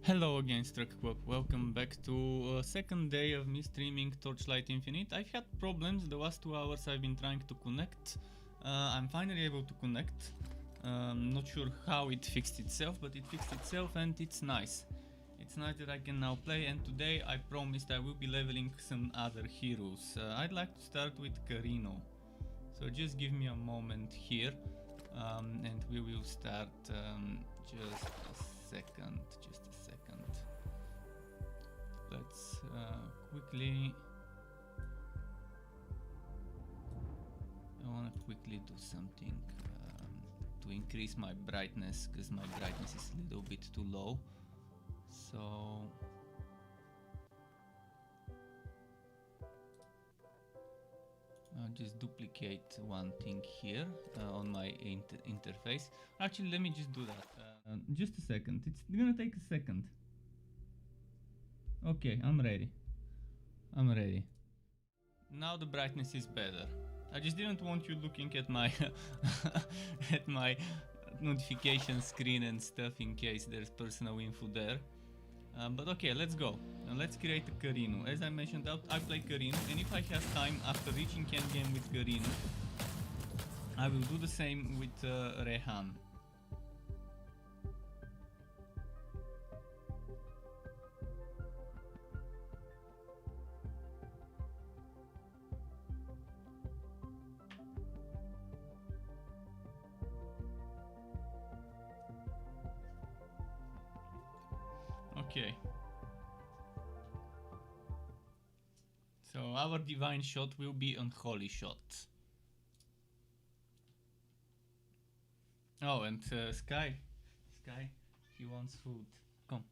Hello again, Struck. Welcome back to a second day of me streaming Torchlight Infinite. I've had problems the last 2 hours I've been trying to connect. I'm finally able to connect. Not sure how it fixed itself, but it fixed itself and it's nice. It's nice that I can now play, and today I promised I will be leveling some other heroes. I'd like to start with Carino. So just give me a moment here and we will start just a second. Let's quickly. I want to quickly do something to increase my brightness, because my brightness is a little bit too low. So I'll just duplicate one thing here on my interface. Actually, let me just do that. Just a second. It's gonna take a second. Okay, I'm ready. Now the brightness is better. I just didn't want you looking at my at my notification screen and stuff in case there's personal info there. But okay, let's go. Now let's create a Carino. As I mentioned, I play Carino, and if I have time after reaching endgame with Carino, I will do the same with Rehan. Okay. So our divine shot will be unholy shot. Oh, and Sky, he wants food. Come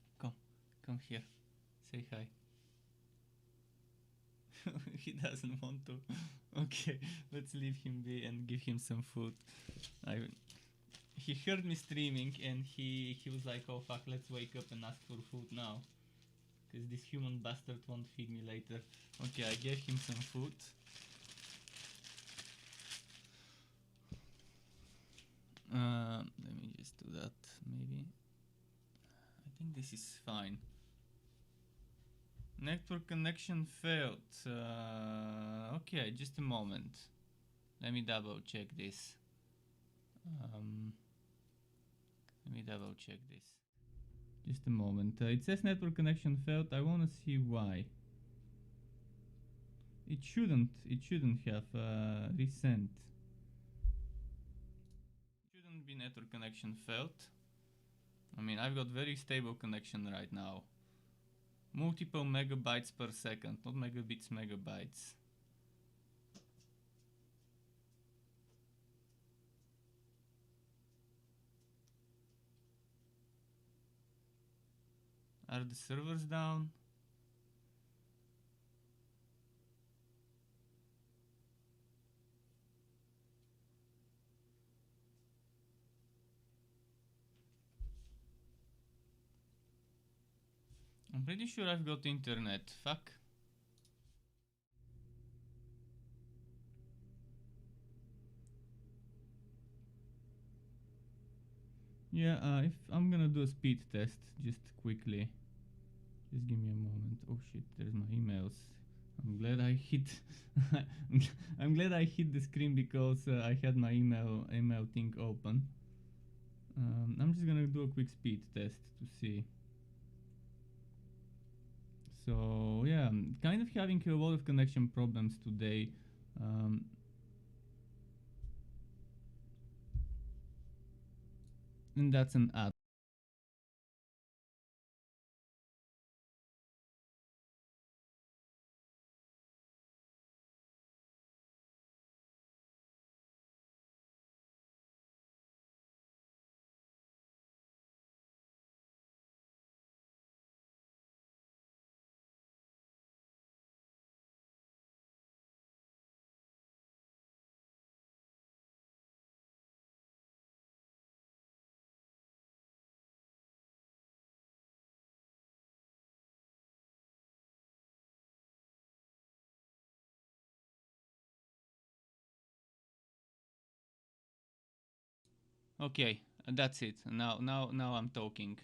here. Say hi. He doesn't want to. Okay, let's leave him be and give him some food. He heard me streaming and he was like, oh fuck, let's wake up and ask for food now, because this human bastard won't feed me later. Okay, I gave him some food. Let me just do that, maybe. I think this is fine. Network connection failed. Okay, just a moment. Let me double check this. Just a moment. It says network connection failed. I wanna see why. It shouldn't have resent. Shouldn't be network connection failed. I mean, I've got very stable connection right now. Multiple megabytes per second, not megabits, megabytes. Are the servers down? I'm pretty sure I've got internet. Fuck. Yeah, if I'm gonna do a speed test just quickly. Just give me a moment. Oh shit, there's my emails. I'm glad I hit I'm glad I hit the screen because I had my email thing open. I'm just gonna do a quick speed test to see. So yeah, I'm kind of having a lot of connection problems today. And that's an ad. Okay, that's it. Now I'm talking.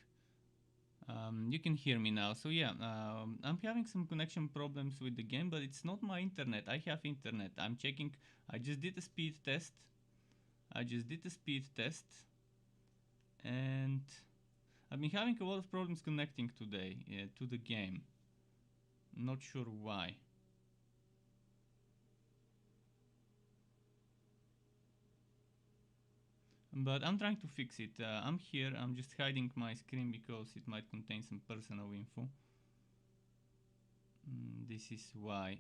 You can hear me now. So yeah, I'm having some connection problems with the game, but it's not my internet. I have internet. I'm checking. I just did a speed test. And I've been having a lot of problems connecting today to the game. Not sure why. But I'm trying to fix it. I'm here. I'm just hiding my screen because it might contain some personal info. This is why.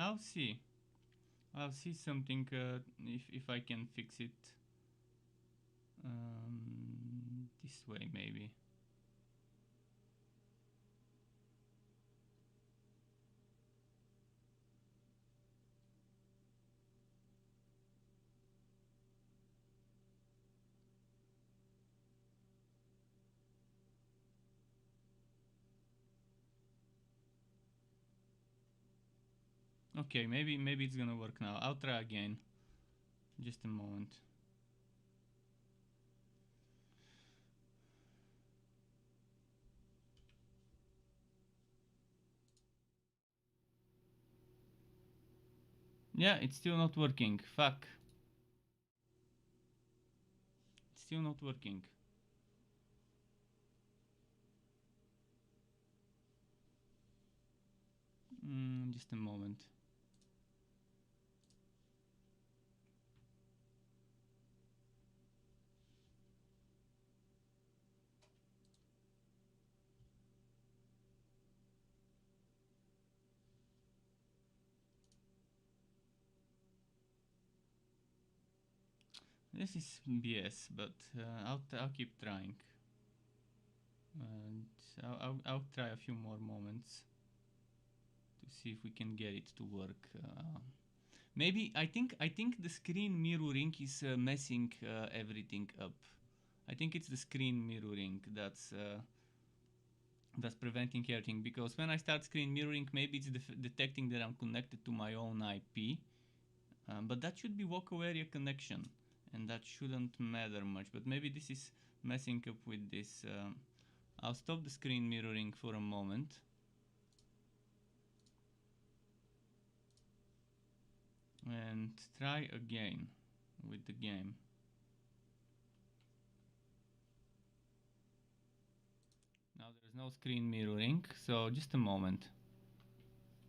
I'll see. I'll see something if I can fix it this way maybe. Okay, maybe it's gonna work now. I'll try again. Just a moment. Yeah, it's still not working. Fuck. It's still not working. Just a moment. This is BS, but I'll keep trying. And I'll try a few more moments to see if we can get it to work. Maybe I think the screen mirroring is messing everything up. I think it's the screen mirroring that's preventing everything, because when I start screen mirroring, maybe it's detecting that I'm connected to my own IP, but that should be walkover area connection, and that shouldn't matter much. But maybe this is messing up with this. I'll stop the screen mirroring for a moment. And try again with the game. Now there's no screen mirroring, so just a moment.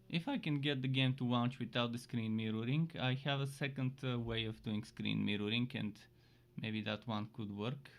If I can get the game to launch without the screen mirroring, I have a second way of doing screen mirroring, and maybe that one could work.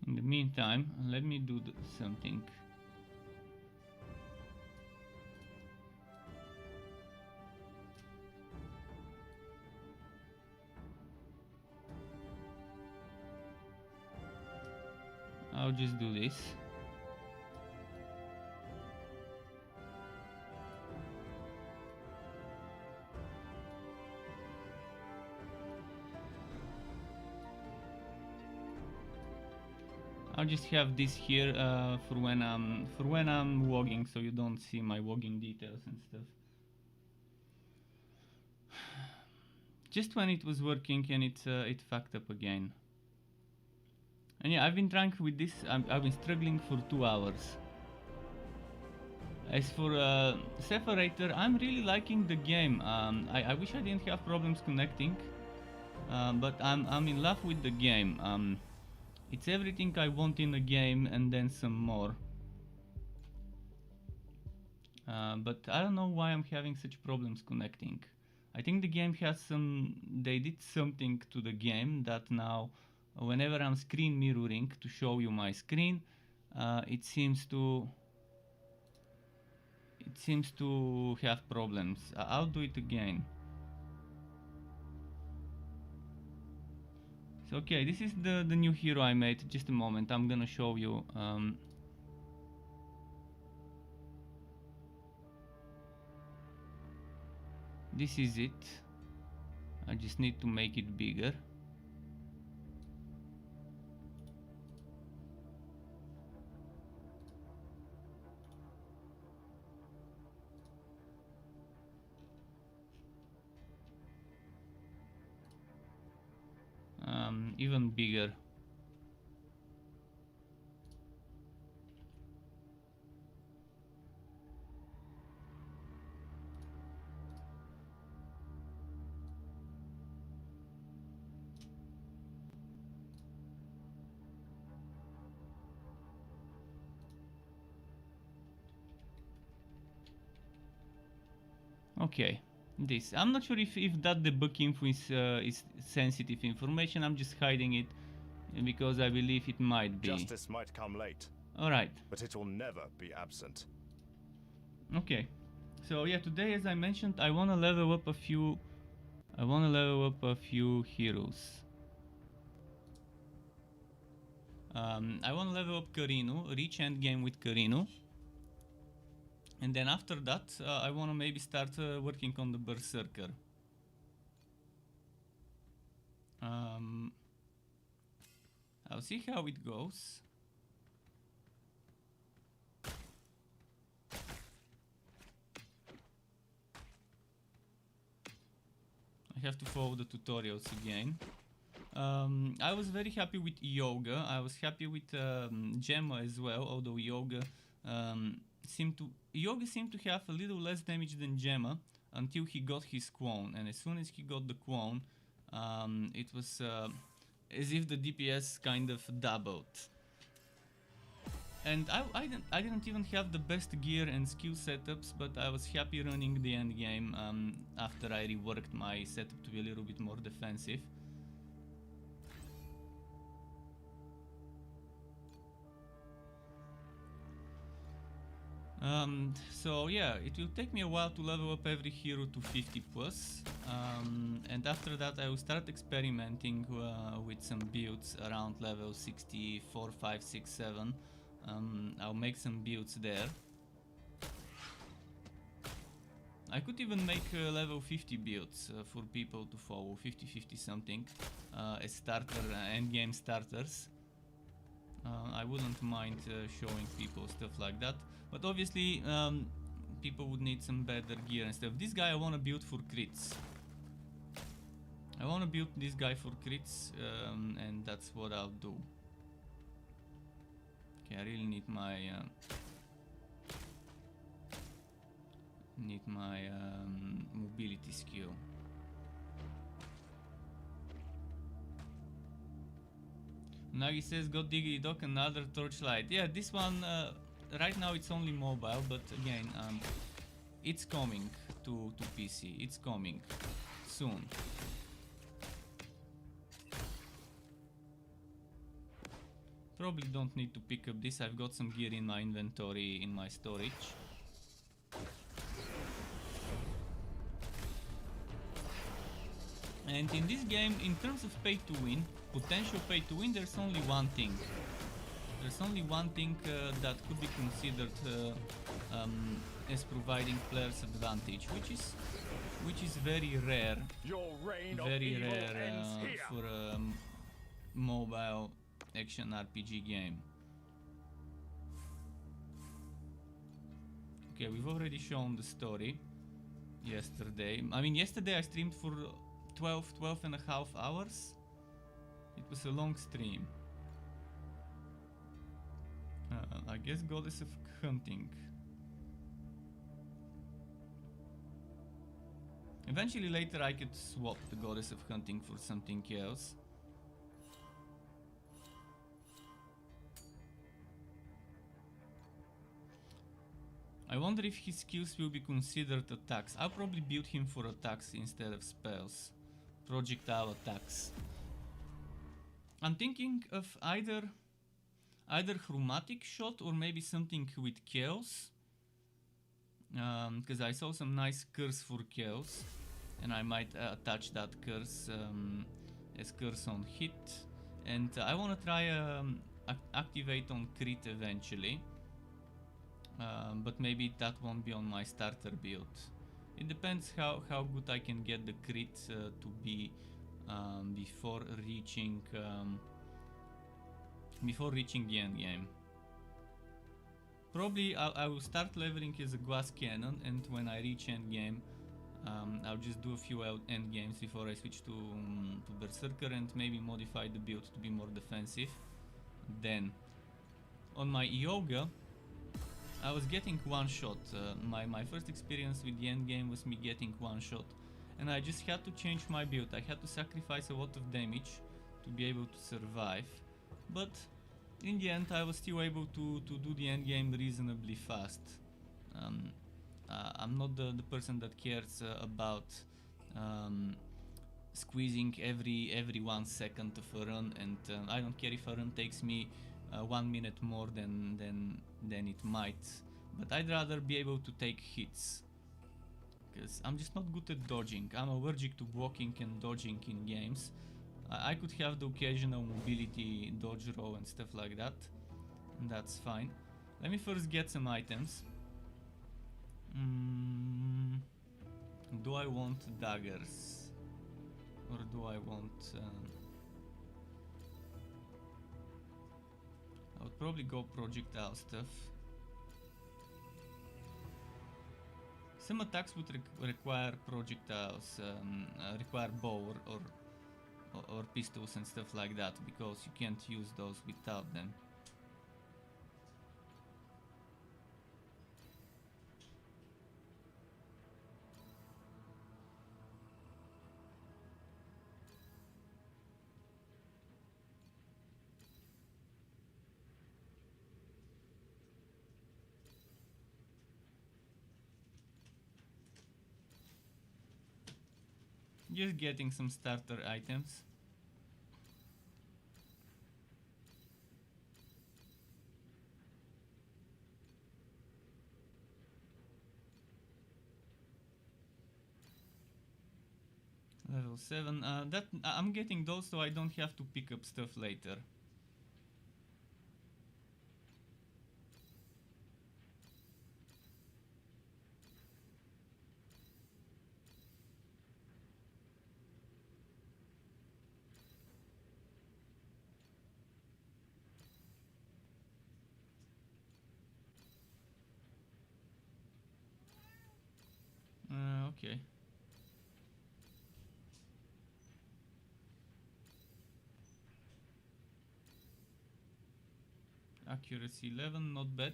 In the meantime, let me do something. I'll just do this. I'll just have this here for when I'm logging, so you don't see my logging details and stuff. Just when it was working, and it fucked up again. And yeah, I've been trying with this. I've been struggling for 2 hours. As for Separator, I'm really liking the game. I wish I didn't have problems connecting, but I'm in love with the game. It's everything I want in a game and then some more. But I don't know why I'm having such problems connecting. I think the game has they did something to the game that now, whenever I'm screen mirroring to show you my screen, it seems to have problems. I'll do it again. So okay, this is the new hero I made. Just a moment, I'm gonna show you. This is it. I just need to make it bigger. Even bigger. Okay, this. I'm not sure if that debug info is sensitive information. I'm just hiding it because I believe it might be. Justice might come late. All right. But it will never be absent. Okay. So yeah, today, as I mentioned, I want to level up a few. Heroes. I want to level up Karinu, reach end game with Karinu. And then after that, I want to maybe start working on the Berserker. I'll see how it goes. I have to follow the tutorials again. I was very happy with Yoga. I was happy with Gemma as well, although Yoga seemed to have a little less damage than Gemma until he got his quone, and as soon as he got the quone, it was as if the DPS kind of doubled. And I didn't even have the best gear and skill setups, but I was happy running the end game after I reworked my setup to be a little bit more defensive. So yeah, it will take me a while to level up every hero to 50 plus, and after that I will start experimenting with some builds around level 64, 5, 6, 7. I'll make some builds there. I could even make level 50 builds for people to follow, 50-50 something, as starter endgame starters. I wouldn't mind showing people stuff like that, but obviously people would need some better gear and stuff. This guy I want to build for crits. I want to build this guy for crits, and that's what I'll do. Okay, I really need my mobility skill. Nagi says, "Go diggity dog, another Torchlight." Yeah, this one right now it's only mobile, but again, it's coming to PC. It's coming soon. Probably don't need to pick up this. I've got some gear in my inventory in my storage. And in this game, in terms of pay to win, potential pay to win, there's only one thing. There's only one thing that could be considered as providing players advantage, which is very rare. Very rare for a mobile action RPG game. Okay, we've already shown the story yesterday. I mean, yesterday I streamed for 12 and a half hours. It was a long stream. I guess Goddess of Hunting. Eventually later I could swap the Goddess of Hunting for something else. I wonder if his skills will be considered attacks. I'll probably build him for attacks instead of spells. Projectile attacks. I'm thinking of either chromatic shot or maybe something with chaos. Because I saw some nice curse for chaos, and I might attach that curse as curse on hit. And I want to try activate on crit eventually. But maybe that won't be on my starter build. It depends how good I can get the crit to be before reaching the end game. Probably I will start leveling as a glass cannon, and when I reach end game, I'll just do a few end games before I switch to berserker and maybe modify the build to be more defensive. Then on my yoga, I was getting one shot. My first experience with the end game was me getting one shot, and I just had to change my build. I had to sacrifice a lot of damage to be able to survive, but in the end I was still able to do the end game reasonably fast. I'm not the person that cares about squeezing every 1 second of a run, and I don't care if a run takes me 1 minute more than it might, but I'd rather be able to take hits, because I'm just not good at dodging. I'm allergic to blocking and dodging in games. I could have the occasional mobility dodge roll and stuff like that, and that's fine. Let me first get some items. Do I want daggers, or do I want I would probably go projectile stuff. Some attacks would require projectiles, require bow or pistols and stuff like that, because you can't use those without them. Just getting some starter items. Level 7. That I'm getting those so I don't have to pick up stuff later. Okay. Accuracy 11, not bad.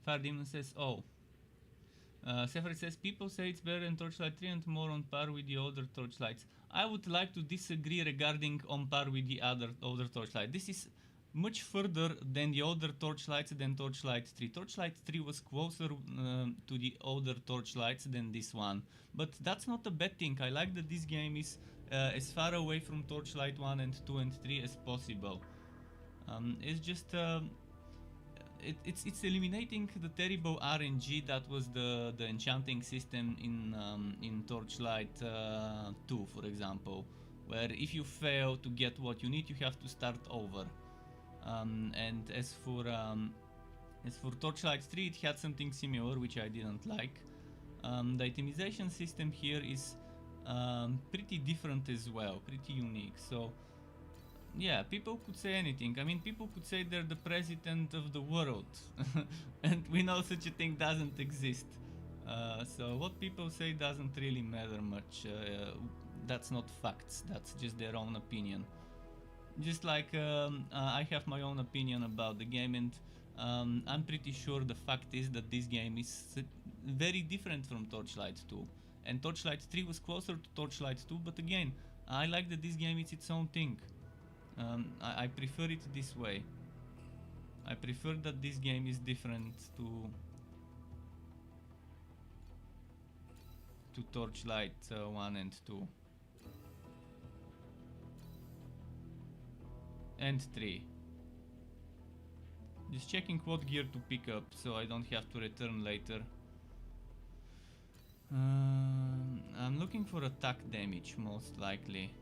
Fire Demon says, oh. Sephir says, people say it's better than Torchlight 3 and more on par with the older Torchlights. I would like to disagree regarding on par with the older Torchlight. This is much further than the older Torchlights than Torchlight 3. Torchlight 3 was closer to the older Torchlights than this one. But that's not a bad thing. I like that this game is as far away from Torchlight 1 and 2 and 3 as possible. It's just it's eliminating the terrible RNG that was the enchanting system in Torchlight 2, for example, where if you fail to get what you need, you have to start over. And as for Torchlight 3, it had something similar, which I didn't like. The itemization system here is pretty different as well, pretty unique. So yeah, people could say anything. I mean, people could say they're the president of the world, and we know such a thing doesn't exist. So what people say doesn't really matter much. That's not facts, that's just their own opinion. Just like I have my own opinion about the game, and I'm pretty sure the fact is that this game is very different from Torchlight 2. And Torchlight 3 was closer to Torchlight 2, but again, I like that this game is its own thing. I prefer it this way. I prefer that this game is different to Torchlight 1 and 2. And 3. Just checking what gear to pick up so I don't have to return later. I'm looking for attack damage most likely.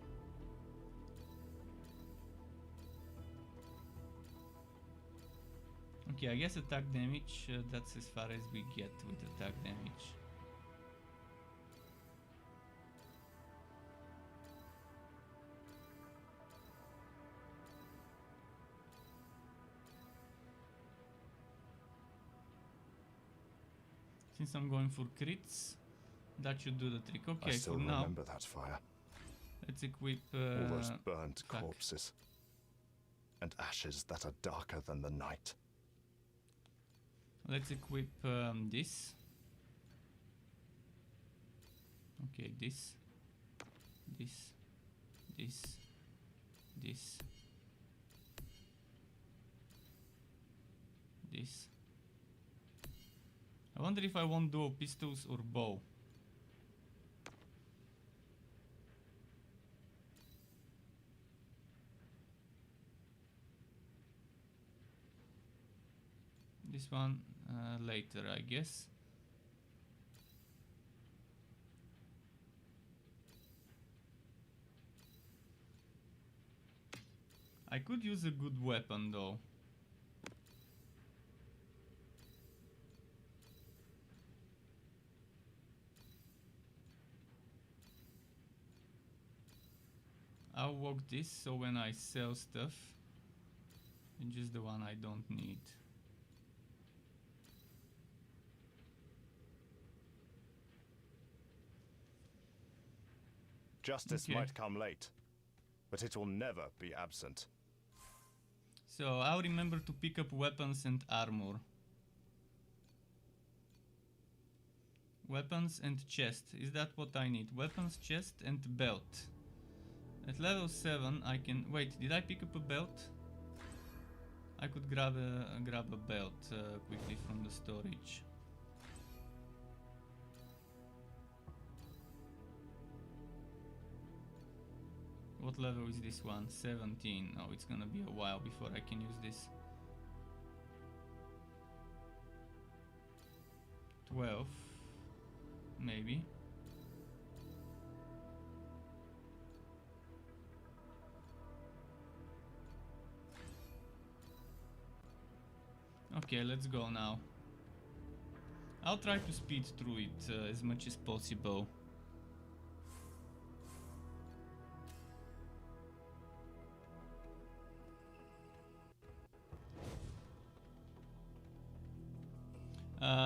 Okay, I guess attack damage, that's as far as we get with attack damage. Since I'm going for crits, that should do the trick. Okay, I still for now, remember that fire. let's equip All those burnt fuck. corpses. And ashes that are darker than the night. Let's equip this. Okay, this. I wonder if I want dual pistols or bow. This one later, I guess. I could use a good weapon though. I'll walk this so when I sell stuff, it's just the one I don't need. Justice Okay. might come late, but it will never be absent. So I'll remember to pick up weapons and armor. Weapons and chest, is that what I need? Weapons, chest and belt. At level 7 I can... Wait, did I pick up a belt? I could grab a belt quickly from the storage. What level is this one? 17. Oh, it's gonna be a while before I can use this. 12. Maybe. Okay, let's go now. I'll try to speed through it as much as possible.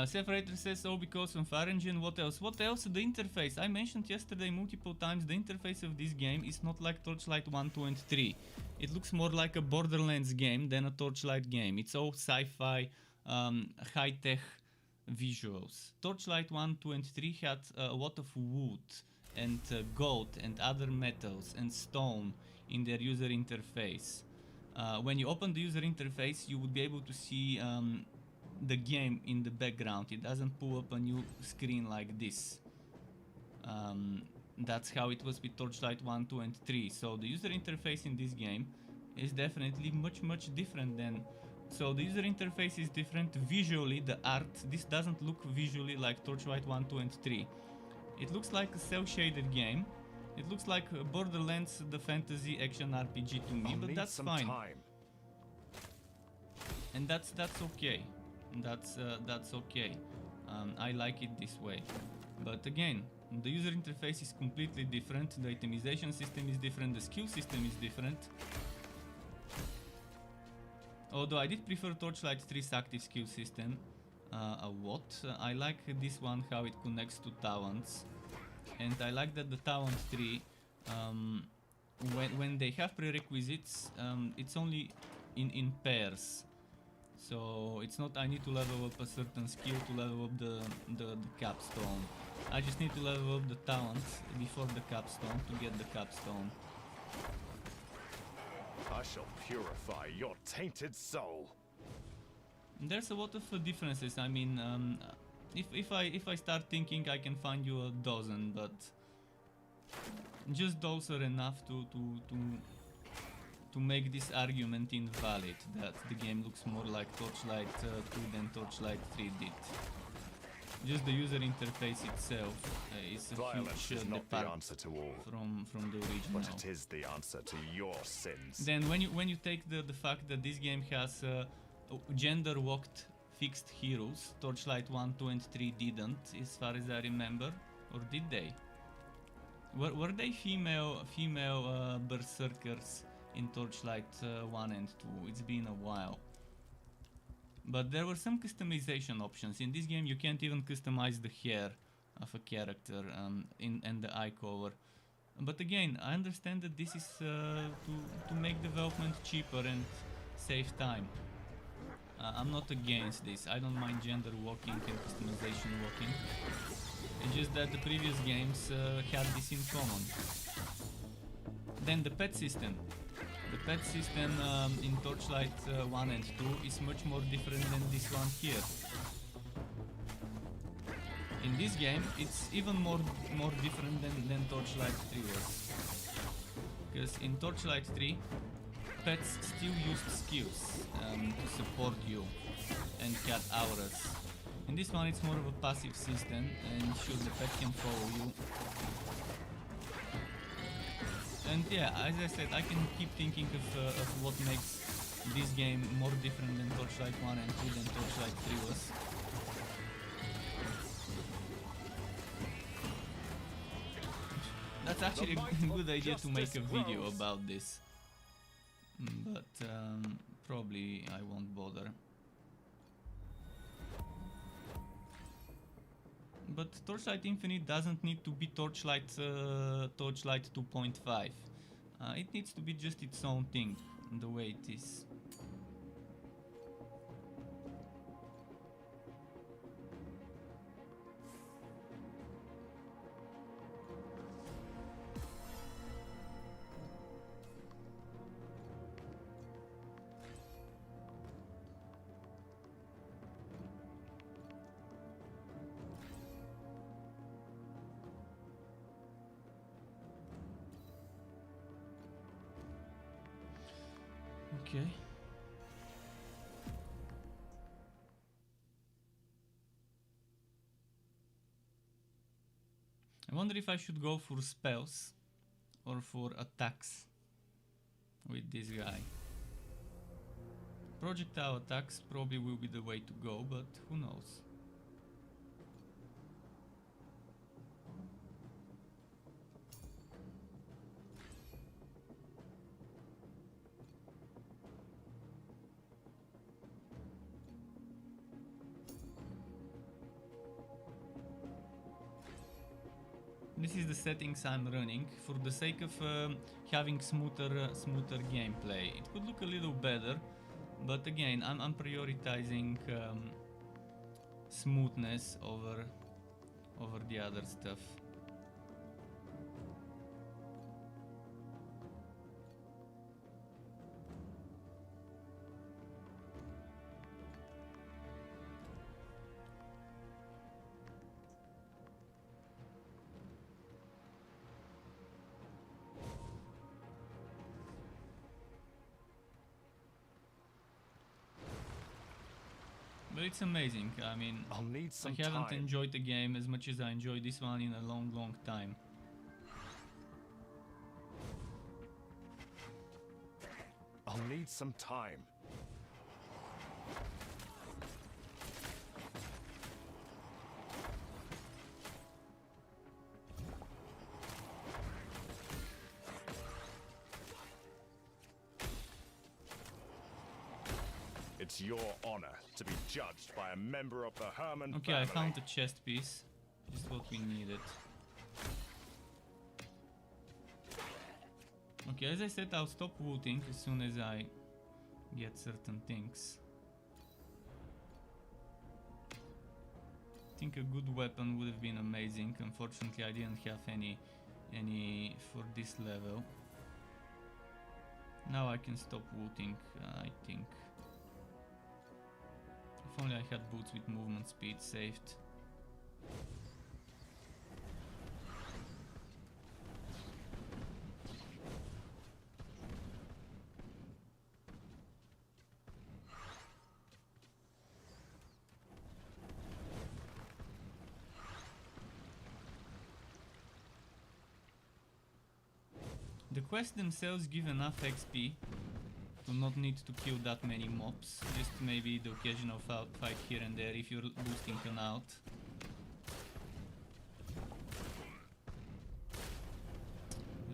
Separator says, oh, because of Fire Engine, what else? What else? The interface. I mentioned yesterday multiple times, the interface of this game is not like Torchlight 1, 2 and 3. It looks more like a Borderlands game than a Torchlight game. It's all sci-fi, high-tech visuals. Torchlight 1, 2 and 3 had a lot of wood and gold and other metals and stone in their user interface. When you open the user interface, you would be able to see the game in the background. It doesn't pull up a new screen like this. That's how it was with Torchlight 1, 2 and 3. So the user interface in this game is definitely much different than... So the user interface is different visually, the art. This doesn't look visually like Torchlight 1, 2 and 3. It looks like a cell-shaded game. It looks like Borderlands, the fantasy action RPG to me, but that's fine. And that's okay. That's okay. I like it this way. But again, the user interface is completely different. The itemization system is different. The skill system is different. Although I did prefer Torchlight 3's active skill system a lot. I like this one, how it connects to talents. And I like that the talent tree, when they have prerequisites, it's only in pairs. So it's not I need to level up a certain skill to level up the capstone. I just need to level up the talent before the capstone to get the capstone. I shall purify your tainted soul. There's a lot of differences. I mean, if I start thinking, I can find you a dozen, but just those are enough to make this argument invalid that the game looks more like Torchlight 2 than Torchlight 3 did. Just the user interface itself is a Violence huge is not the depart answer to all, from the original. but it is the answer to your sins. Then when you take the fact that this game has gender walked fixed heroes, Torchlight 1, 2 and 3 didn't, as far as I remember, or did they? Were they female berserkers in Torchlight 1 and 2? It's been a while. But there were some customization options. In this game you can't even customize the hair of a character and the eye cover. But again, I understand that this is to make development cheaper and save time. I'm not against this. I don't mind gender walking and customization walking. It's just that the previous games had this in common. Then the pet system. The pet system in Torchlight 1 and 2 is much more different than this one here. In this game, it's even more different than Torchlight 3 was. Because in Torchlight 3, pets still used skills to support you and had auras. In this one, it's more of a passive system, and sure, the pet can follow you. And yeah, as I said, I can keep thinking of what makes this game more different than Torchlight 1 and 2 than Torchlight 3 was. That's actually a good idea to make a video about this. But probably I won't bother. But Torchlight Infinite doesn't need to be Torchlight 2.5. It needs to be just its own thing, the way it is. Okay. I wonder if I should go for spells or for attacks with this guy. Projectile attacks probably will be the way to go, but who knows. This is the settings I'm running for the sake of having smoother gameplay. It could look a little better, but again, I'm prioritizing smoothness over the other stuff. But it's amazing. I mean, I'll need some I haven't time. enjoyed the game as much as I enjoyed this one in a long time. I'll need some time. It's your honor to be judged by a member of the Herman Okay, I family. found the chest piece. Just what we needed. Okay, as I said, I'll stop looting as soon as I get certain things. I think a good weapon would have been amazing. Unfortunately, I didn't have any for this level. Now I can stop looting, I think. If only I had boots with movement speed saved. The quests themselves give enough XP to not need to kill that many mobs, just maybe the occasional fight here and there if you're boosting an out.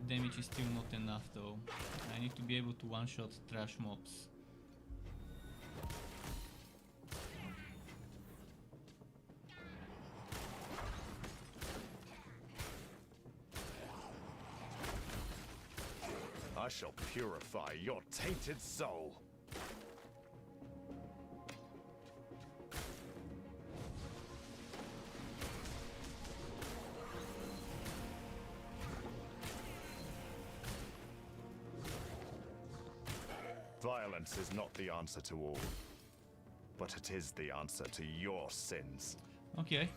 The damage is still not enough though. I need to be able to one-shot trash mobs. I shall purify your tainted soul. Violence is not the answer to all, but it is the answer to your sins. Okay.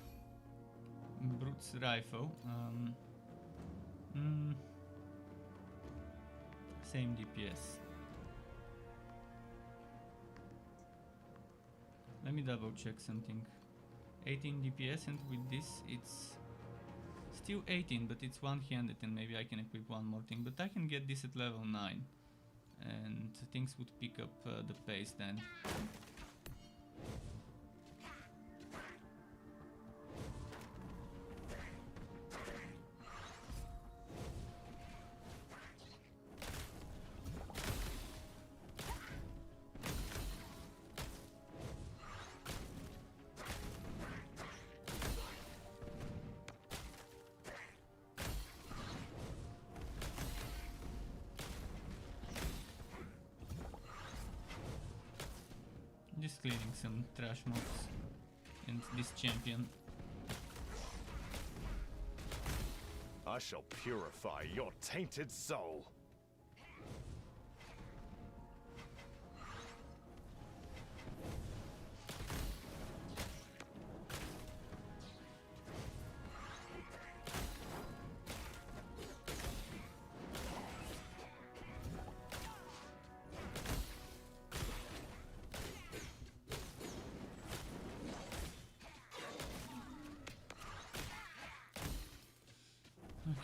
Brute's rifle. Same DPS. Let me double check something. 18 DPS, and with this it's still 18, but it's one-handed, and maybe I can equip one more thing. But I can get this at level 9, and things would pick up the pace then. Just cleaning some trash mobs and this champion. I shall purify your tainted soul.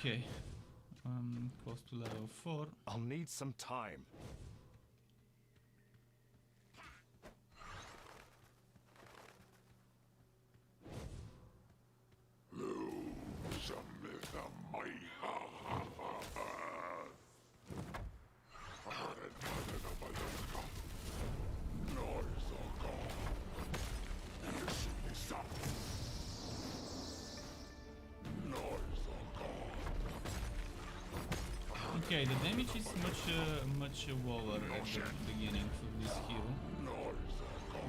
Okay, close to level 4. I'll need some time. Okay, the damage is much lower at the beginning for this hero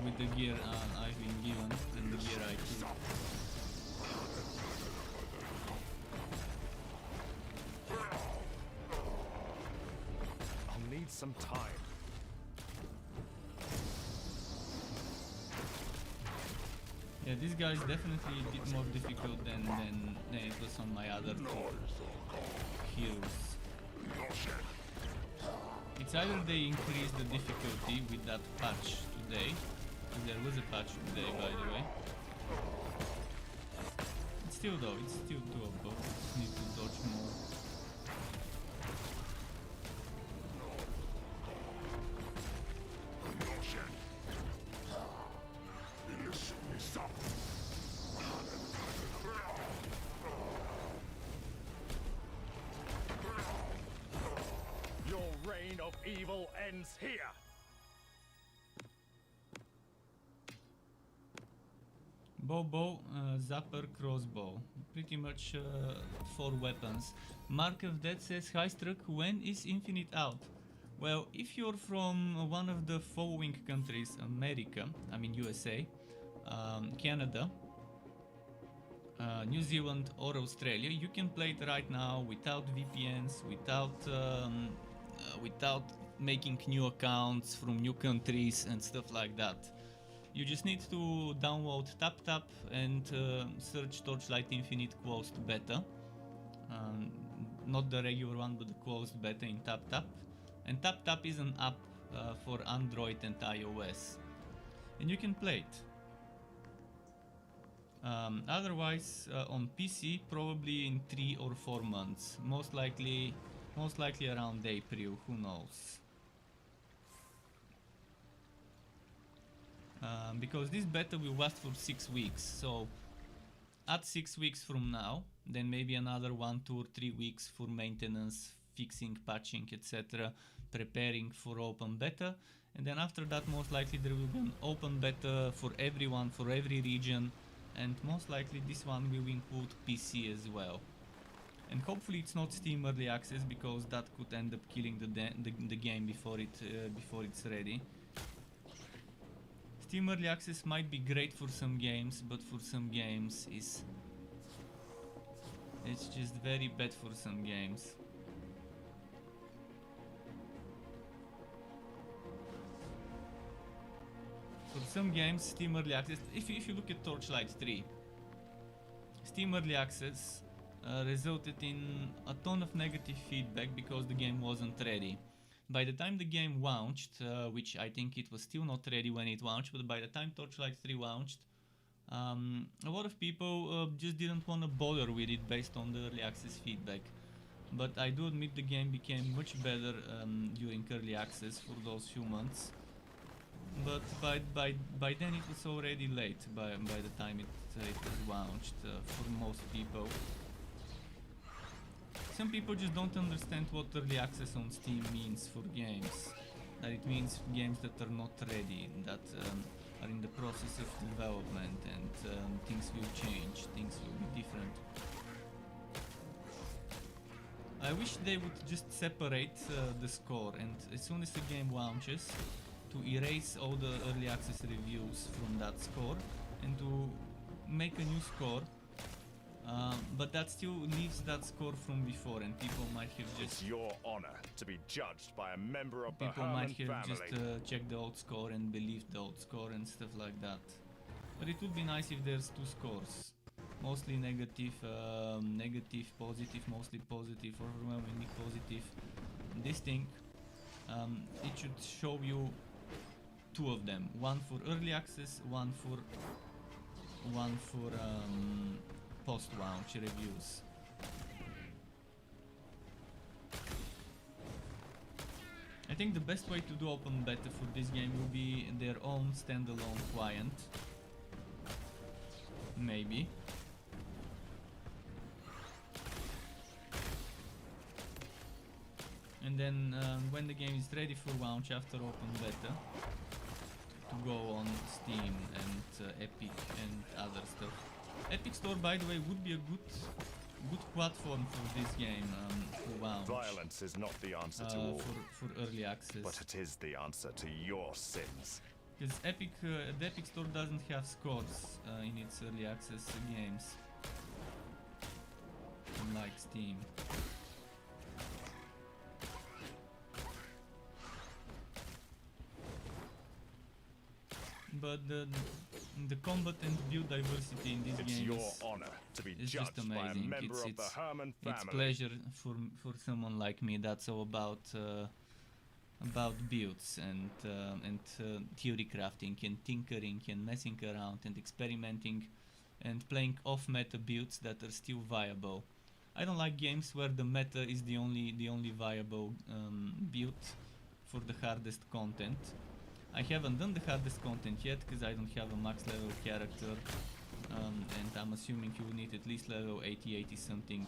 with the gear I've been given and the gear I took. I'll need some time. Yeah, this guy is definitely a bit more difficult than it was on my other heroes. It's either they increase the difficulty with that patch today, and there was a patch today by the way. It's still doable, just need to dodge more. Of evil ends here. Bow, zapper, crossbow. Pretty much 4 weapons. Mark of Death says, "Hi Struck, when is Infinite out?" Well, if you're from one of the following countries, America, I mean USA, Canada, New Zealand or Australia, you can play it right now without VPNs, without making new accounts from new countries and stuff like that. You just need to download TapTap and search Torchlight Infinite closed beta. Not the regular one, but the closed beta in TapTap. And TapTap is an app for Android and iOS. And you can play it. Otherwise, on PC, probably in 3 or 4 months. Most likely Most likely around April, who knows. Because this beta will last for 6 weeks, so at 6 weeks from now, then maybe another 1, 2 or 3 weeks for maintenance, fixing, patching, etc., preparing for open beta, and then after that most likely there will be an open beta for everyone, for every region, and most likely this one will include PC as well. And hopefully it's not Steam Early Access, because that could end up killing the game before it's ready. Steam Early Access might be great for some games, but for some games it's just very bad for some games. For some games, Steam Early Access, if you look at Torchlight 3, Steam Early Access resulted in a ton of negative feedback because the game wasn't ready. By the time the game launched, which I think it was still not ready when it launched, but by the time Torchlight 3 launched, a lot of people just didn't want to bother with it based on the early access feedback. But I do admit the game became much better during early access for those few months. But by then it was already late by the time it was launched for most people. Some people just don't understand what early access on Steam means for games. That it means games that are not ready, that are in the process of development, and things will change, things will be different. I wish they would just separate the score, and as soon as the game launches, to erase all the early access reviews from that score and to make a new score. But that still leaves that score from before, and people might have just... It's your honor to be judged by a member of the People Herman might have family. just checked the old score and believed the old score and stuff like that. But it would be nice if there's two scores. Mostly negative, negative, positive, mostly positive, overwhelmingly positive. This thing, it should show you two of them. One for early access, one for post-launch reviews. I think the best way to do open beta for this game will be their own standalone client. Maybe. And then when the game is ready for launch after open beta, to go on Steam and Epic and other stuff. Epic Store, by the way, would be a good platform for this game for launch. Violence is not the answer to all, for early access. but it is the answer to your sins. Because the Epic Store doesn't have scores in its early access games, unlike Steam. But the combat and build diversity in this game your honor to be is just judged by a amazing. member of the Herman It's family. pleasure for someone like me that's all about builds and theory crafting and tinkering and messing around and experimenting and playing off-meta builds that are still viable. I don't like games where the meta is the only viable build for the hardest content. I haven't done the hardest content yet because I don't have a max level character, and I'm assuming you will need at least level 80 something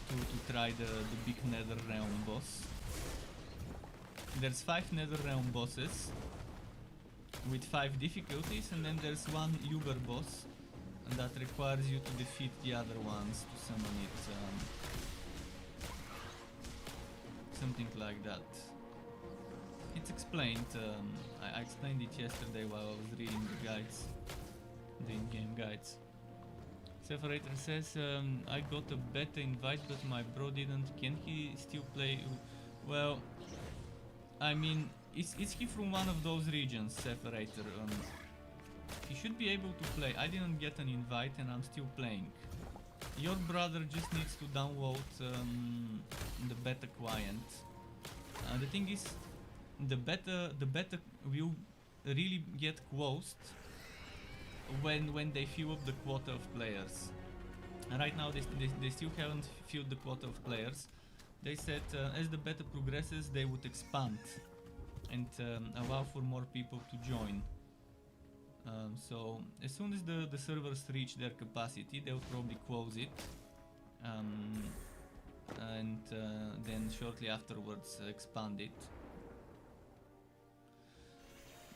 to try the big Nether Realm boss. There's 5 Nether Realm bosses with 5 difficulties, and then there's one Uber boss that requires you to defeat the other ones to summon it. Something like that. It's explained. I explained it yesterday while I was reading the guides, the in-game guides. Separator says, I got a beta invite but my bro didn't. Can he still play? Well, I mean, is he from one of those regions, Separator? He should be able to play. I didn't get an invite and I'm still playing. Your brother just needs to download the beta client. The thing is, the beta will really get closed when they fill up the quota of players. Right now they still haven't filled the quota of players. They said as the beta progresses they would expand and allow for more people to join. So as soon as the servers reach their capacity, they'll probably close it, and then shortly afterwards expand it.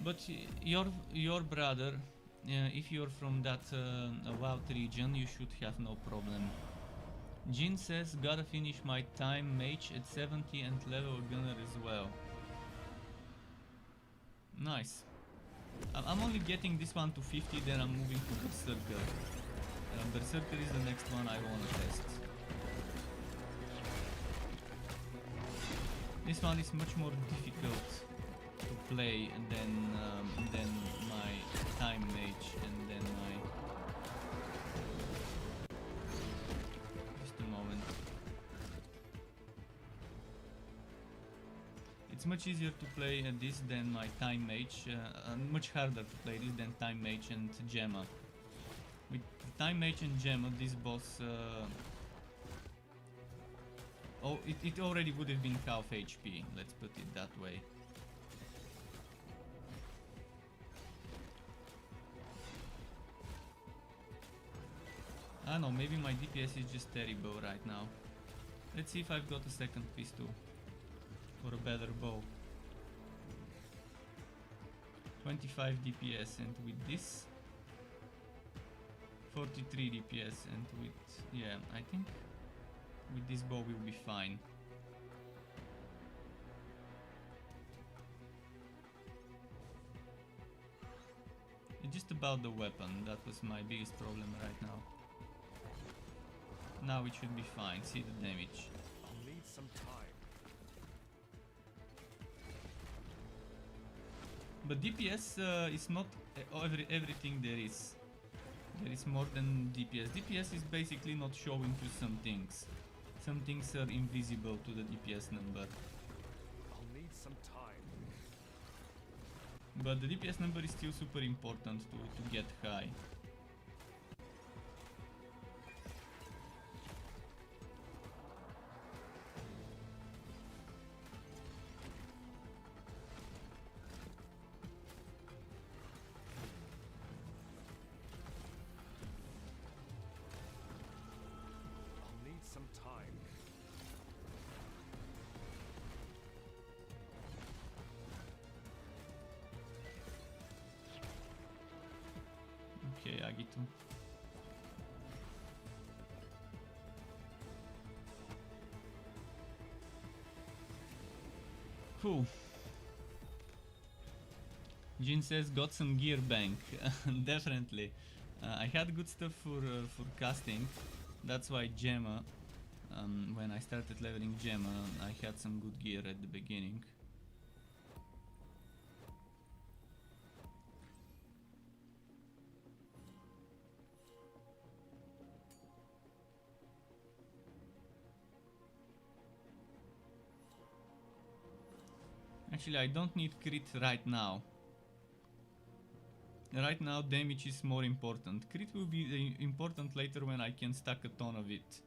But your brother, if you're from that Wout region, you should have no problem. Jin says, gotta finish my time mage at 70 and level a gunner as well. Nice. I'm only getting this one to 50, then I'm moving to Berserker. Berserker is the next one I wanna test. This one is much more difficult to play than my time mage and then my... Just a moment. It's much easier to play this than my time mage, much harder to play this than time mage and Gemma. With time mage and Gemma, this boss, oh, it already would have been half HP, let's put it that way. I don't know, maybe my DPS is just terrible right now. Let's see if I've got a second pistol. Or a better bow. 25 DPS, and with this 43 DPS, and with, yeah, I think with this bow we'll be fine. It's just about the weapon, that was my biggest problem right now. Now it should be fine, see the damage. I'll need some time. But DPS is not everything there is. There is more than DPS. DPS is basically not showing you some things. Some things are invisible to the DPS number. I'll need some time. But the DPS number is still super important to get high. Some time. Okay, Agitu. Cool. Jin says got some gear bank. Definitely. I had good stuff for casting. That's why Gemma, when I started leveling Gemma, I had some good gear at the beginning. Actually, I don't need crit right now. Right now, damage is more important. Crit will be important later when I can stack a ton of it.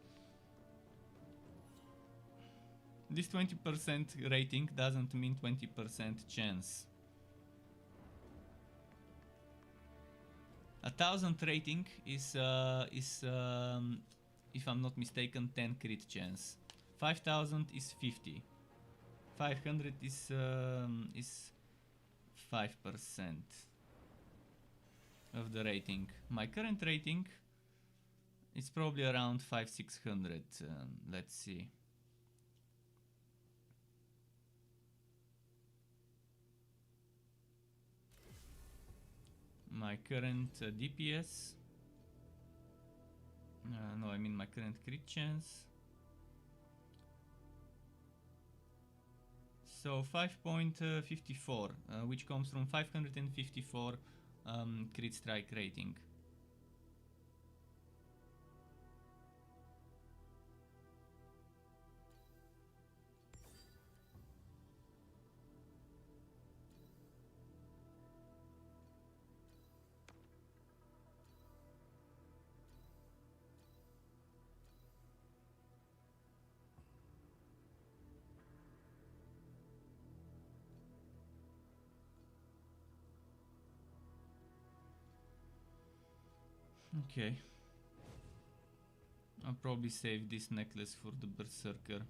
This 20% rating doesn't mean 20% chance. 1000 rating is if I'm not mistaken, 10 crit chance. 5000 is 50. 500 is 5% of the rating. My current rating is probably around 500-600. Let's see. My current DPS. No, I mean my current crit chance. So 5.54, which comes from 554 crit strike rating. Okay. I'll probably save this necklace for the berserker.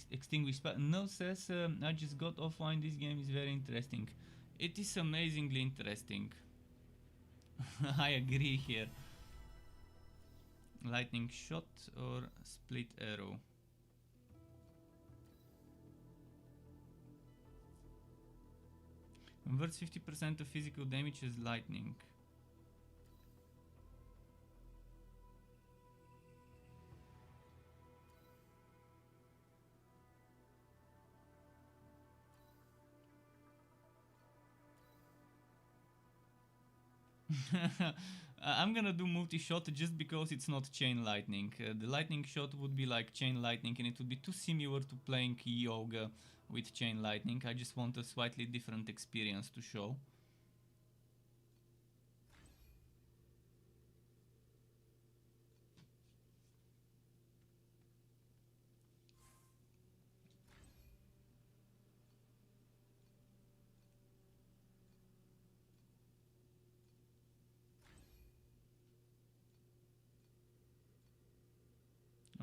Extinguish no, says I just got offline. This game is very interesting. It is amazingly interesting. I agree here. Lightning shot or split arrow? Converts 50% of physical damage as lightning. I'm gonna do multi-shot just because it's not chain lightning. The lightning shot would be like chain lightning and it would be too similar to playing yoga with chain lightning. I just want a slightly different experience to show.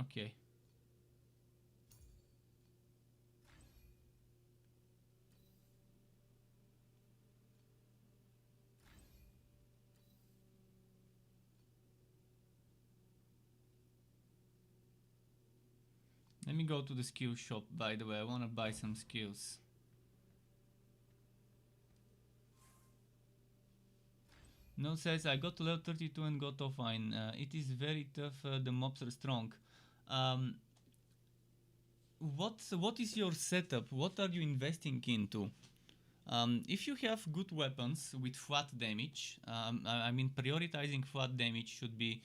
Okay. Let me go to the skill shop, by the way. I want to buy some skills. No says I got to level 32 and got offline. It is very tough. The mobs are strong. What is your setup? What are you investing into? If you have good weapons with flat damage, I mean prioritizing flat damage should be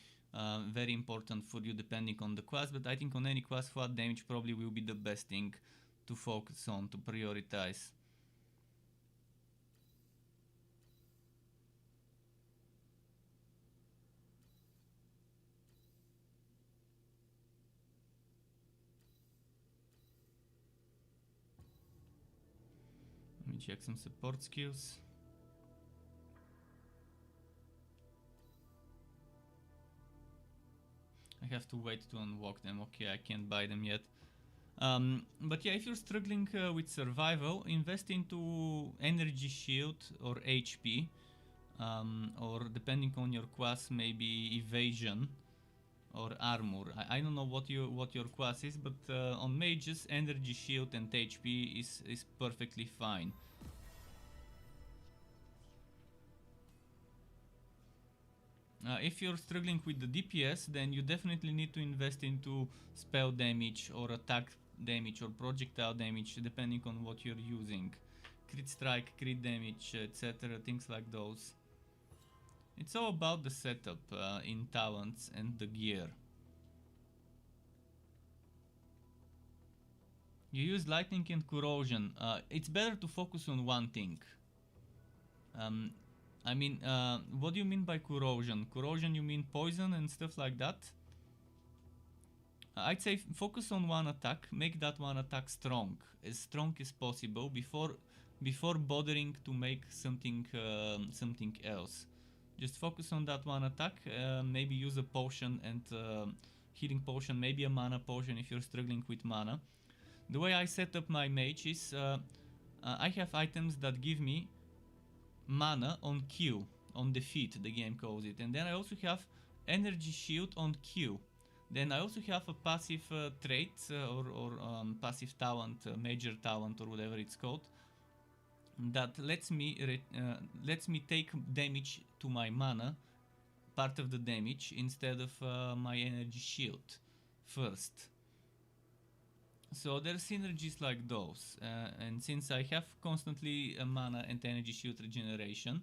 very important for you depending on the class, but I think on any class flat damage probably will be the best thing to focus on, to prioritize. Let me check some support skills. I have to wait to unlock them. Okay, I can't buy them yet. But yeah, if you're struggling with survival, invest into energy shield or HP, or depending on your class, maybe evasion or armor. I don't know what your class is, but on mages, energy shield and HP is perfectly fine. If you're struggling with the DPS, then you definitely need to invest into spell damage or attack damage or projectile damage, depending on what you're using. Crit strike, crit damage, etc. Things like those. It's all about the setup in talents and the gear. You use lightning and corrosion. It's better to focus on one thing. I mean, what do you mean by corrosion? Corrosion, you mean poison and stuff like that? I'd say focus on one attack, make that one attack strong as possible before bothering to make something else. Just focus on that one attack. Maybe use a potion and healing potion, maybe a mana potion if you're struggling with mana. The way I set up my mage is I have items that give me mana on Q, on defeat, the game calls it, and then I also have energy shield on Q. Then I also have a passive trait or passive talent, major talent or whatever it's called, that lets me take damage to my mana, part of the damage, instead of my energy shield first. So there's synergies like those, and since I have constantly mana and energy shield regeneration,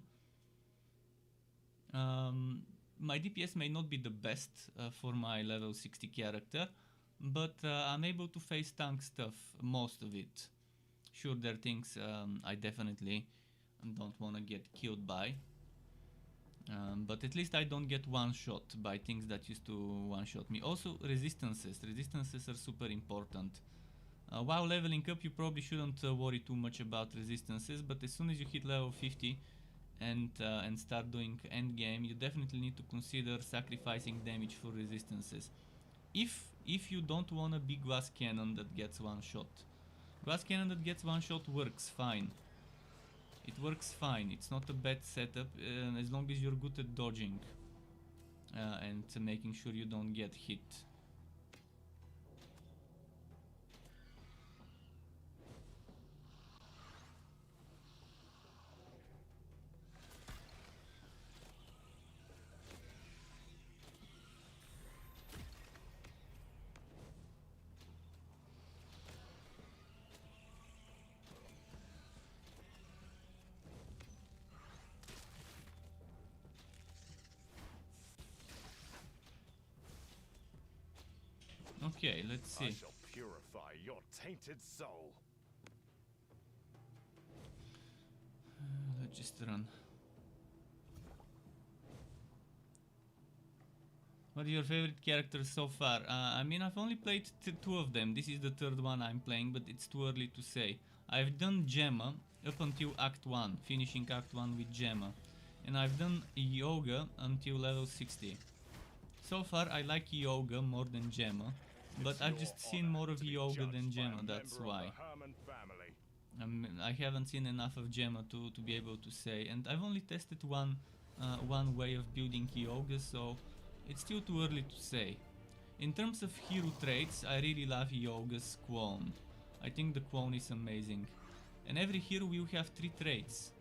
my DPS may not be the best for my level 60 character, but I'm able to face tank stuff, most of it. Sure, there are things I definitely don't want to get killed by. But at least I don't get one-shot by things that used to one-shot me. Also, resistances. Resistances are super important. While leveling up, you probably shouldn't worry too much about resistances, but as soon as you hit level 50 and start doing endgame, you definitely need to consider sacrificing damage for resistances. If you don't want a big glass cannon that gets one-shot. Glass cannon that gets one-shot works fine. It works fine, it's not a bad setup as long as you're good at dodging and making sure you don't get hit. Okay, let's see. I shall purify your tainted soul. Let's just run. What are your favorite characters so far? I mean, I've only played two of them. This is the third one I'm playing, but it's too early to say. I've done Gemma up until Act 1, finishing Act 1 with Gemma. And I've done Yoga until level 60. So far, I like Yoga more than Gemma, but I've just seen more of Yoga than Gemma, that's why. I haven't seen enough of Gemma to be able to say, and I've only tested one way of building Yoga, so it's still too early to say. In terms of hero traits, I really love Yoga's Quone. I think the Quone is amazing. And every hero will have 3 traits.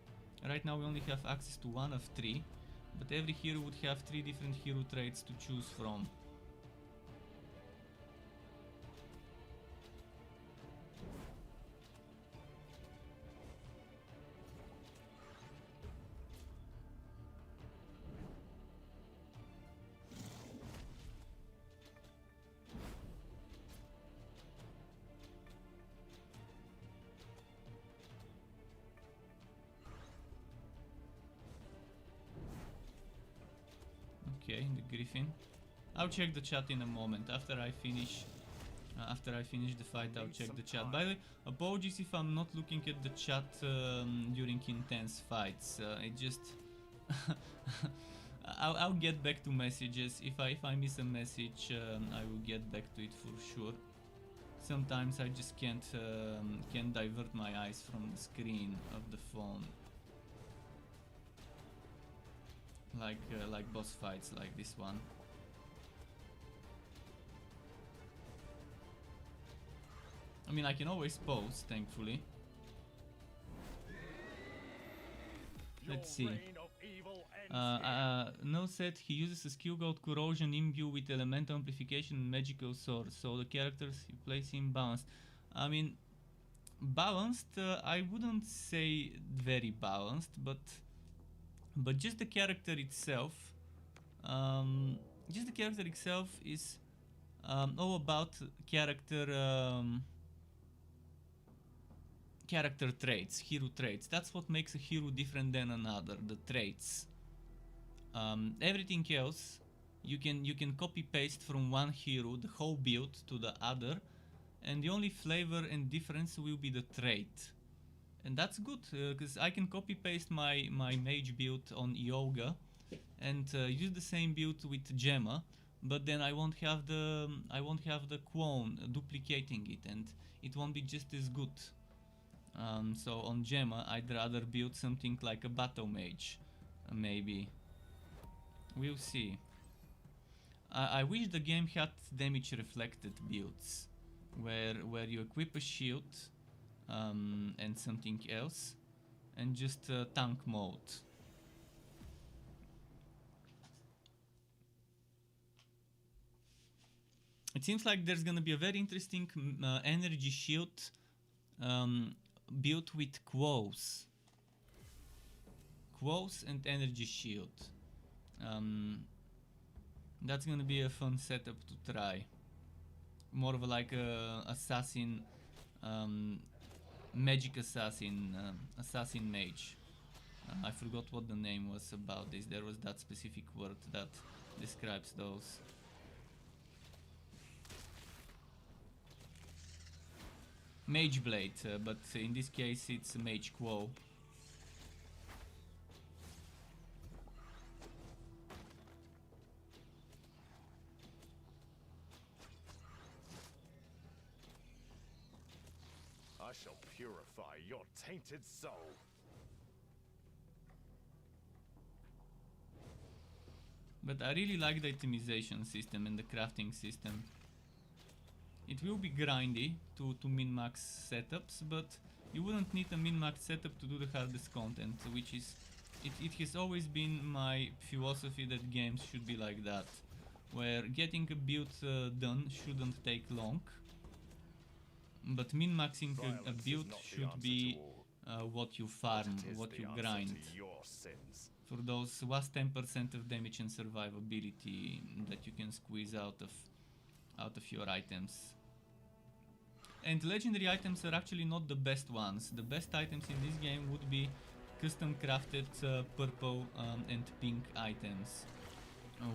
Right now we only have access to 1 of 3, but every hero would have 3 different hero traits to choose from. Okay, the Griffin. I'll check the chat in a moment. After I finish the fight, I'll check the chat. By the way, apologies if I'm not looking at the chat during intense fights. It just I'll get back to messages. If I miss a message, I will get back to it for sure. Sometimes I just can't divert my eyes from the screen of the phone. Like boss fights like this one. I mean, I can always pause, thankfully. Let's see. No said he uses a skill called Corrosion Imbue with Elemental Amplification and Magical Sword, so the characters he plays seem balanced. I mean, balanced, I wouldn't say very balanced, but just the character itself, is all about character traits, hero traits. That's what makes a hero different than another, the traits. Everything else you can copy paste from one hero, the whole build, to the other, and the only flavor and difference will be the trait. And that's good, because I can copy paste my mage build on Yoga and use the same build with Gemma, but then I won't have the Quone duplicating it, and it won't be just as good. So on Gemma, I'd rather build something like a battle mage, maybe. We'll see. I wish the game had damage reflected builds, where you equip a shield and something else, and just tank mode. It seems like there's gonna be a very interesting energy shield built with quos and energy shield. That's gonna be a fun setup to try. More of like a assassin magic assassin, assassin mage. I forgot what the name was about this. There was that specific word that describes those. Mage blade, but in this case it's mage quo. I shall purify your tainted soul. But I really like the itemization system and the crafting system. It will be grindy to min-max setups, but you wouldn't need a min-max setup to do the hardest content, which is... It has always been my philosophy that games should be like that, where getting a build done shouldn't take long, but min-maxing a build should be what you farm, what you grind. For those last 10% of damage and survivability that you can squeeze out of your items. And legendary items are actually not the best ones. The best items in this game would be custom crafted purple and pink items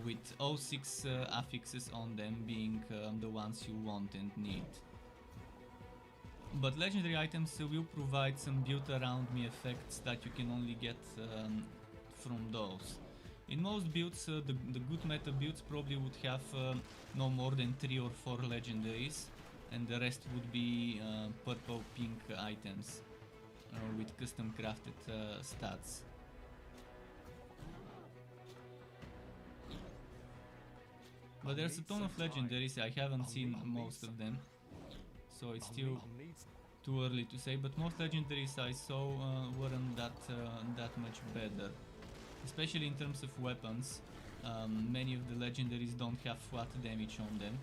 with all 6 affixes on them being the ones you want and need. But legendary items will provide some build around me effects that you can only get from those. In most builds, the good meta builds probably would have no more than 3 or 4 legendaries, and the rest would be purple pink items with custom crafted stats. But there's a ton of legendaries. I haven't seen most of them, so it's still too early to say, but most legendaries I saw weren't that much better, especially in terms of weapons. Many of the legendaries don't have flat damage on them,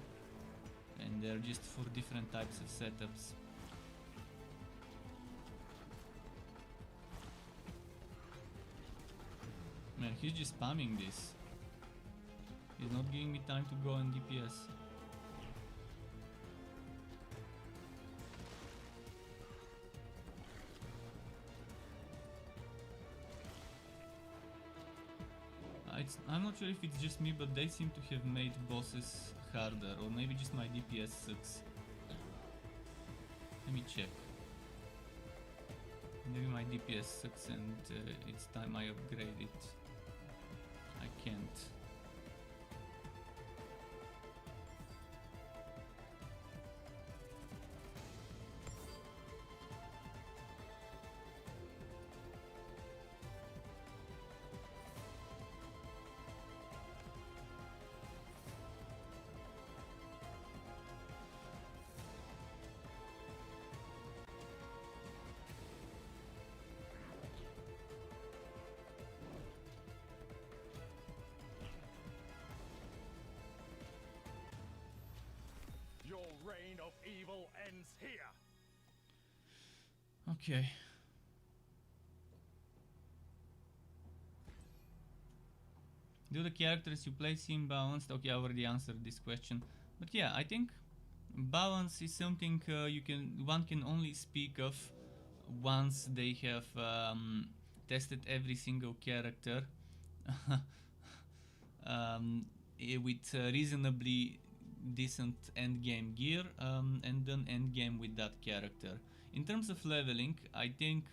and they're just for different types of setups. Man, he's just spamming this. He's not giving me time to go on DPS. I'm not sure if it's just me, but they seem to have made bosses harder, or maybe just my DPS sucks. Let me check. Maybe my DPS sucks and it's time I upgrade it. I can't. Your reign of evil ends here. Okay. Do the characters you play seem balanced? Okay, I already answered this question. But yeah, I think balance is something one can only speak of once they have tested every single character with reasonably decent endgame gear and then endgame with that character. In terms of leveling, I think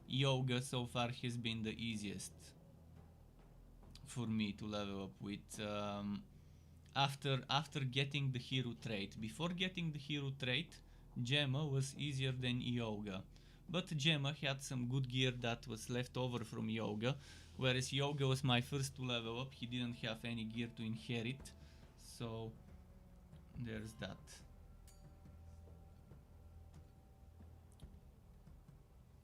Yoga so far has been the easiest for me to level up with. After getting the hero trait. Before getting the hero trait, Gemma was easier than Yoga. But Gemma had some good gear that was left over from Yoga, whereas Yoga was my first to level up. He didn't have any gear to inherit, so there's that.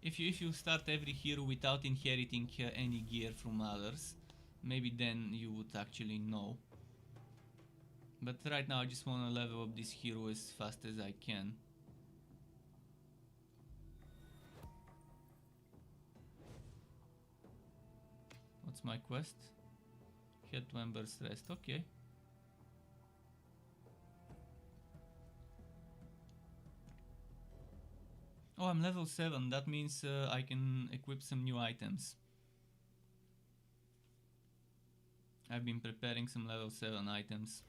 If you start every hero without inheriting any gear from others, maybe then you would actually know. But right now I just want to level up this hero as fast as I can. What's my quest? Head to Ember's Rest, okay. Oh, I'm level 7. That means I can equip some new items. I've been preparing some level 7 items.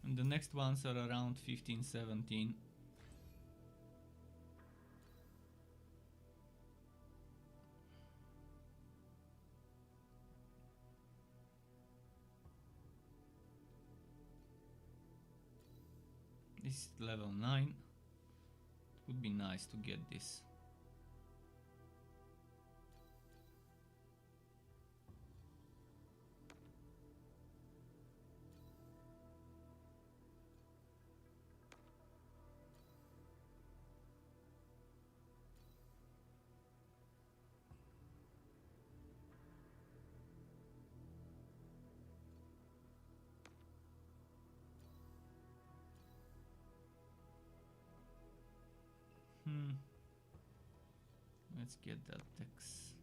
And the next ones are around 15, 17. This is level 9. It would be nice to get this. Let's get that text.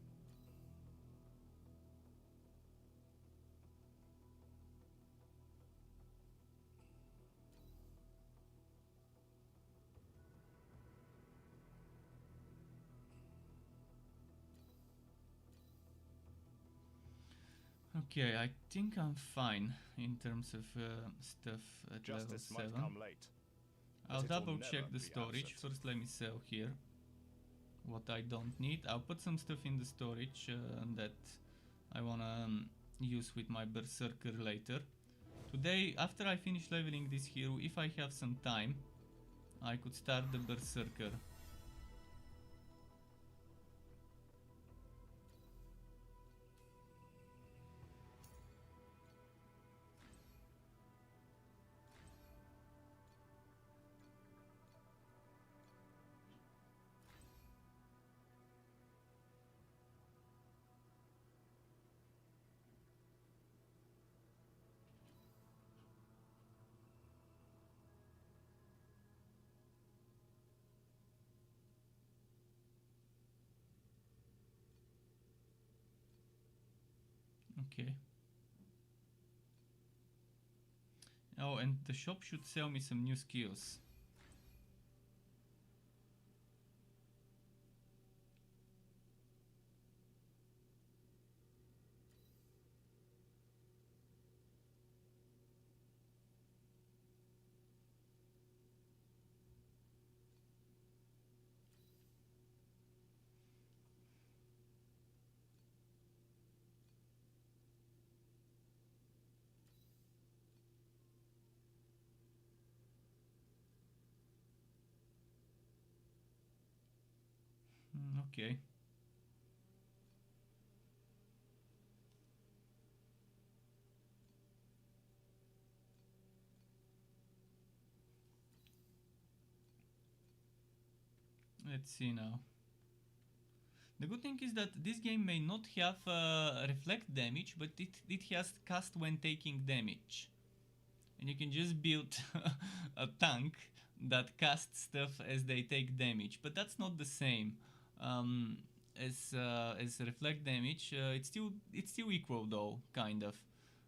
Okay, I think I'm fine in terms of stuff at Justice level 7. might come late. I'll but it'll double check never the be storage. absent. First let me sell here what I don't need. I'll put some stuff in the storage that I wanna use with my berserker later. Today, after I finish leveling this hero, if I have some time, I could start the berserker. Okay. Oh, and the shop should sell me some new skills. Okay. Let's see now. The good thing is that this game may not have reflect damage, but it has cast when taking damage. And you can just build a tank that casts stuff as they take damage, but that's not the same as reflect damage. It's still equal though, kind of.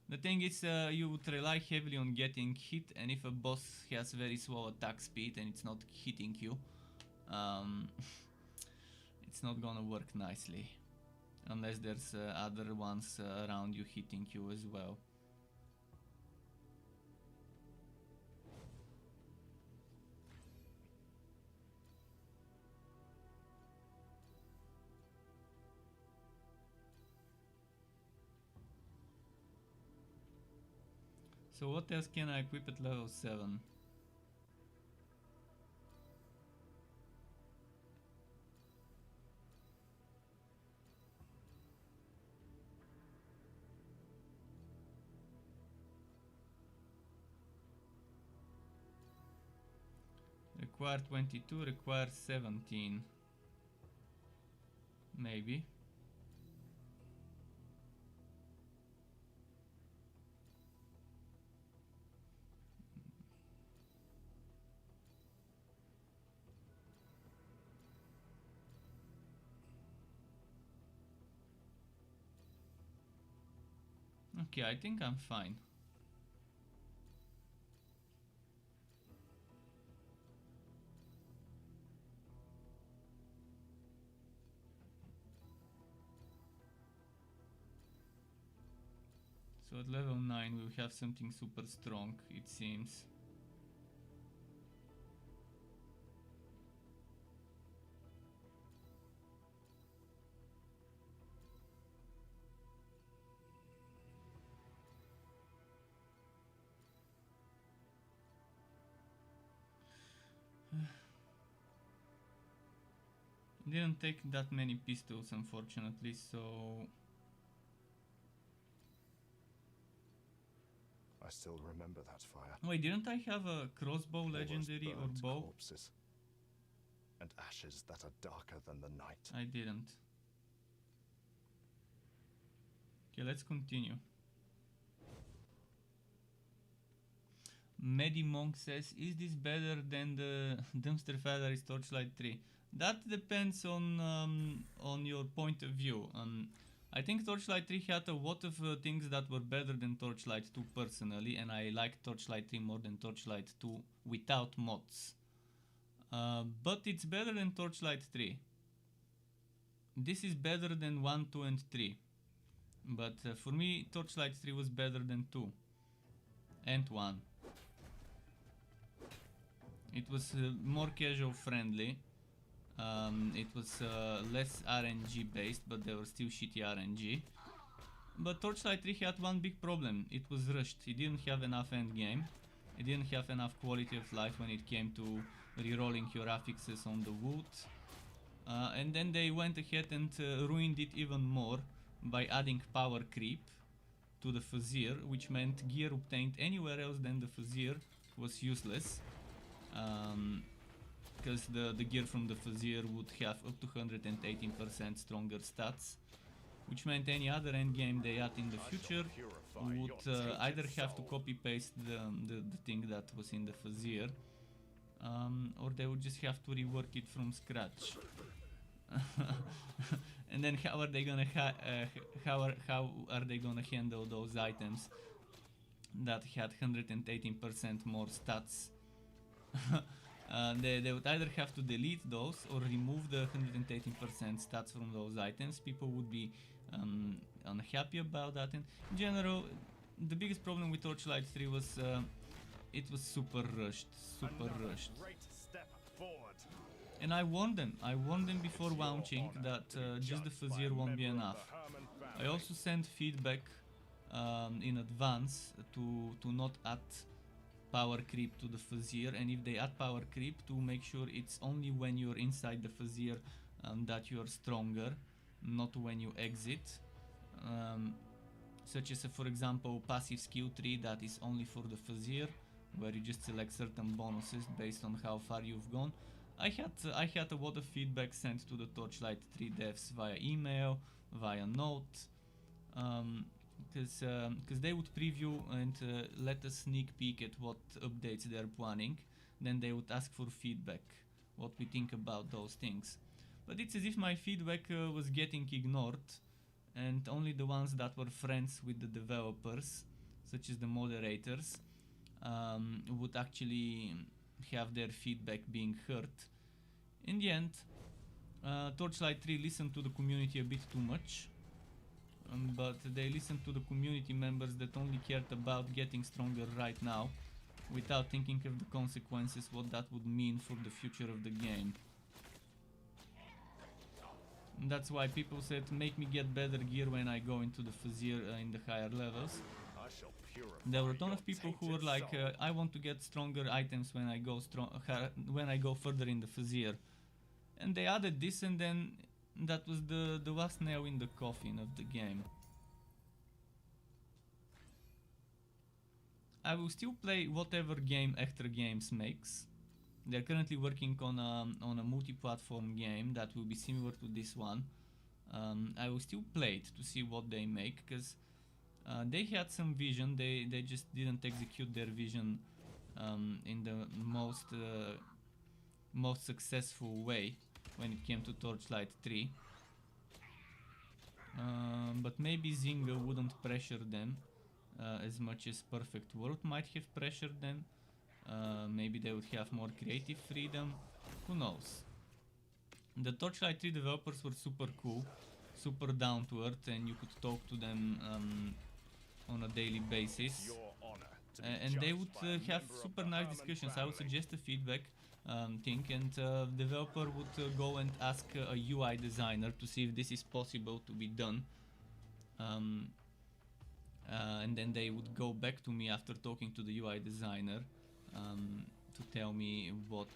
The thing is, you would rely heavily on getting hit, and if a boss has very slow attack speed and it's not hitting you, it's not gonna work nicely. Unless there's other ones around you hitting you as well. So what else can I equip at level 7? Require 22, require 17. Maybe. Okay, I think I'm fine. So at level 9 we'll have something super strong, it seems. Didn't take that many pistols, unfortunately, so... I still remember that fire. Wait, didn't I have a crossbow All those legendary or burnt bow? corpses. And ashes that are darker than the night. I didn't. Okay, let's continue. Medimonk says, is this better than the Dumpster Fire is Torchlight 3? That depends on your point of view. I think Torchlight 3 had a lot of things that were better than Torchlight 2 personally, and I like Torchlight 3 more than Torchlight 2 without mods. But it's better than Torchlight 3. This is better than 1, 2 and 3. But for me, Torchlight 3 was better than 2 and 1. It was more casual friendly. It was less RNG based, but they were still shitty RNG. But Torchlight 3 had one big problem. It was rushed. It didn't have enough endgame. It didn't have enough quality of life when it came to rerolling your affixes on the wood. And then they went ahead and ruined it even more by adding power creep to the Fazir, which meant gear obtained anywhere else than the Fazir was useless. Because the gear from the Fazir would have up to 118% stronger stats, which meant any other endgame they add in the future would either have to copy paste the thing that was in the Fazir, or they would just have to rework it from scratch. And then how are they gonna how are they gonna handle those items that had 118% more stats? They would either have to delete those or remove the 118% stats from those items. People would be unhappy about that. And in general, the biggest problem with Torchlight 3 was it was super rushed. And I warned them before launching that just the Fazir won't be enough. I also sent feedback in advance to not add power creep to the Fazir, and if they add power creep, to make sure it's only when you're inside the Fazir that you're stronger, not when you exit. Such as for example passive skill tree that is only for the Fazir, where you just select certain bonuses based on how far you've gone. I had a lot of feedback sent to the Torchlight 3 devs via email, via note, because they would preview and let us sneak peek at what updates they're planning. Then they would ask for feedback, what we think about those things. But it's as if my feedback was getting ignored, and only the ones that were friends with the developers, such as the moderators, would actually have their feedback being heard. In the end, Torchlight 3 listened to the community a bit too much, but they listened to the community members that only cared about getting stronger right now, without thinking of the consequences, what that would mean for the future of the game. And that's why people said, make me get better gear when I go into the Fazir in the higher levels. There were a ton of people who were like, I want to get stronger items when I go further in the Fazir. And they added this, and then that was the last nail in the coffin of the game. I will still play whatever game Extra Games makes. They're currently working on a multi-platform game that will be similar to this one. I will still play it to see what they make, because they had some vision. They just didn't execute their vision in the most successful way when it came to Torchlight 3. But maybe Zynga wouldn't pressure them as much as Perfect World might have pressured them. Maybe they would have more creative freedom. Who knows? The Torchlight 3 developers were super cool, super down to earth, and you could talk to them on a daily basis. Your honor to be And they judged would by a have member of super the nice Herman discussions. I would family. suggest a feedback thing, and developer would go and ask a UI designer to see if this is possible to be done. And then they would go back to me after talking to the UI designer to tell me what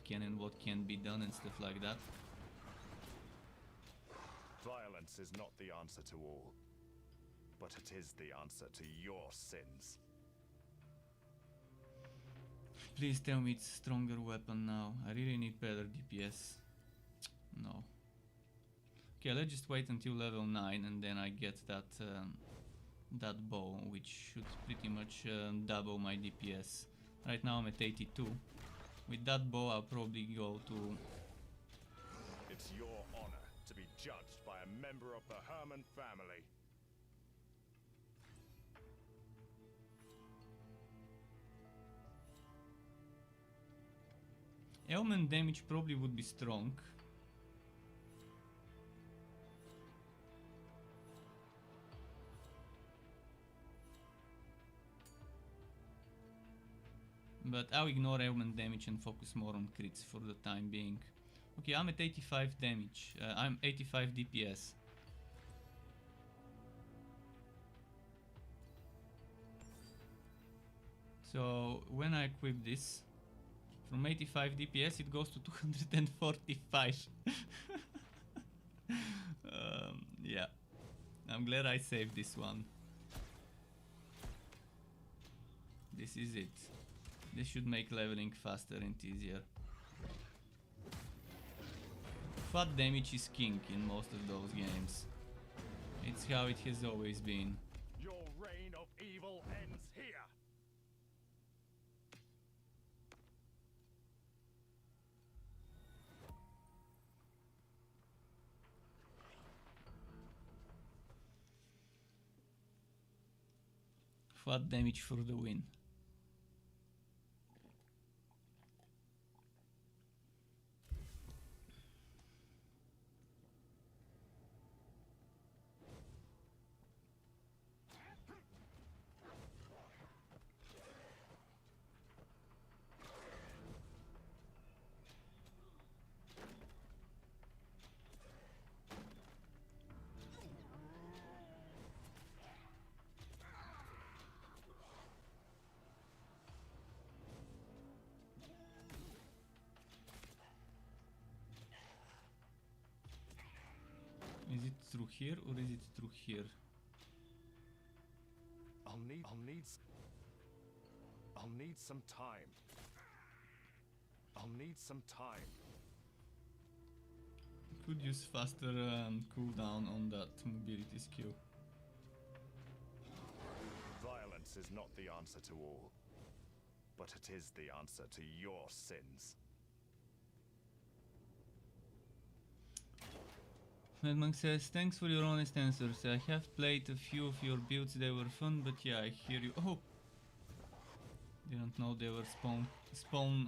can and what can't be done and stuff like that. Violence is not the answer to all, but it is the answer to your sins. Please tell me it's stronger weapon now. I really need better DPS. No. Okay, let's just wait until level 9 and then I get that bow, which should pretty much double my DPS. Right now I'm at 82. With that bow I'll probably go to... It's your honor to be judged by a member of the Herman family. Element damage probably would be strong. But I'll ignore element damage and focus more on crits for the time being. Okay, I'm at 85 damage. I'm 85 DPS. So when I equip this, from 85 DPS it goes to 245. Yeah, I'm glad I saved this one. This is it. This should make leveling faster and easier. Fat damage is king in most of those games. It's how it has always been. Your reign of evil ends here. Fat damage for the win. Is it through here or is it through here? I'll need some time. I'll need some time. Could use faster cooldown on that mobility skill. Violence is not the answer to all, but it is the answer to your sins. Mad Monk says, thanks for your honest answers. I have played a few of your builds, they were fun, but yeah, I hear you. Oh! Didn't know they were spawn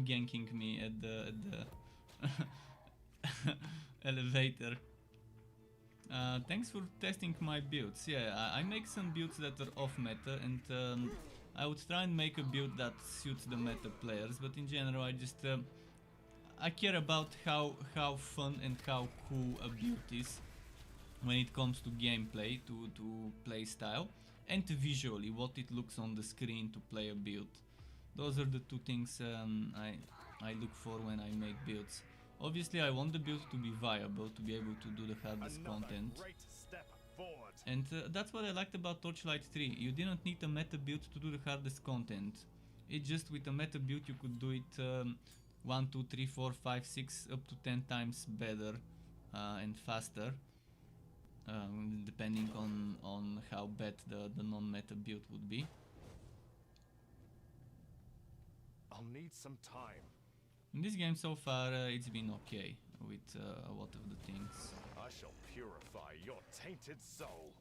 ganking me at the elevator. Thanks for testing my builds. Yeah, I make some builds that are off meta, and I would try and make a build that suits the meta players, but in general I just I care about how fun and how cool a build is when it comes to gameplay, to play style, and to visually what it looks on the screen to play a build. Those are the two things I look for when I make builds. Obviously I want the build to be viable, to be able to do the hardest content. Great step forward. And that's what I liked about Torchlight 3. You didn't need a meta build to do the hardest content. It just with a meta build you could do it 1, 2, 3, 4, 5, 6, up to 10 times better and faster, depending on how bad the non-meta build would be. I'll need some time. In this game so far it's been okay with a lot of the things. I shall purify your tainted soul.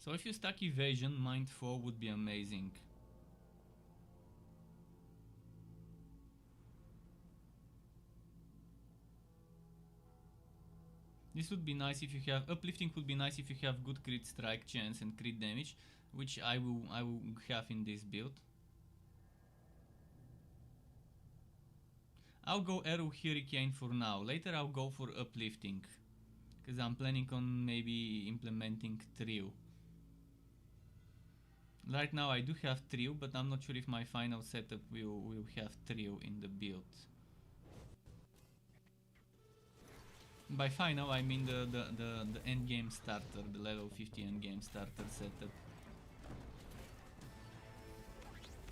So if you stack evasion, mind 4 would be amazing. This would be nice if you have uplifting. Would be nice if you have good crit strike chance and crit damage, which I will have in this build. I'll go arrow hurricane for now. Later I'll go for uplifting, because I'm planning on maybe implementing trio. Right now I do have trio, but I'm not sure if my final setup will have trio in the build. By final I mean the end game starter, the level 50 end game starter setup.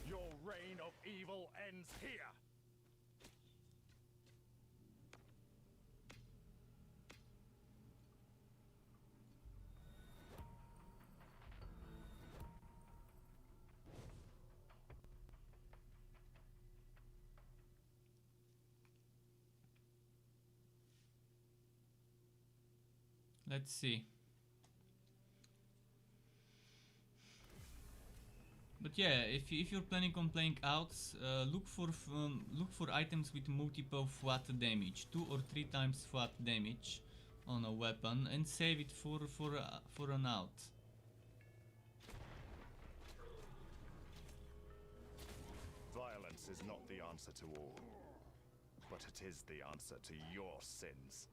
Your reign of evil ends here. Let's see. But yeah, if you're planning on playing outs, look for items with multiple flat damage, 2 or 3 times flat damage on a weapon, and save it for an out. Violence is not the answer to all, but it is the answer to your sins.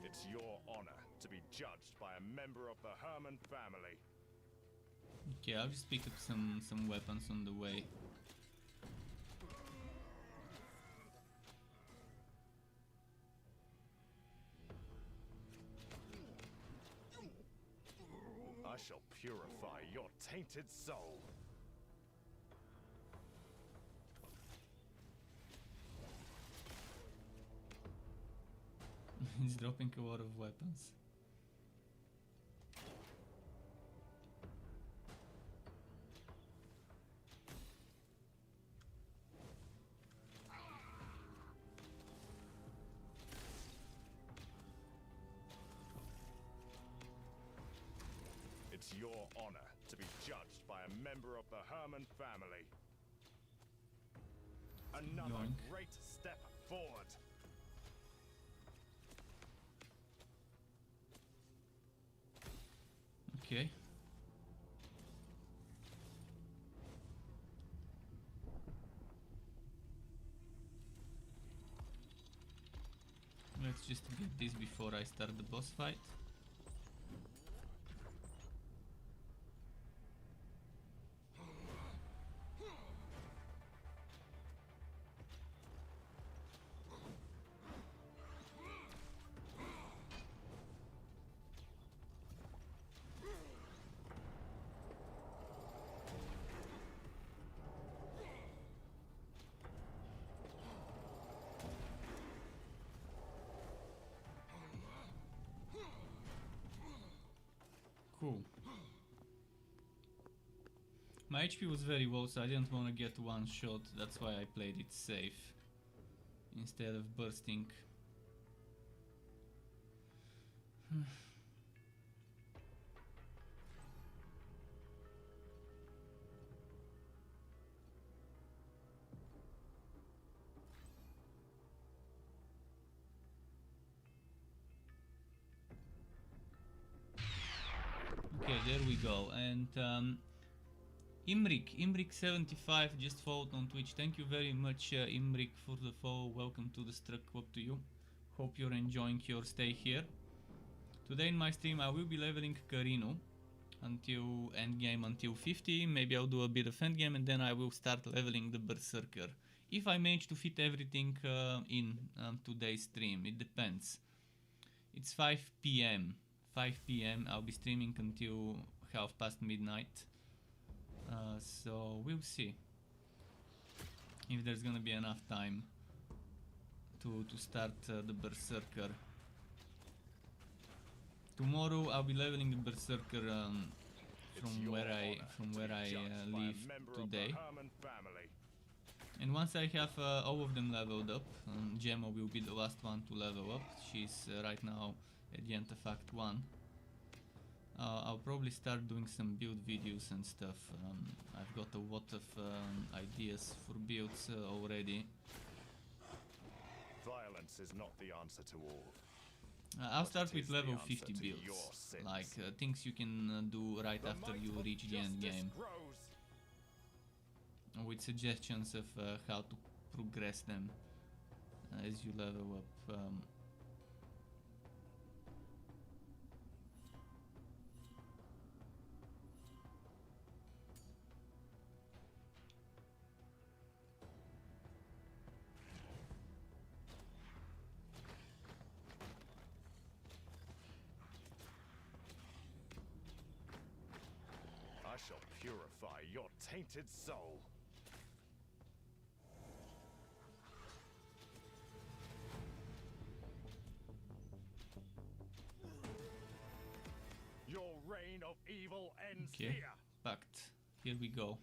It's your honor to be judged by a member of the Herman family. Okay, I'll just pick up some weapons on the way. I shall purify your tainted soul. He's dropping a lot of weapons. It's your honor to be judged by a member of the Herman family. Another Yoink. great step forward. Okay. Let's just get this before I start the boss fight. Cool. My HP was very low, so I didn't want to get one shot. That's why I played it safe instead of bursting. Okay, there we go. And Imrik75 just followed on Twitch. Thank you very much, Imrik, for the follow. Welcome to the Struck Club to you. Hope you're enjoying your stay here. Today in my stream I will be leveling Karinu until endgame, until 50. Maybe I'll do a bit of endgame and then I will start leveling the Berserker. If I manage to fit everything in today's stream, it depends. It's 5 PM. 5 PM. I'll be streaming until midnight. So we'll see if there's gonna be enough time to start the berserker. Tomorrow I'll be leveling the berserker from where I live today. And once I have all of them leveled up, Gemma will be the last one to level up. She's right now at the artifact 1. I'll probably start doing some build videos and stuff. I've got a lot of ideas for builds already. Violence is not the answer to all. I'll start with level 50 builds, like things you can do right after you reach the end game, with suggestions of how to progress them as you level up. I shall purify your tainted soul. Your reign of evil ends Okay, here. pact. Here we go.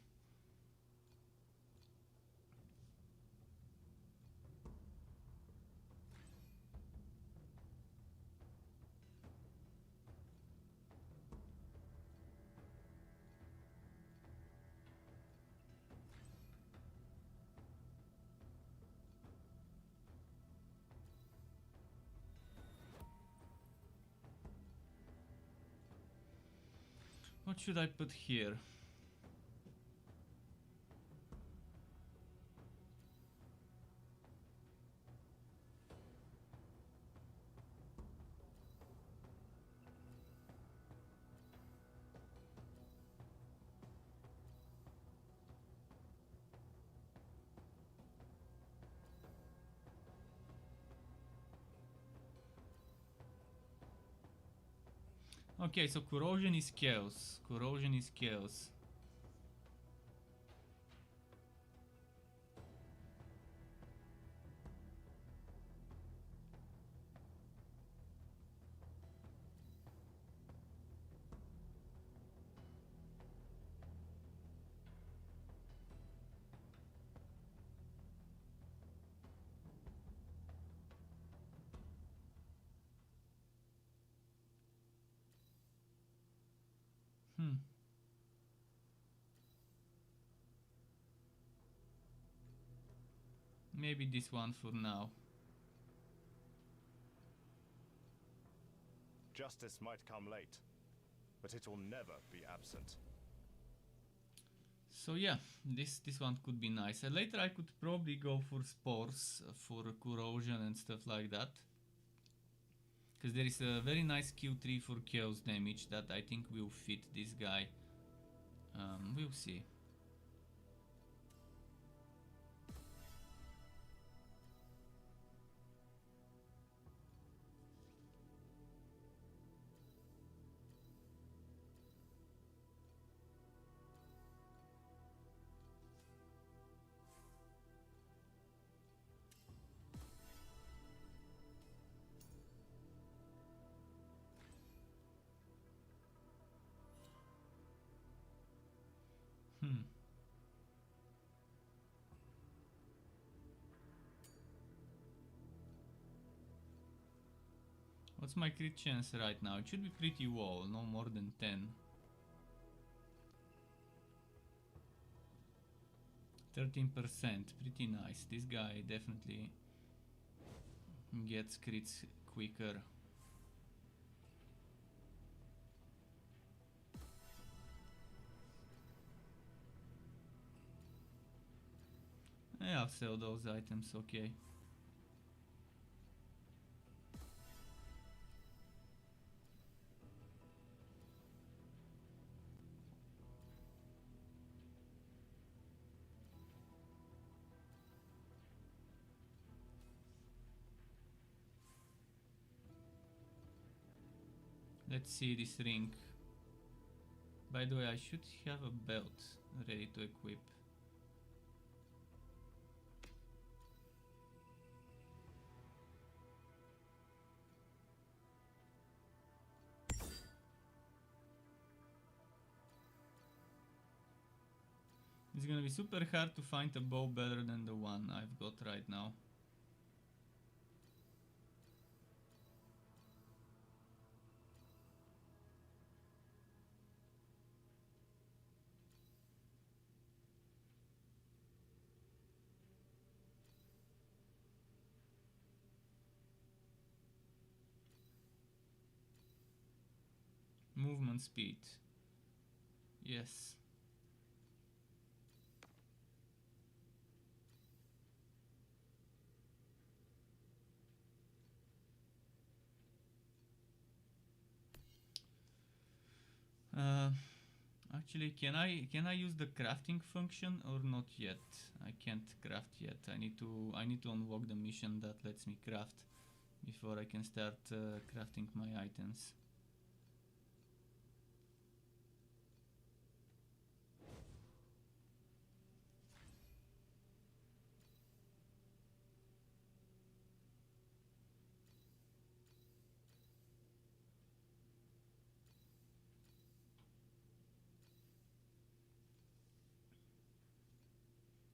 What should I put here? Okay, so corrosion is chaos. Corrosion is chaos. Maybe this one for now. Justice might come late, but it will never be absent. So yeah, this one could be nice. Later I could probably go for spores for corrosion and stuff like that. Because there is a very nice Q3 for chaos damage that I think will fit this guy. We'll see. What's my crit chance right now? It should be pretty low, no more than 10. 13%, pretty nice. This guy definitely gets crits quicker. Yeah, I'll sell those items, okay. Let's see this ring. By the way, I should have a belt ready to equip. It's gonna be super hard to find a bow better than the one I've got right now. Movement speed. Yes. Actually, can I use the crafting function or not yet? I can't craft yet. I need to unlock the mission that lets me craft before I can start crafting my items.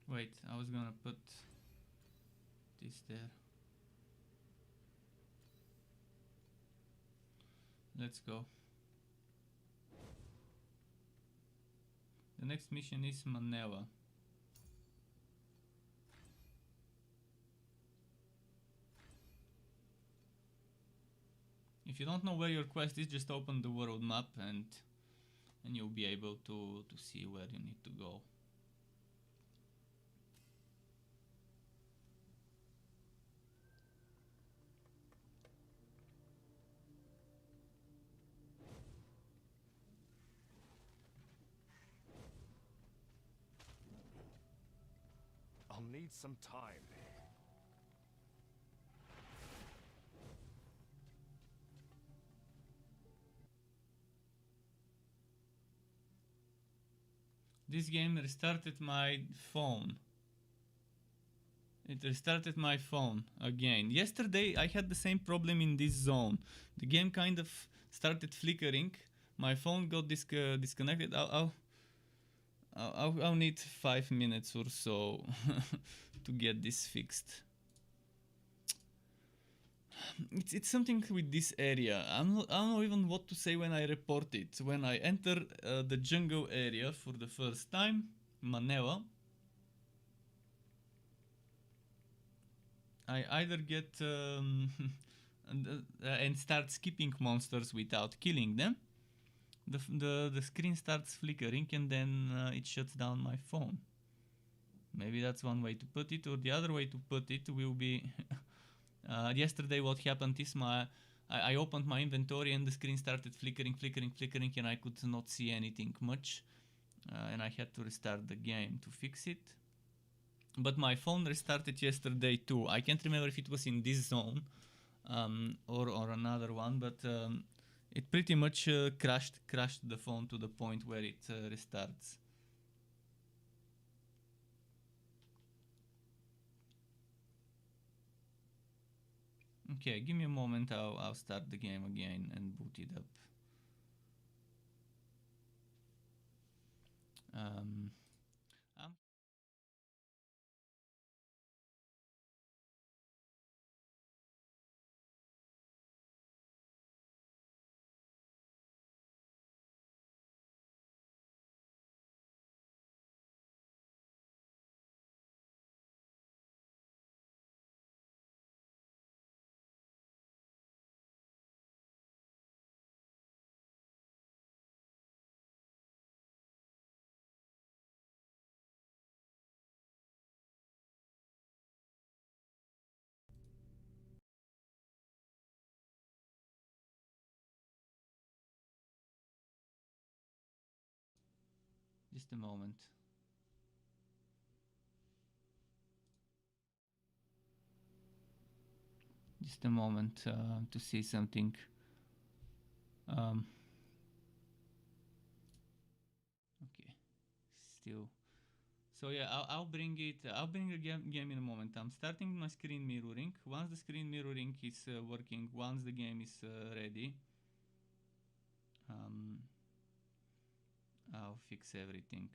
Wait, I was gonna put this there. Let's go. The next mission is Manila. If you don't know where your quest is, just open the world map and you'll be able to see where you need to go. I'll need some time. This game restarted my phone. It restarted my phone again. Yesterday I had the same problem in this zone. The game kind of started flickering. My phone got disconnected. I'll need 5 minutes or so to get this fixed. It's something with this area. I don't know even what to say when I report it. When I enter the jungle area for the first time, Manila, I either get and start skipping monsters without killing them. The screen starts flickering and then it shuts down my phone. Maybe that's one way to put it, or the other way to put it will be yesterday what happened is I opened my inventory and the screen started flickering and I could not see anything much, and I had to restart the game to fix it. But my phone restarted yesterday too. I can't remember if it was in this zone or another one, but it pretty much crashed the phone to the point where it restarts. Okay, give me a moment. I'll start the game again and boot it up. Just a moment. Just a moment to see something. Okay, still. So yeah, I'll bring it. I'll bring the game in a moment. I'm starting my screen mirroring. Once the screen mirroring is working, once the game is ready, I'll fix everything.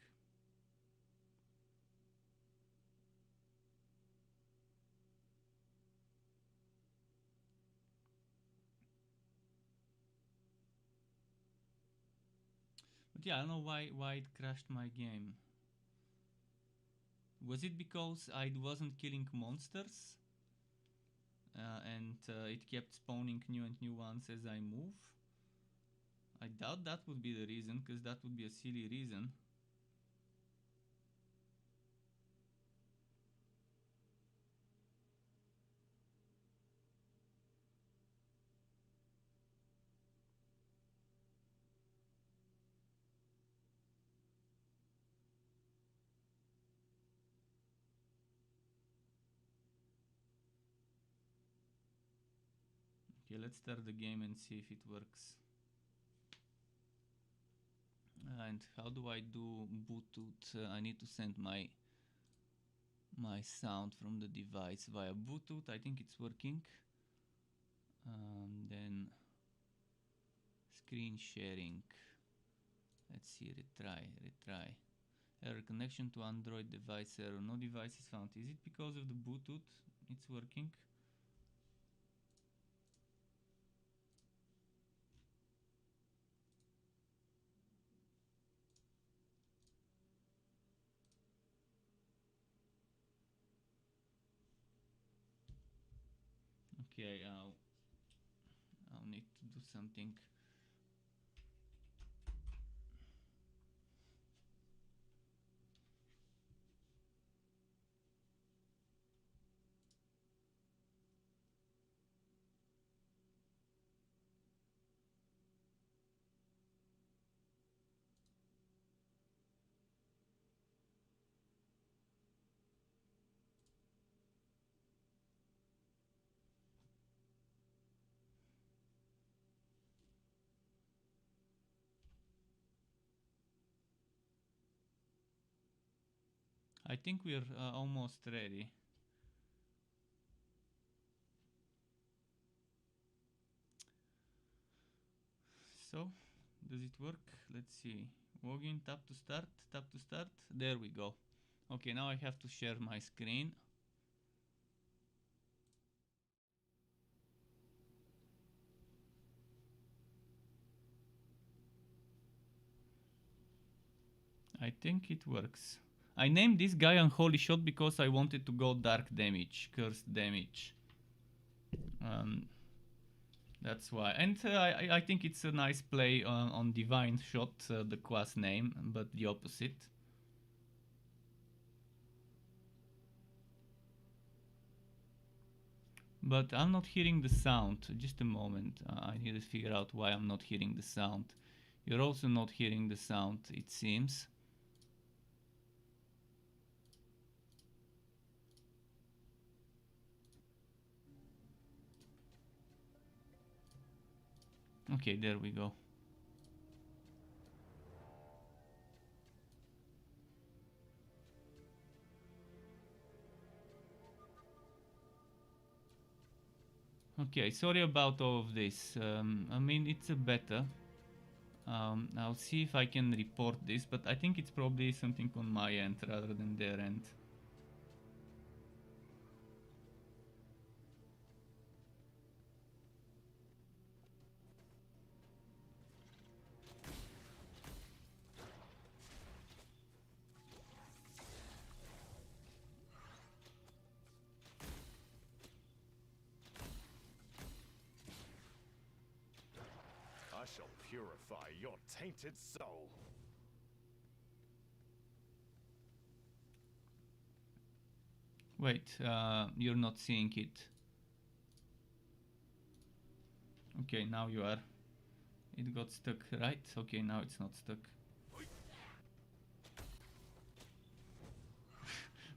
But yeah, I don't know why it crashed my game. Was it because I wasn't killing monsters? And it kept spawning new and new ones as I move? I doubt that would be the reason, because that would be a silly reason. Okay, let's start the game and see if it works. And how do I do Bluetooth? I need to send my sound from the device via Bluetooth. I think it's working. Then screen sharing. Let's see, retry. Error connection to Android device error. No device is found. Is it because of the Bluetooth? It's working. Okay, I'll need to do something. I think we're almost ready. So, does it work? Let's see. Login, tap to start, tap to start. There we go. Okay, now I have to share my screen. I think it works. I named this guy Unholy Shot because I wanted to go dark damage, cursed damage. That's why. And I think it's a nice play on Divine Shot, the class name, but the opposite. But I'm not hearing the sound. Just a moment. I need to figure out why I'm not hearing the sound. You're also not hearing the sound, it seems. Okay, there we go. Okay, sorry about all of this. I mean, it's a beta. I'll see if I can report this, but I think it's probably something on my end rather than their end. I shall purify your tainted soul. Wait, you're not seeing it. Okay, now you are. It got stuck, right? Okay, now it's not stuck.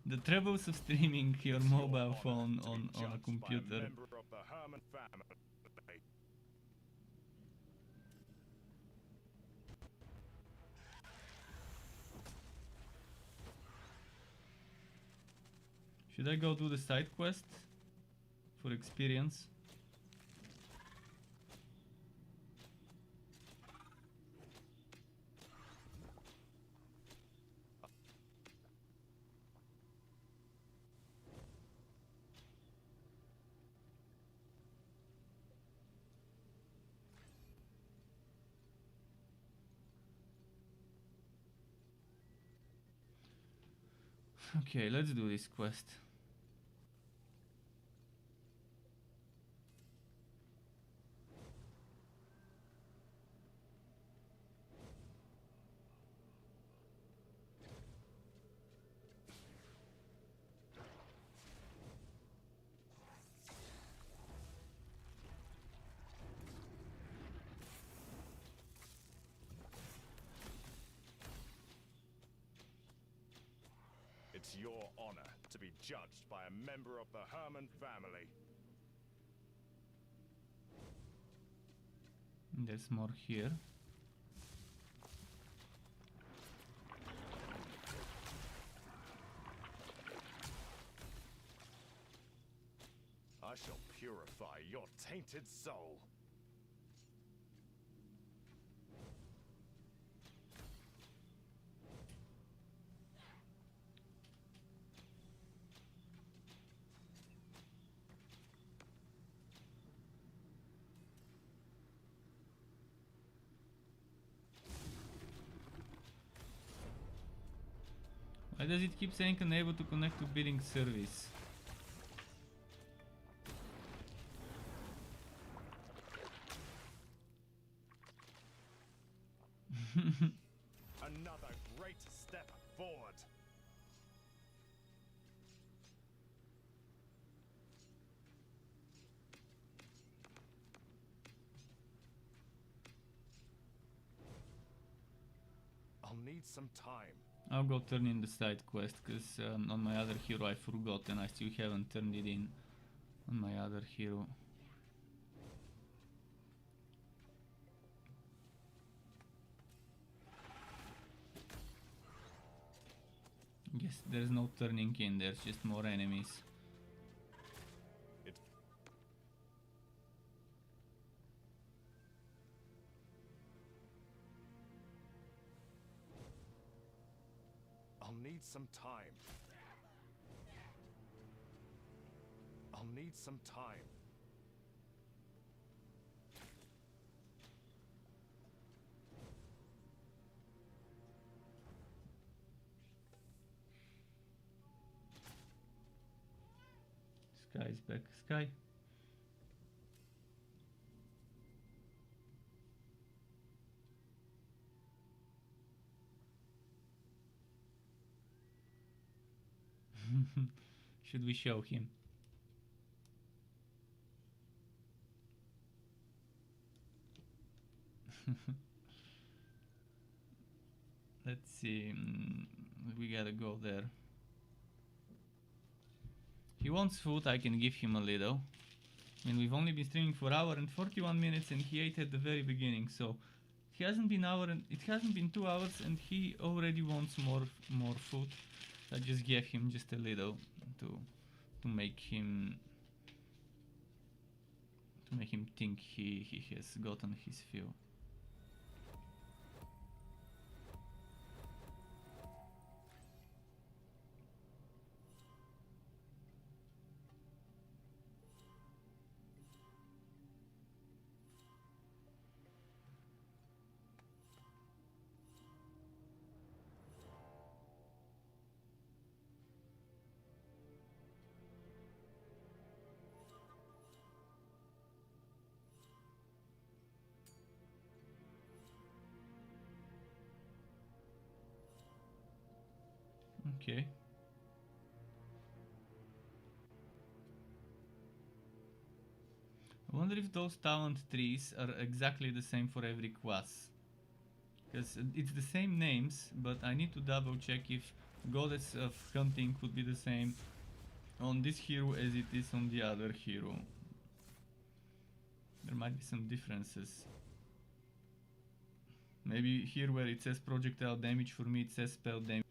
The troubles of streaming your mobile phone on a computer. Should I go do the side quest for experience? Okay, let's do this quest. It's your honor to be judged by a member of the Herman family. There's more here. I shall purify your tainted soul. Why does it keep saying unable to connect to billing service? Another great step forward. I'll need some time. I'll go turn in the side quest, because on my other hero I forgot and I still haven't turned it in on my other hero. Yes, there's no turning in, there's just more enemies. I'll need some time. I'll need some time. Sky's back. Sky. Should we show him? Let's see. We gotta go there. He wants food, I can give him a little. I mean, we've only been streaming for an hour and 41 minutes and he ate at the very beginning, so it hasn't been 2 hours and he already wants more food. I just gave him just a little to make him think he has gotten his fill. Okay. I wonder if those talent trees are exactly the same for every class. Because it's the same names, but I need to double check if Goddess of Hunting would be the same on this hero as it is on the other hero. There might be some differences. Maybe here where it says projectile damage, for me it says spell damage.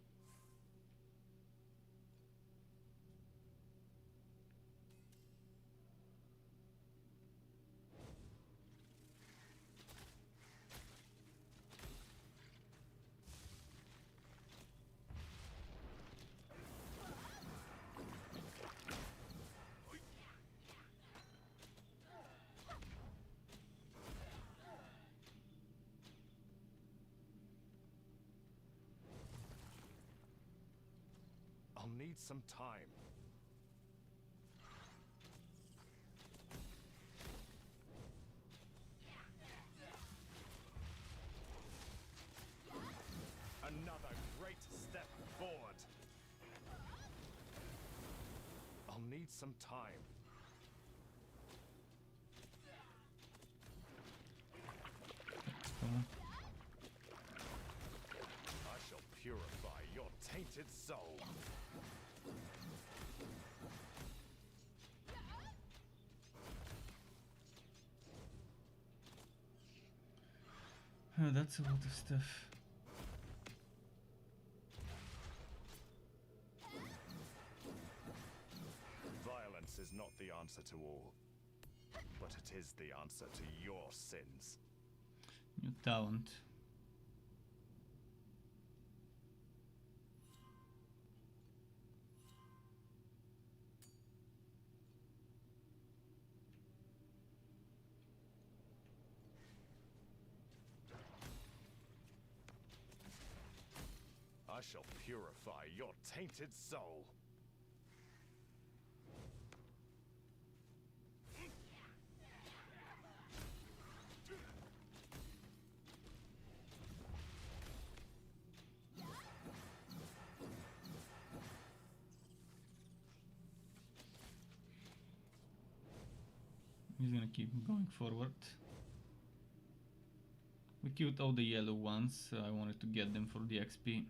I'll need some time. Another great step forward. I'll need some time. Come on. I shall purify your tainted soul. Oh, that's a lot of stuff. Violence is not the answer to all, but it is the answer to your sins. New talent. I shall purify your tainted soul. He's gonna keep going forward. We killed all the yellow ones. I wanted to get them for the XP.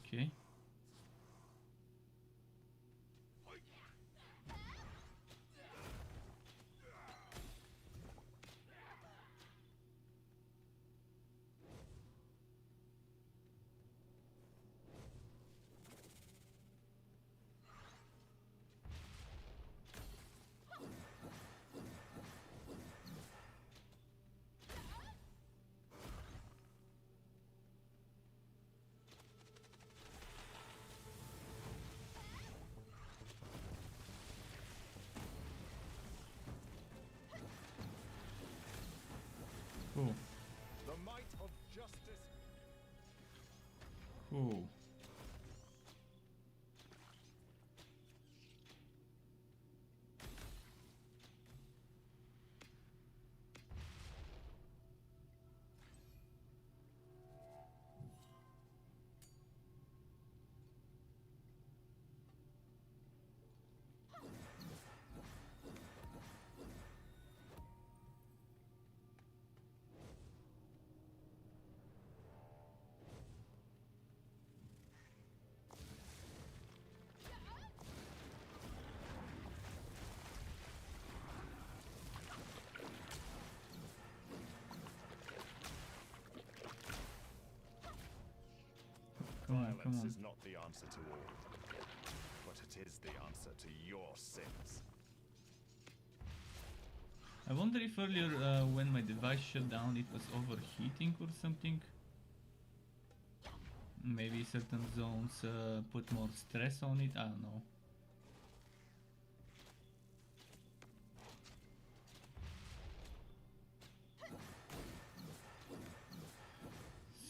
Okay. Cool. The might of justice. Cool. Come on, come Violence on. is not the answer to all, but it is the answer to your sins. I wonder if earlier when my device shut down it was overheating or something. Maybe certain zones put more stress on it, I don't know.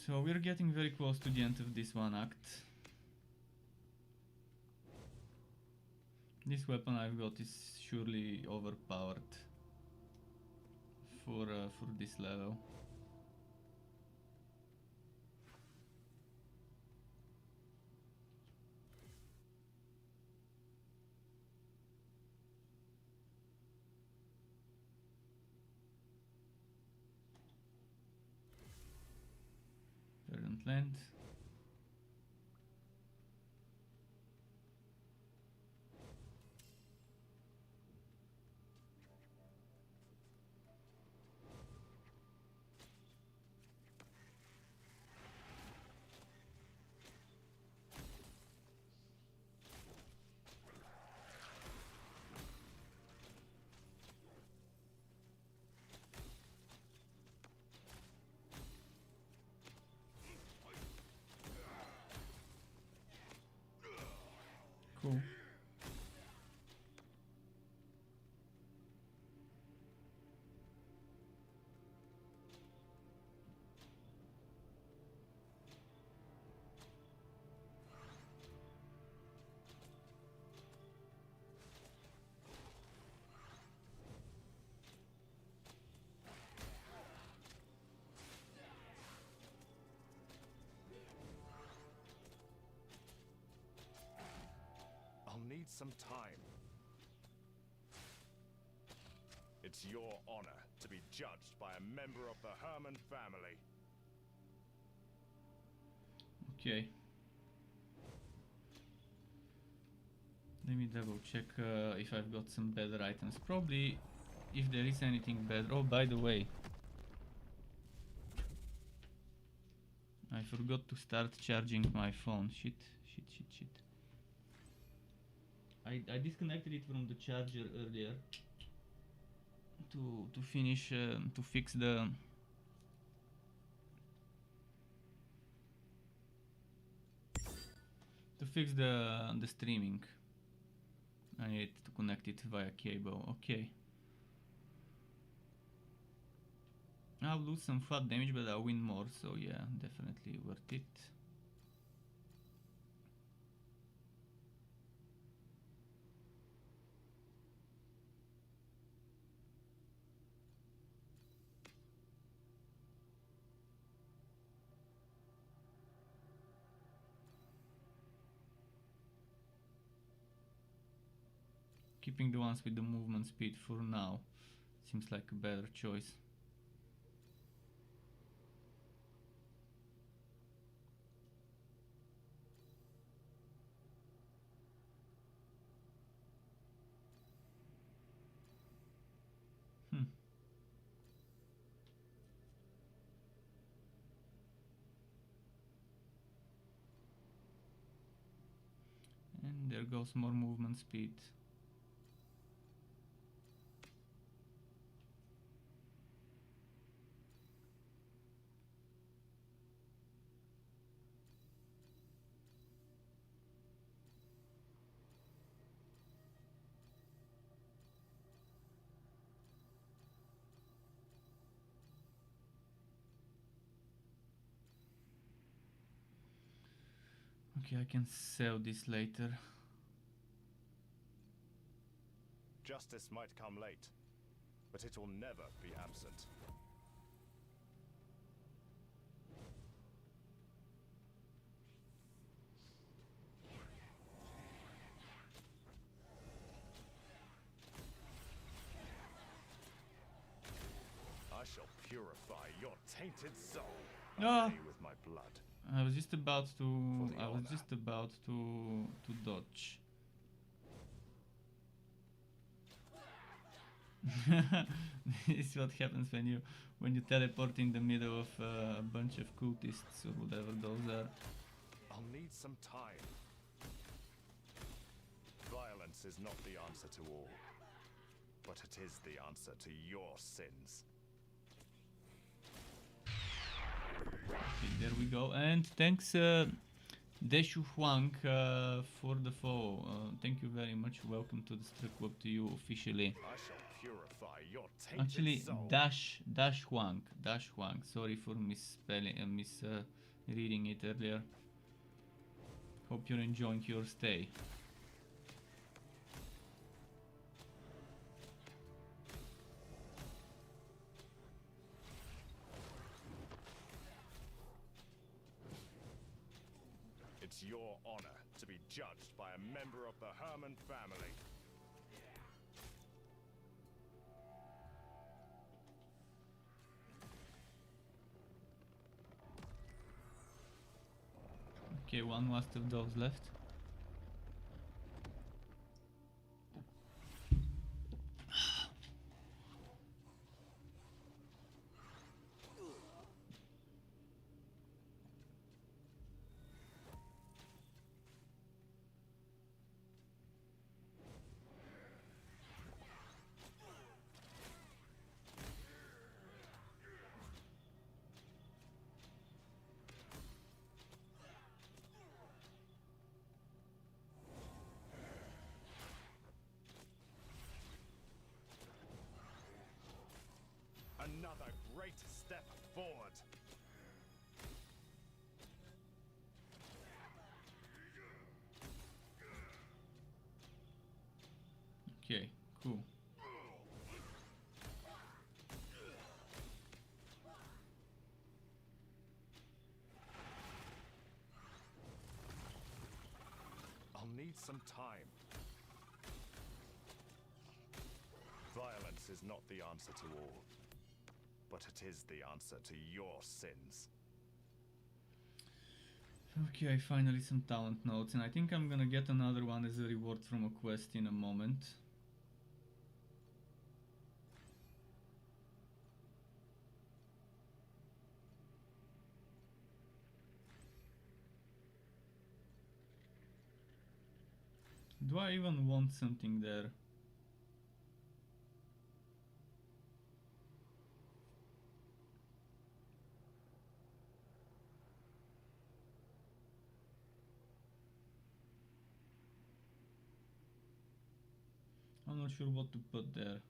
So we're getting very close to the end of this one act. This weapon I've got is surely overpowered for this level. Verdant land. Cool. I'll need some time. It's your honor to be judged by a member of the Herman family. Okay. Let me double check if I've got some better items. Probably, if there is anything better. Oh, by the way, I forgot to start charging my phone. Shit. I disconnected it from the charger earlier to finish to fix the streaming. I need to connect it via cable. Okay. I'll lose some fat damage, but I'll win more, so yeah, definitely worth it. Keeping the ones with the movement speed for now seems like a better choice. And there goes more movement speed. Okay, I can sell this later. Justice might come late, but it will never be absent. I shall purify your tainted soul with my blood. I was just about to dodge. This is what happens when you teleport in the middle of a bunch of cultists or whatever those are. I'll need some time. Violence is not the answer to all, but it is the answer to your sins. Okay, there we go. And thanks Deshu Huang for the follow. Thank you very much. Welcome to the Strike Club to you officially. I shall purify your tainted Actually, soul. Dash Huang. Sorry for misspelling, reading it earlier. Hope you're enjoying your stay. It's your honor to be judged by a member of the Herman family. Okay, one last of those left. great step forward. Okay, cool. I'll need some time. Violence is not the answer to all, but it is the answer to your sins. Okay, finally some talent notes, and I think I'm gonna get another one as a reward from a quest in a moment. Do I even want something there? I'm not sure what to put there.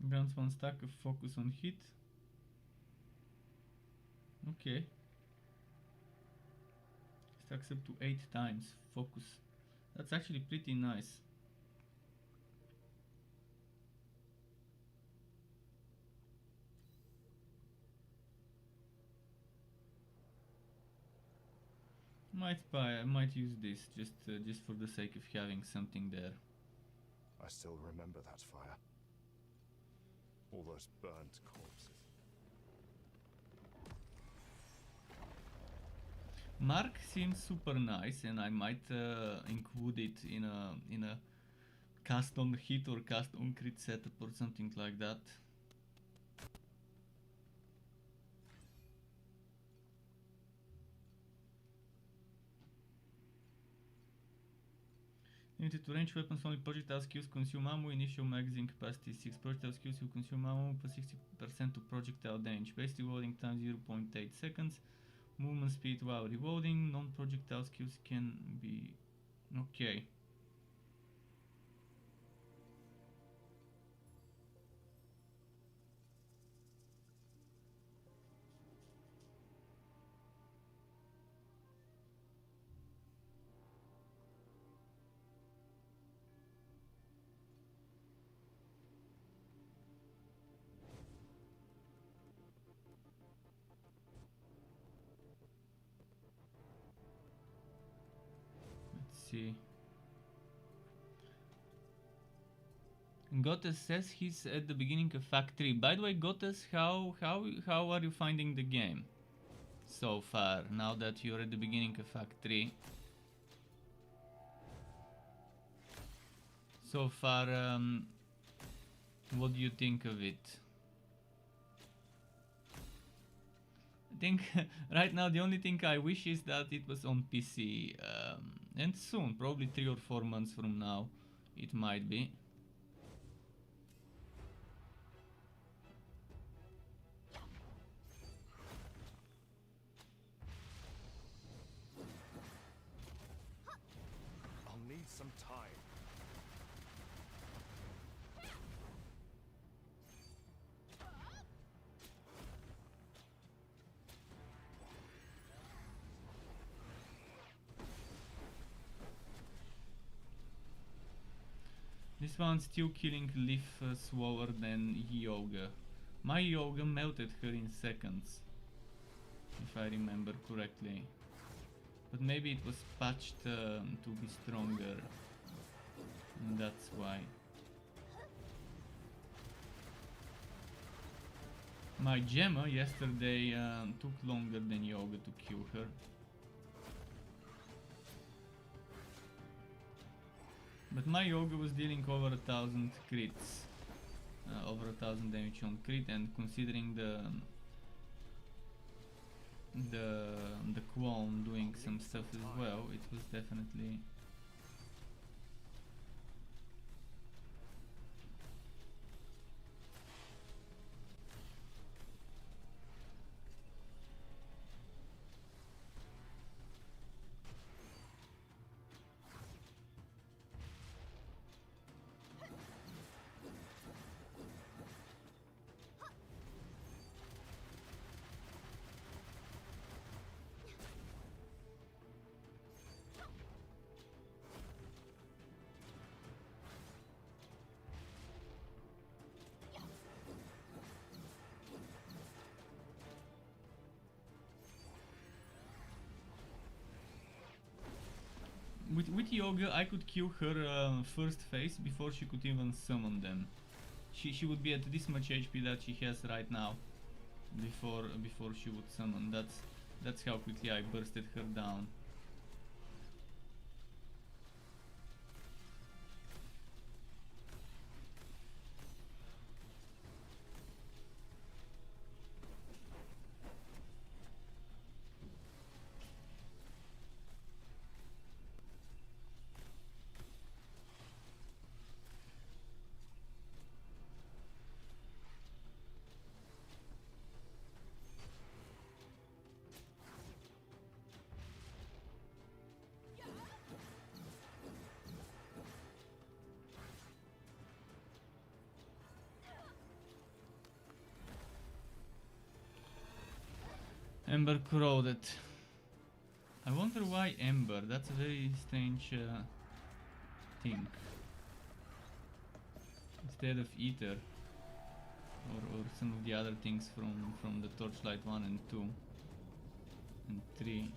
Grants one stack of focus on hit. Okay. Stacks up to 8 times focus. That's actually pretty nice. I might use this just for the sake of having something there. I still remember that fire. All those burnt corpses. Mark seems super nice, and I might include it in a cast on hit or cast on crit setup or something like that. Limited to range weapons, only projectile skills consume ammo. Initial magazine capacity 6. Projectile skills will consume ammo plus 60% to projectile damage. Base reloading time 0.8 seconds. Movement speed while reloading. Non-projectile skills can be... Okay. See. Gottes says he's at the beginning of Act 3. By the way, Gottes, how are you finding the game so far, now that you're at the beginning of Act 3? So far, what do you think of it? I think right now the only thing I wish is that it was on PC, and soon, probably 3 or 4 months from now, it might be. I'll need some time. This one's still killing Leaf slower than Yoga. My Yoga melted her in seconds, if I remember correctly. But maybe it was patched to be stronger, and that's why. My Gemma yesterday took longer than Yoga to kill her. But my Yoga was dealing over 1000 crits. over 1000 damage on crit, and considering the qualm doing some stuff as well, it was definitely with Yoga. I could kill her first phase before she could even summon them. She would be at this much HP that she has right now before she would summon. That's how quickly I bursted her down. Ember corroded. I wonder why Ember. That's a very strange thing. Instead of Ether, or some of the other things from the Torchlight 1 and 2 and 3.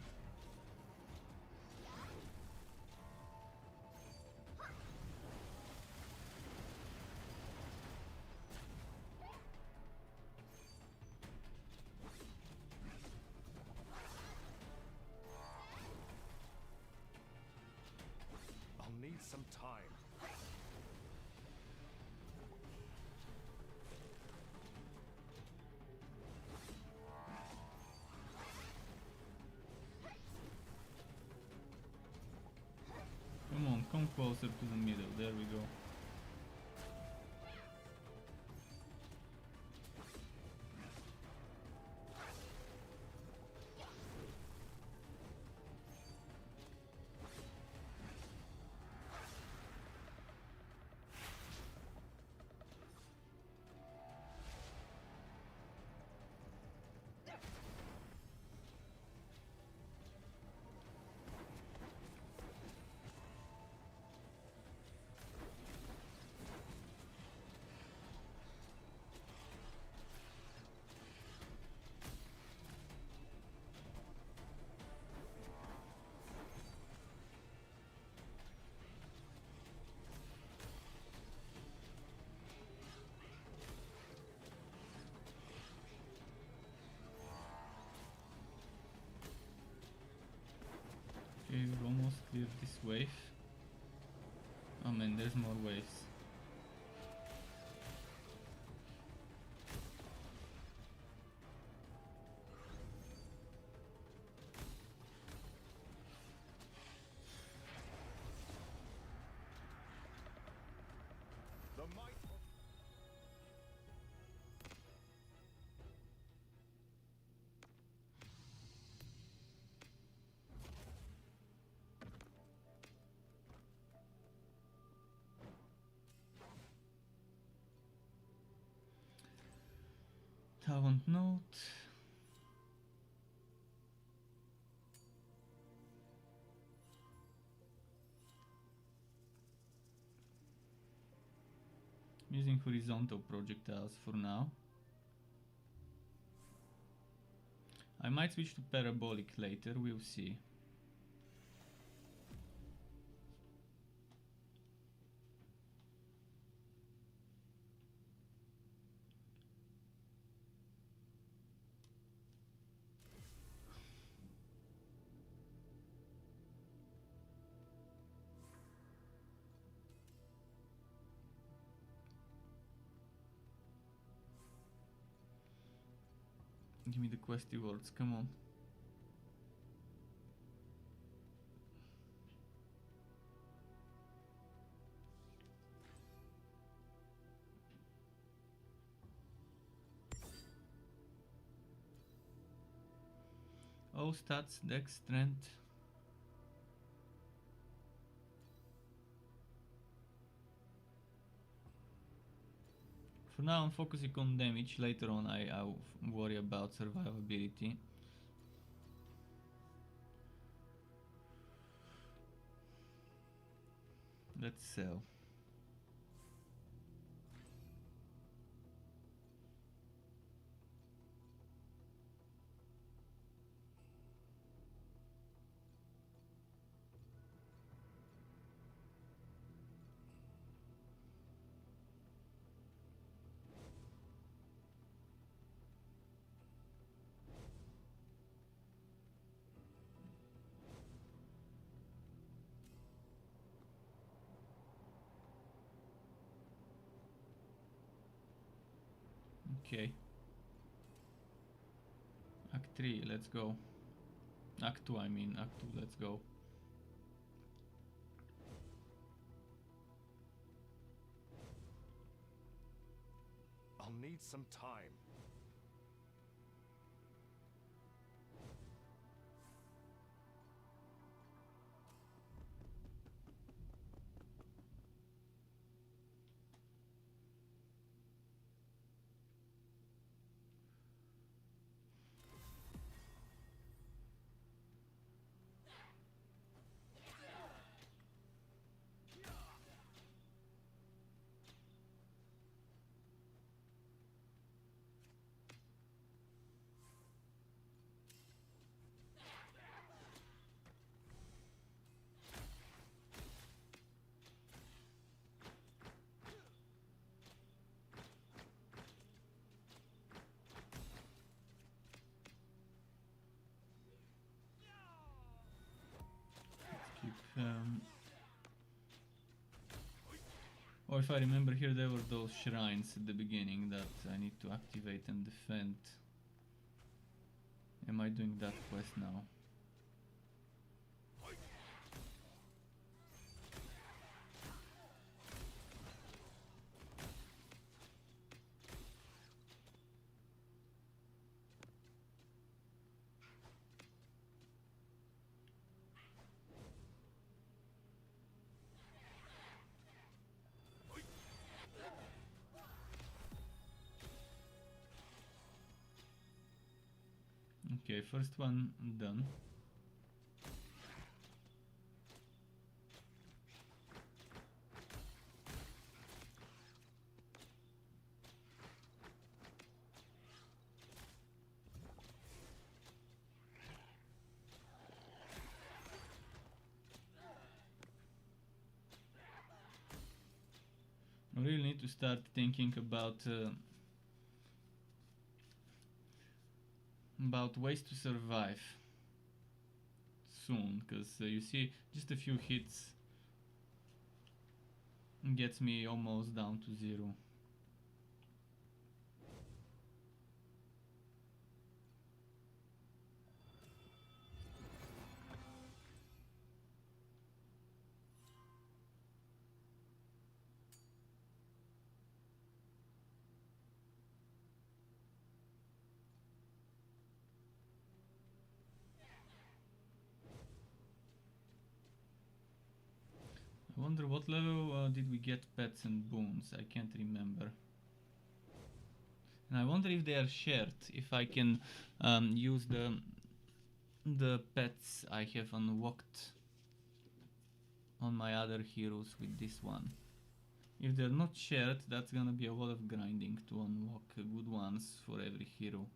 Need some time. Come on, come closer to the middle. There we go. Okay, we've almost cleared this wave. Oh man, there's more waves. The might of Talent note. I'm using horizontal projectiles for now. I might switch to parabolic later, we'll see. Give me the questy words, come on. Oh, stats, dex, strength. For now I'm focusing on damage, later on I'll worry about survivability. Let's sell. Okay. Act 3, let's go. Act 2, I mean, Act 2, let's go. I'll need some time. Oh, if I remember here, there were those shrines at the beginning that I need to activate and defend. Am I doing that quest now? Okay, first one done. I really need to start thinking about ways to survive soon, because you see, just a few hits gets me almost down to 0. I wonder what level did we get pets and boons? I can't remember. And I wonder if they are shared, if I can use the pets I have unlocked on my other heroes with this one. If they're not shared, that's gonna be a lot of grinding to unlock good ones for every hero.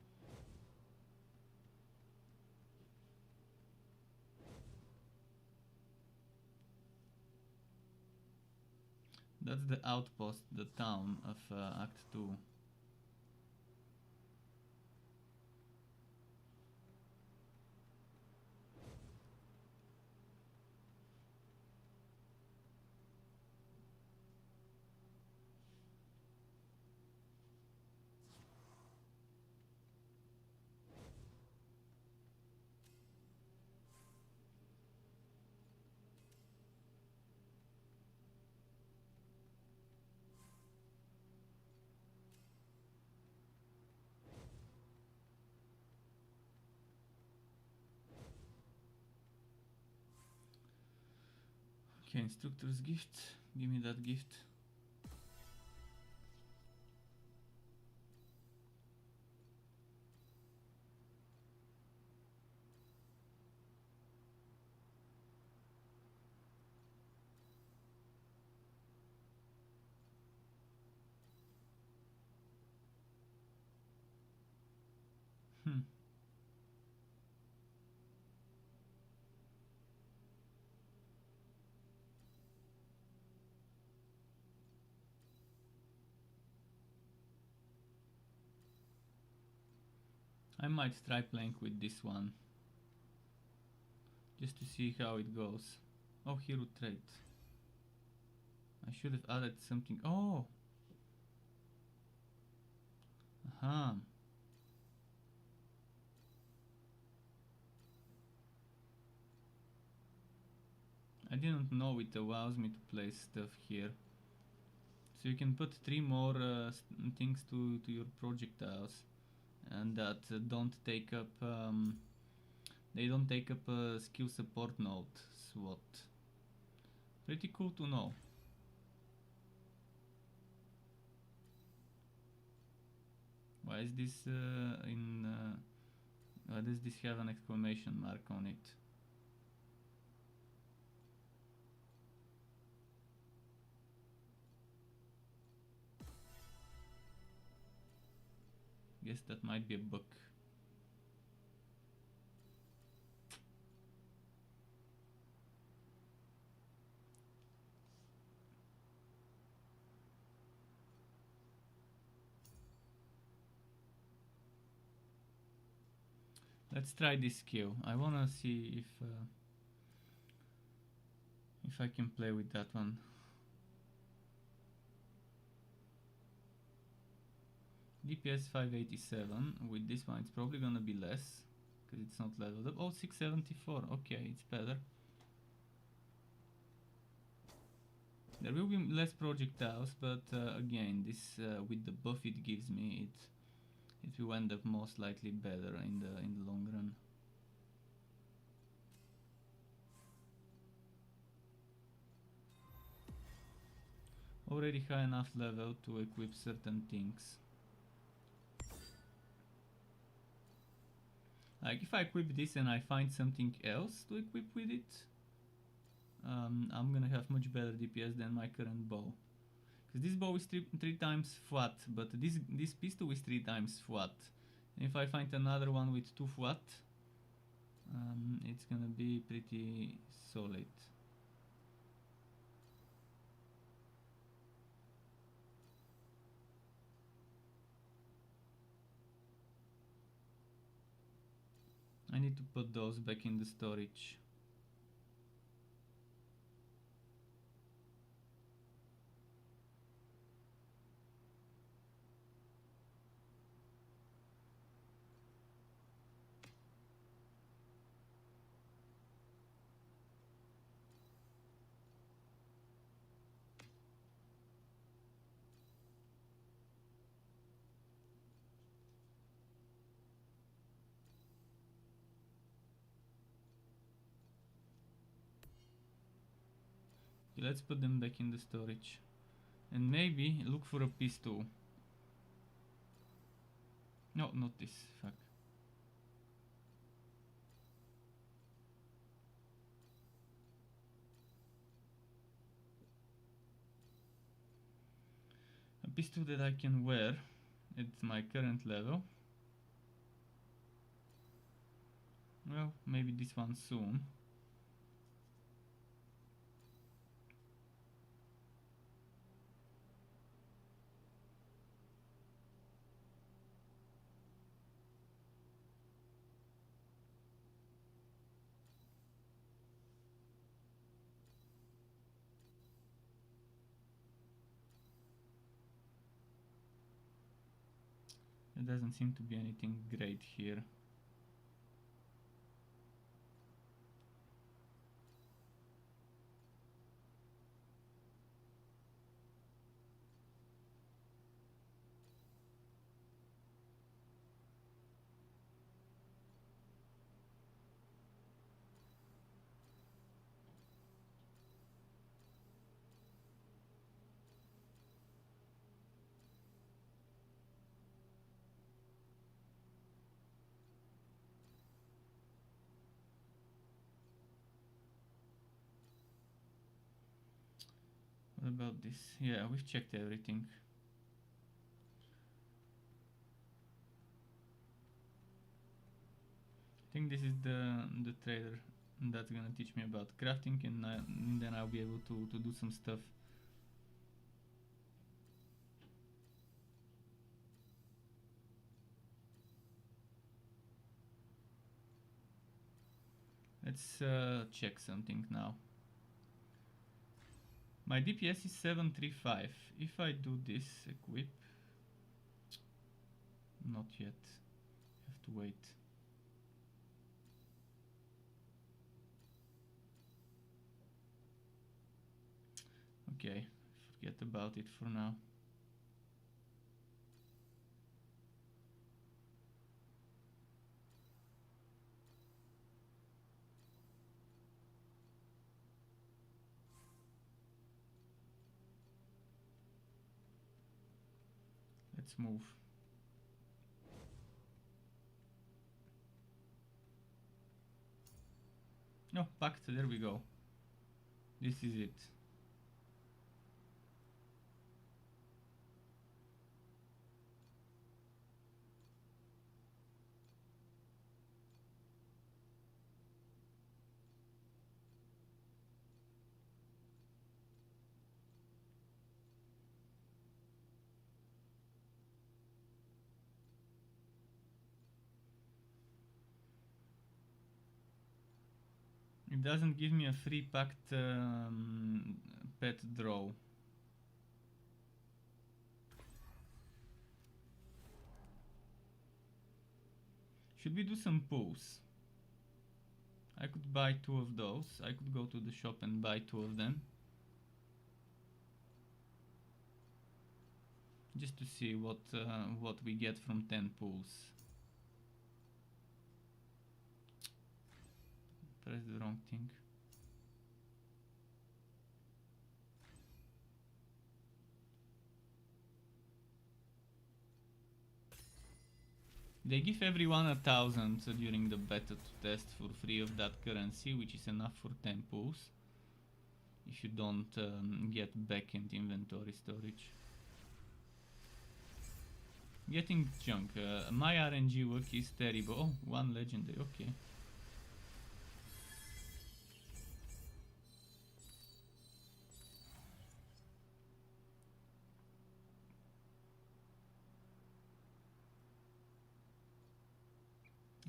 That's the outpost, the town of Act 2. Okay, instructor's gift. Give me that gift. Hmm. I might try playing with this one. Just to see how it goes. Oh, hero trait. I should have added something. Oh! Aha! I didn't know it allows me to place stuff here. So you can put 3 more things to your projectiles. And that don't take up... they don't take up a skill support node slot. Pretty cool to know. Why is this why does this have an exclamation mark on it? Guess that might be a bug. Let's try this skill. I wanna see if I can play with that one. DPS 587. With this one, it's probably gonna be less because it's not leveled up. Oh, 674. Okay, it's better. There will be less projectiles, but again, this with the buff it gives me, it will end up most likely better in the long run. Already high enough level to equip certain things. Like if I equip this and I find something else to equip with it, I'm gonna have much better DPS than my current bow. Because this bow is three times flat, but this pistol is 3 times flat. And if I find another one with 2 flat, it's gonna be pretty solid. I need to put those back in the storage. Okay, let's put them back in the storage. And maybe look for a pistol. No, not this. Fuck. A pistol that I can wear at my current level. Well, maybe this one soon. There doesn't seem to be anything great here. What about this? Yeah, we've checked everything. I think this is the trailer that's gonna teach me about crafting, and then I'll be able to do some stuff. Let's check something now. My DPS is 735. If I do this equip, not yet. Have to wait. Okay, forget about it for now. Let's move. Oh, packed, there we go. This is it. It doesn't give me a free packed pet draw. Should we do some pulls? I could buy 2 of those. I could go to the shop and buy 2 of them. Just to see what we get from 10 pulls. Press the wrong thing. They give everyone 1,000 during the beta to test for free of that currency, which is enough for 10 pulls. If you don't get backend inventory storage. Getting junk. My RNG work is terrible. Oh, 1 legendary, okay.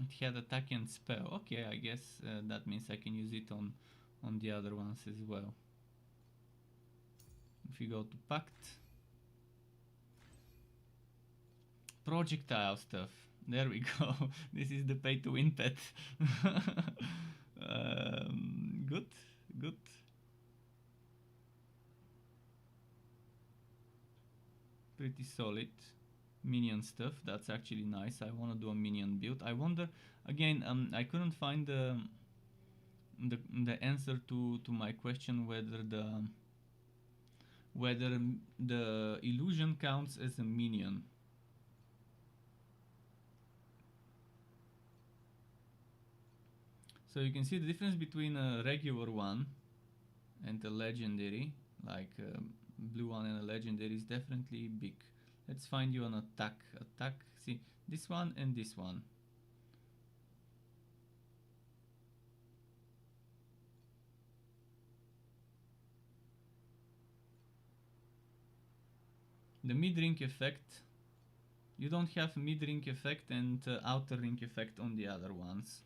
It had attack and spell. Okay, I guess that means I can use it on the other ones as well. If you go to Pact, projectile stuff. There we go. This is the pay to win pet. Good, good. Pretty solid. Minion stuff, that's actually nice. I want to do a minion build. I wonder again, I couldn't find the answer to my question whether the illusion counts as a minion. So you can see the difference between a regular one and a legendary, like a blue one and a legendary, is definitely big. Let's find you an attack. Attack, see, this one and this one. The mid-ring effect, you don't have mid-ring effect and outer ring effect on the other ones.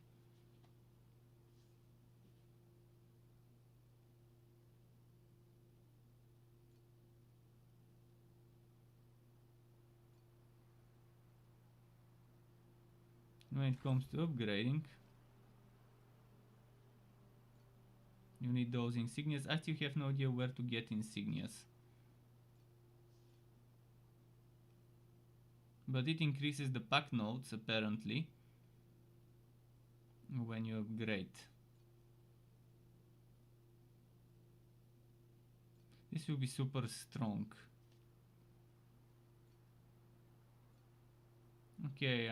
When it comes to upgrading, you need those insignias. I still have no idea where to get insignias. But it increases the pack nodes apparently when you upgrade. This will be super strong. Okay,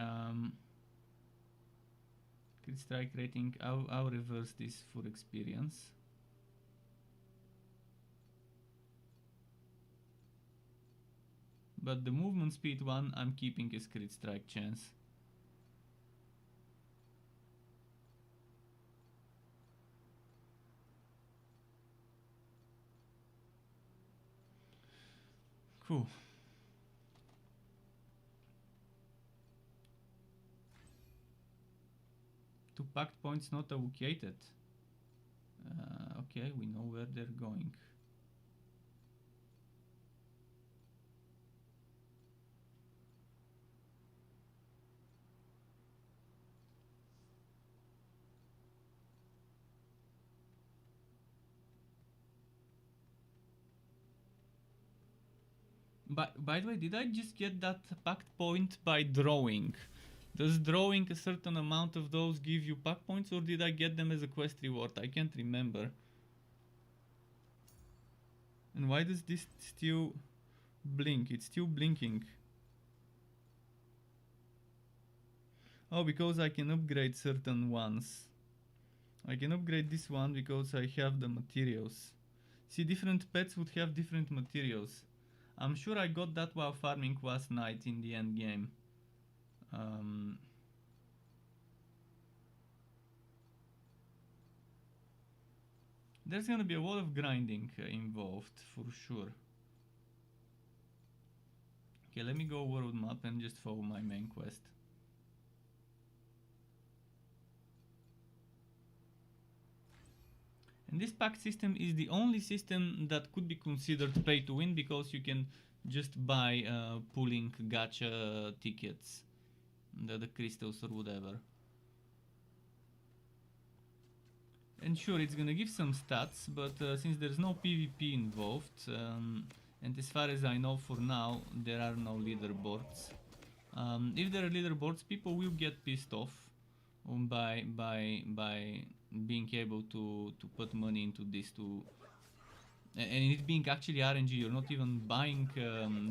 crit strike rating, I'll reverse this for experience. but the movement speed one I'm keeping as crit strike chance. Cool. Two pact points not allocated. Okay, we know where they're going. By the way, did I just get that pact point by drawing? Does drawing a certain amount of those give you pact points, or did I get them as a quest reward? I can't remember. And why does this still blink? It's still blinking. Oh, because I can upgrade certain ones. I can upgrade this one because I have the materials. See, different pets would have different materials. I'm sure I got that while farming last night in the end game. There's gonna be a lot of grinding involved for sure. Okay, let me go world map and just follow my main quest. And this pact system is the only system that could be considered pay to win, because you can just buy pulling gacha tickets, the crystals or whatever. And sure, it's gonna give some stats, but since there's no PvP involved, and as far as I know for now, there are no leaderboards. If there are leaderboards, people will get pissed off by being able to put money into this and it being actually RNG. You're not even buying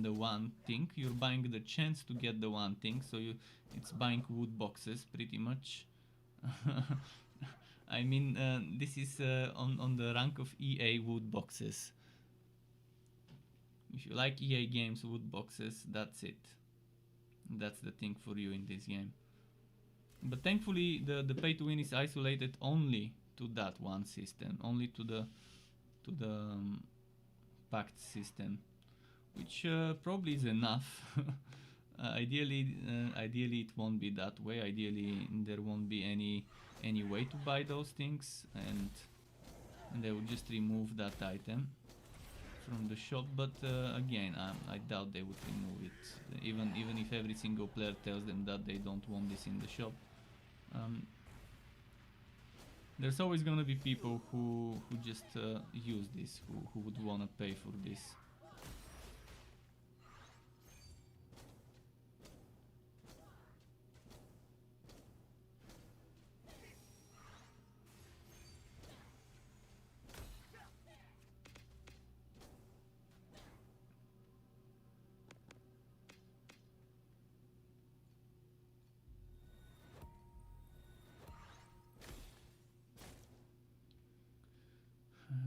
the one thing, you're buying the chance to get the one thing, so it's buying wood boxes pretty much. I mean, this is on the rank of EA wood boxes. If you like EA games wood boxes, that's it. That's the thing for you in this game. But thankfully, the pay to win is isolated only to that one system, only to the pact system, which probably is enough. Ideally, it won't be that way. Ideally, there won't be any way to buy those things, and they will just remove that item from the shop. But again, I doubt they would remove it, even if every single player tells them that they don't want this in the shop. There's always gonna be people who just use this, who would wanna pay for this.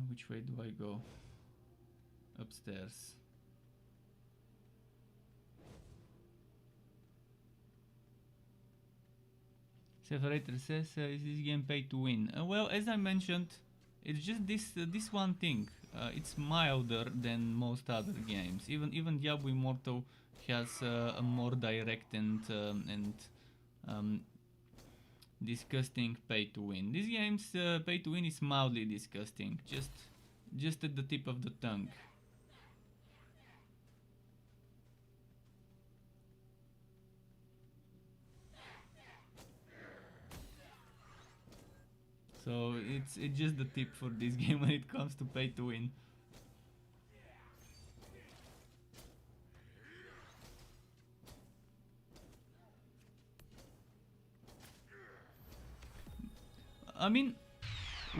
Which way do I go? Upstairs. Separator says, is this game pay to win? Well, as I mentioned, it's just this one thing. It's milder than most other games. Even Diablo Immortal has a more direct and disgusting pay to win. This game's pay to win is mildly disgusting, just at the tip of the tongue. So it's just the tip for this game when it comes to pay to win. I mean,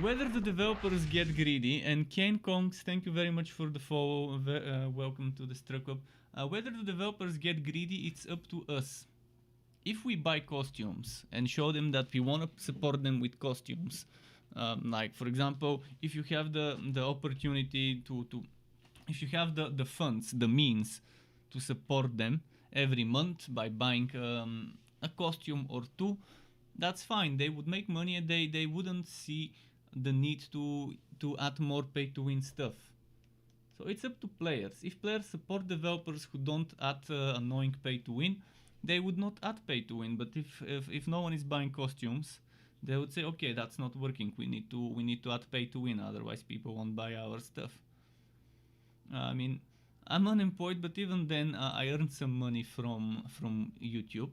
whether the developers get greedy, and Kane Kongs, thank you very much for the follow, welcome to the Struck Up. Whether the developers get greedy, it's up to us. If we buy costumes and show them that we want to support them with costumes, like for example, if you have the opportunity to if you have the funds, the means to support them every month by buying a costume or two, that's fine. They would make money and they wouldn't see the need to add more pay to win stuff. So it's up to players. If players support developers who don't add annoying pay to win, they would not add pay to win. But if no one is buying costumes, they would say, okay, that's not working. We need to add pay to win, otherwise people won't buy our stuff. I mean, I'm unemployed, but even then, I earn some money from YouTube.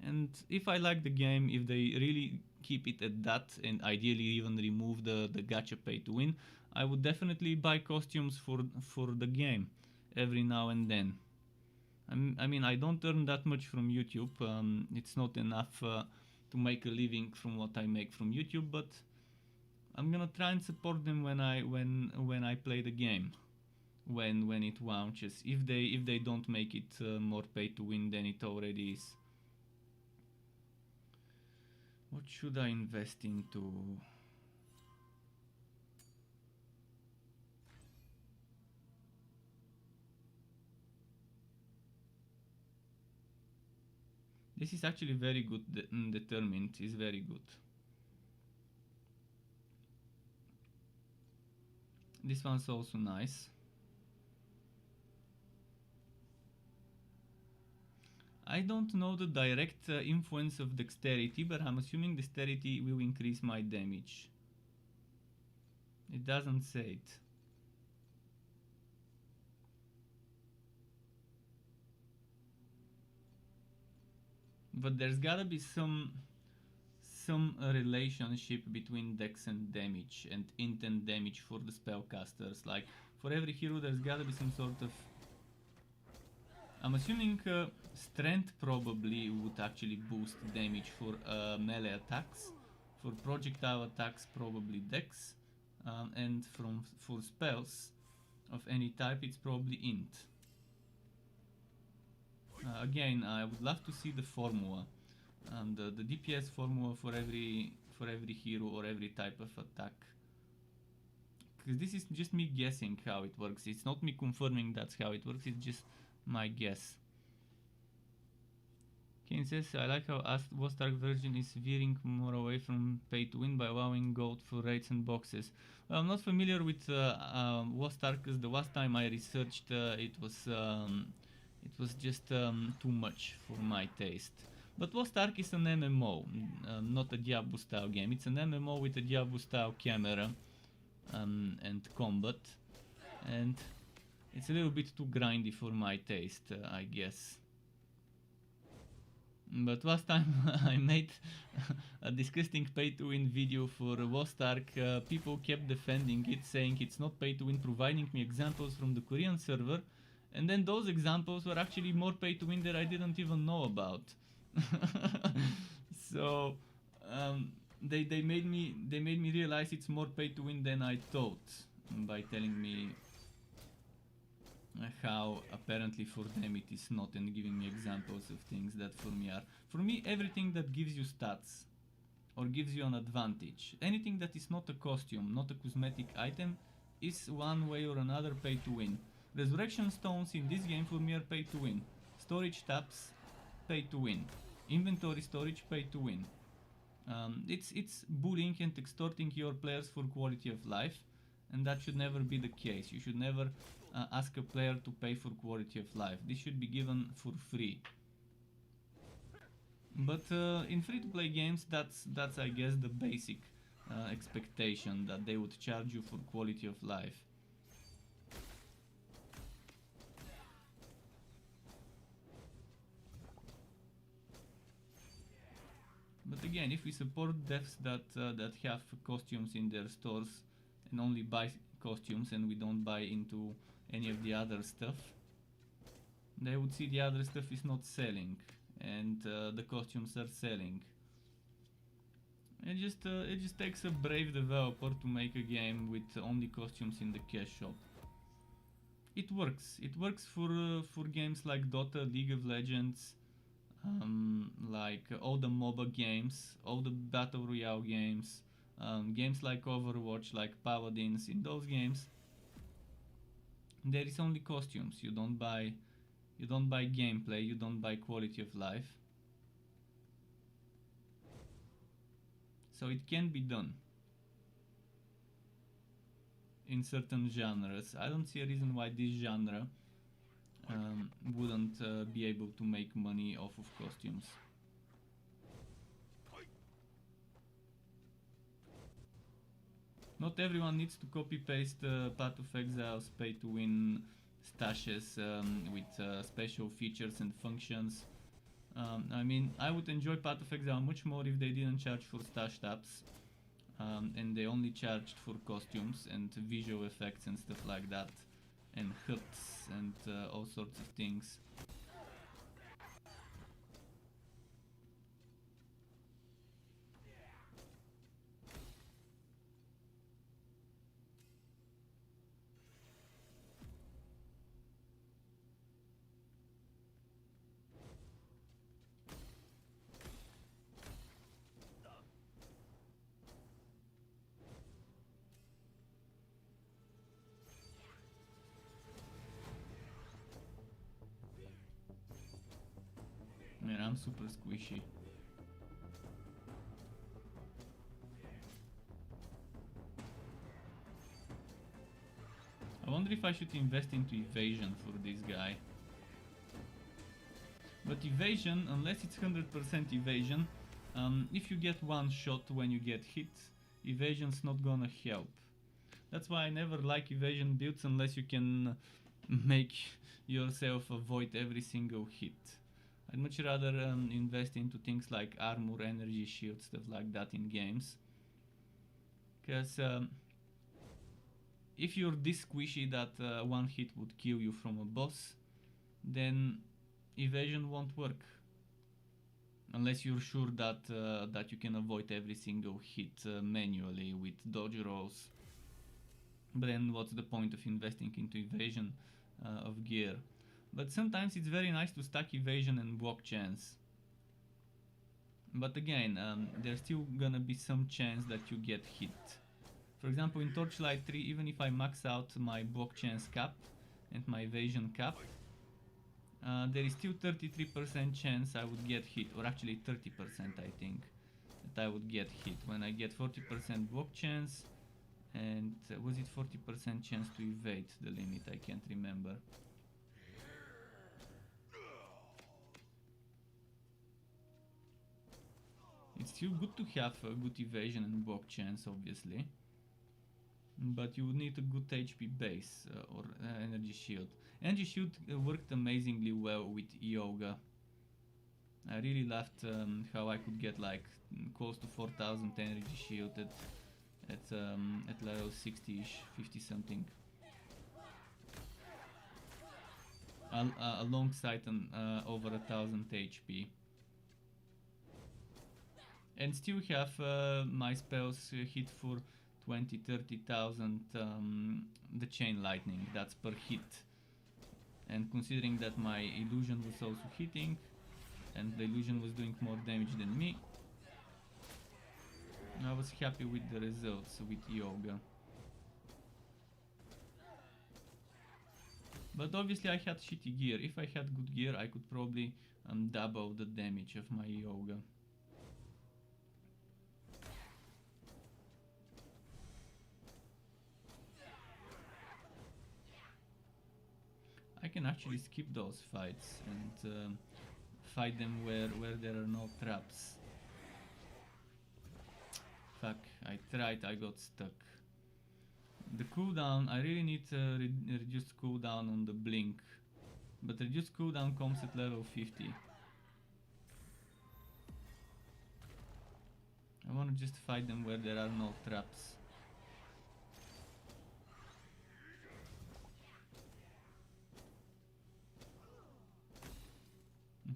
And if I like the game, if they really keep it at that, and ideally even remove the gacha pay to win, I would definitely buy costumes for the game every now and then. I mean, I don't earn that much from YouTube. It's not enough to make a living from what I make from YouTube, but I'm gonna try and support them when I play the game, when it launches. If they don't make it more pay to win than it already is. What should I invest into? This is actually very good. Determined is very good. This one's also nice. I don't know the direct influence of dexterity, but I'm assuming dexterity will increase my damage. It doesn't say it. But there's gotta be some relationship between dex and damage and int and damage for the spellcasters. Like for every hero there's gotta be some sort of... I'm assuming strength probably would actually boost damage for melee attacks. For projectile attacks probably dex. And for spells of any type it's probably int. Again, I would love to see the formula, the DPS formula for every hero or every type of attack. Because this is just me guessing how it works. It's not me confirming that's how it works. It's just my guess. Kane says, I like how Lost Ark version is veering more away from pay to win by allowing gold for raids and boxes. Well, I'm not familiar with Lost Ark because the last time I researched it was just too much for my taste. But Lost Ark is an MMO, not a Diablo style game. It's an MMO with a Diablo style camera and combat. And it's a little bit too grindy for my taste, I guess. But last time I made a disgusting pay to win video for Lost Ark, people kept defending it, saying it's not pay to win, providing me examples from the Korean server. And then those examples were actually more pay to win that I didn't even know about. So they made me realize it's more pay to win than I thought by telling me how apparently for them it is not, and giving me examples of things that for me are. For me, everything that gives you stats or gives you an advantage, anything that is not a costume, not a cosmetic item, is one way or another pay to win. Resurrection stones in this game for me are pay to win. Storage tabs, pay to win. Inventory storage, pay to win. It's bullying and extorting your players for quality of life, and that should never be the case. You should never ask a player to pay for quality of life. This should be given for free. But in free-to-play games, that's I guess the basic expectation, that they would charge you for quality of life. But again, if we support devs that have costumes in their stores and only buy costumes, and we don't buy into any of the other stuff, they would see the other stuff is not selling and the costumes are selling. It just takes a brave developer to make a game with only costumes in the cash shop. It works. It works for games like Dota, League of Legends, like all the MOBA games, all the Battle Royale games, games like Overwatch, like Paladins. In those games, there is only costumes. You don't buy You don't buy gameplay, you don't buy quality of life. So it can be done in certain genres. I don't see a reason why this genre wouldn't be able to make money off of costumes. Not everyone needs to copy-paste Path of Exile's pay-to-win stashes with special features and functions. I mean, I would enjoy Path of Exile much more if they didn't charge for stash taps and they only charged for costumes and visual effects and stuff like that, and huts and all sorts of things. Man, I'm super squishy. I wonder if I should invest into evasion for this guy. But evasion, unless it's 100% evasion, if you get one shot when you get hit, evasion's not gonna help. That's why I never like evasion builds unless you can make yourself avoid every single hit. I'd much rather invest into things like armor, energy shield, stuff like that in games. Because if you're this squishy that one hit would kill you from a boss, then evasion won't work. Unless you're sure that that you can avoid every single hit manually with dodge rolls. But then what's the point of investing into evasion of gear? But sometimes it's very nice to stack evasion and block chance. But again, there's still gonna be some chance that you get hit. For example, in Torchlight 3, even if I max out my block chance cap and my evasion cap, there is still 33% chance I would get hit, or actually 30% I think, that I would get hit when I get 40% block chance, and was it 40% chance to evade the limit? I can't remember. It's still good to have a good evasion and block chance, obviously, but you would need a good HP base or energy shield. Energy shield worked amazingly well with Yoga. I really loved how I could get like close to 4000 energy shield at level 60ish, 50 something. Alongside over 1000 HP. And still have my spells hit for 20-30,000 the chain lightning, that's per hit. And considering that my illusion was also hitting and the illusion was doing more damage than me, I was happy with the results with Yoga. But obviously I had shitty gear. If I had good gear I could probably double the damage of my Yoga. I can actually skip those fights and fight them where there are no traps. Fuck, I tried, I got stuck. The cooldown, I really need reduced cooldown on the blink, but reduced cooldown comes at level 50. I want to just fight them where there are no traps.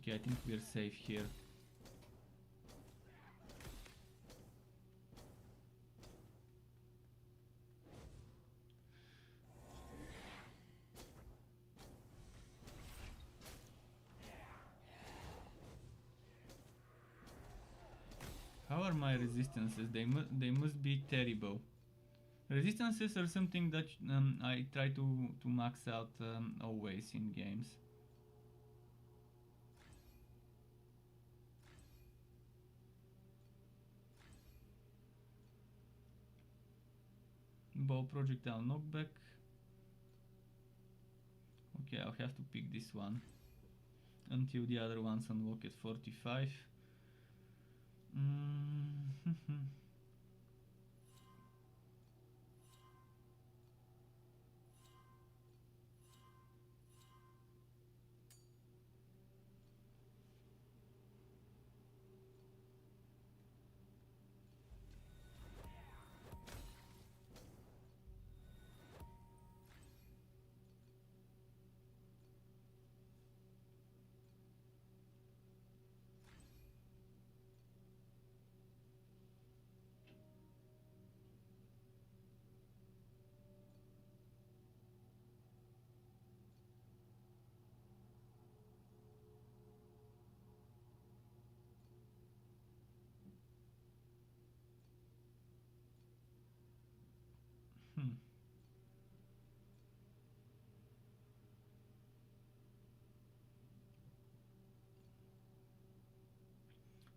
Okay, I think we're safe here. How are my resistances? They must be terrible. Resistances are something that I try to max out always in games. Bow projectile knockback. Okay, I'll have to pick this one until the other ones unlock at 45.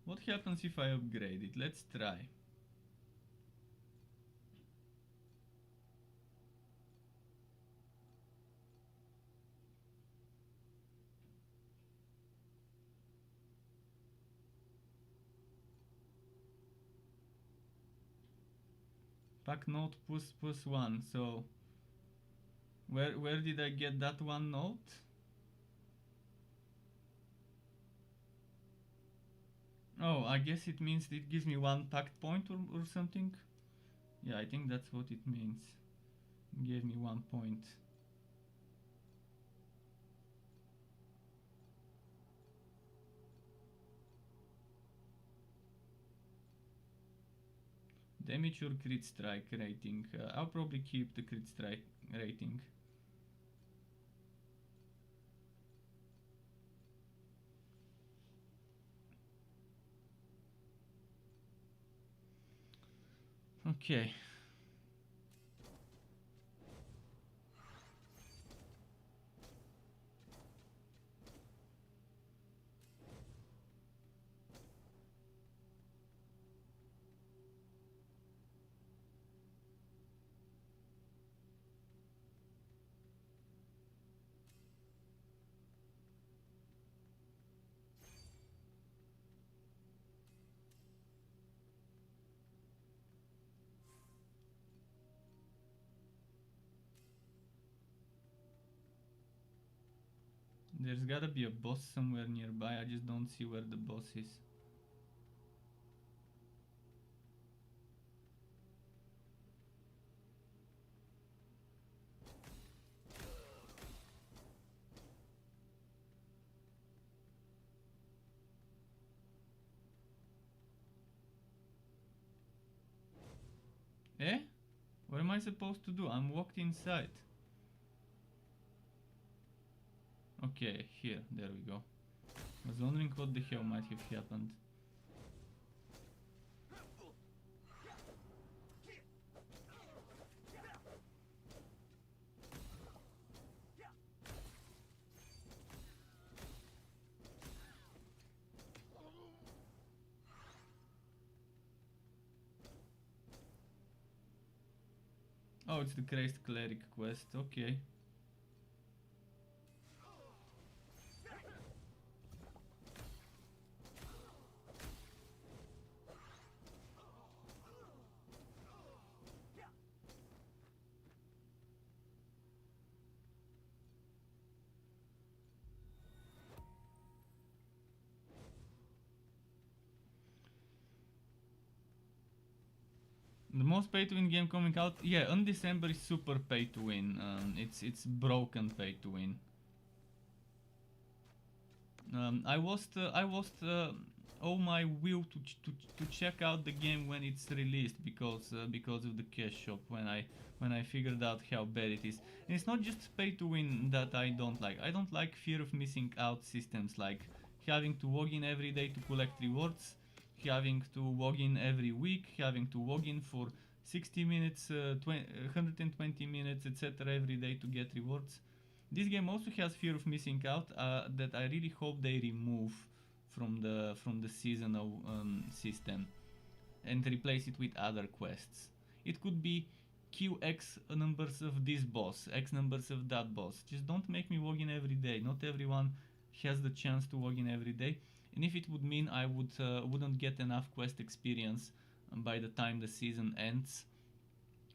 What happens if I upgrade it? Let's try. Pack note plus 1. So where did I get that one note? Oh, I guess it means it gives me one packed point or something. Yeah, I think that's what it means. It gave me 1 point. Damage or crit strike rating? I'll probably keep the crit strike rating. Okay. There's gotta be a boss somewhere nearby, I just don't see where the boss is. Eh? What am I supposed to do? I'm locked inside. Okay, here, there we go. I was wondering what the hell might have happened. Oh, it's the Crazed Cleric quest, okay. The most pay to win game coming out, yeah, on December is super pay to win. It's broken pay to win. I lost all my will to check out the game when it's released because of the cash shop when I figured out how bad it is. And it's not just pay to win that I don't like. I don't like fear of missing out systems like having to log in every day to collect rewards, having to log in every week, having to log in for 60 minutes, 120 minutes, etc. every day to get rewards. This game also has fear of missing out that I really hope they remove from the seasonal system and replace it with other quests. It could be queue X numbers of this boss, X numbers of that boss. Just don't make me log in every day. Not everyone has the chance to log in every day. And if it would mean I wouldn't get enough quest experience by the time the season ends,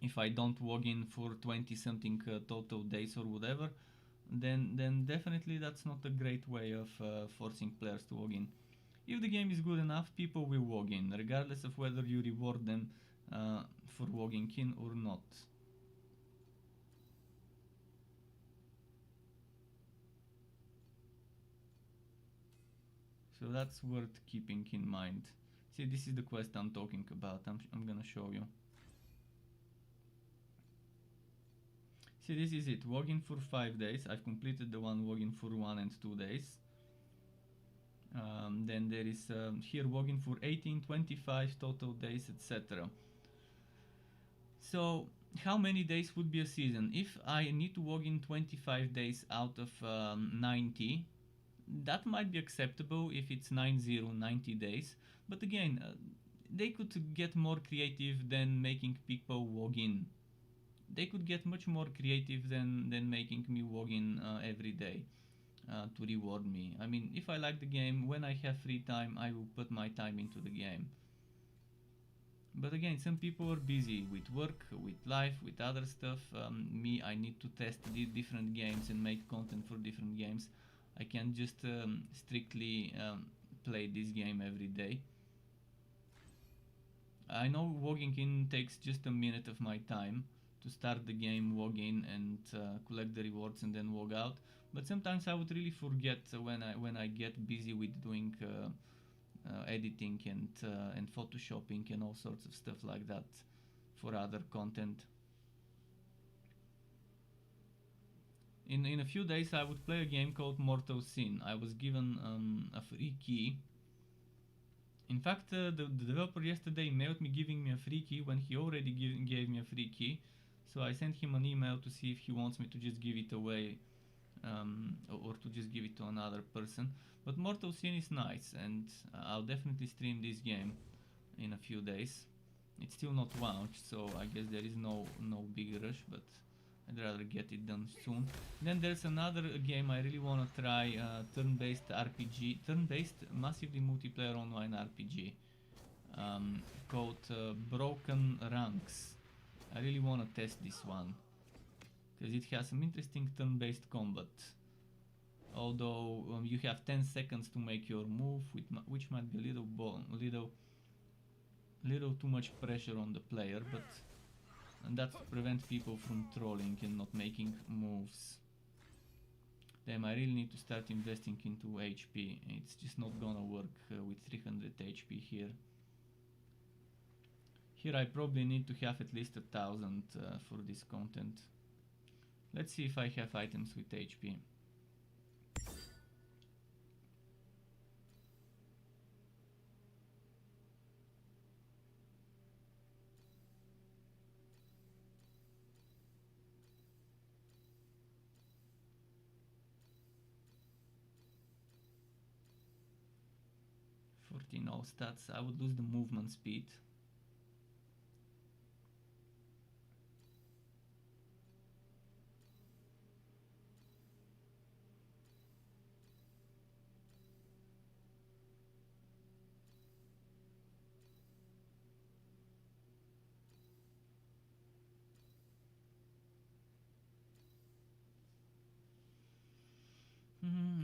if I don't log in for 20 something total days or whatever, then definitely that's not a great way of forcing players to log in. If the game is good enough, people will log in, regardless of whether you reward them for logging in or not. So that's worth keeping in mind. See, this is the quest I'm talking about. I'm gonna show you. See, this is it. Login for 5 days. I've completed the one login for 1 and 2 days. Then there is here login for 18, 25 total days, etc. So how many days would be a season? If I need to log in 25 days out of 90, that might be acceptable if it's 90 days. But again, they could get more creative than making people log in. They could get much more creative than making me log in every day to reward me. I mean, if I like the game, when I have free time, I will put my time into the game. But again, some people are busy with work, with life, with other stuff. Me, I need to test different games and make content for different games. I can't just strictly play this game every day. I know logging in takes just a minute of my time to start the game, log in and collect the rewards and then log out. But sometimes I would really forget when I get busy with doing editing and photoshopping and all sorts of stuff like that for other content. In a few days I would play a game called Mortal Sin. I was given a free key. In fact, the developer yesterday mailed me giving me a free key when he already gave me a free key. So I sent him an email to see if he wants me to just give it away or to just give it to another person. But Mortal Sin is nice, and I'll definitely stream this game in a few days. It's still not launched, so I guess there is no big rush, but I'd rather get it done soon. Then there's another game I really want to try, turn-based RPG, turn-based massively multiplayer online RPG called Broken Ranks. I really want to test this one because it has some interesting turn-based combat. Although you have 10 seconds to make your move, which might be a little too much pressure on the player, but and that's to prevent people from trolling and not making moves. Damn, I really need to start investing into HP. It's just not gonna work with 300 HP here. Here I probably need to have at least 1000 for this content. Let's see if I have items with HP. All stats. I would lose the movement speed.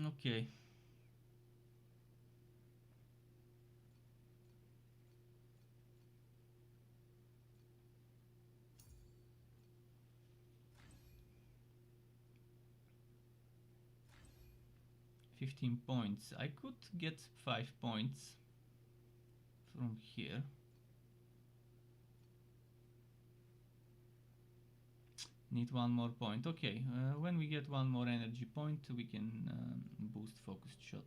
Okay. £15. I could get 5 points from here. Need one more point. Okay, when we get one more energy point, we can boost focused shot.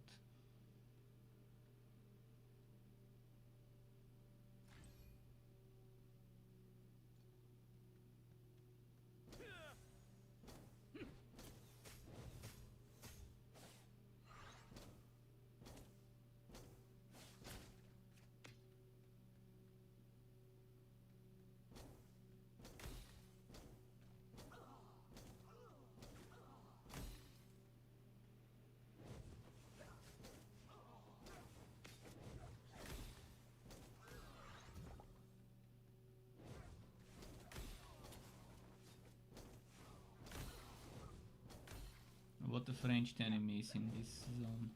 lot of ranged enemies in this zone.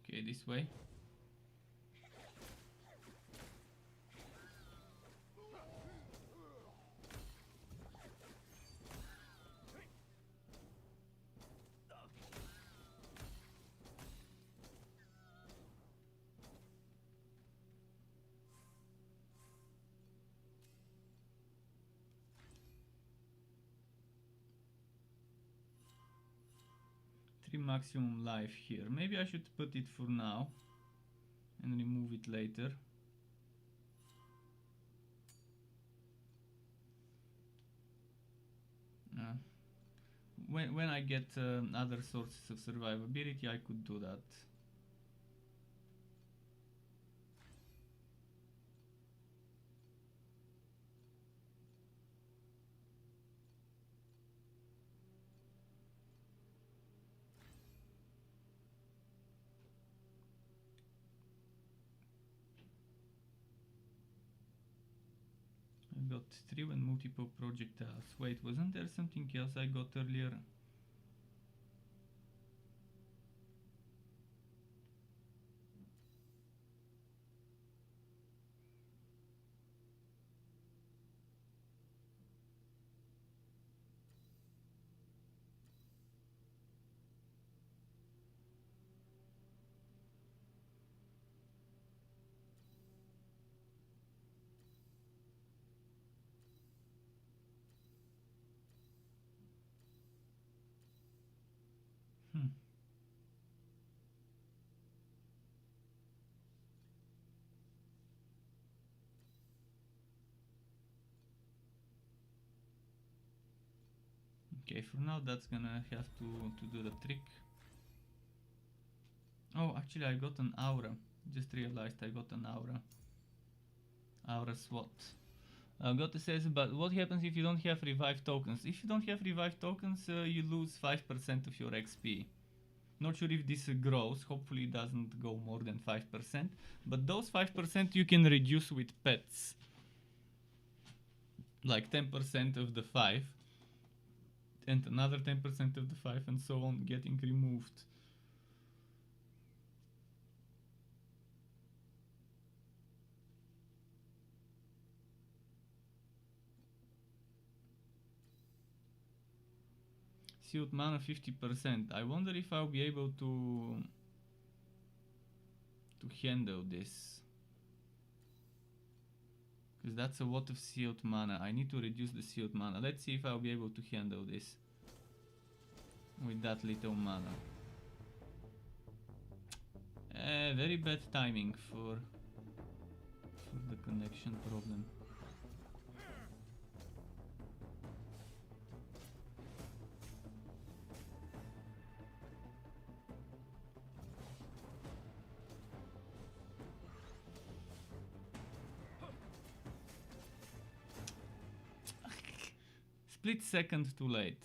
Okay, this way. Three maximum life here. Maybe I should put it for now and remove it later. When I get other sources of survivability, I could do that. I got 3 when multiple projectiles. Wait, wasn't there something else I got earlier? Hmm. Okay, for now that's gonna have to do the trick. Oh, actually I got an aura. Just realized I got an aura. Aura SWAT. Got to say, but what happens if you don't have revive tokens? If you don't have revive tokens, you lose 5% of your XP. Not sure if this grows, hopefully it doesn't go more than 5%. But those 5% you can reduce with pets. Like 10% of the 5. And another 10% of the 5 and so on getting removed. Sealed mana 50%. I wonder if I'll be able to handle this. Because that's a lot of sealed mana. I need to reduce the sealed mana. Let's see if I'll be able to handle this with that little mana. Very bad timing for the connection problem. Split second too late.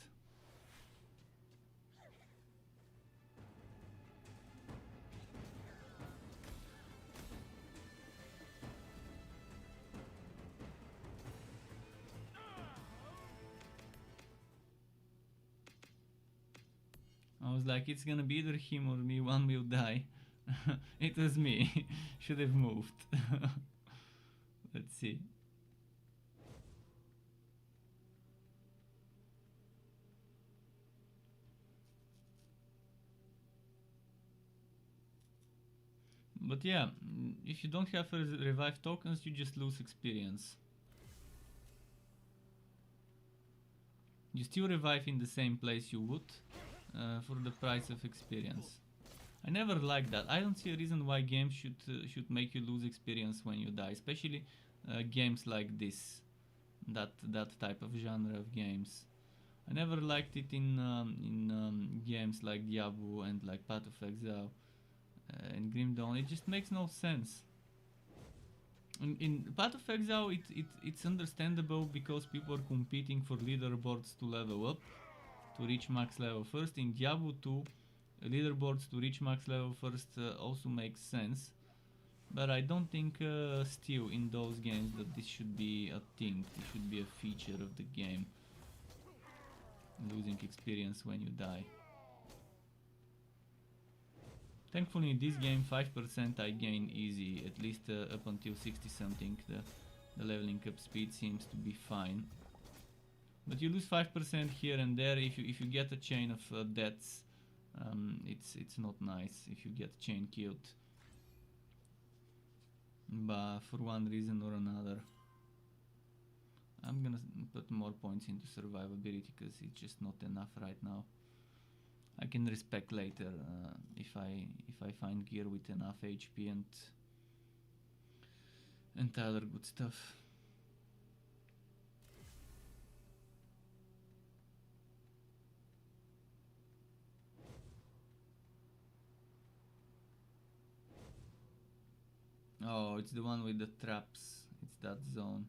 I was like, it's gonna be either him or me, one will die. It was me. Should have moved. Let's see. But yeah, if you don't have revive tokens, you just lose experience. You still revive in the same place you would for the price of experience. I never liked that. I don't see a reason why games should make you lose experience when you die, especially games like this, that type of genre of games. I never liked it in games like Diablo and like Path of Exile and Grim Dawn. It just makes no sense. In Path of Exile, it's understandable because people are competing for leaderboards to level up, to reach max level first. In Diablo 2, leaderboards to reach max level first also makes sense. But I don't think still in those games that this should be a thing. This should be a feature of the game. Losing experience when you die. Thankfully in this game 5% I gain easy, at least up until 60 something. The leveling up speed seems to be fine. But you lose 5% here and there if you get a chain of deaths. It's not nice if you get chain killed. But for one reason or another. I'm gonna put more points into survivability because it's just not enough right now. I can respec later if I find gear with enough HP and other good stuff. Oh, it's the one with the traps. It's that zone.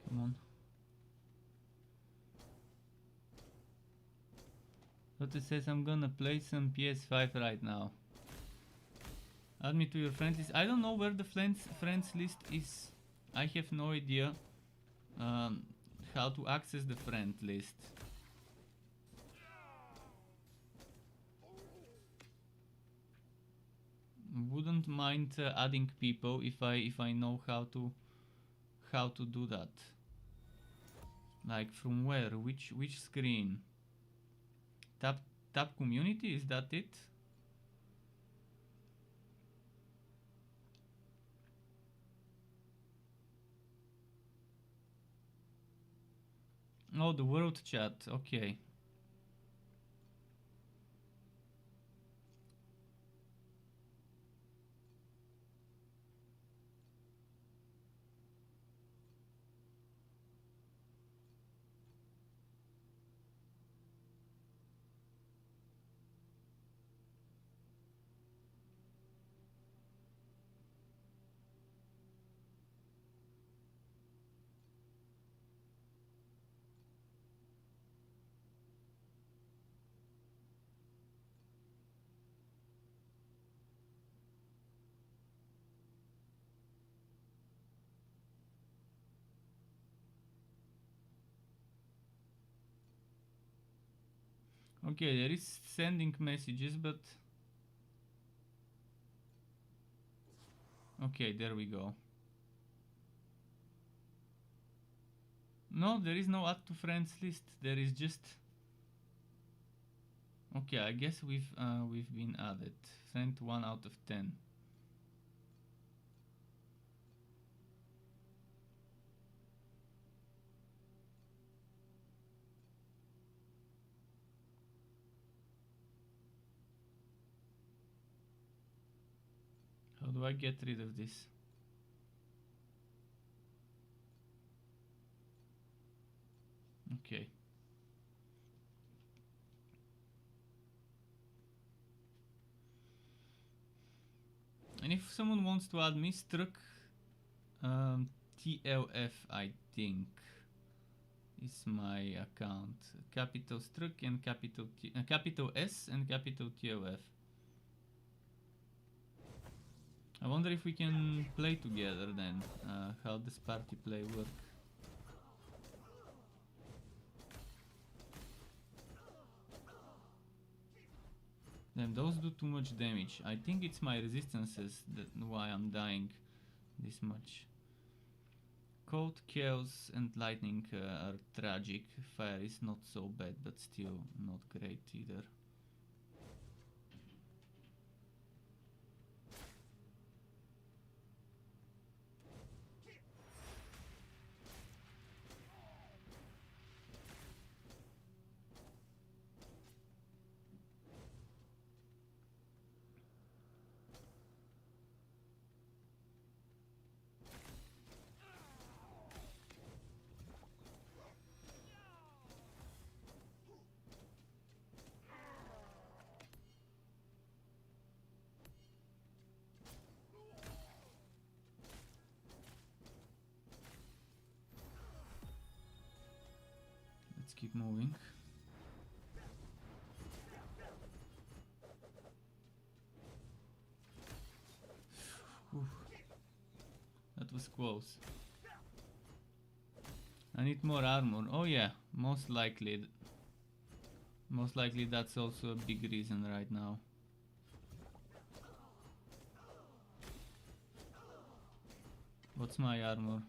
Come on. But it says I'm gonna play some PS5 right now. Add me to your friends list. I don't know where the friends list is. I have no idea how to access the friend list. Wouldn't mind adding people if I know how to do that. Like from where? Which screen? Tap community, is that it? Oh, the world chat, okay. Okay, there is sending messages, but okay, there we go. No, there is no add to friends list. There is just okay. I guess we've been added. Friend 1 out of 10. How do I get rid of this? Okay. And if someone wants to add me, Struck, TLF, I think, is my account. Capital Struck and capital S and capital TLF. I wonder if we can play together then. How does party play work? Damn, those do too much damage. I think it's my resistances that why I'm dying this much. Cold, chaos and lightning are tragic. Fire is not so bad, but still not great either. Let's keep moving. Oof. That was close. I need more armor. Oh yeah, most likely. Most likely that's also a big reason right now. What's my armor?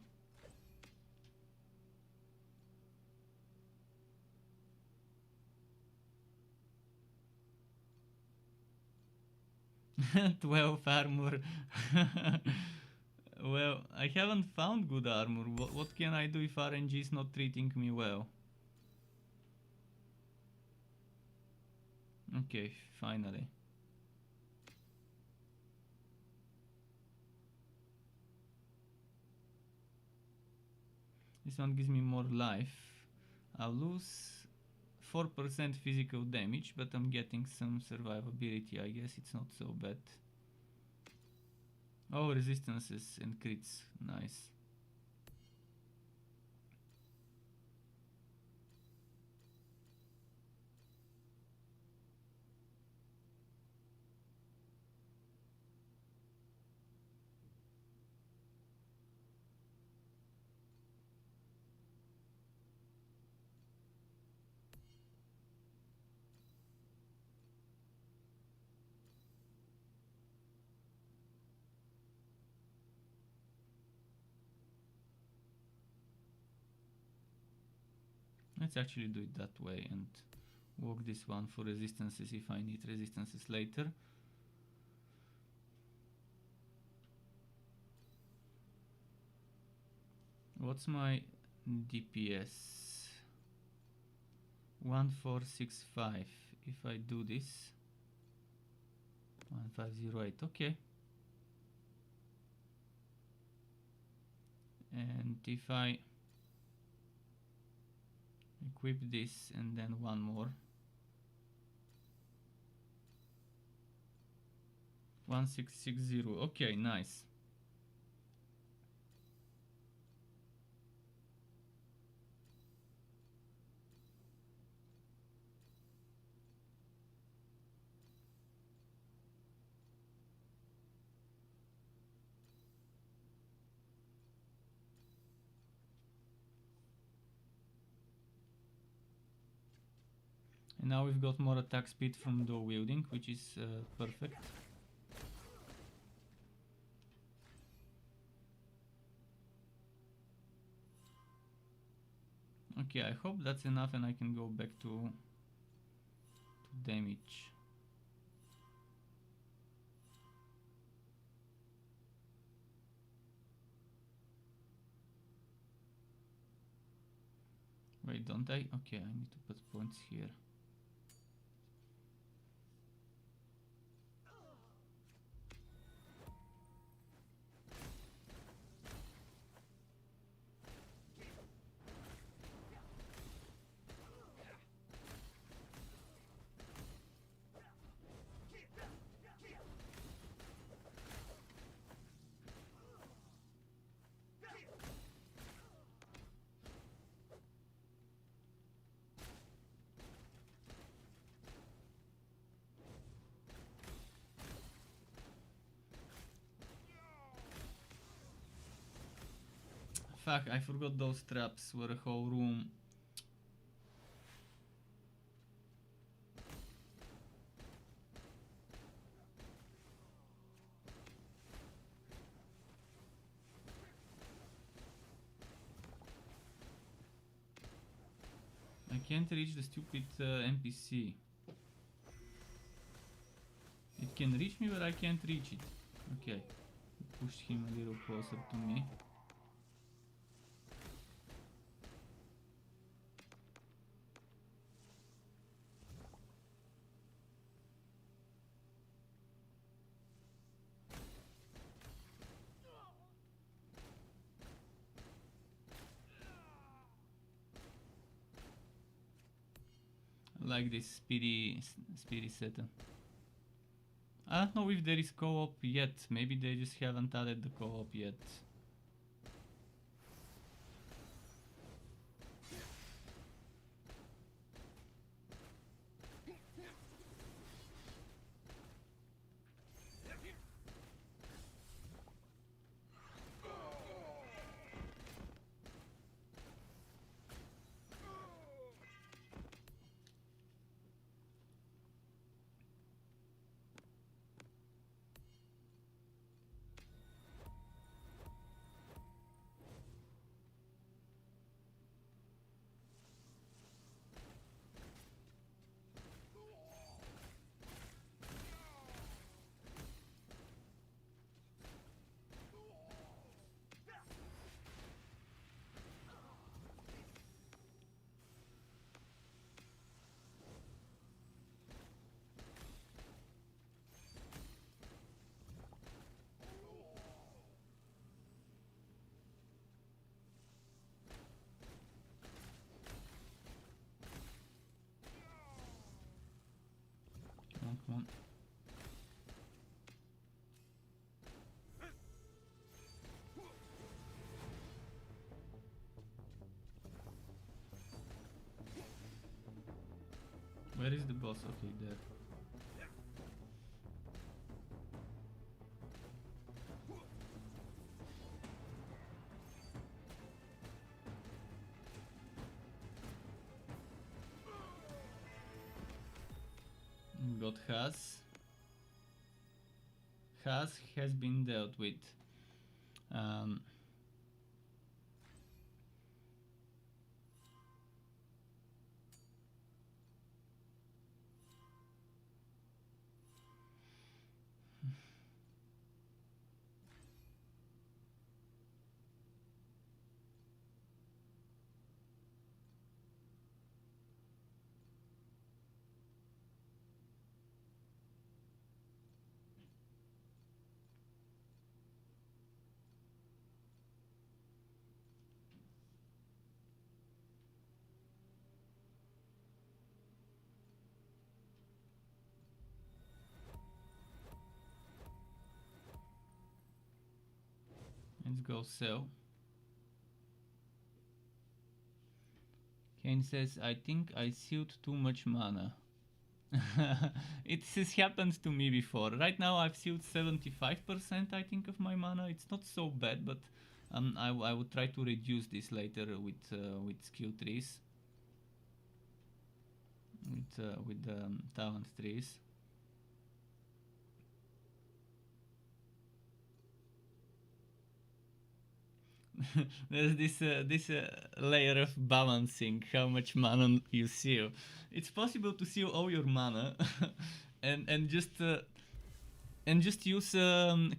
"12 armor." Well, I haven't found good armor. What can I do if RNG is not treating me well? Okay, finally. This one gives me more life. I'll lose 4% physical damage, but I'm getting some survivability. I guess it's not so bad. Oh, resistances and crits. Nice. Let's actually do it that way and walk this one for resistances if I need resistances later. What's my DPS? 1465. If I do this, 1508. Okay. And if I equip this and then one more, 1660. Okay, nice. And now we've got more attack speed from dual wielding, which is perfect. Okay, I hope that's enough and I can go back to damage. Wait, don't I? Okay, I need to put points here. Fuck, I forgot those traps were a whole room. I can't reach the stupid NPC. It can reach me, but I can't reach it. Okay. Push him a little closer to me. Like this speedy setup. I don't know if there is co-op yet. Maybe they just haven't added the co-op yet. Come on. Where is the boss? Okay, there. Got has been dealt with. Let's go sell. Kane says, I think I sealed too much mana. It has happened to me before. Right now I've sealed 75% I think of my mana. It's not so bad, but I would try to reduce this later with skill trees. With talent trees. There's this layer of balancing how much mana you seal. It's possible to seal all your mana and just use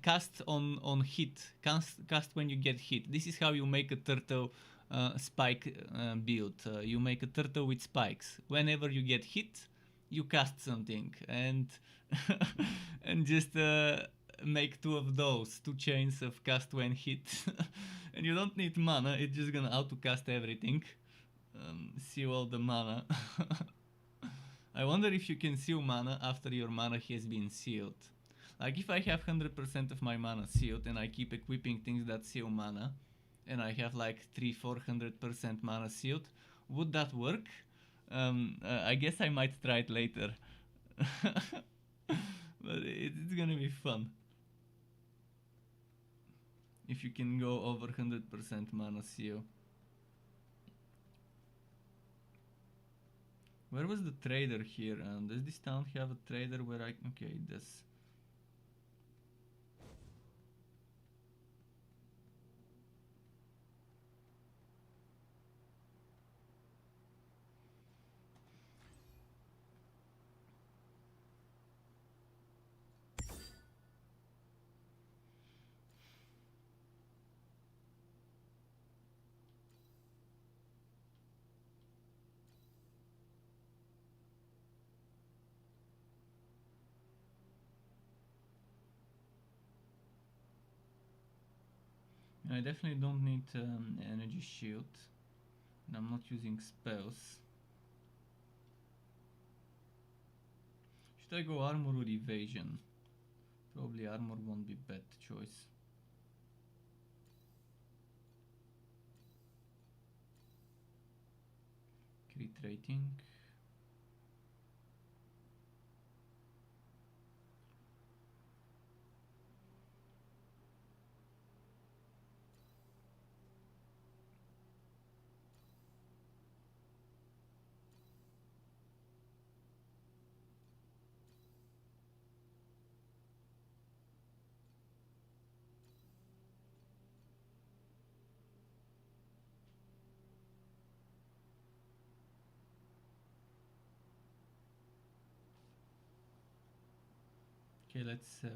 cast on hit. Cast when you get hit. This is how you make a turtle spike build. You make a turtle with spikes. Whenever you get hit, you cast something and and just make two of those, 2 chains of cast when hit. And you don't need mana, it's just gonna auto cast everything. Seal all the mana. I wonder if you can seal mana after your mana has been sealed. Like if I have 100% of my mana sealed and I keep equipping things that seal mana, and I have like 300-400% mana sealed, would that work? I guess I might try it later. But it's gonna be fun. if you can go over 100% mana seal. Where was the trader here? Does this town have a trader where I... Okay, it does. I definitely don't need energy shield, and I'm not using spells. Should I go armor or evasion? Probably armor won't be bad choice. Crit rating. Okay, let's sell.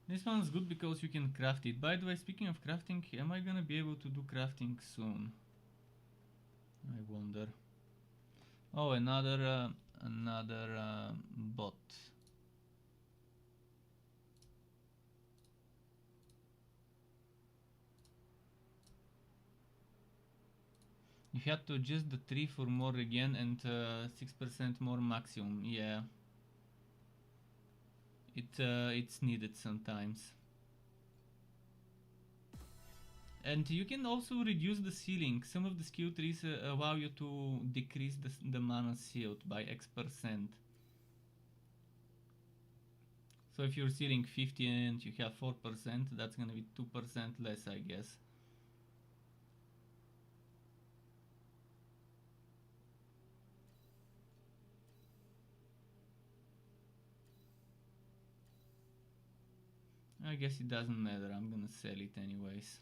This one's good because you can craft it. By the way, speaking of crafting, am I gonna be able to do crafting soon? I wonder. Oh, another bot. You had to adjust the tree for more again and 6% more maximum. Yeah, it's needed sometimes. And you can also reduce the ceiling. Some of the skill trees allow you to decrease the mana shield by X%. So if you're sealing 50 and you have 4%, that's gonna be 2% less, I guess. I guess it doesn't matter, I'm gonna sell it anyways.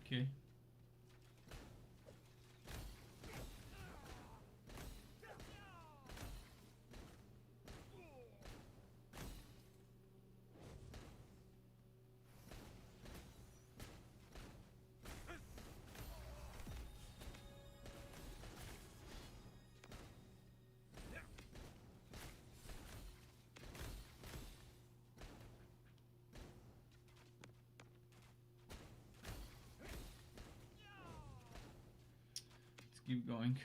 Okay. keep going.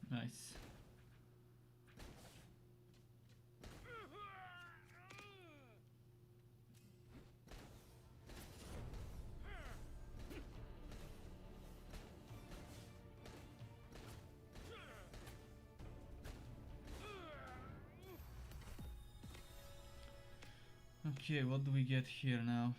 Nice. Okay, what do we get here now?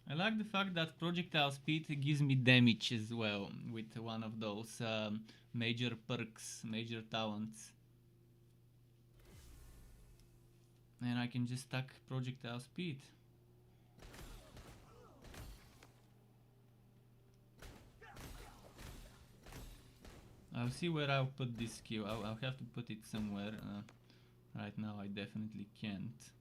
I like the fact that projectile speed gives me damage as well with one of those major perks, major talents. And I can just stack projectile speed. I'll see where I'll put this skill. I'll have to put it somewhere. Right now I definitely can't.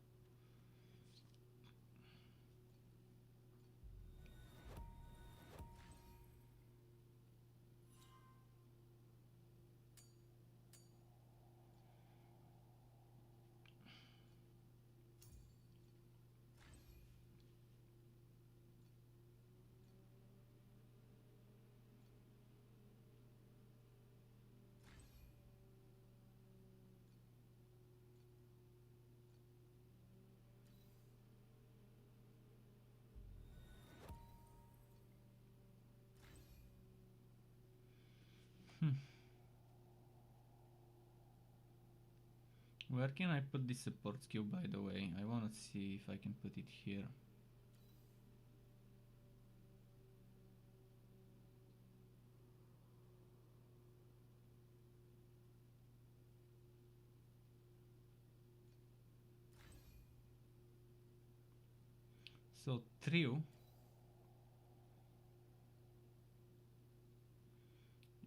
Where can I put this support skill, by the way? I wanna see if I can put it here. So trio.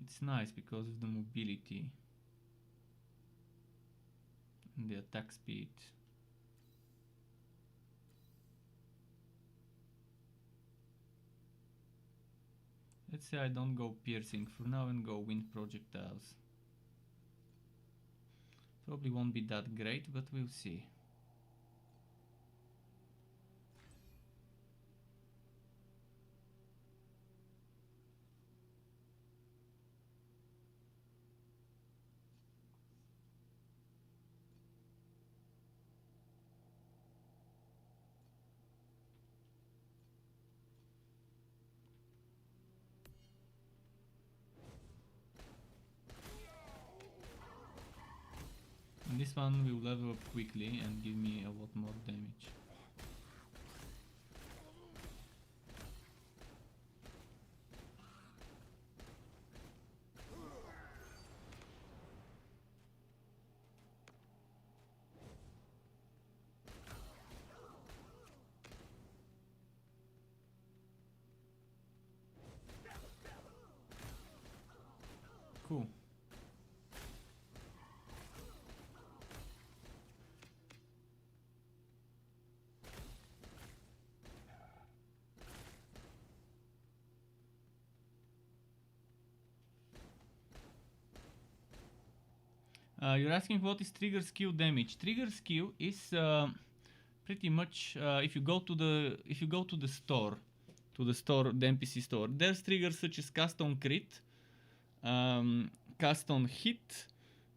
It's nice because of the mobility and the attack speed. Let's say I don't go piercing for now and go wind projectiles. Probably won't be that great, but we'll see. And this one will level up quickly and give me a lot more damage. Cool. You're asking what is trigger skill damage. Trigger skill is pretty much if you go to the store, the NPC store, there's triggers such as cast on crit, cast on hit,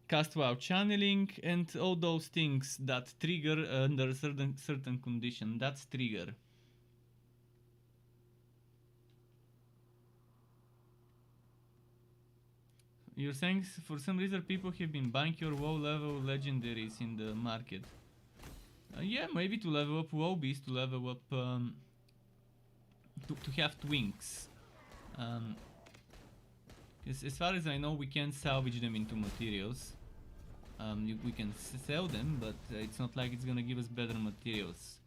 cast while channeling, and all those things that trigger under a certain condition. That's trigger. You're saying for some reason people have been buying your WoW level legendaries in the market. Yeah, maybe to level up WoW beast, to level up to have twinks. As far as I know, we can salvage them into materials. We can sell them, but it's not like it's gonna give us better materials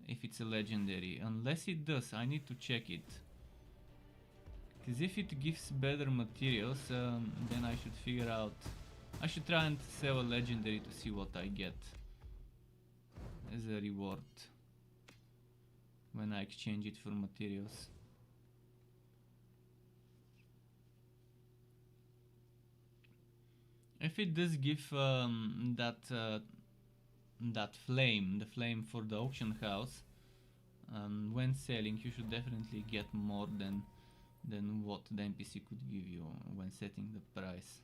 if it's a legendary. Unless it does, I need to check it. Because if it gives better materials, then I should figure out... I should try and sell a legendary to see what I get as a reward when I exchange it for materials. If it does give that flame, the flame for the auction house, when selling, you should definitely get more than what the NPC could give you when setting the price.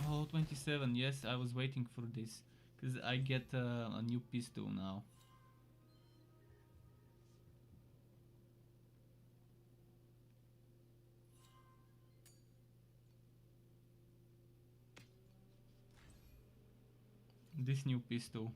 Oh, 27, yes, I was waiting for this, because I get a new pistol now. This new pistol.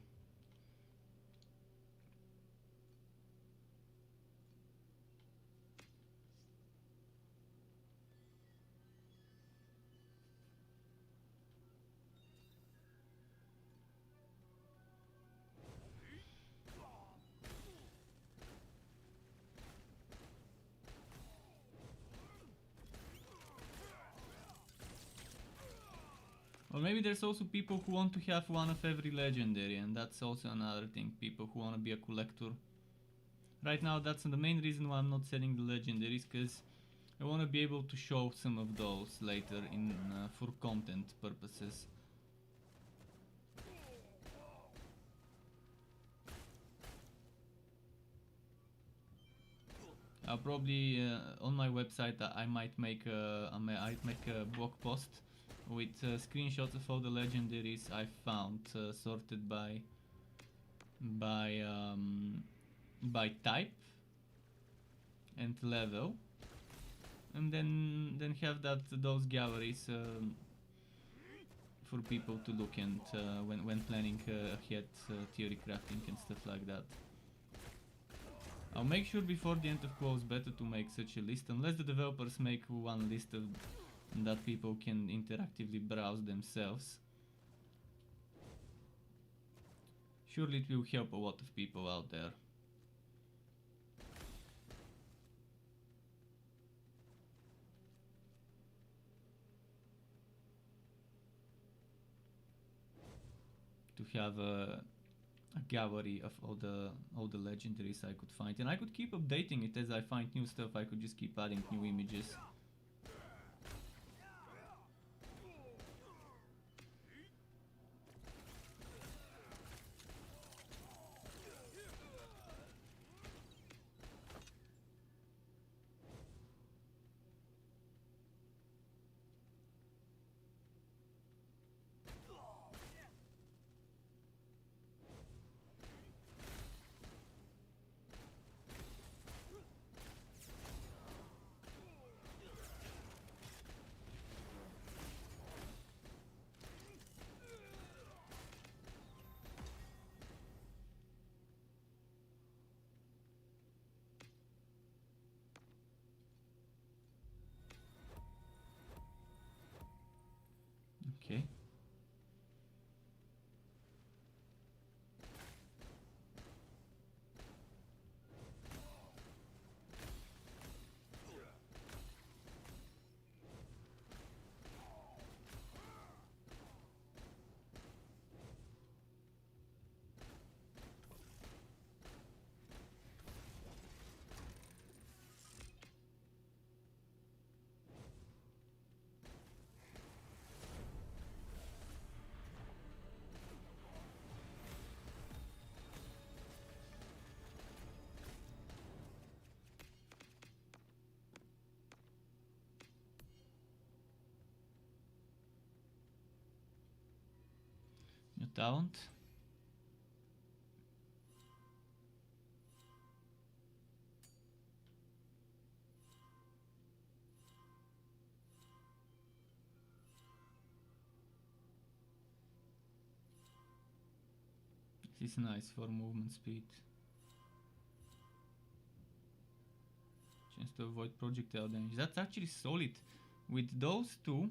Or maybe there's also people who want to have one of every legendary, and that's also another thing, people who want to be a collector. Right now that's the main reason why I'm not selling the legendaries, because I want to be able to show some of those later in for content purposes. I'll probably on my website I might make a blog post with screenshots of all the legendaries I found, sorted by type and level, and then have those galleries for people to look at when planning ahead theory crafting and stuff like that. I'll make sure before the end of Quo's beta to make such a list, unless the developers make one list of that people can interactively browse themselves. Surely it will help a lot of people out there. To have a gallery of all the legendaries I could find, and I could keep updating it as I find new stuff. I could just keep adding new images. Okay. talent. This is nice for movement speed. Chance to avoid projectile damage. That's actually solid. With those two,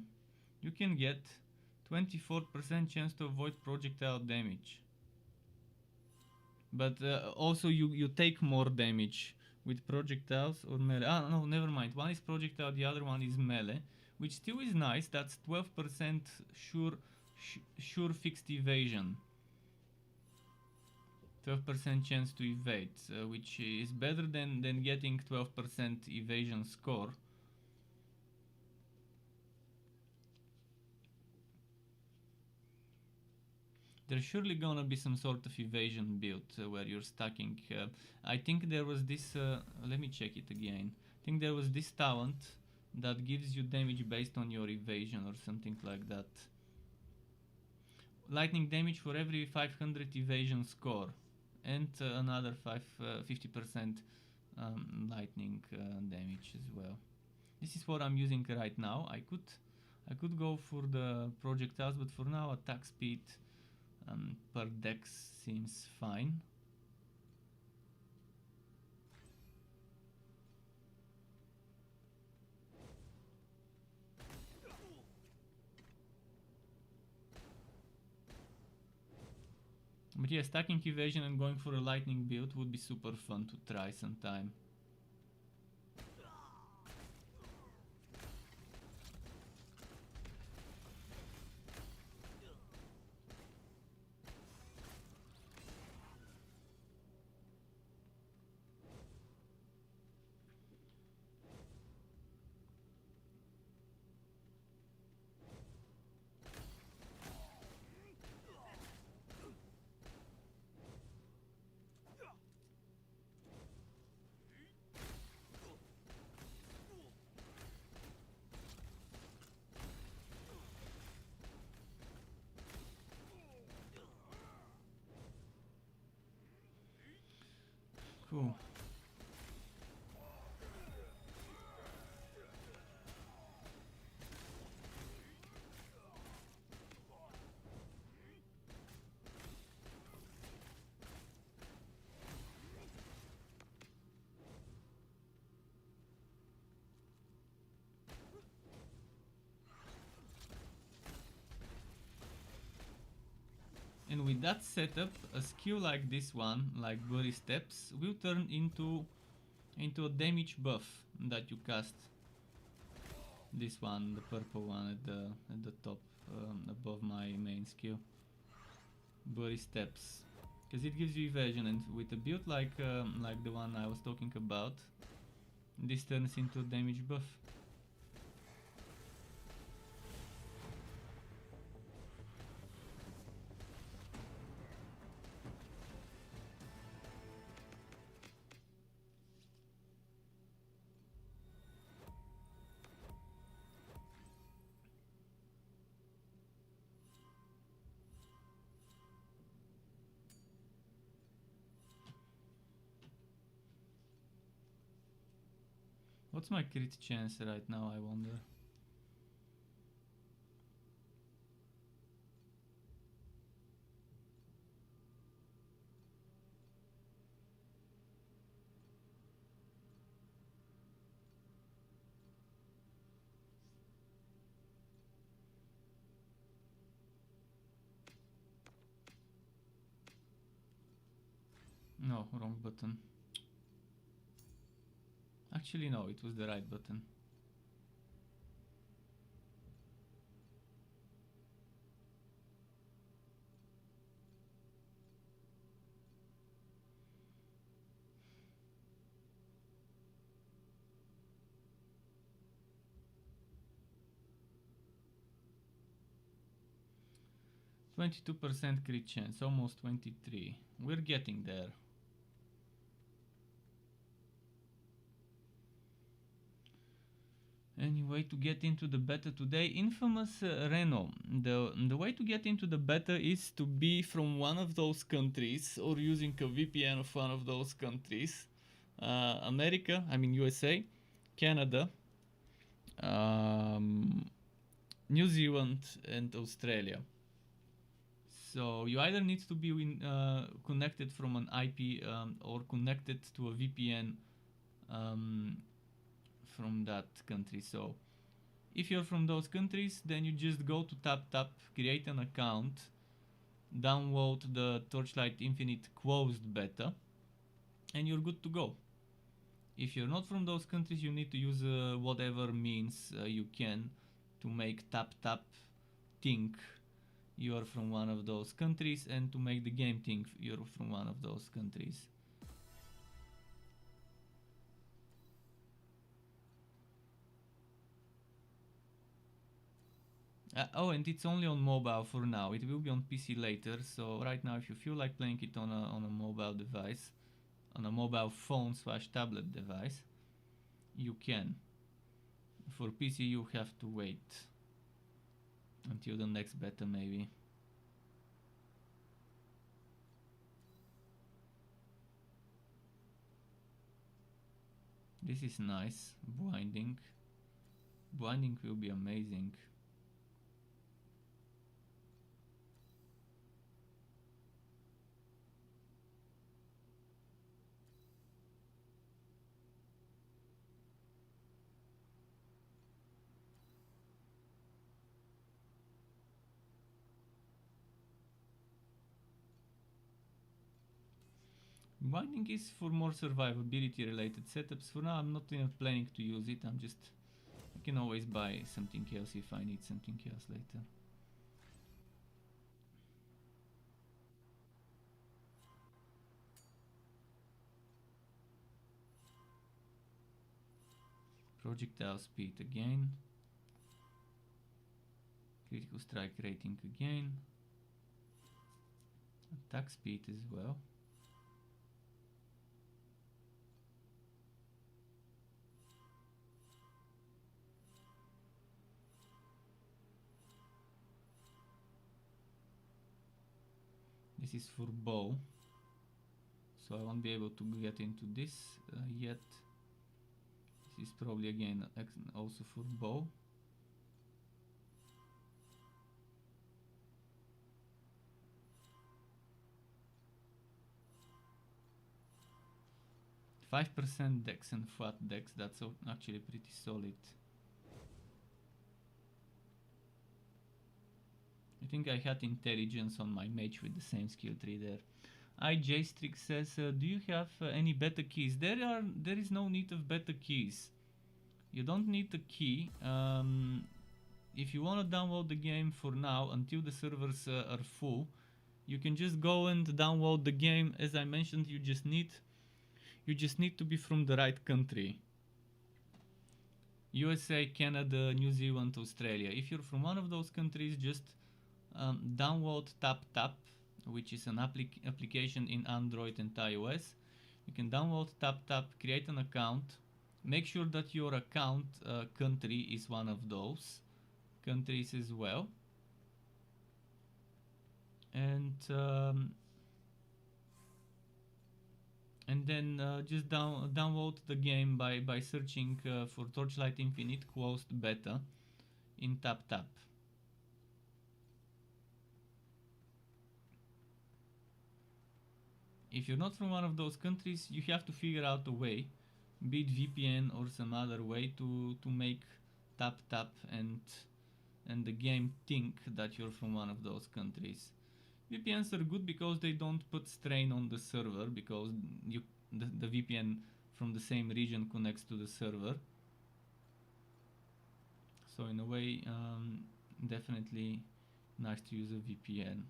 you can get 24% chance to avoid projectile damage. But also you take more damage with projectiles or melee. Ah, no, never mind. One is projectile, the other one is melee, which still is nice. That's 12% sure fixed evasion. 12% chance to evade, which is better than getting 12% evasion score. There's surely gonna be some sort of evasion build where you're stacking. I think there was this, let me check it again. I think there was this talent that gives you damage based on your evasion or something like that. Lightning damage for every 500 evasion score. And another 50% lightning damage as well. This is what I'm using right now. I could go for the projectiles, but for now attack speed per dex seems fine. But yeah, stacking evasion and going for a lightning build would be super fun to try sometime. Cool. And with that setup, a skill like this one, like Bury Steps, will turn into a damage buff that you cast. This one, the purple one at the top, above my main skill. Bury Steps, because it gives you evasion, and with a build like the one I was talking about, this turns into a damage buff. What's my crit chance right now, I wonder? No, wrong button. Actually no, it was the right button. %22 crit chance, almost 23. We're getting there. Any way to get into the beta today? Infamous Reno. The way to get into the beta is to be from one of those countries or using a VPN of one of those countries. America, I mean USA, Canada, New Zealand and Australia. So you either need to be connected from an IP or connected to a VPN from that country. So if you're from those countries, then you just go to TapTap, create an account, download the Torchlight Infinite closed beta, and you're good to go. If you're not from those countries, you need to use whatever means you can to make TapTap think you are from one of those countries and to make the game think you're from one of those countries. Oh, and it's only on mobile for now. It will be on PC later. So right now, if you feel like playing it on a mobile device, on a mobile phone / tablet device, you can. For PC, you have to wait until the next beta, maybe. This is nice. Blinding. Blinding will be amazing. Binding is for more survivability related setups. For now I'm not even planning to use it. I can always buy something else if I need something else later. Projectile speed again. Critical strike rating again. Attack speed as well. This is for bow, so I won't be able to get into this yet. This is probably again also for bow. %5 dex and flat dex, that's actually pretty solid. I think I had intelligence on my mage with the same skill tree there. J-Strick says, do you have any beta keys? There is no need of beta keys. You don't need the key. If you want to download the game for now until the servers are full, you can just go and download the game. As I mentioned, you just need to be from the right country. USA, Canada, New Zealand, Australia. If you're from one of those countries, just download TapTap, which is an application in Android and iOS. You can download TapTap, create an account, make sure that your account country is one of those countries as well, and then just download the game by searching for Torchlight Infinite closed beta in TapTap. If you're not from one of those countries, you have to figure out a way, be it VPN or some other way, to make TapTap and the game think that you're from one of those countries. VPNs are good because they don't put strain on the server, because the VPN from the same region connects to the server. So in a way, definitely nice to use a VPN.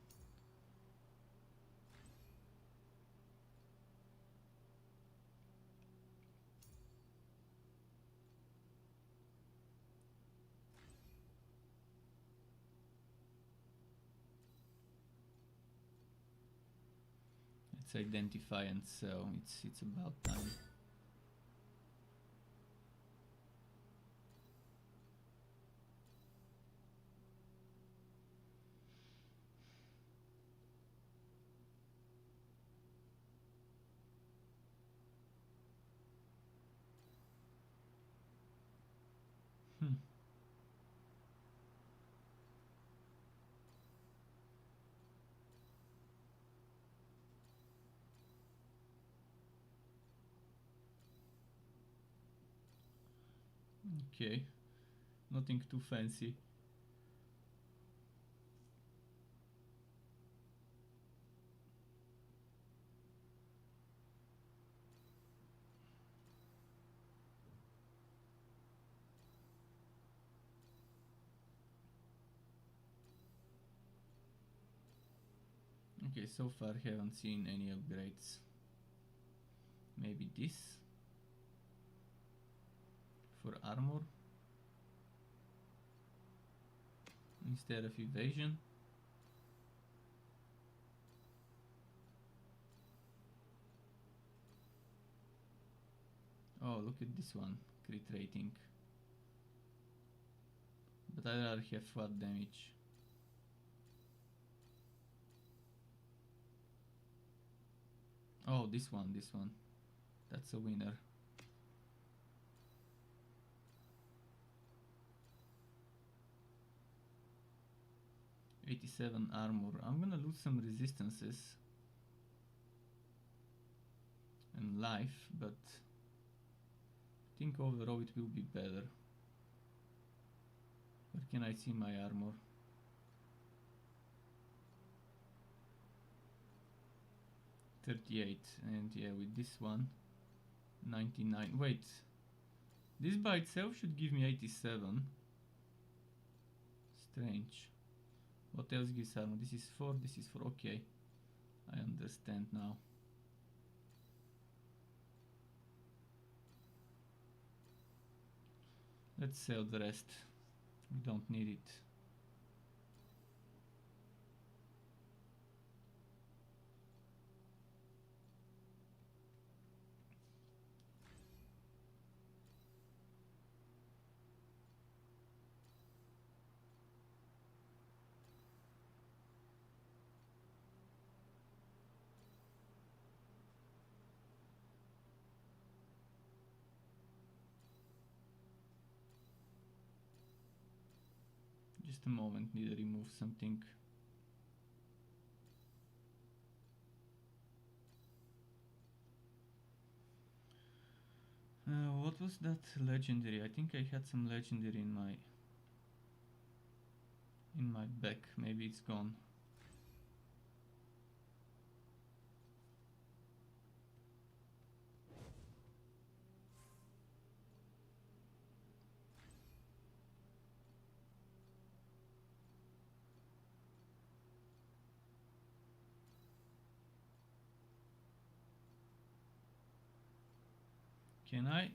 Let's identify and sell. It's about time. Okay, nothing too fancy. Okay, so far haven't seen any upgrades. Maybe this for armor instead of evasion. Oh, look at this one, crit rating. But I'd rather have what damage. Oh, this one. That's a winner. '87 armor. I'm gonna lose some resistances and life, but I think overall it will be better. Where can I see my armor? '38, and yeah, with this one, 99. Wait, this by itself should give me 87. Strange. What else gives armor? This is 4, this is 4. Okay, I understand now. Let's sell the rest. We don't need it. Just a moment, need to remove something. What was that legendary? I think I had some legendary in my back. Maybe it's gone. Can I?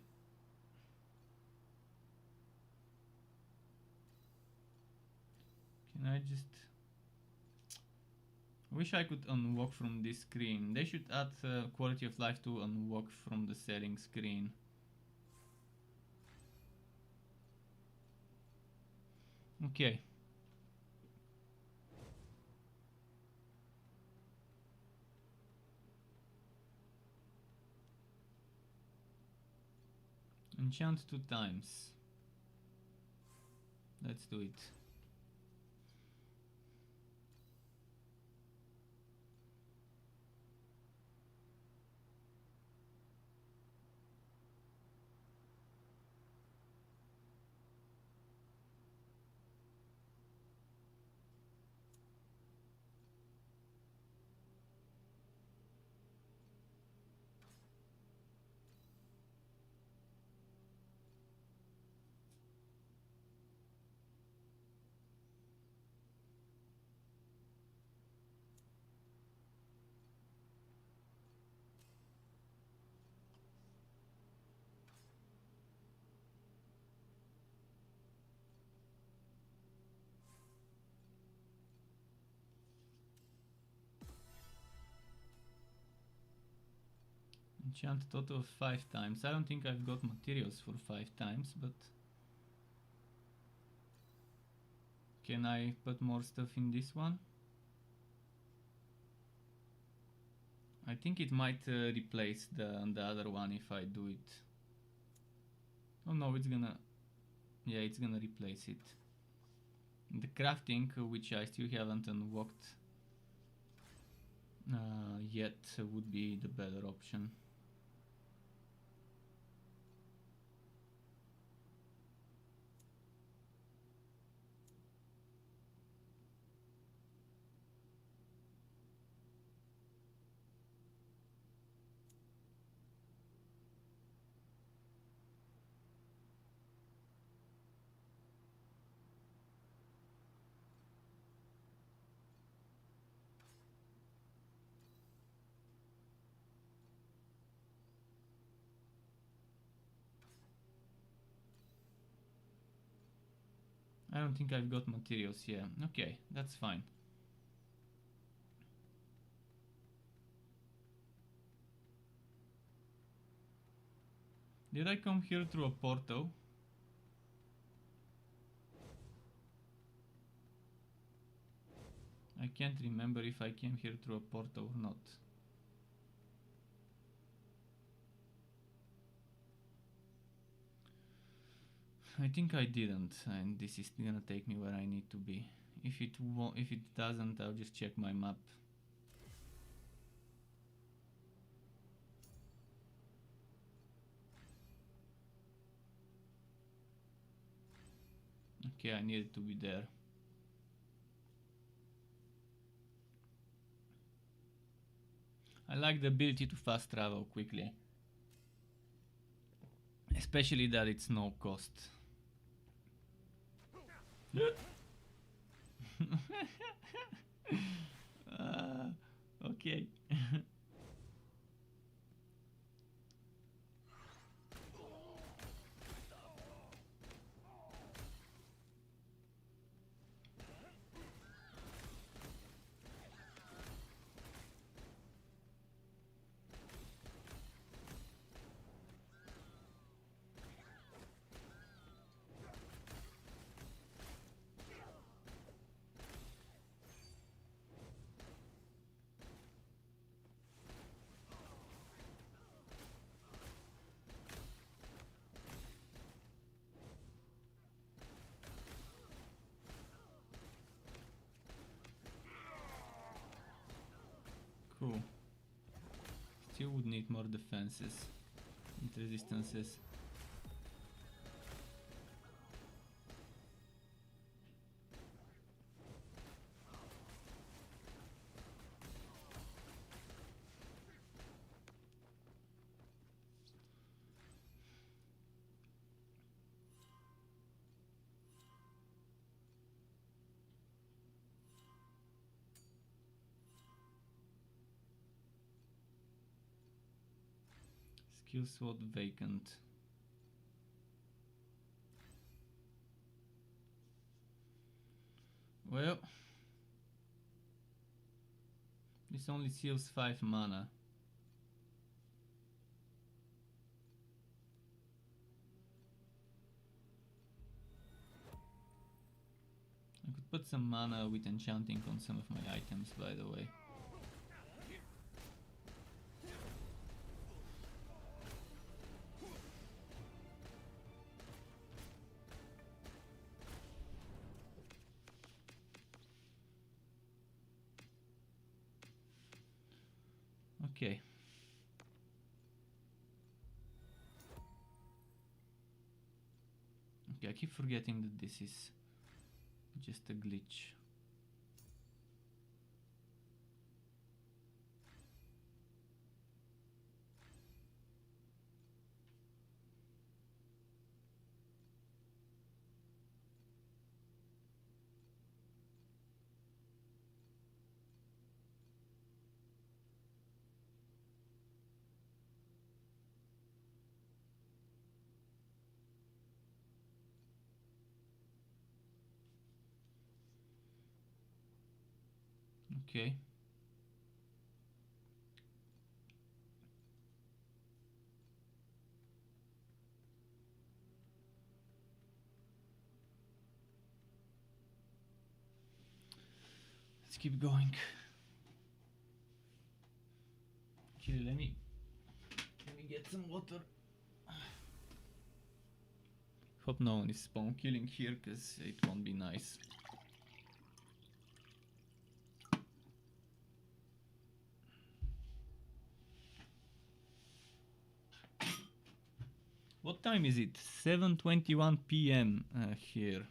Can I just... Wish I could unwalk from this screen. They should add quality of life to unwalk from the selling screen. Okay. Enchant 2 times. Let's do it. Enchant total of 5 times. I don't think I've got materials for 5 times, but... Can I put more stuff in this one? I think it might replace the other one if I do it. Oh no, it's gonna... Yeah, it's gonna replace it. The crafting, which I still haven't unlocked yet, would be the better option. don't think I've got materials. Yeah, okay, that's fine. Did I come here through a portal? I can't remember if I came here through a portal or not. I think I didn't, and this is gonna take me where I need to be. If it doesn't, I'll just check my map. Okay, I needed to be there. I like the ability to fast travel quickly. Especially that it's no cost. Okay. Cool. Still would need more defenses and resistances. Skill slot vacant. Well, this only seals 5 mana. I could put some mana with enchanting on some of my items, by the way. Okay. Okay, I keep forgetting that this is just a glitch. Okay. Let's keep going. Okay, let me get some water. Hope no one is spawn killing here, cause it won't be nice. What time is it? 7:21 p.m. Here.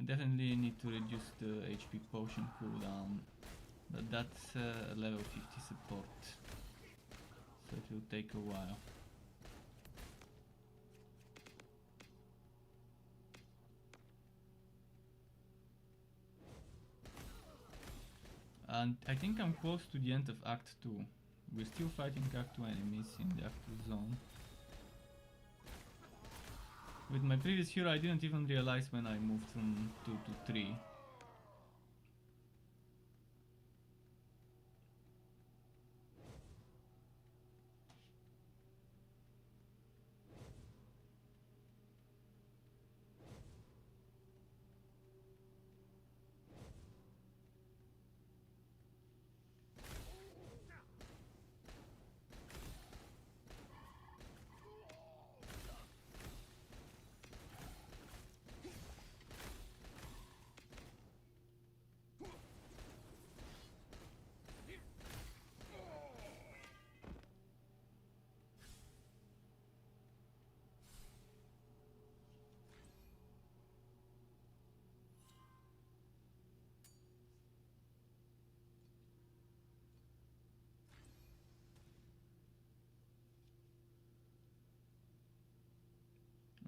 I definitely need to reduce the HP potion cooldown, but that's a level 50 support, so it will take a while. And I think I'm close to the end of Act 2. We're still fighting Act 2 enemies in the Act 2 zone. With my previous hero I didn't even realize when I moved from 2 to 3.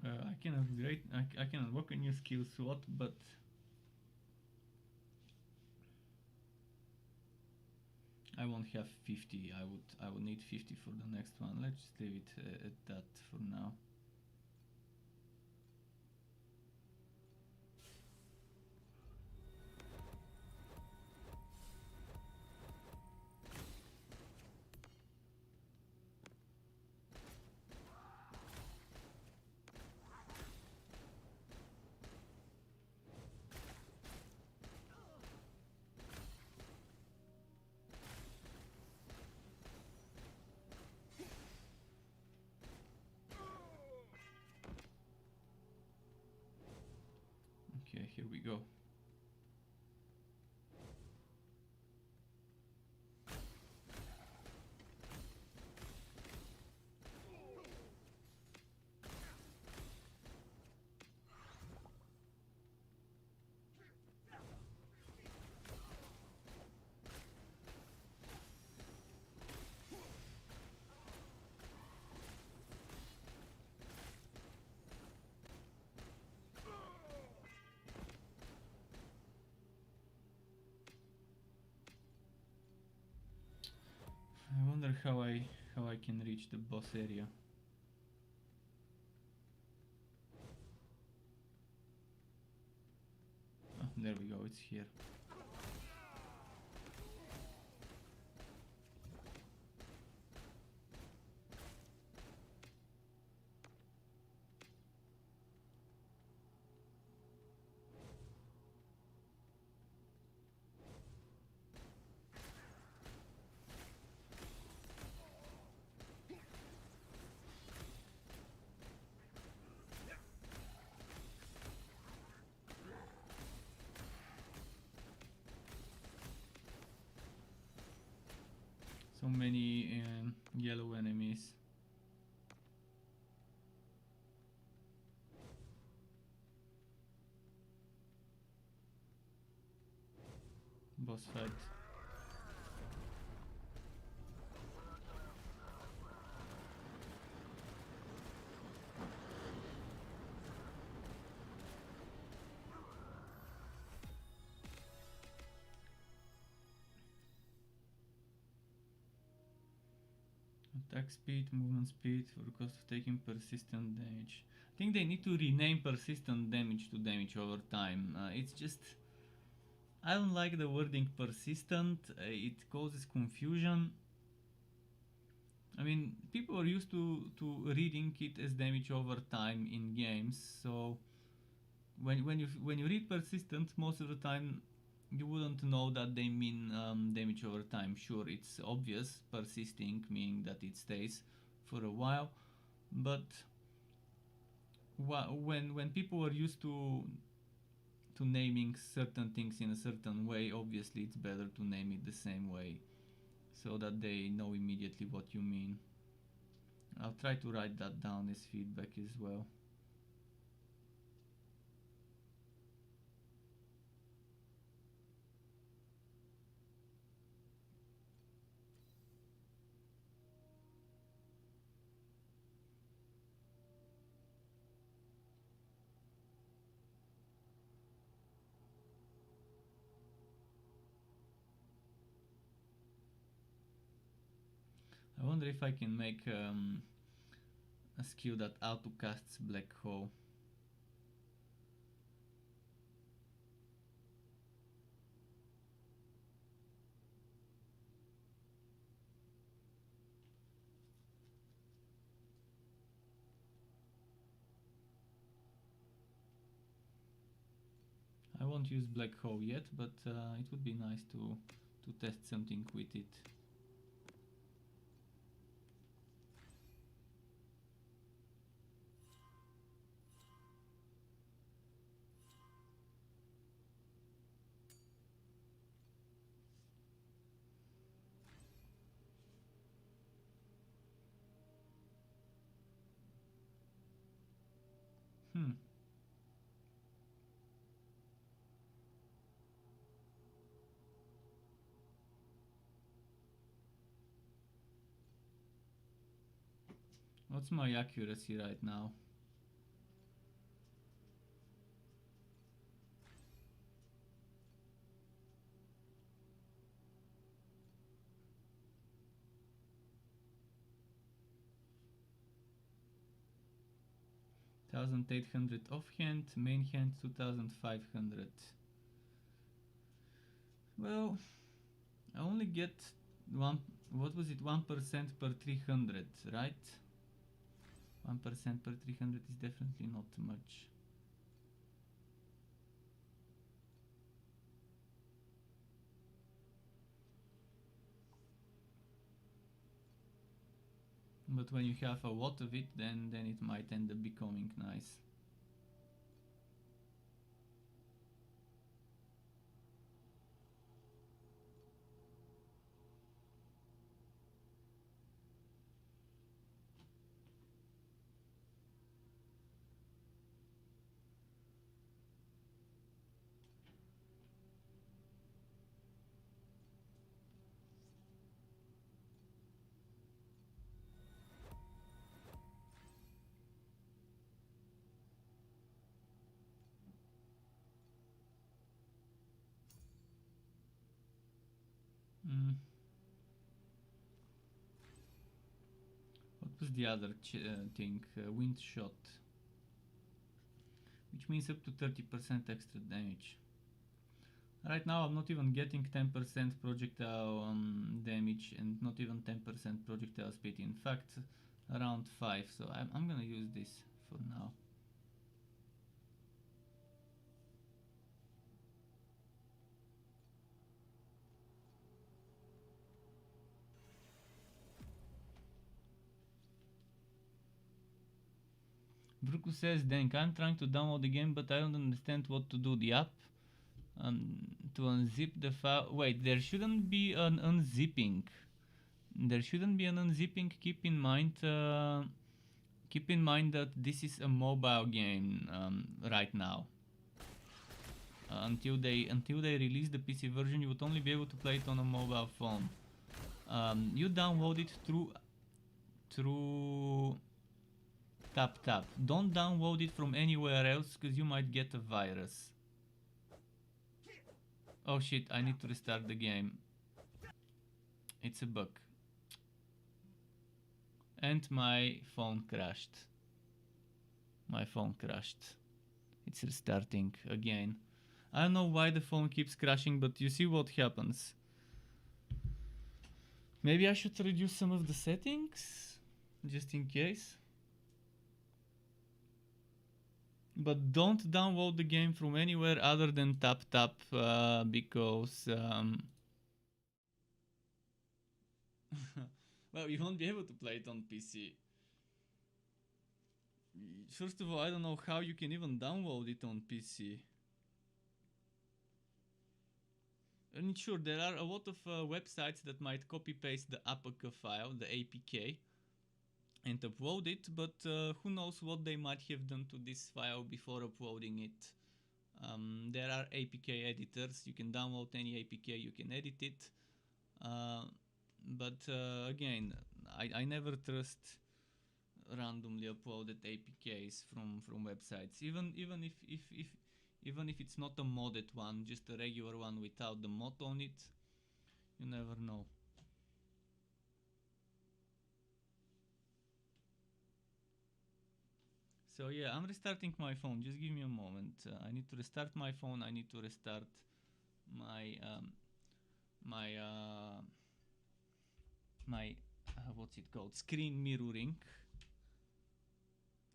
I can upgrade, I can unlock a new skill slot, but I won't have 50. I would need 50 for the next one. Let's just leave it at that for now. Okay, here we go. I wonder how I can reach the boss area. Oh, there we go, it's here. So many yellow enemies. Boss fight. Attack speed, movement speed for the cost of taking persistent damage. I think they need to rename persistent damage to damage over time. It's just, I don't like the wording persistent. It causes confusion. I mean, people are used to reading it as damage over time in games, so when you read persistent, most of the time you wouldn't know that they mean damage over time. Sure, it's obvious, persisting meaning that it stays for a while, but when people are used to naming certain things in a certain way, obviously it's better to name it the same way so that they know immediately what you mean. I'll try to write that down as feedback as well. I wonder if I can make a skill that auto casts Black Hole. I won't use Black Hole yet, but it would be nice to test something with it. Hmm. What's my accuracy right now? $1,800 offhand, main hand 2,500. Well, I only get one. What was it? 1% per 300, right? 1% per 300 is definitely not much. But when you have a lot of it, then it might end up becoming nice. What was the other thing? Wind shot, which means up to 30% extra damage. Right now I'm not even getting 10% projectile damage and not even 10% projectile speed. In fact, around 5. So I'm gonna use this for now. Bruku says, Dank, I'm trying to download the game, but I don't understand what to do. The app to unzip the file. Wait, there shouldn't be an unzipping. There shouldn't be an unzipping. Keep in mind that this is a mobile game right now. Until they release the PC version, you would only be able to play it on a mobile phone. You download it through tap. Don't download it from anywhere else, because you might get a virus. Oh shit, I need to restart the game. It's a bug. And my phone crashed. It's restarting again. I don't know why the phone keeps crashing, but you see what happens. Maybe I should reduce some of the settings, just in case. But don't download the game from anywhere other than tap, because well, you won't be able to play it on PC. First of all, I don't know how you can even download it on PC. And sure, there are a lot of websites that might copy paste the APK file, the APK, and upload it, but who knows what they might have done to this file before uploading it. There are APK editors, you can download any APK, you can edit it, but again, I never trust randomly uploaded APKs from websites, even if it's not a modded one, just a regular one without the mod on it. You never know. So yeah, I'm restarting my phone. Just give me a moment. I need to restart my phone. I need to restart my my my what's it called? Screen mirroring.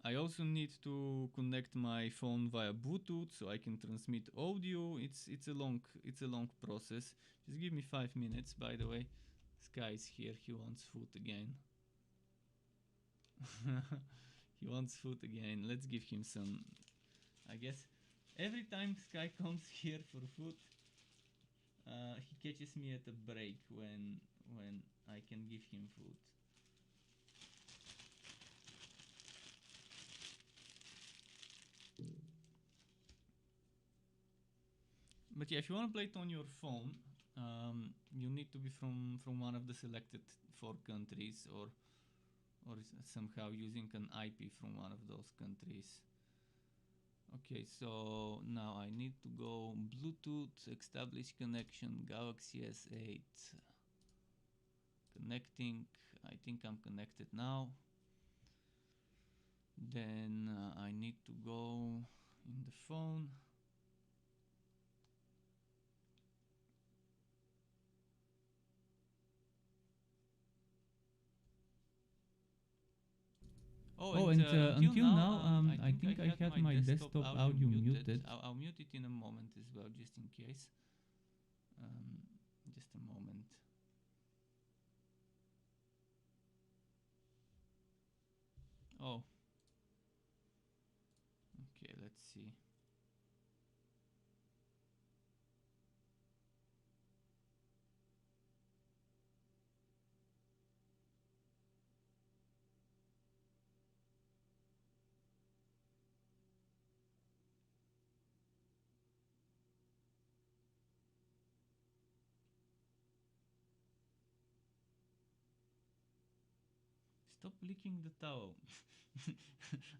I also need to connect my phone via Bluetooth so I can transmit audio. It's a long process. Just give me 5 minutes. By the way, this guy is here. He wants food again. He wants food again. Let's give him some. I guess every time this guy comes here for food, he catches me at a break when I can give him food. But yeah, if you want to play it on your phone, you need to be from one of the selected 4 countries, or somehow using an IP from one of those countries. Okay, so now I need to go Bluetooth, establish connection, Galaxy S8, connecting. I think I'm connected now. Then I need to go in the phone. Oh, and until now, I think I had my desktop audio muted. I'll mute it in a moment as well, just in case. Just a moment. Oh. Okay, let's see. Stop licking the towel.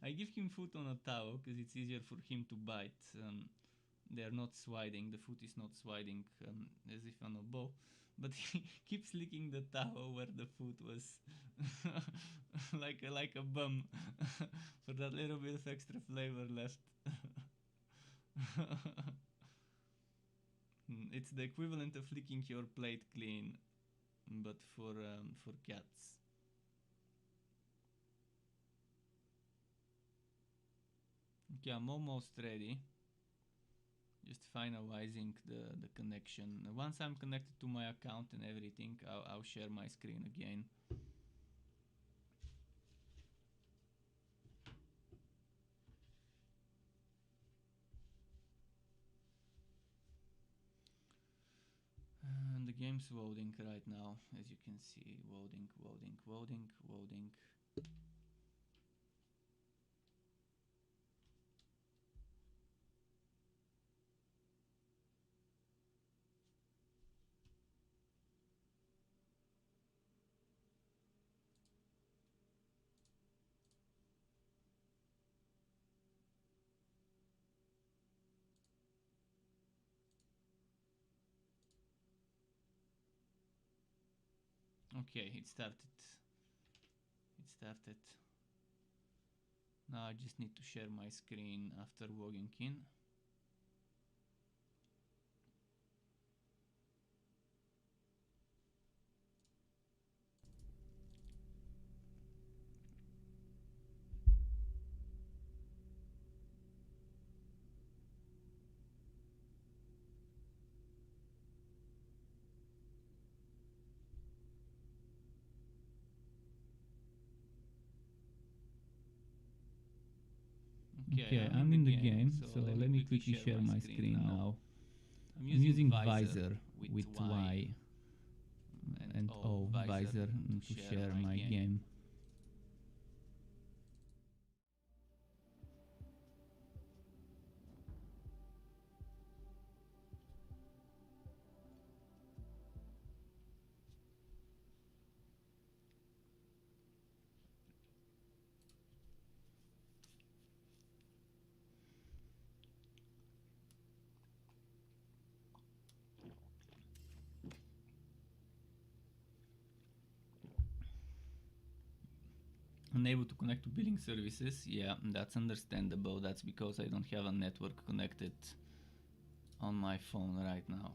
I give him food on a towel because it's easier for him to bite. They're not swiding, the foot is not swiding as if on a bow, but he keeps licking the towel where the foot was like a bum for that little bit of extra flavor left. It's the equivalent of licking your plate clean, but for cats. Okay, I'm almost ready. Just finalizing the connection. Once I'm connected to my account and everything, I'll share my screen again. And the game's loading right now, as you can see. Loading, loading, loading, loading. Okay, it started. It started. Now I just need to share my screen after logging in. Okay, I'm in the game, so let me quickly share my screen now. I'm using Visor with Y and O, Visor, to share my game. unable to connect to billing services. Yeah, that's understandable. That's because I don't have a network connected on my phone right now.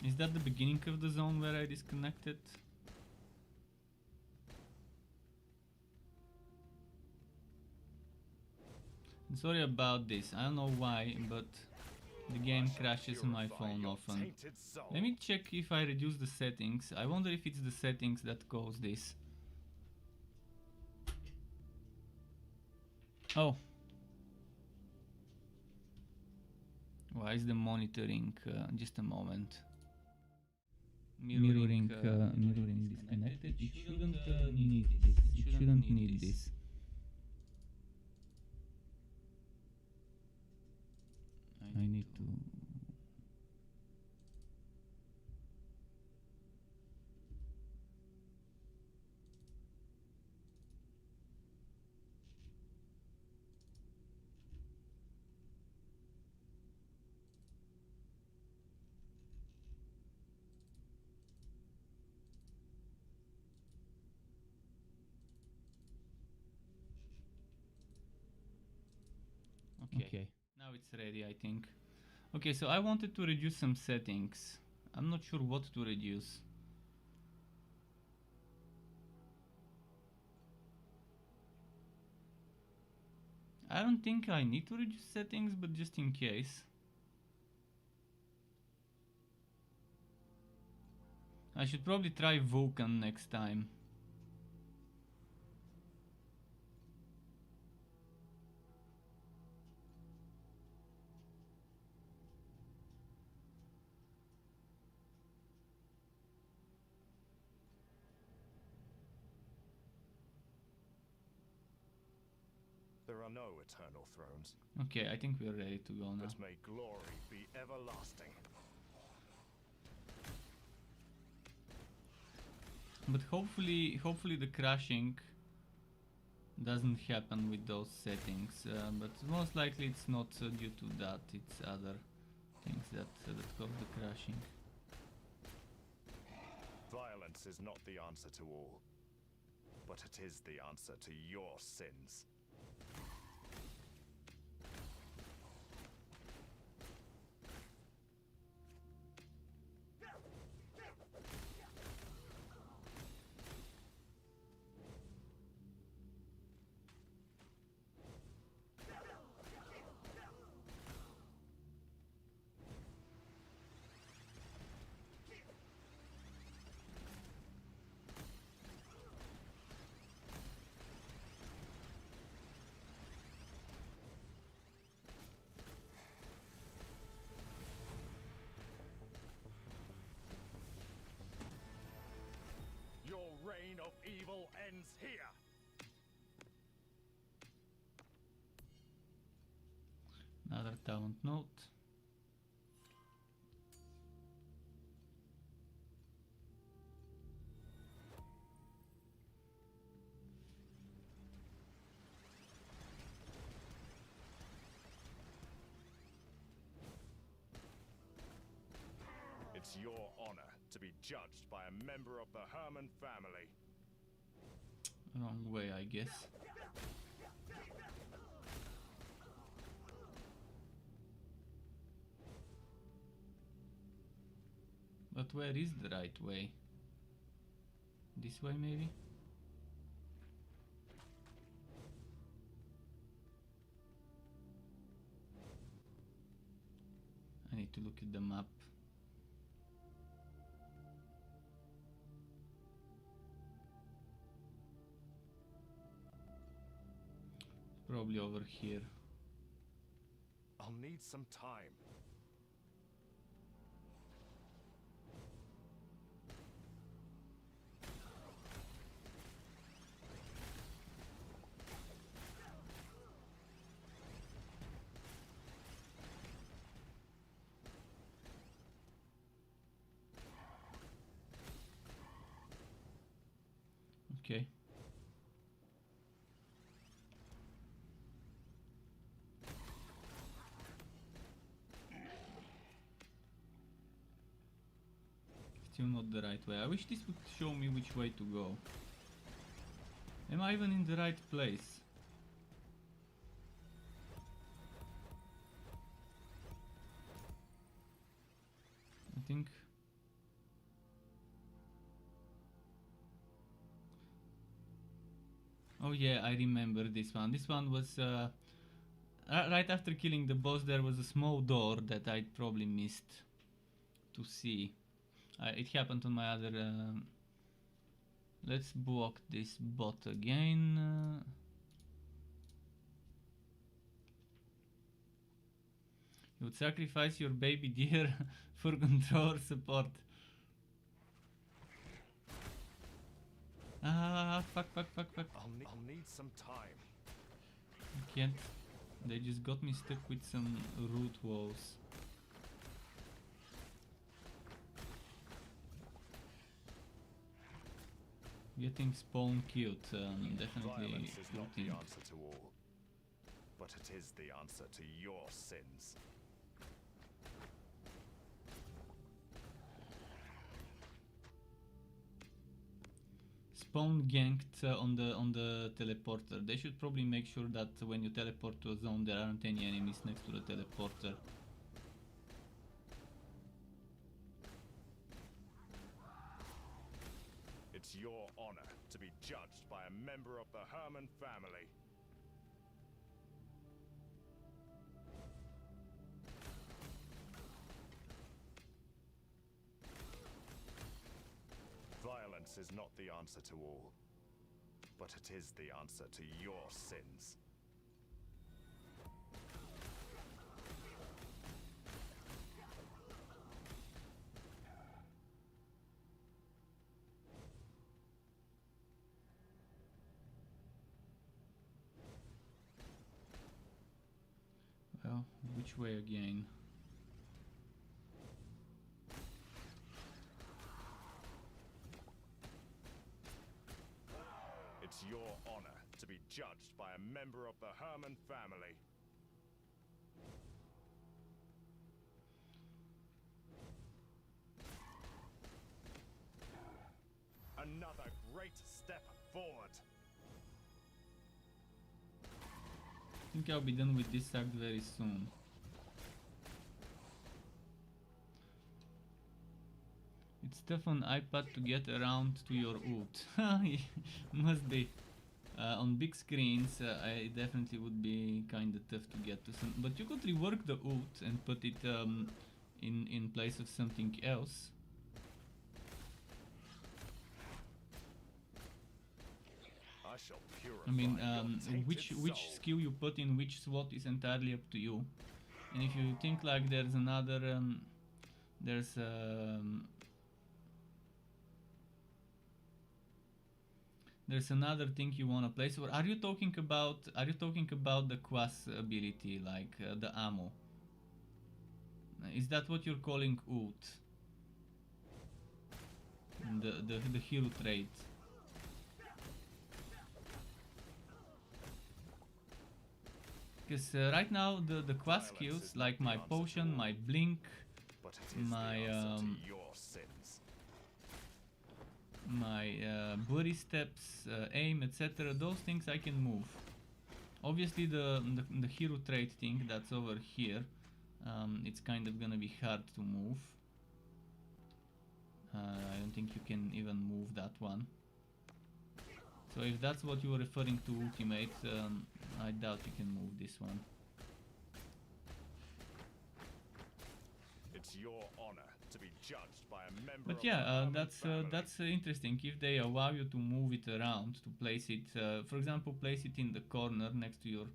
Is that the beginning of the zone where I disconnected? Sorry about this, I don't know why, but the game crashes on my phone often. Let me check if I reduce the settings. I wonder if it's the settings that cause this. Oh. Why is the monitoring? Just a moment. Mirroring disconnected. It shouldn't need this. It shouldn't need this. I need to. Okay, now it's ready, I think. Okay, so I wanted to reduce some settings. I'm not sure what to reduce. I don't think I need to reduce settings, but just in case. I should probably try Vulkan next time. There are no eternal thrones. Okay, I think we're ready to go now. But may glory be everlasting. But hopefully the crashing doesn't happen with those settings. But most likely it's not due to that. It's other things that cause the crashing. Violence is not the answer to all, but it is the answer to your sins. Your reign of evil ends here. Another talent note. It's your honor to be judged by a member of the Herman family. Wrong way, I guess. But where is the right way? This way, maybe? I need to look at the map. Probably over here. I'll need some time. Okay. Still not the right way. I wish this would show me which way to go. Am I even in the right place? I think... Oh yeah, I remember this one. This one was... right after killing the boss, there was a small door that I probably missed to see. It happened on my other... let's block this bot again. You would sacrifice your baby deer for controller support. Ah, fuck. I'll need some time. I can't. They just got me stuck with some root walls. Getting spawn killed, definitely. Violence is not the answer to all, but it is the answer to your sins. Spawn ganked on the teleporter. They should probably make sure that when you teleport to a zone, there aren't any enemies next to the teleporter. It's your honor to be judged by a member of the Herman family. Violence is not the answer to all, but it is the answer to your sins. Well, which way again? It's your honor to be judged by a member of the Herman family. Another great step forward. I think I'll be done with this act very soon. It's tough on iPad to get around to your ult. Must be. On big screens, it definitely would be kinda tough to get to some. But you could rework the ult and put it in place of something else. I shall purify I mean, your which tainted soul. skill you put in which slot is entirely up to you. And if you think like there's another, there's another thing you wanna place, or are you talking about the Quas ability, like the ammo? Is that what you're calling ult? The hero trait. Because right now the quest skills like my potion, my blink, But it is my the answer to your sins. my body steps, aim, etc. Those things I can move. Obviously the hero trait thing that's over here, it's kind of gonna be hard to move. I don't think you can even move that one. So if that's what you were referring to ultimate, I doubt you can move this one. It's your honor to be judged by a member But of yeah, the Herman family. that's interesting. If they allow you to move it around, to place it, for example, place it in the corner next to your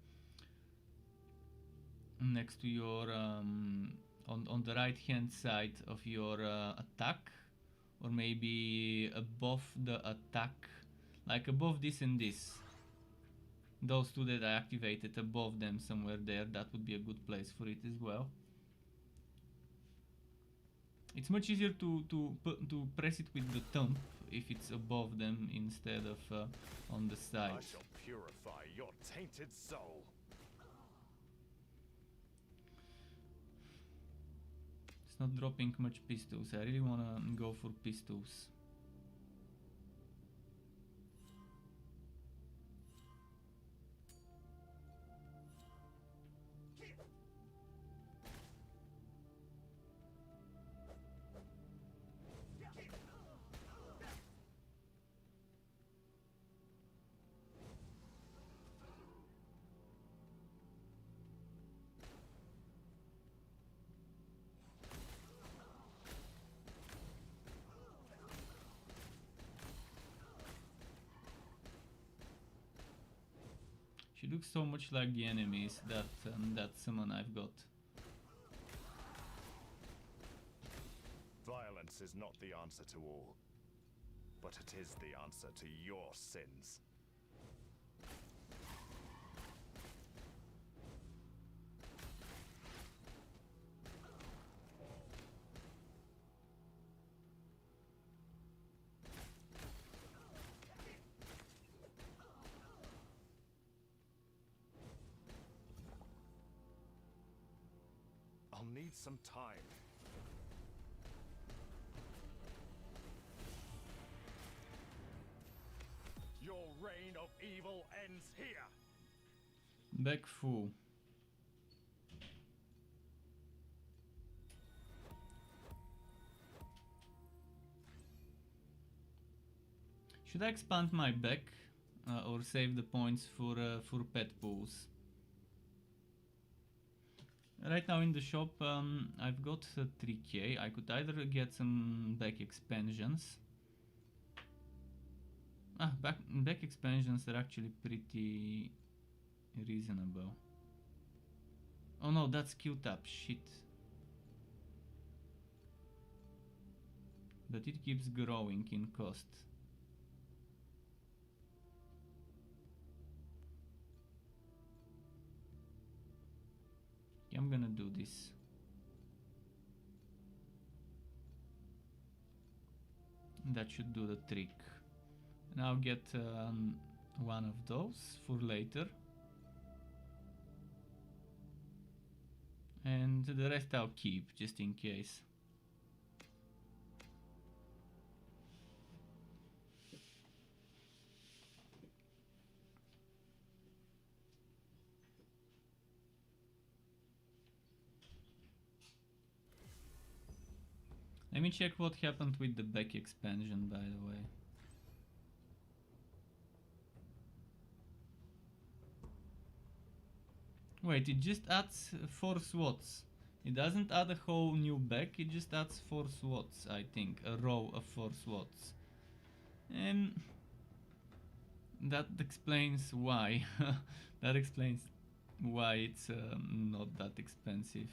on the right hand side of your attack, or maybe above the attack, like above this and this. Those two that I activated, above them somewhere there, that would be a good place for it as well. It's much easier to press it with the thumb if it's above them instead of on the side. I shall purify your tainted soul. It's not dropping much pistols. I really wanna go for pistols. She looks so much like the enemies that summon I've got. Violence is not the answer to all, but it is the answer to your sins. I'll need some time. Your reign of evil ends here. Back full. Should I expand my back or save the points for pet pools? Right now in the shop I've got 3k. I could either get some back expansions. Back expansions are actually pretty reasonable. Oh no, that's Q-tap, shit. But it keeps growing in cost. Okay, I'm gonna do this. That should do the trick. And I'll get one of those for later. And the rest I'll keep, just in case. Let me check what happened with the back expansion, by the way. Wait, it just adds 4 SWATs. It doesn't add a whole new back, it just adds 4 SWATs, I think. A row of 4 SWATs. That explains why. That explains why it's not that expensive.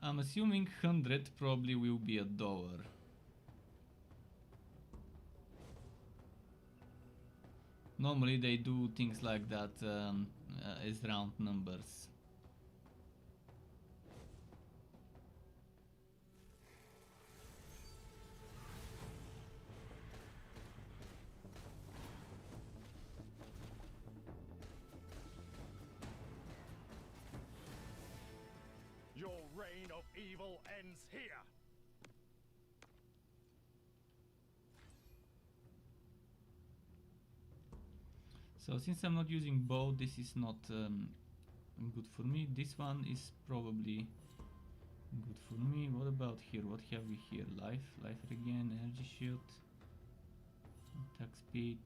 I'm assuming 100 probably will be $1. Normally they do things like that as round numbers. Your reign of evil ends here. So since I'm not using bow, this is not good for me. This one is probably good for me. What about here? What have we here? Life regain, energy shield, attack speed,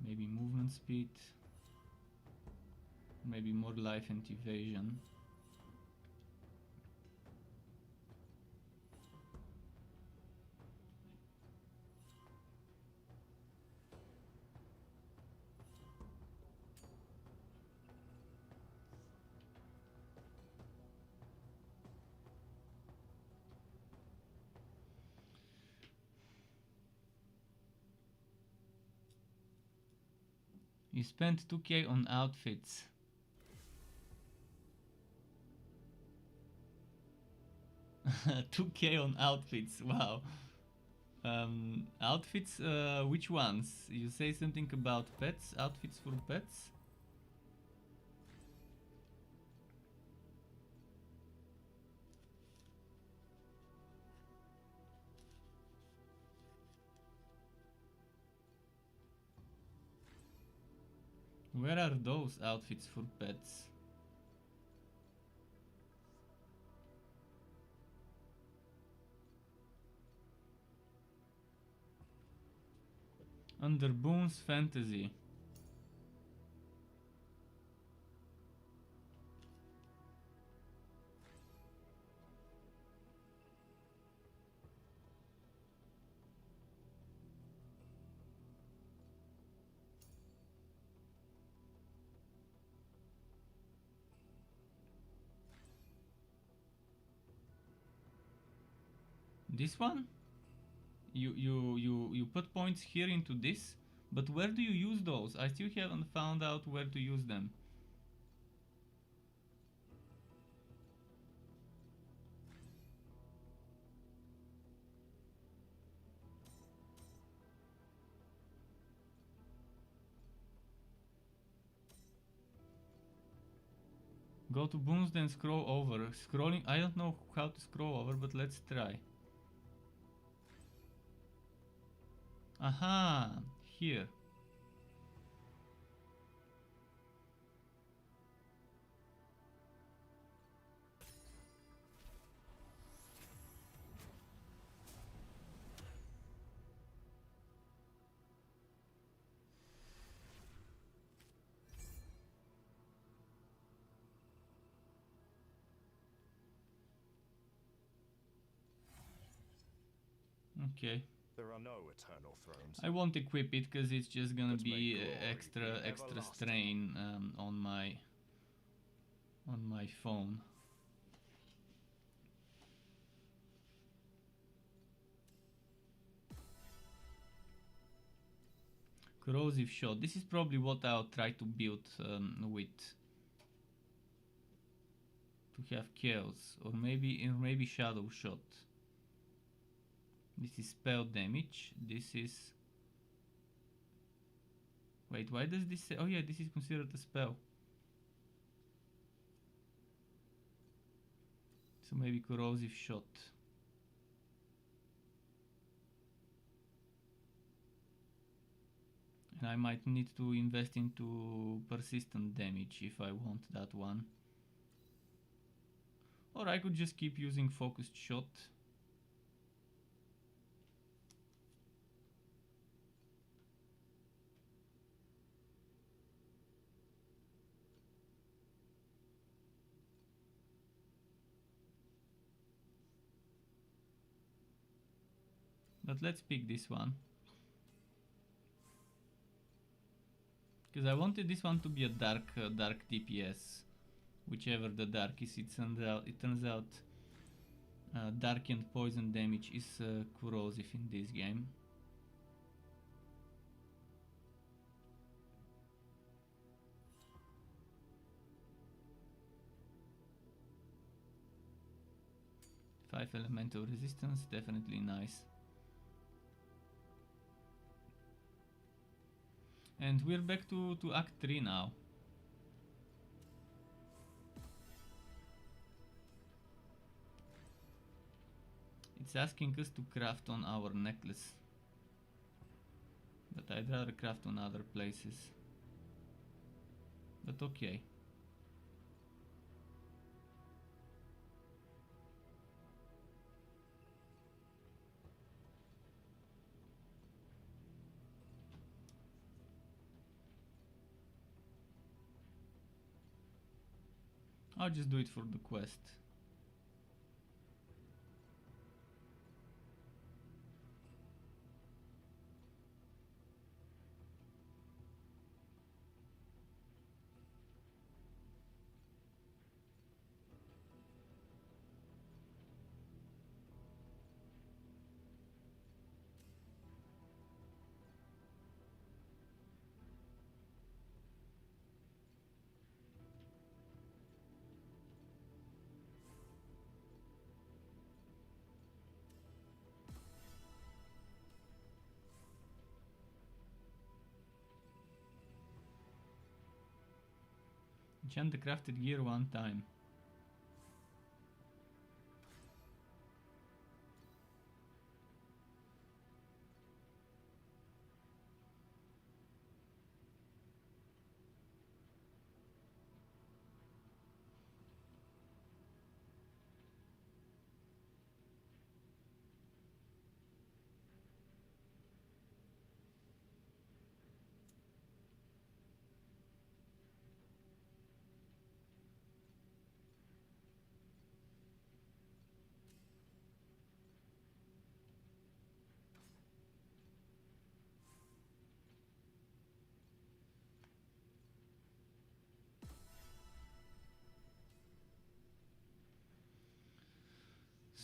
maybe movement speed, maybe more life and evasion. You spent 2k on outfits. $2k on outfits, wow. Outfits, which ones? You say something about pets, outfits for pets? Where are those outfits for pets? Under Boon's Fantasy. This one? You put points here into this, but where do you use those? I still haven't found out where to use them. Go to Boons, then scroll over. Scrolling, I don't know how to scroll over, but let's try. Aha, here. Okay. There are no eternal thrones. I won't equip it because it's just gonna But may be glory extra be everlasting. strain on my phone. Corrosive shot. This is probably what I'll try to build with. To have chaos, or maybe shadow shot. This is spell damage. This is. Wait, why does this say? Oh yeah, this is considered a spell. So maybe corrosive shot. And I might need to invest into persistent damage if I want that one. Or I could just keep using focused shot. But let's pick this one. Because I wanted this one to be a dark DPS. Whichever the dark is, it turns out dark and poison damage is corrosive in this game. Five elemental resistance, definitely nice. And we're back to Act 3 now. It's asking us to craft on our necklace. But I'd rather craft on other places. But okay. I'll just do it for the quest. Enchant the crafted gear one time.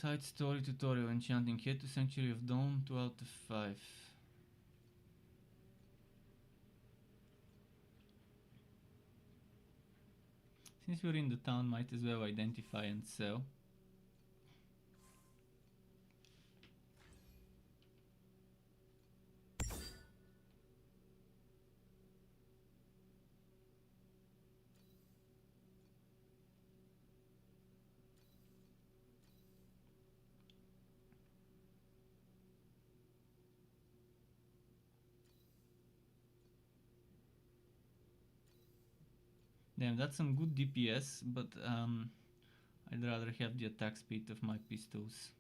Side story tutorial, enchanting head to Sanctuary of Dawn, 2 out of 5. Since we're in the town, might as well identify and sell. Damn, that's some good DPS, but I'd rather have the attack speed of my pistols.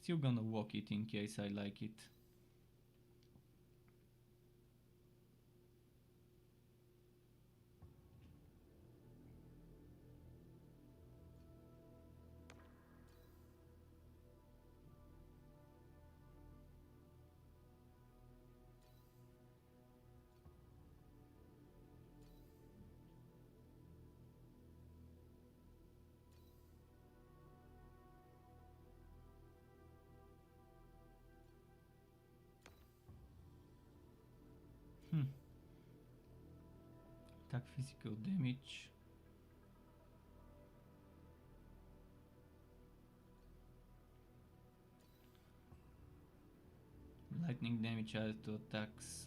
Still gonna walk it in case I like it. Attack physical damage. Lightning damage added to attacks.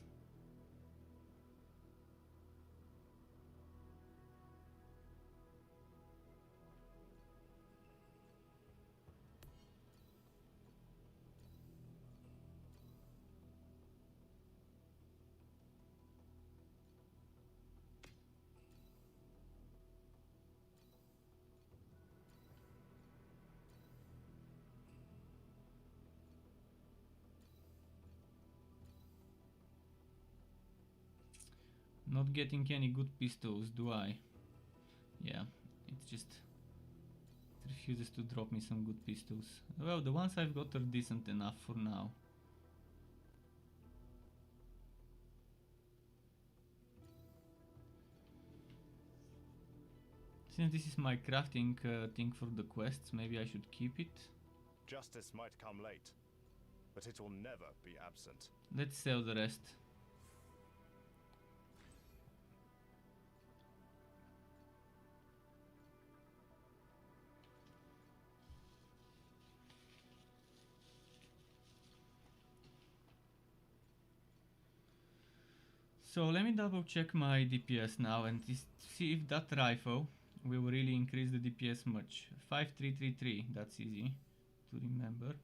Not getting any good pistols, do I? Yeah, it refuses to drop me some good pistols. Well, the ones I've got are decent enough for now. Since this is my crafting thing for the quests, maybe I should keep it. Justice might come late, but it will never be absent. Let's sell the rest. So let me double check my DPS now and see if that rifle will really increase the DPS much. 5333, that's easy to remember.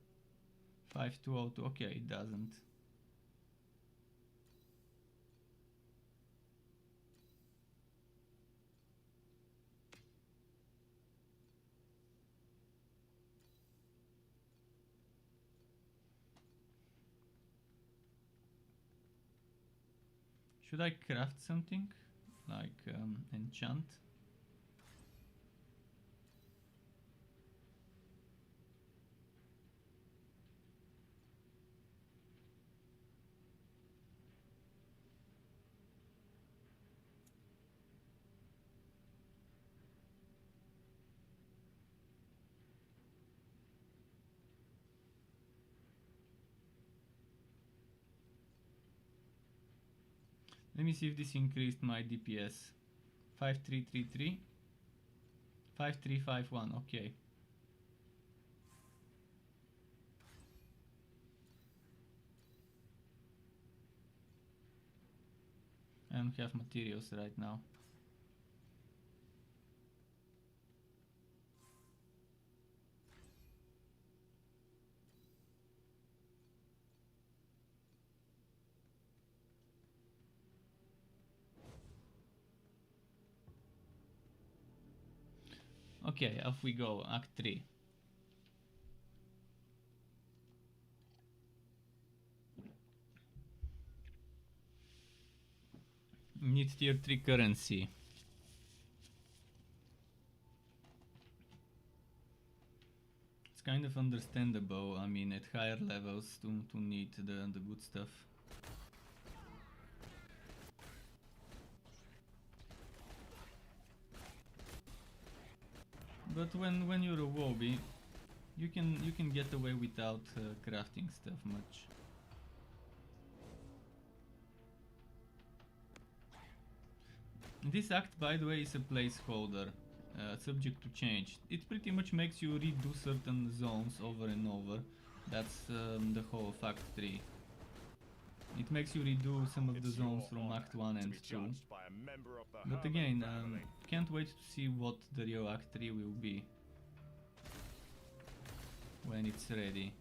5202, okay, it doesn't. Should I craft something like enchant? Let me see if this increased my DPS. 5333, 5351, okay. And don't have materials right now. Okay, off we go, Act 3. Need tier 3 currency. It's kind of understandable, I mean, at higher levels to need the good stuff. But when you're a wobby, you can get away without crafting stuff much. This act, by the way, is a placeholder, subject to change. It pretty much makes you redo certain zones over and over. That's the whole of Act 3. It makes you redo some of the zones from Act 1 and 2. But again, can't wait to see what the real Act 3 will be when it's ready.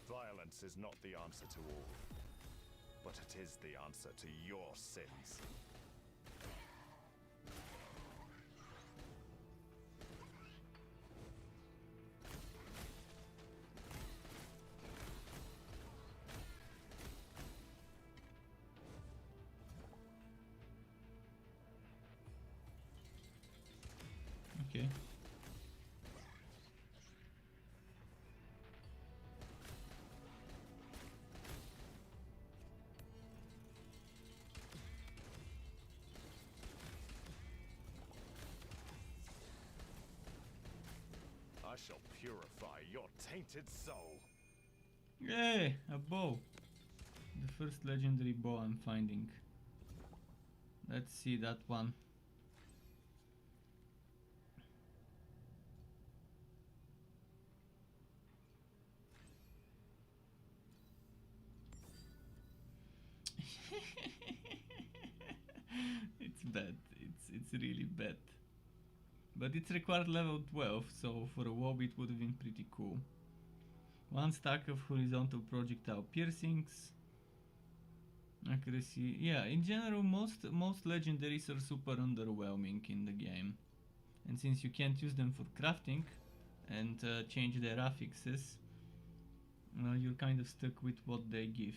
Violence is not the answer to all, but it is the answer to your sins. Okay. I shall purify your tainted soul. Yay! A bow! The first legendary bow I'm finding. Let's see that one. It's bad. It's really bad. But it's required level 12, so for a WoB it would have been pretty cool. 1 stack of horizontal projectile piercings. Accuracy. Yeah, in general most legendaries are super underwhelming in the game. And since you can't use them for crafting and change their affixes, you're kind of stuck with what they give.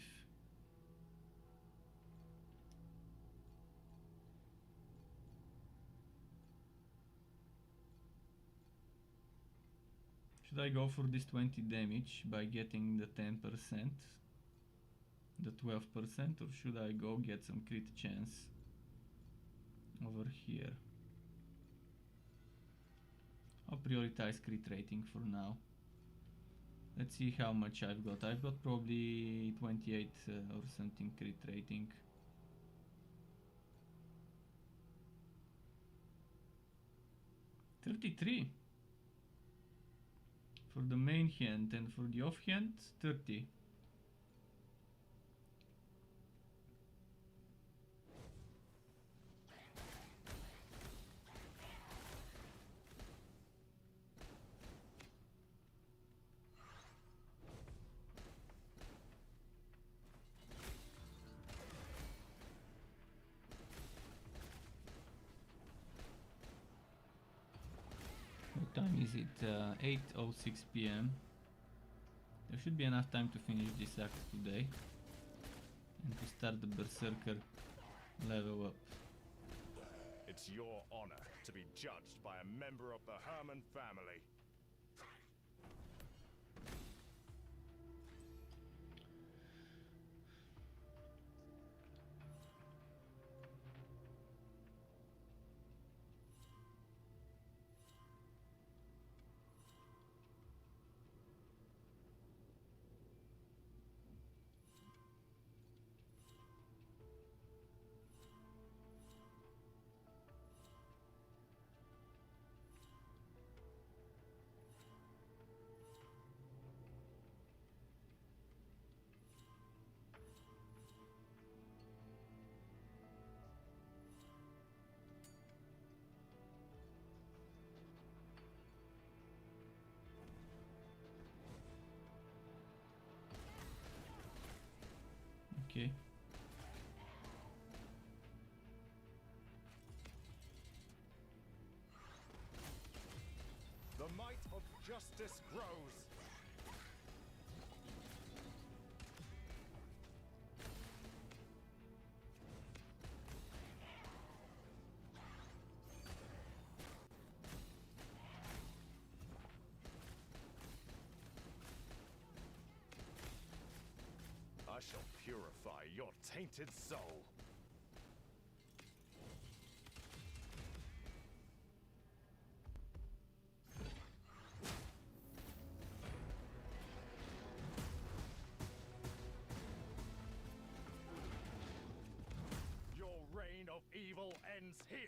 Should I go for this 20 damage by getting the 10%, the 12%, or should I go get some crit chance over here? I'll prioritize crit rating for now. Let's see how much I've got. I've got probably 28 or something crit rating. $33 for the main hand, and for the offhand, 30. What time is it? 8:06 p.m. There should be enough time to finish this act today and to start the Berserker level up. It's your honor to be judged by a member of the Herman family. Okay. The might of justice grows. I shall purify your tainted soul. Your reign of evil ends here.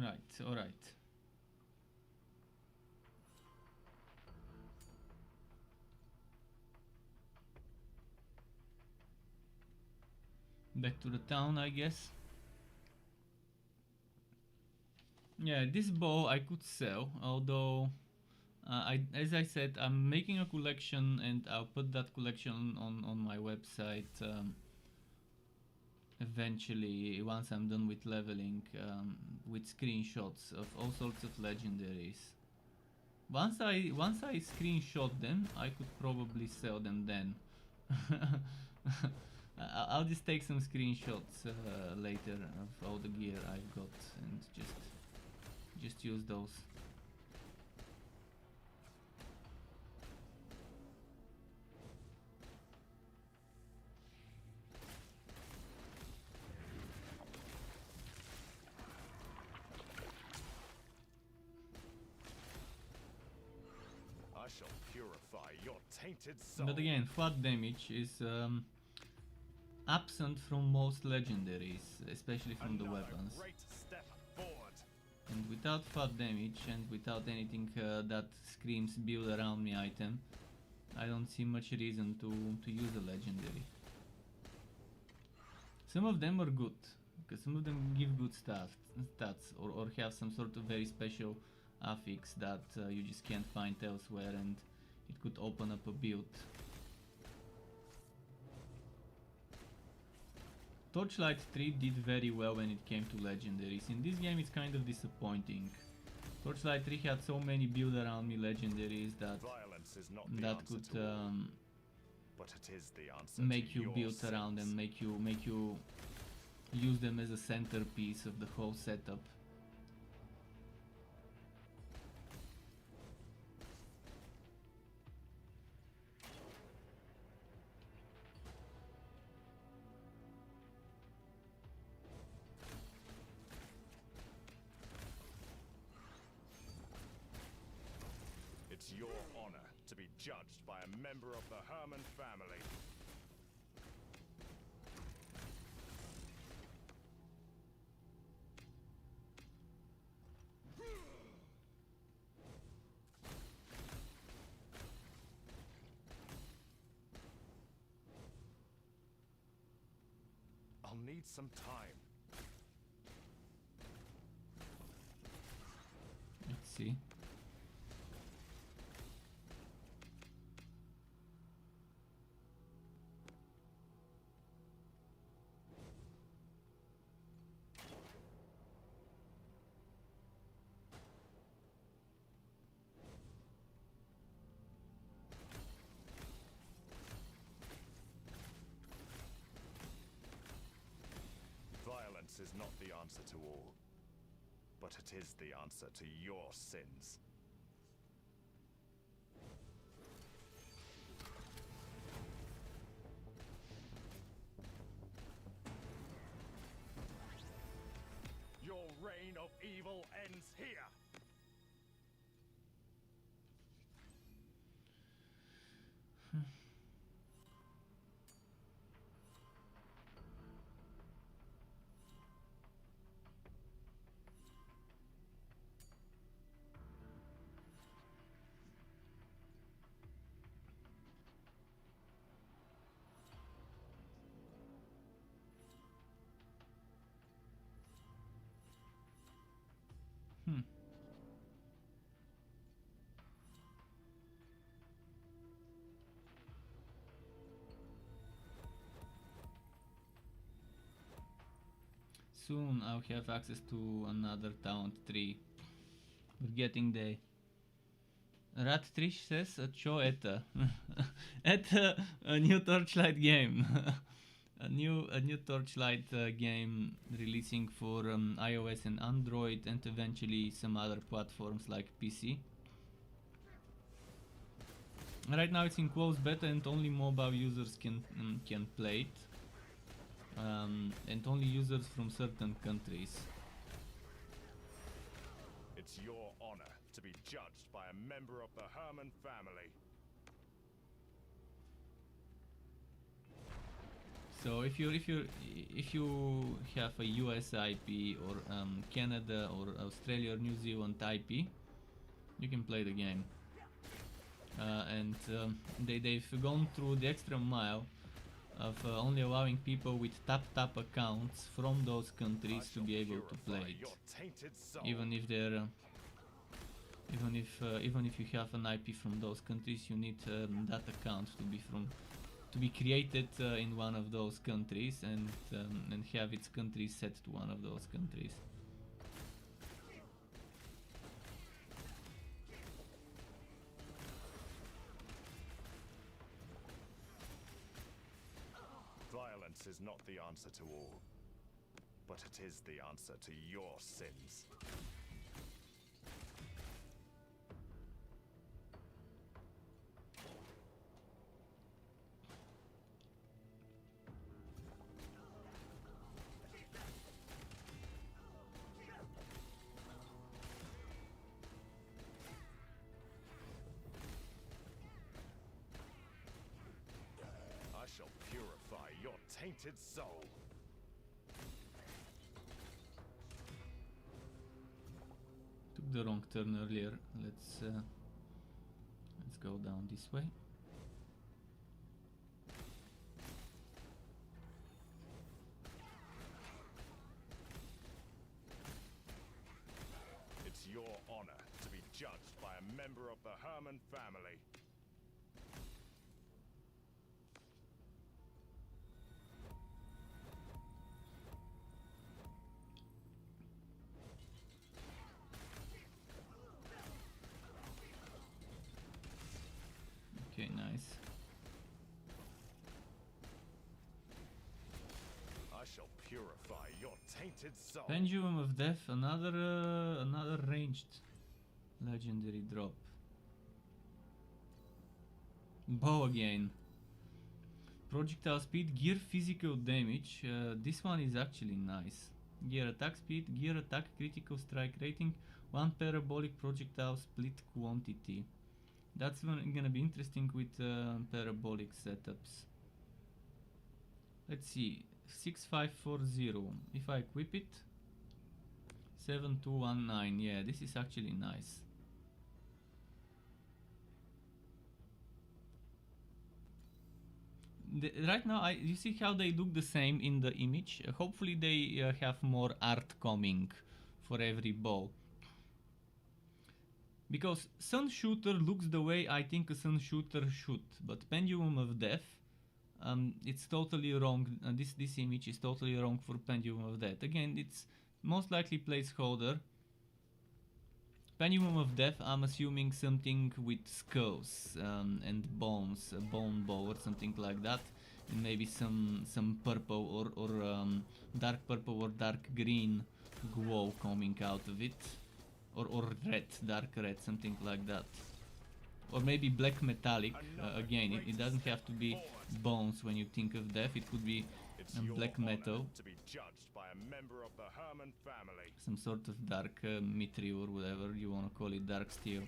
Right, alright. Back to the town, I guess. Yeah, this bow I could sell, although as I said, I'm making a collection and I'll put that collection on my website eventually once I'm done with leveling, with screenshots of all sorts of legendaries. Once I screenshot them, I could probably sell them then. I'll just take some screenshots later of all the gear I've got and just use those. I shall purify your tainted soul. But again, flood damage is absent from most legendaries, especially from the Another weapons. great step forward. And without flood damage and without anything that screams build around me item, I don't see much reason to use a legendary. Some of them are good, because some of them give good stats or have some sort of very special affix that you just can't find elsewhere, and it could open up a build. Torchlight 3 did very well when it came to legendaries. In this game it's kind of disappointing. Torchlight 3 had so many build around me legendaries that Violence is not the that answer could to all, but it is the answer make to you your build around them, sins. make you use them as a centerpiece of the whole setup. It's your honor to be judged by a member of the Herman family. I'll need some time. Let's see. Violence is not the answer to all, but it is the answer to your sins. Your reign of evil ends here. soon I'll have access to another town 3. We're getting there. Rat Trish says, "Cho eta." Eta, a new Torchlight game. a new Torchlight game releasing for iOS and Android, and eventually some other platforms like PC. Right now it's in closed beta and only mobile users can play it, and only users from certain countries. It's your honor to be judged by a member of the Herman family. So if you have a US IP or Canada or Australia or New Zealand IP, you can play the game. And they've gone through the extra mile of only allowing people with tap accounts from those countries to be able to play it, even if they're even if you have an IP from those countries, you need that account to be created in one of those countries and have its country set to one of those countries. Violence is not the answer to all, but it is the answer to your sins. I shall purify your tainted soul. Took the wrong turn earlier. Let's go down this way. It's your honor to be judged by a member of the Herman family. Okay, nice. I shall purify your tainted soul. Pendulum of Death, another ranged legendary drop. Bow again. Projectile speed, gear physical damage. This one is actually nice. Gear attack speed, gear attack critical strike rating, 1 parabolic projectile split quantity. That's gonna be interesting with parabolic setups. Let's see, 6540. If I equip it, 7219. Yeah, this is actually nice. Right now, you see how they look the same in the image. Hopefully, they have more art coming for every bow. Because Sun Shooter looks the way I think a Sun Shooter should, but Pendulum of Death, it's totally wrong. This image is totally wrong for Pendulum of Death. Again, it's most likely placeholder. Pendulum of Death, I'm assuming something with skulls and bones, a bone bow or something like that, and maybe some purple or dark purple or dark green glow coming out of it. Or red, dark red, something like that. Or maybe black metallic. Again, it doesn't have to be bones when you think of death. It could be black metal. To be judged by a member of the Herman family. Some sort of dark mithril or whatever you want to call it, dark steel.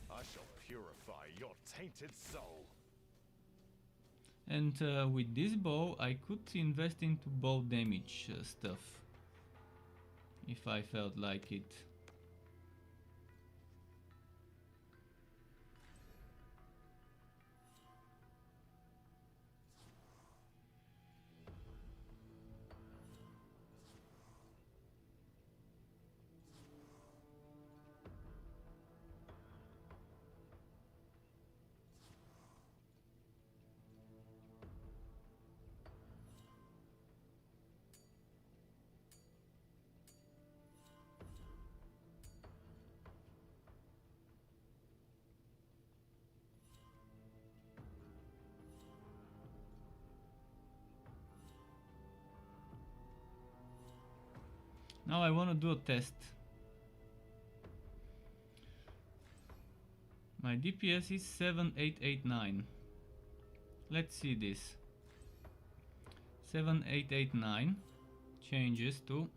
I shall purify your tainted soul. And with this bow, I could invest into bow damage stuff, if I felt like it. Now I want to do a test. My DPS is 7889. Let's see this. 7889 changes to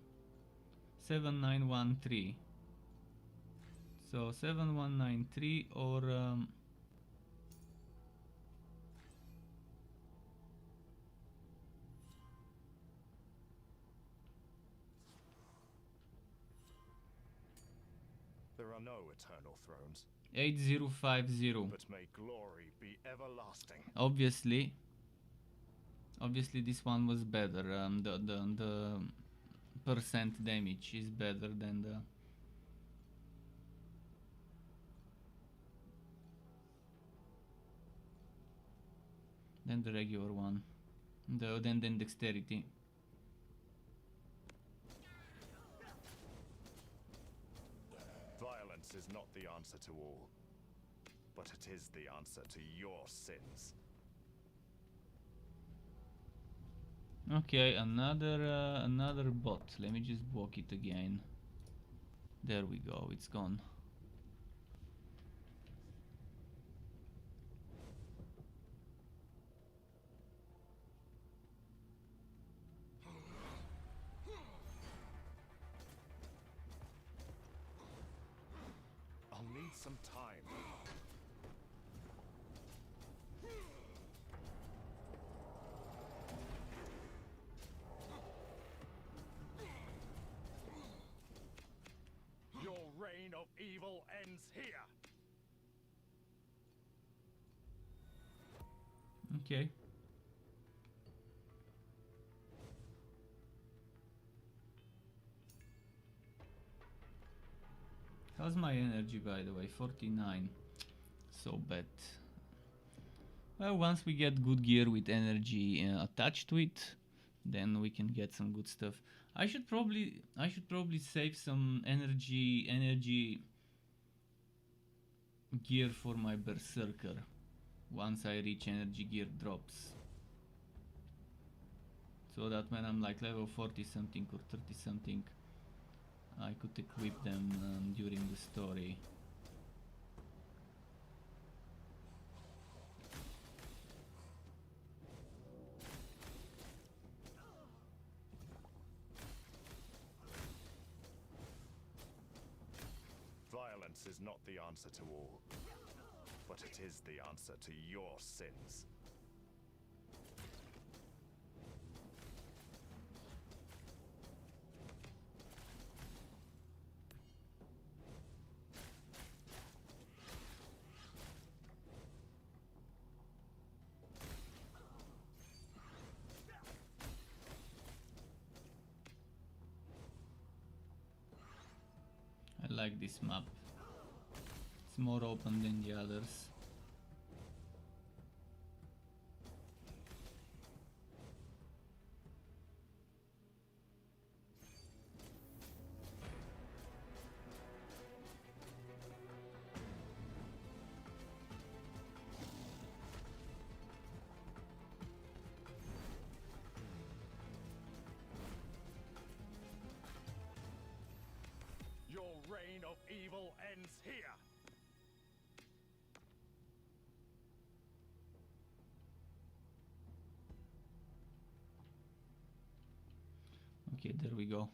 7913. So 7193 or There are no eternal thrones, 8050. but may glory be everlasting. Obviously this one was better. The percent damage is better than the regular one. Then dexterity. Violence is not the answer to all, but it is the answer to your sins. Okay, another bot. Let me just walk it again. There we go, it's gone. I'll need some time. Your reign of evil ends here. Okay. How's my energy, by the way? 49. So bad. Well, once we get good gear with energy attached to it, then we can get some good stuff. I should probably save some energy gear for my berserker once I reach energy gear drops, so that when I'm like level 40 something or 30 something, I could equip them during the story. Violence is not the answer to all, but it is the answer to your sins. I like this map. It's more open than the others. Your reign of evil ends here. Okay, there we go.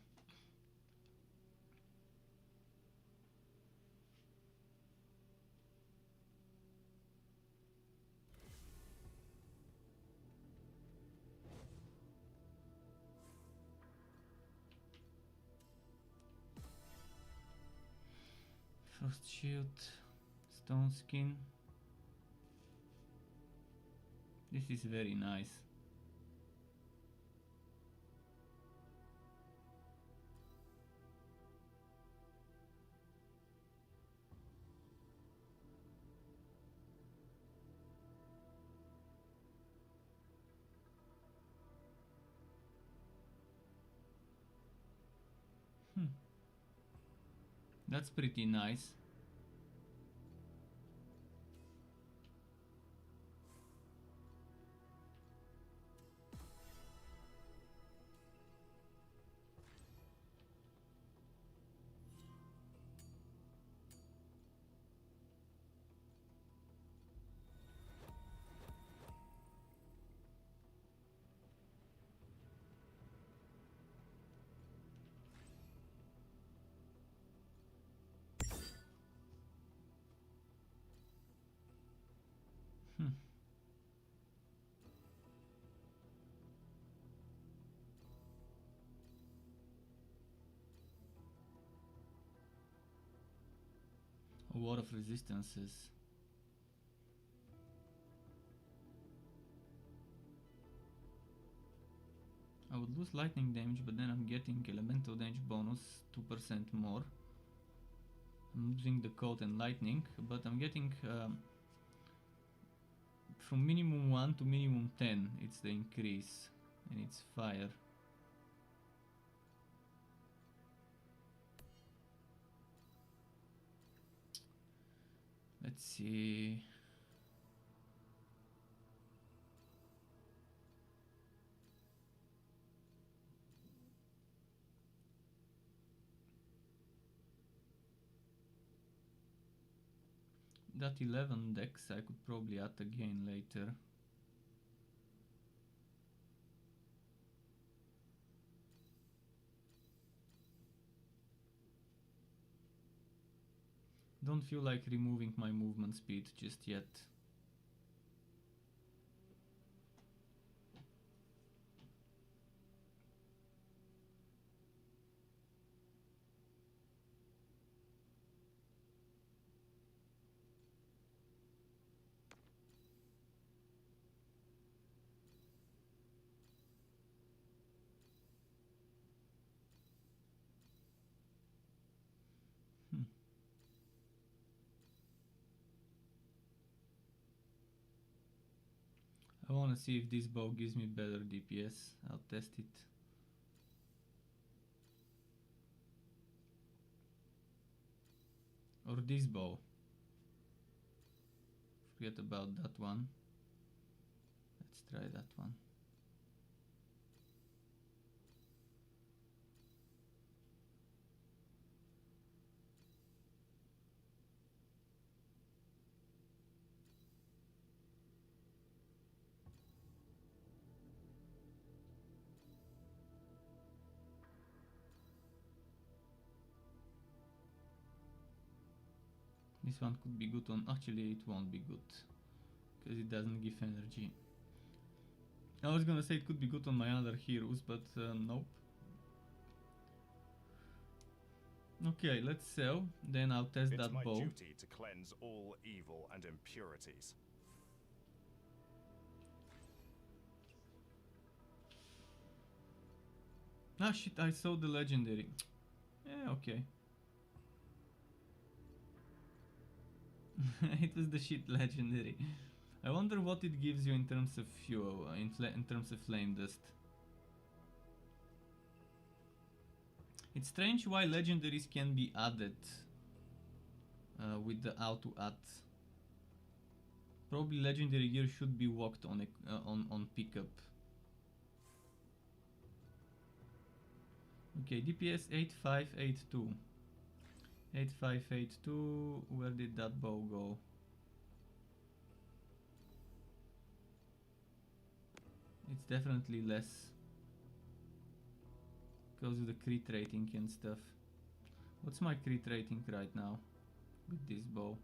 Frost shield, stone skin. This is very nice. That's pretty nice. A war of resistances. I would lose lightning damage, but then I'm getting elemental damage bonus 2% more. I'm losing the cold and lightning, but I'm getting from minimum 1 to minimum 10. It's the increase, and it's fire. Let's see. That 11 dex I could probably add again later. Don't feel like removing my movement speed just yet. I wanna see if this bow gives me better DPS. I'll test it. Or this bow. Forget about that one. Let's try that one. This one could be good on... Actually, it won't be good, because it doesn't give energy. I was gonna say it could be good on my other heroes, but nope. Okay, let's sell, then I'll test that bow. It's my duty to cleanse all evil and impurities. Ah shit, I saw the legendary. Yeah, okay. It was the shit legendary. I wonder what it gives you in terms of fuel, in terms of flame dust. It's strange why legendaries can be added with the auto add. Probably legendary gear should be walked on on pickup. Okay, DPS 8582. 8582, where did that bow go? It's definitely less. Because of the crit rating and stuff. What's my crit rating right now with this bow?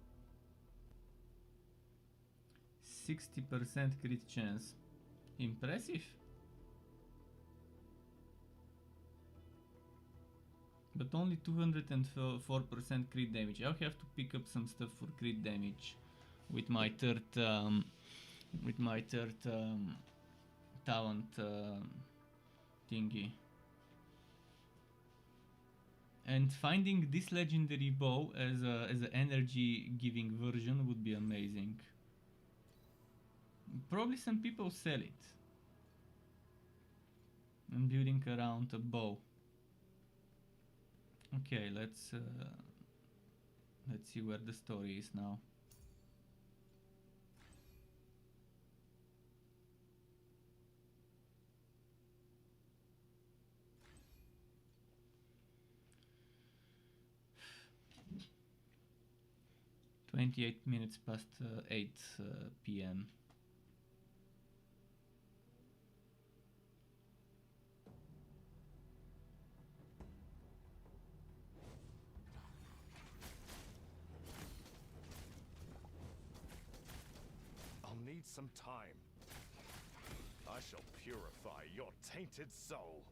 60% crit chance. Impressive. But only 204% crit damage. I'll have to pick up some stuff for crit damage with my third talent thingy. And finding this legendary bow as an energy giving version would be amazing. Probably some people sell it. I'm building around a bow. Okay, let's see where the story is now. "28 minutes past 8 p.m. Need some time. I shall purify your tainted soul.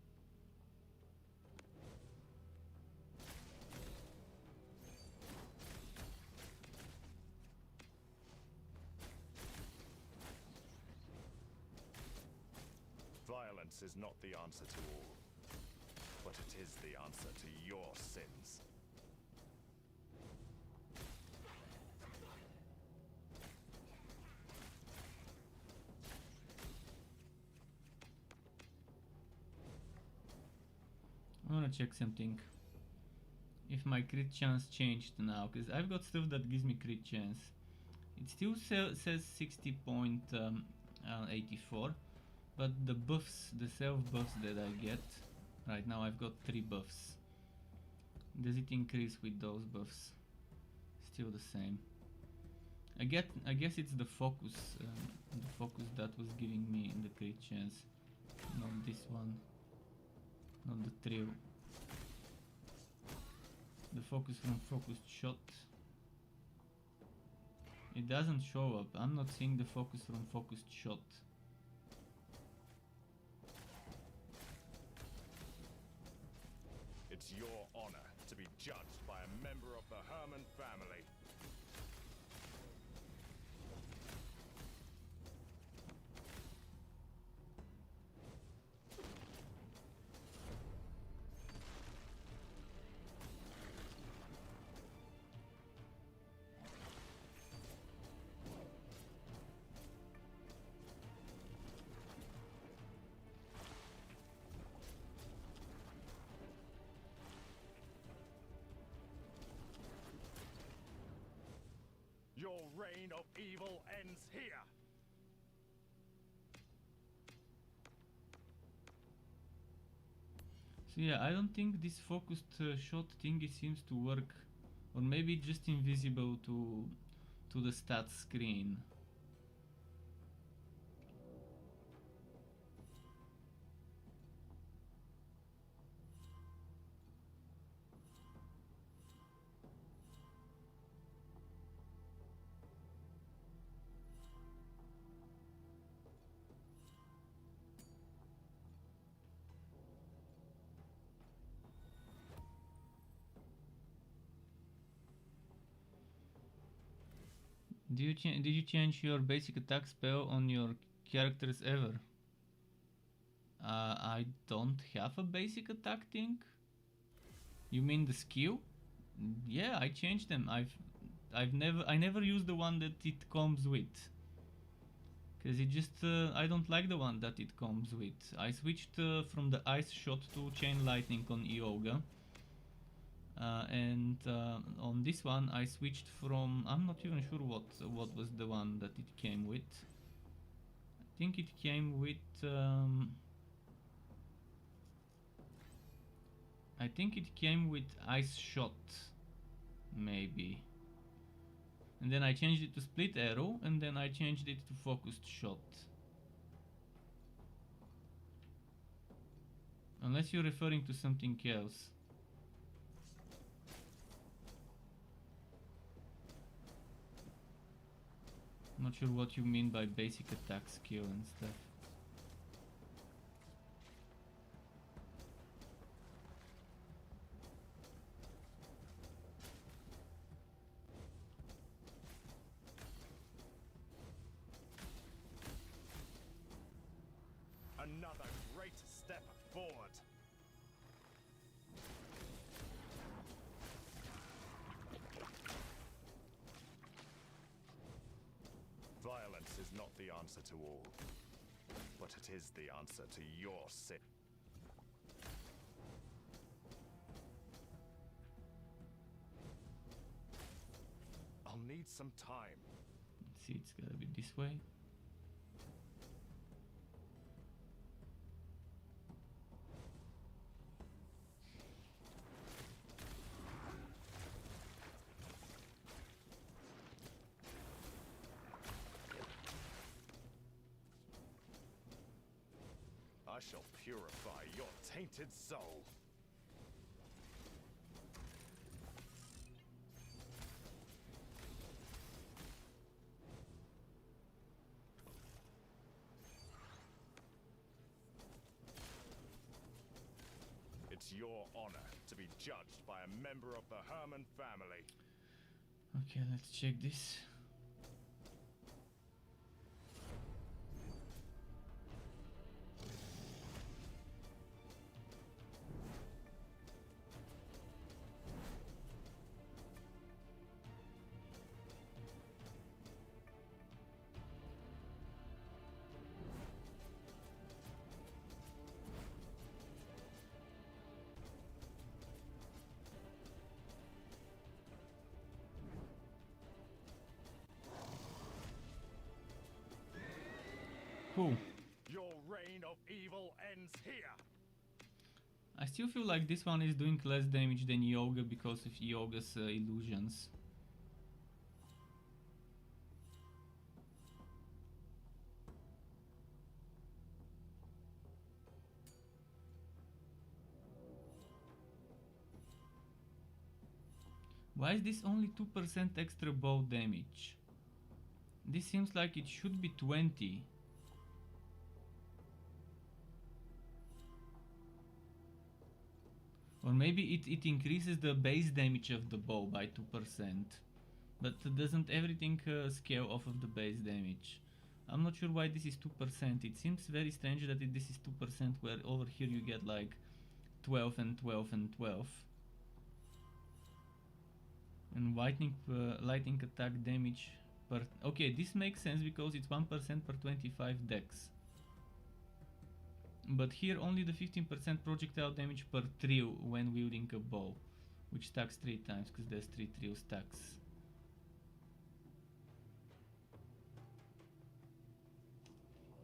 Violence is not the answer to all, but it is the answer to your sins. I wanna check something. If my crit chance changed now, because I've got stuff that gives me crit chance. It still says 60.84, but the buffs, the self buffs that I get, right now I've got 3 buffs. Does it increase with those buffs? Still the same. I guess it's the focus that was giving me the crit chance, not this one, not the thrill. The focus from focused shot. It doesn't show up. I'm not seeing the focus from focused shot. It's your honor to be judged by a member of the Herman family. Your reign of evil ends here! So yeah, I don't think this focused shot thingy seems to work, or maybe it's just invisible to the stats screen. Did you change your basic attack spell on your characters ever? I don't have a basic attack thing. You mean the skill? Yeah, I changed them. I never used the one that it comes with. Cause it just I don't like the one that it comes with. I switched from the ice shot to chain lightning on Ioga. And on this one I switched from, I'm not even sure what was the one that it came with. I think it came with ice shot, maybe. And then I changed it to split arrow, and then I changed it to focused shot. Unless you're referring to something else. Not sure what you mean by basic attack skill and stuff. Another great step forward. Violence is not the answer to all, but it is the answer to your sin. I'll need some time. Let's see, it's gotta be this way. I shall purify your tainted soul. It's your honor to be judged by a member of the Herman family. Okay, let's check this. Cool. Your reign of evil ends here. I still feel like this one is doing less damage than Yoga because of Yoga's illusions. Why is this only 2% extra bow damage? This seems like it should be 20. Or maybe it increases the base damage of the bow by 2%. But doesn't everything scale off of the base damage? I'm not sure why this is 2%. It seems very strange that this is 2% where over here you get like 12 and 12 and 12. And lightning attack damage per... Okay, this makes sense because it's 1% per 25 dex. But here only the 15% projectile damage per trio when wielding a bow, which stacks 3 times because there's 3 trio stacks.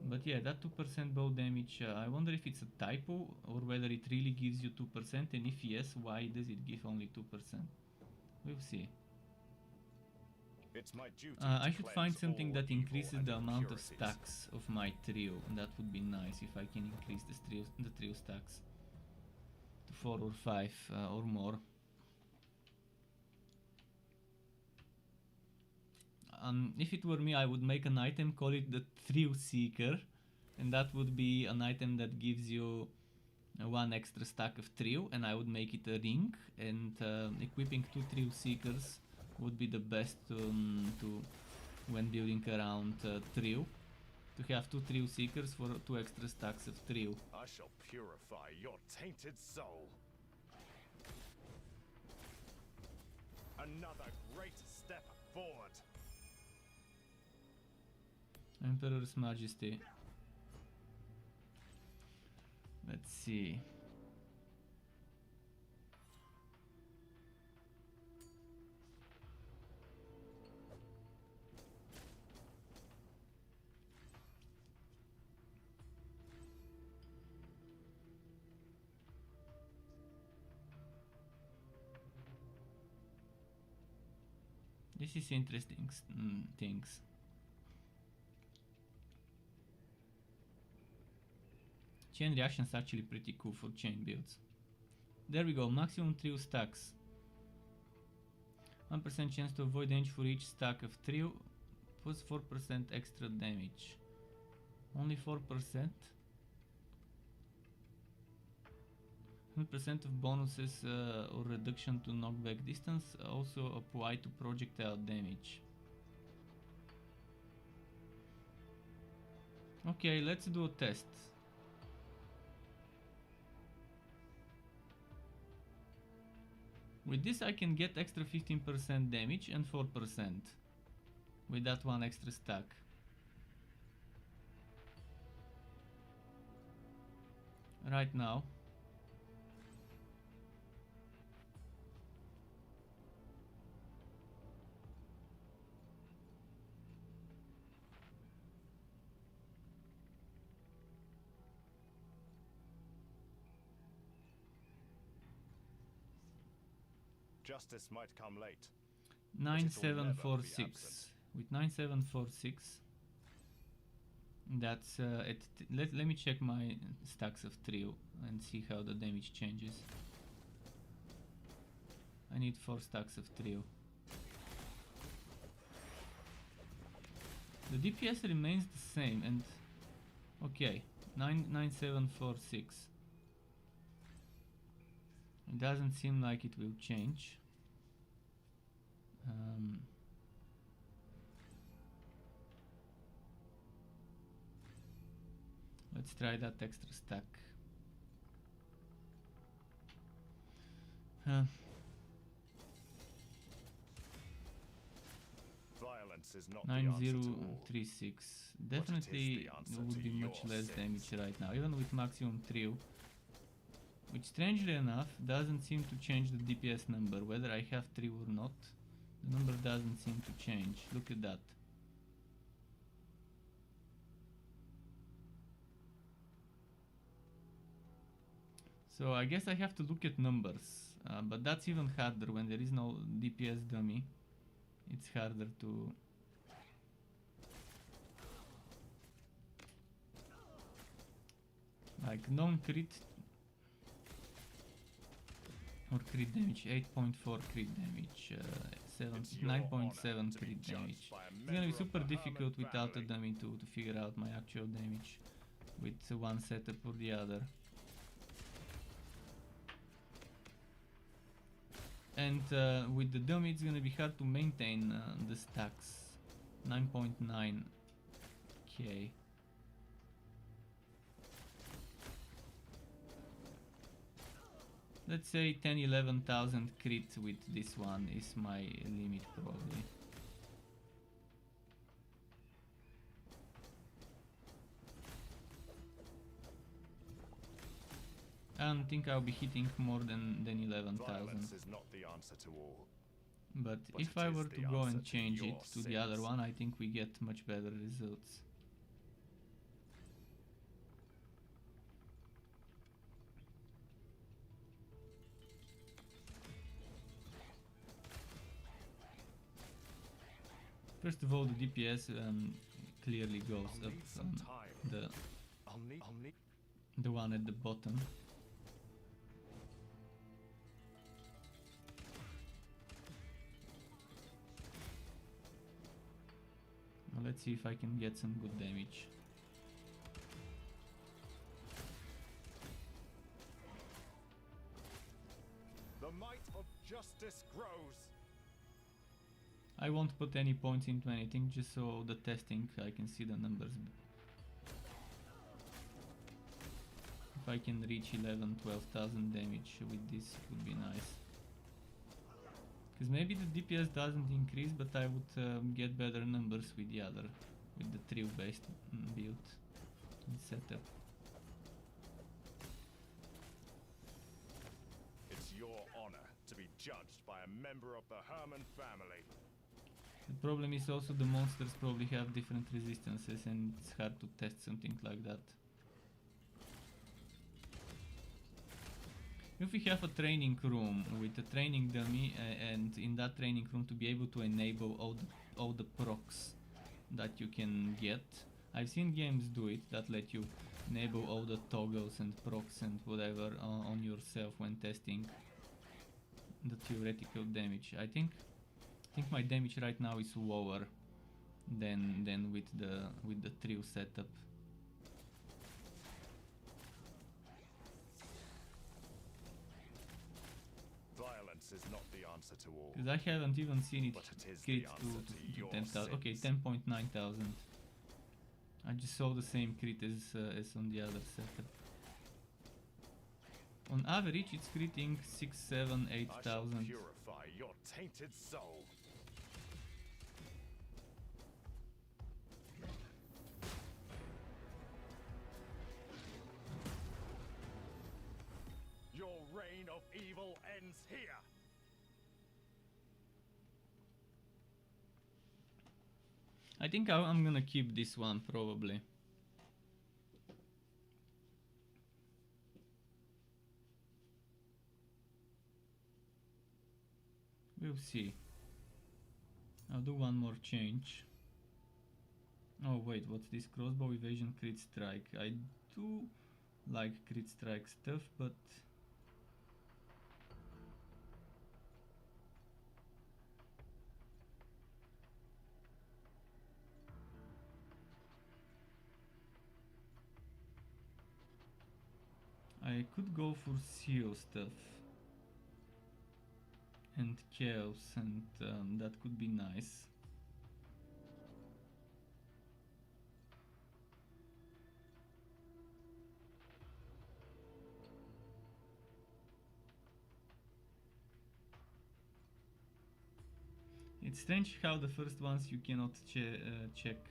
But yeah, that 2% bow damage, I wonder if it's a typo or whether it really gives you 2%, and if yes, why does it give only 2%? We'll see. It's my duty I to should cleanse find something all that evil increases and the amount of impurities. stacks of my trio. That would be nice if I can increase the trio stacks to 4 or 5 or more. If it were me, I would make an item, call it the Thrill Seeker, and that would be an item that gives you 1 extra stack of Thrill, and I would make it a ring, and equipping 2 Thrill Seekers would be the best to when building around Thrill. To have 2 Thrill Seekers for 2 extra stacks of Thrill. I shall purify your tainted soul. Another great step forward. Emperor's Majesty. Let's see. This is interesting things. Chain reactions actually pretty cool for chain builds. There we go, maximum trio stacks. 1% chance to avoid damage for each stack of trio, plus 4% extra damage. Only 4%? 100% of bonuses or reduction to knockback distance also apply to projectile damage. Okay, let's do a test. With this I can get extra 15% damage and 4% with that 1 extra stack. Right now. Justice might come late. 9746. With 9746, that's let me check my stacks of trio and see how the damage changes. I need 4 stacks of trio. The DPS remains the same, and okay, 9746. It doesn't seem like it will change. Let's try that extra stack. Violence is not the answer to all. 9036. Definitely would be much less damage right now, even with maximum trio. Which strangely enough doesn't seem to change the DPS number, whether I have 3 or not. The number doesn't seem to change. Look at that. So I guess I have to look at numbers, but that's even harder when there is no DPS dummy. It's harder to... Like non-crit or crit damage, 8.4 crit damage, 9.7 crit damage. It's gonna be super difficult without a dummy to figure out my actual damage with one setup or the other. And with the dummy it's gonna be hard to maintain the stacks. 9.9k. Let's say 10-11,000 crit with this one is my limit probably. I don't think I'll be hitting more than 11,000. Violence is not the answer to all. But if I were to go and change it to the other one, I think we get much better results. First of all, the DPS clearly goes up. The one at the bottom. Well, let's see if I can get some good damage. The might of justice grows. I won't put any points into anything, just so the testing I can see the numbers. If I can reach 11-12,000 damage with this, it would be nice. Because maybe the DPS doesn't increase, but I would get better numbers with the other, with the trio based build and setup. It's your honor to be judged by a member of the Herman family. The problem is also the monsters probably have different resistances and it's hard to test something like that. If we have a training room with a training dummy and in that training room to be able to enable all the procs that you can get. I've seen games do it that let you enable all the toggles and procs and whatever on yourself when testing the theoretical damage. I think my damage right now is lower than with the trio setup. Violence is not the answer to all. Because I haven't even seen it But it is crit the answer to your 10,000. Okay, sins. 10.9,000. I just saw the same crit as on the other setup. On average, it's critting 6, 7, I shall 8,000. purify your tainted soul. Your reign of evil ends here. I think I'm gonna keep this one probably. We'll see. I'll do one more change. Oh wait, what's this? Crossbow evasion crit strike. I do like crit strike stuff, but I could go for seal stuff and chaos, and that could be nice. It's strange how the first ones you cannot check.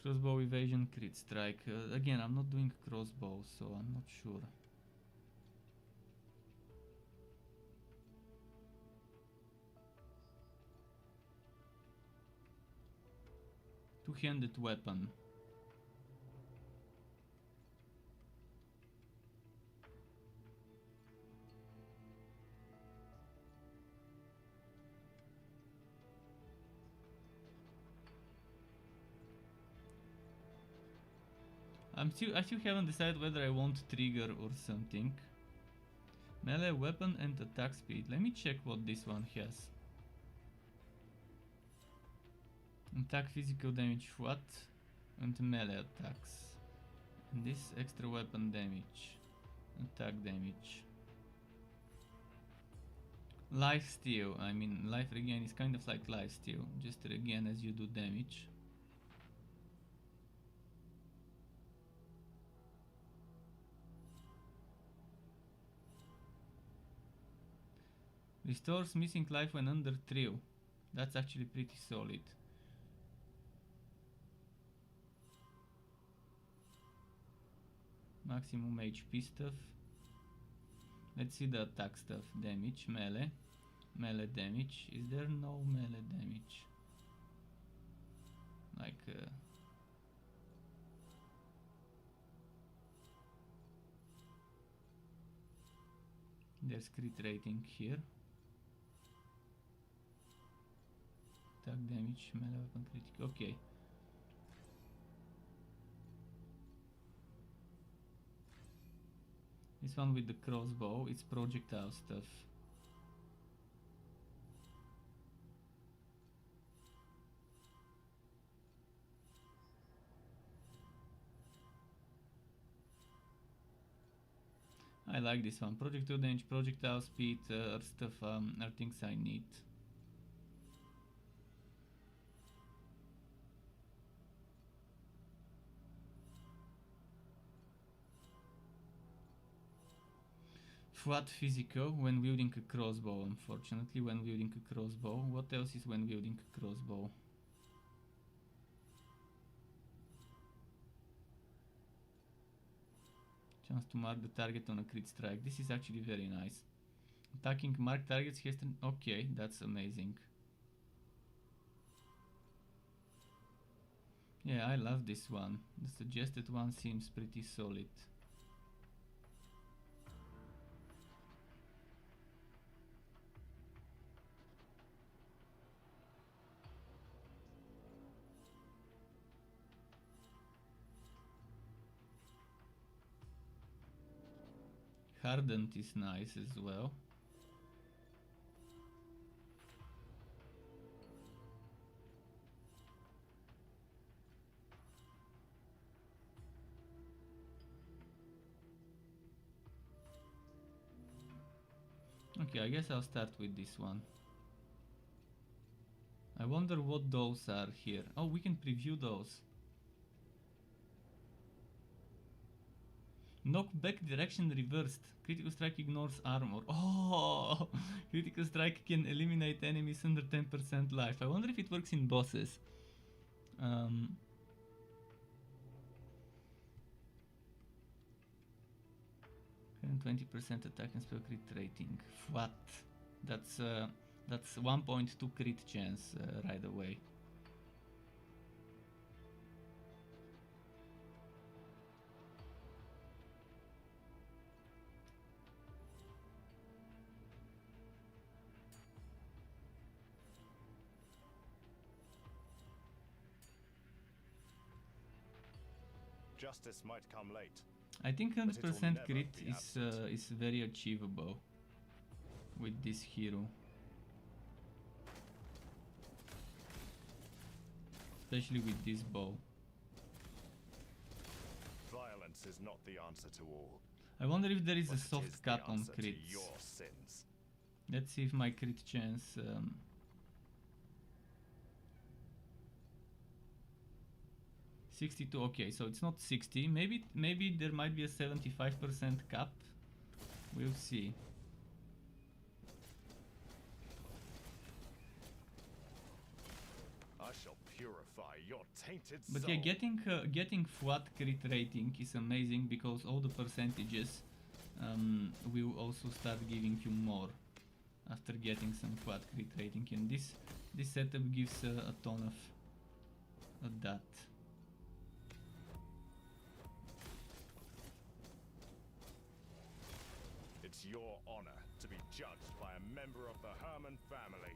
Crossbow evasion crit strike. Again, I'm not doing crossbow, so I'm not sure. Two-handed weapon. I still haven't decided whether I want trigger or something. Melee weapon and attack speed. Let me check what this one has. Attack physical damage, what? And melee attacks. And this extra weapon damage. Attack damage. Life steal. I mean, life regain is kind of like life steal. Just regain as you do damage. Restores missing life when under trio. That's actually pretty solid. Maximum HP stuff. Let's see the attack stuff. Damage, melee. Melee damage. Is there no melee damage? Like there's crit rating here. Attack damage, melee weapon critical. Okay. This one with the crossbow, it's projectile stuff. I like this one. Projectile damage, projectile speed are stuff, are things I need. Flat physical when wielding a crossbow, unfortunately, when wielding a crossbow. What else is when wielding a crossbow? Chance to mark the target on a crit strike. This is actually very nice. Attacking marked targets has to... Okay, that's amazing. Yeah, I love this one. The suggested one seems pretty solid. Hardened is nice as well. Okay, I guess I'll start with this one. I wonder what those are here. Oh, we can preview those. Knockback direction reversed. Critical strike ignores armor. Oh, critical strike can eliminate enemies under 10% life. I wonder if it works in bosses. 20% attack and spell crit rating. What? That's 1.2 crit chance right away. Justice might come late. I think 100% crit is is very achievable with this hero. Especially with this bow. Violence is not the answer to all. I wonder if there is But a it soft is the cap on answer to crits. your sins. Let's see if my crit chance... 62, okay, so it's not 60. Maybe there might be a 75% cap. We'll see. I shall purify your tainted But soul. yeah, getting flat crit rating is amazing because all the percentages will also start giving you more after getting some flat crit rating, and this setup gives a ton of at that. It's your honor to be judged by a member of the Herman family.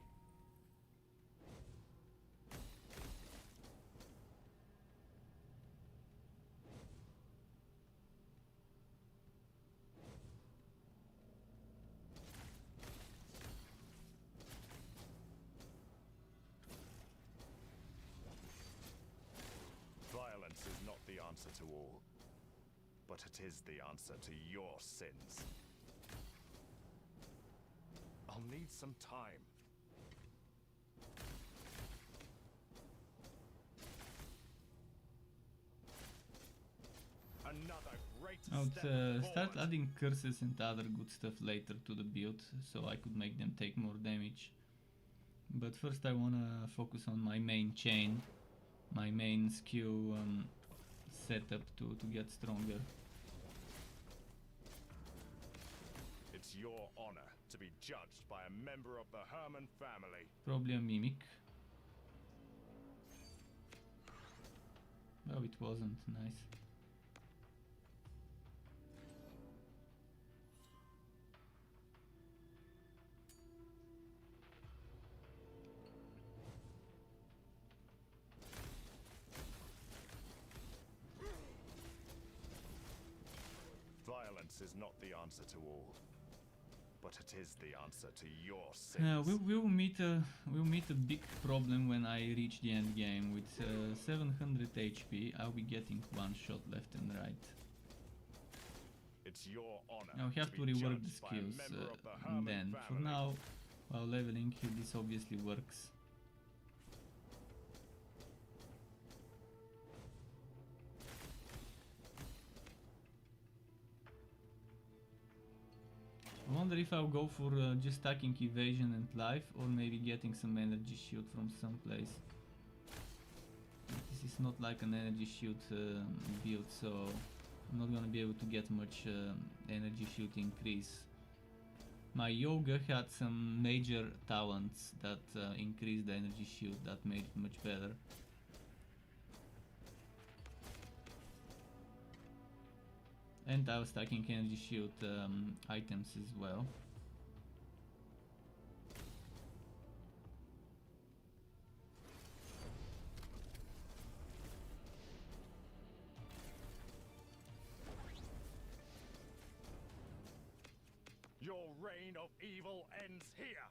Violence is not the answer to all, but it is the answer to your sins. I'll need some time. Another great I would step start forward. adding curses and other good stuff later to the build, so I could make them take more damage. But first I wanna focus on my main chain, my main skill setup to get stronger. It's your honor to be judged by a member of the Herman family. Probably a mimic. Oh, it wasn't. Nice. Violence is not the answer to all, but it is the answer to your sins. We'll meet a big problem when I reach the end game. With 700 HP, I'll be getting one shot left and right. It's your honor. I'll have to be rework the judged by a skills member of the Herman then. For family. now, while leveling, this obviously works. I wonder if I'll go for just stacking evasion and life, or maybe getting some energy shield from someplace. This is not like an energy shield build, so I'm not gonna be able to get much energy shield increase. My yoga had some major talents that increased the energy shield, that made it much better. And I was stacking energy shield items as well. Your reign of evil ends here.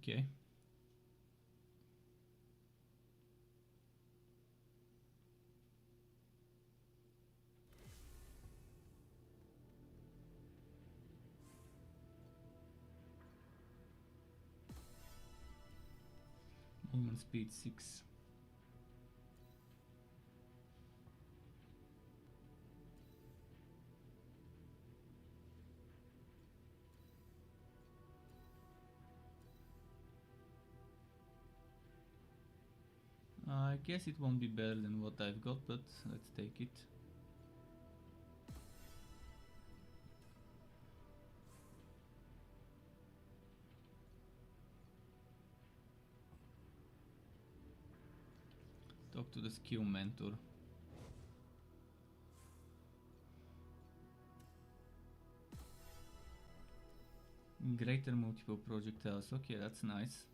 Okay. Movement speed 6. I guess it won't be better than what I've got, but let's take it. Talk to the skill mentor. Greater multiple projectiles. Okay, that's nice.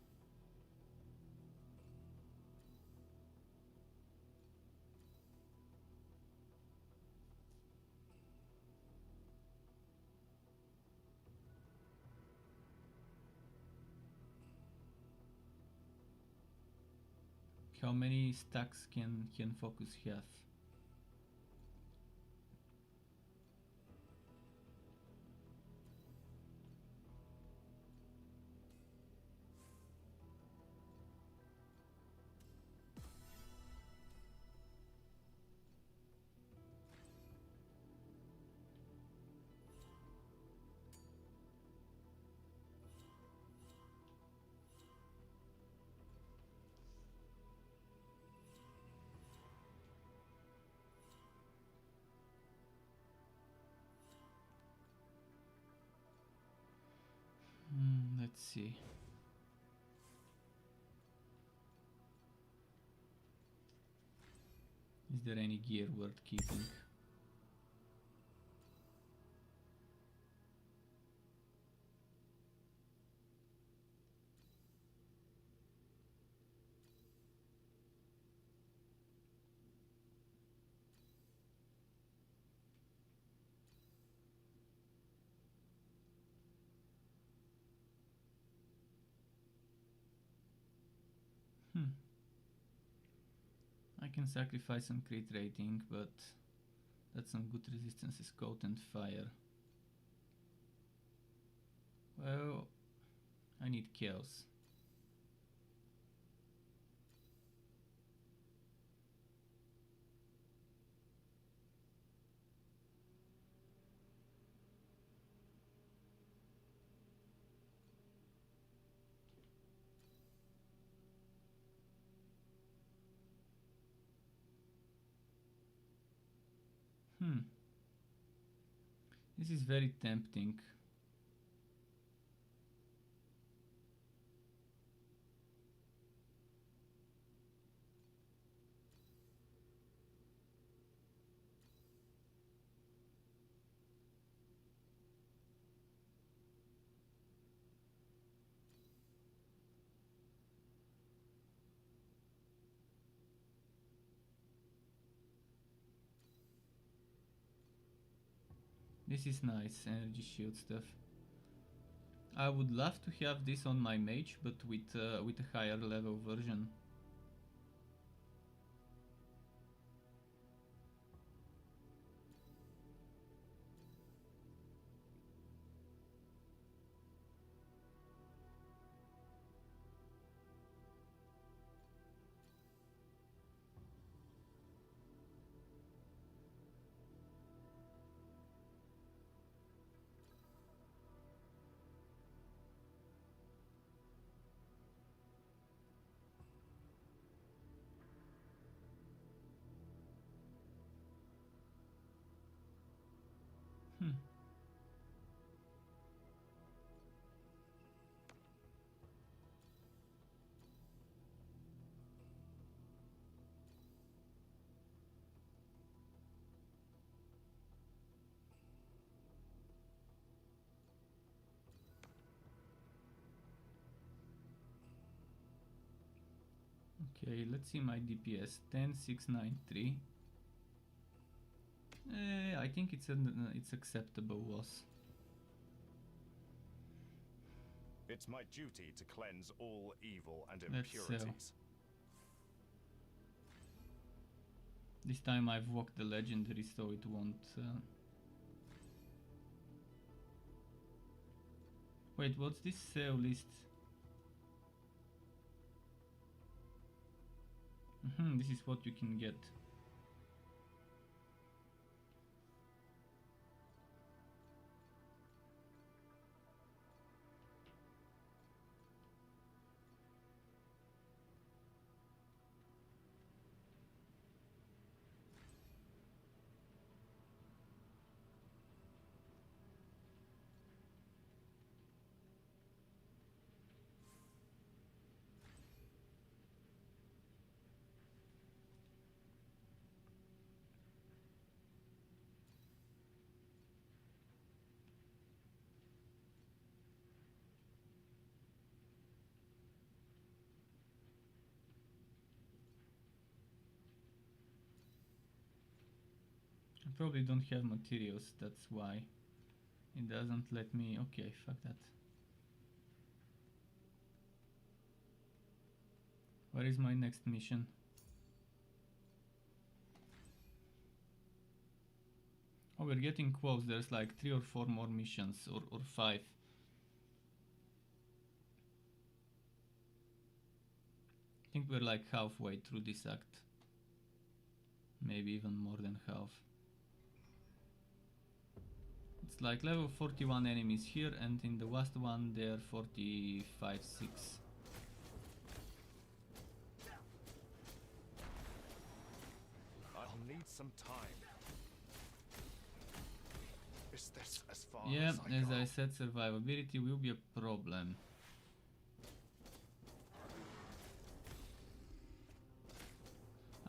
How many stacks can focus have? Let's see. Is there any gear worth keeping? I can sacrifice some crit rating, but that's some good resistances, coat and fire. Well, I need chaos. This is very tempting. This is nice, energy shield stuff. I would love to have this on my mage, but with a higher level version. Okay, let's see my DPS. 10693. I think it's acceptable loss. It's my duty to cleanse all evil and Let's impurities. This time I've walked the legendary, so it won't. Wait, what's this sale list? This is what you can get. I probably don't have materials, that's why it doesn't let me. Okay, fuck that. Where is my next mission? Oh, we're getting close. There's like 3 or 4 more missions, or 5. I think we're like halfway through this act. Maybe even more than half. It's like level 41 enemies here, and in the last one they're 45, 6. I'll need some time. Is this as far Yeah, as as I said, survivability will be a problem.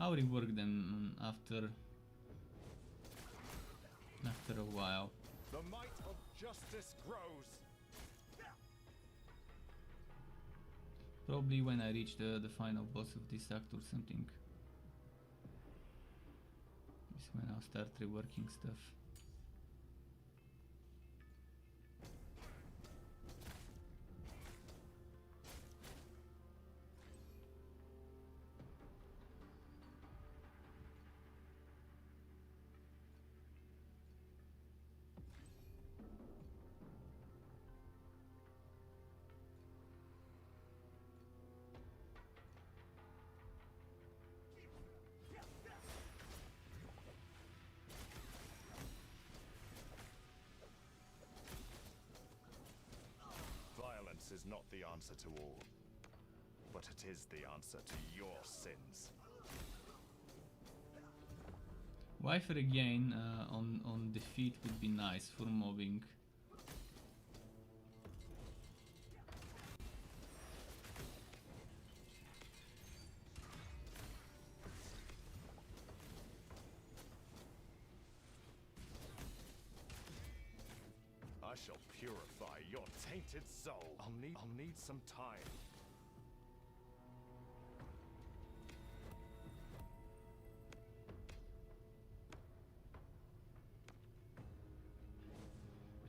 I'll rework them after a while. The might of justice grows. Probably when I reach the final boss of this act or something. Is when I'll start reworking stuff. Violence is not the answer to all, but it is the answer to your sins. Wifer again on defeat would be nice for mobbing. I shall purify your tainted soul. I'll need some time.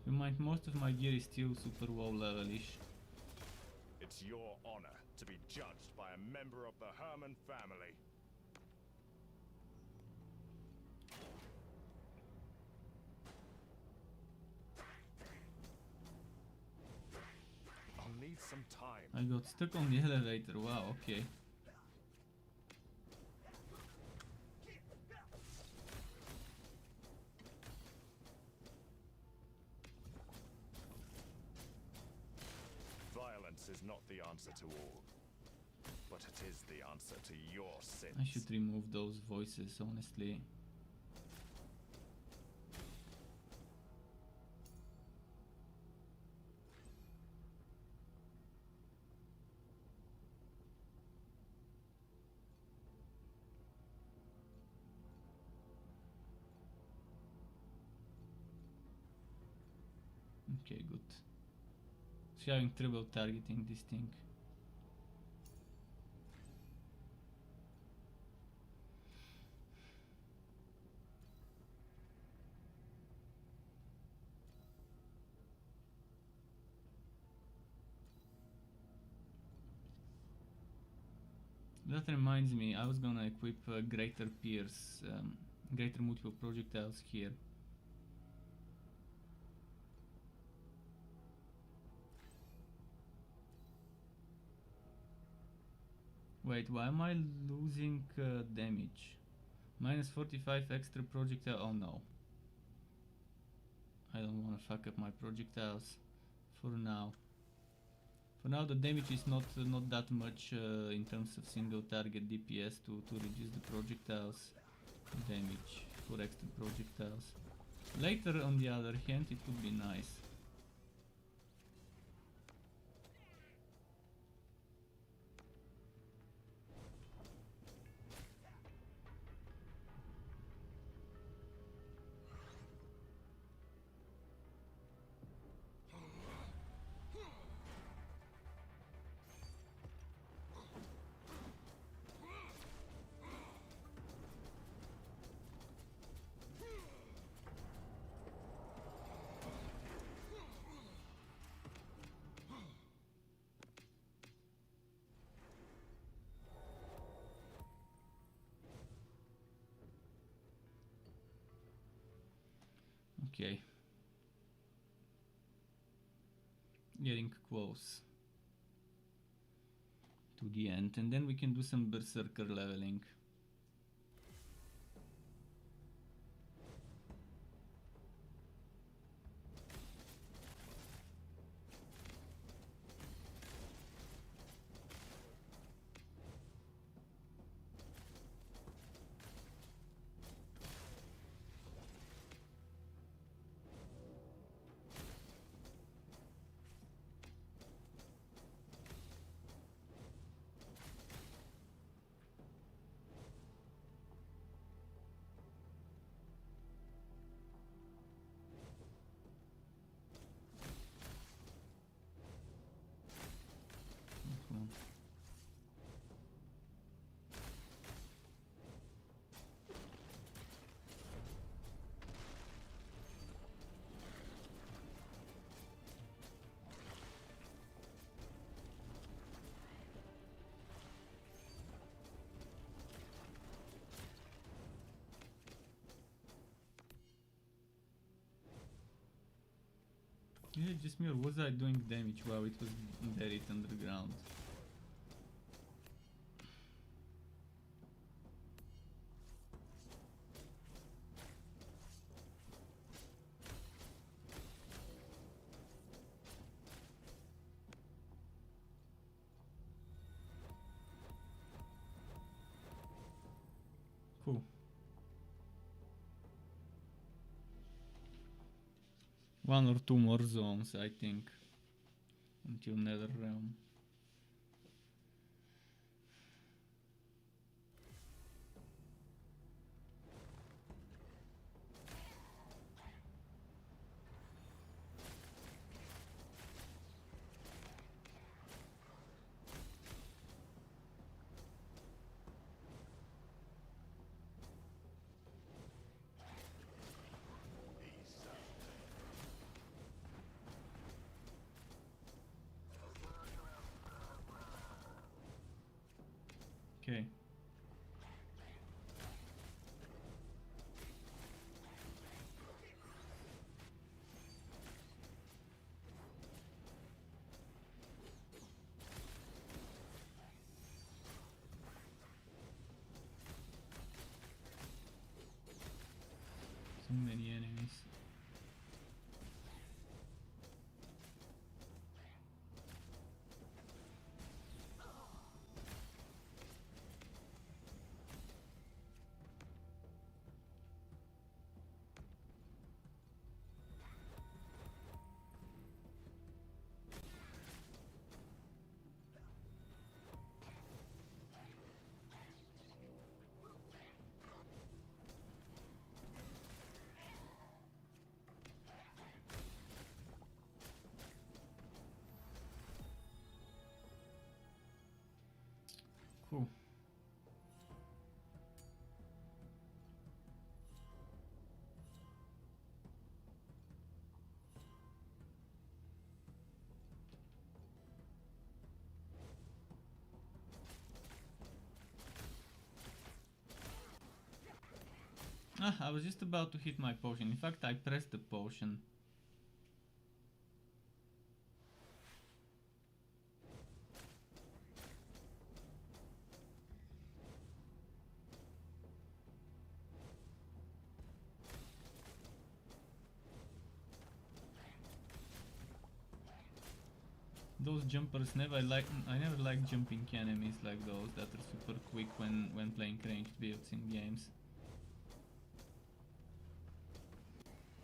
You mind, most of my gear is still super low levelish. It's your honor to be judged by a member of the Herman family. I'll need some time. I got stuck on the elevator, wow, okay. Violence is not the answer to all, but it is the answer to your sins. I should remove those voices, honestly. Okay, good. She's having trouble targeting this thing. That reminds me, I was gonna equip greater pierce, greater multiple projectiles here. Wait, why am I losing damage? Minus 45 extra projectile. Oh no. I don't want to fuck up my projectiles for now. For now the damage is not that much in terms of single target DPS to reduce the projectiles damage for extra projectiles. Later on the other hand it would be nice. Okay. Getting close to the end, and then we can do some berserker leveling. Is it just me or was I doing damage while it was buried underground? Cool. One or two more zones, I think, until Nether Realm. Okay. So many enemies. Cool. Ah, I was just about to hit my potion. In fact, I pressed the potion. Those jumpers I never like jumping enemies like those that are super quick when playing ranged builds in games.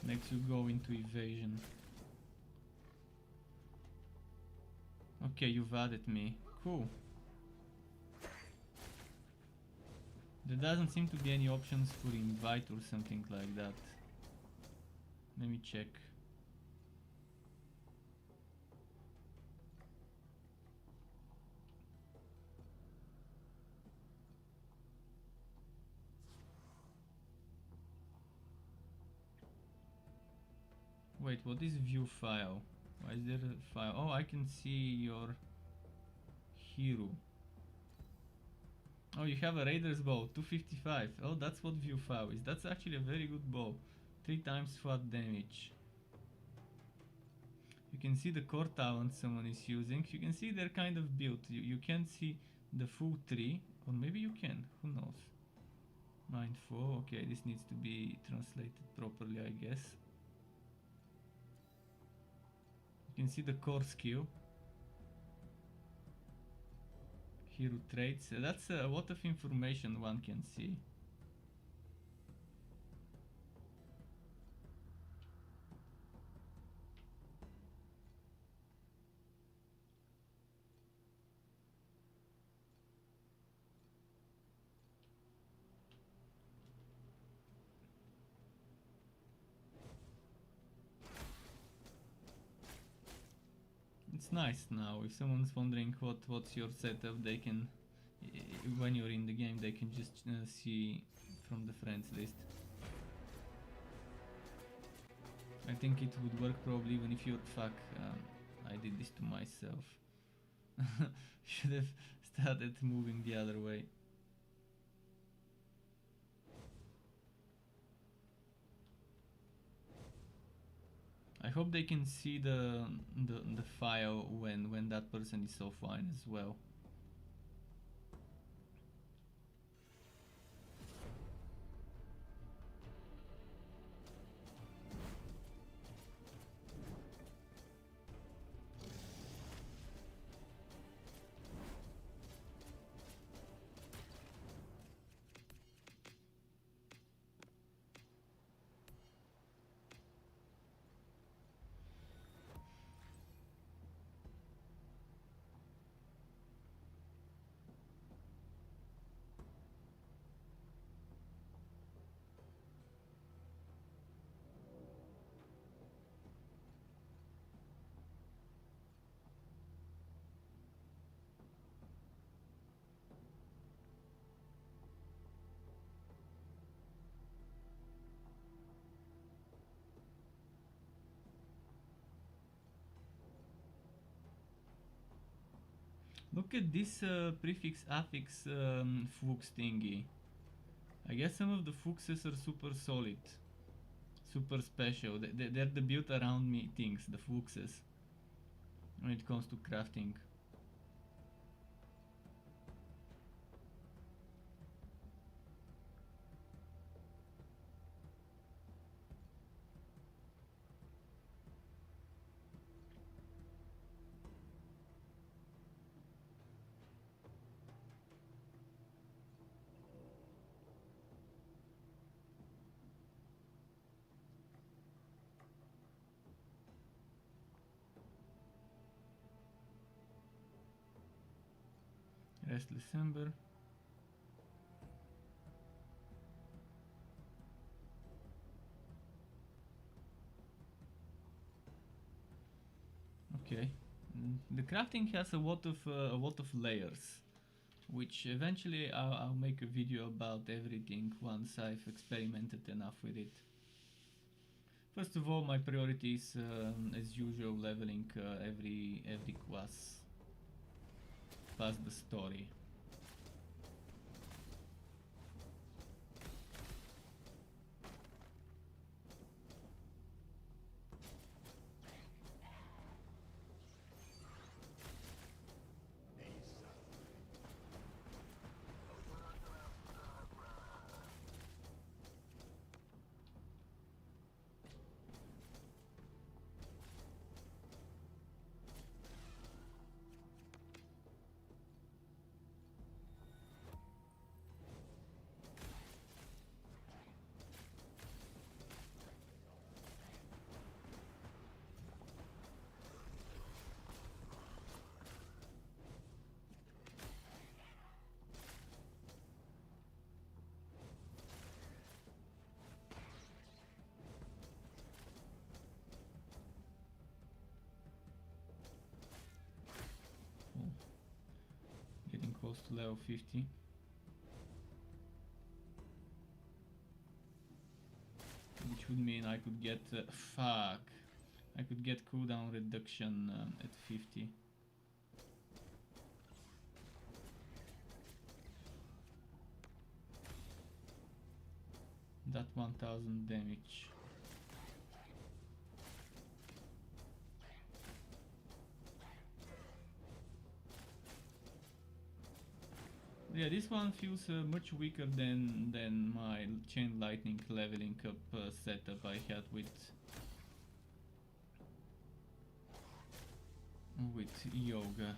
Makes you go into evasion. Okay, you've added me. Cool. There doesn't seem to be any options for invite or something like that. Let me check. Wait, what is view file? Why is there a file? Oh, I can see your hero. Oh, you have a raider's bow, 255. Oh, that's what view file is. That's actually a very good bow. 3 times fat damage. You can see the core talent someone is using. You can see their kind of build. You can't see the full tree, or maybe you can, who knows. Mindful, okay, this needs to be translated properly, I guess. You can see the core skill. Hero traits, that's a lot of information one can see. It's nice now, if someone's wondering what's your setup, they can, when you're in the game, they can just see from the friends list. I think it would work probably even if you're I did this to myself. Should have started moving the other way. I I hope they can see the file when that person is offline as well. Look at this prefix affix fuchs thingy. I guess some of the fuchses are super solid, super special. They're the built around me things, the fuchses, when it comes to crafting. Restless Ember. Okay, the crafting has a lot of layers, which eventually I'll make a video about everything once I've experimented enough with it. First of all, my priority is, as usual, leveling every class past the story. Getting close to level 50. Which would mean I could get I could get cooldown reduction at 50. That 1000 damage. Yeah, this one feels much weaker than my chain lightning leveling up setup I had with yoga.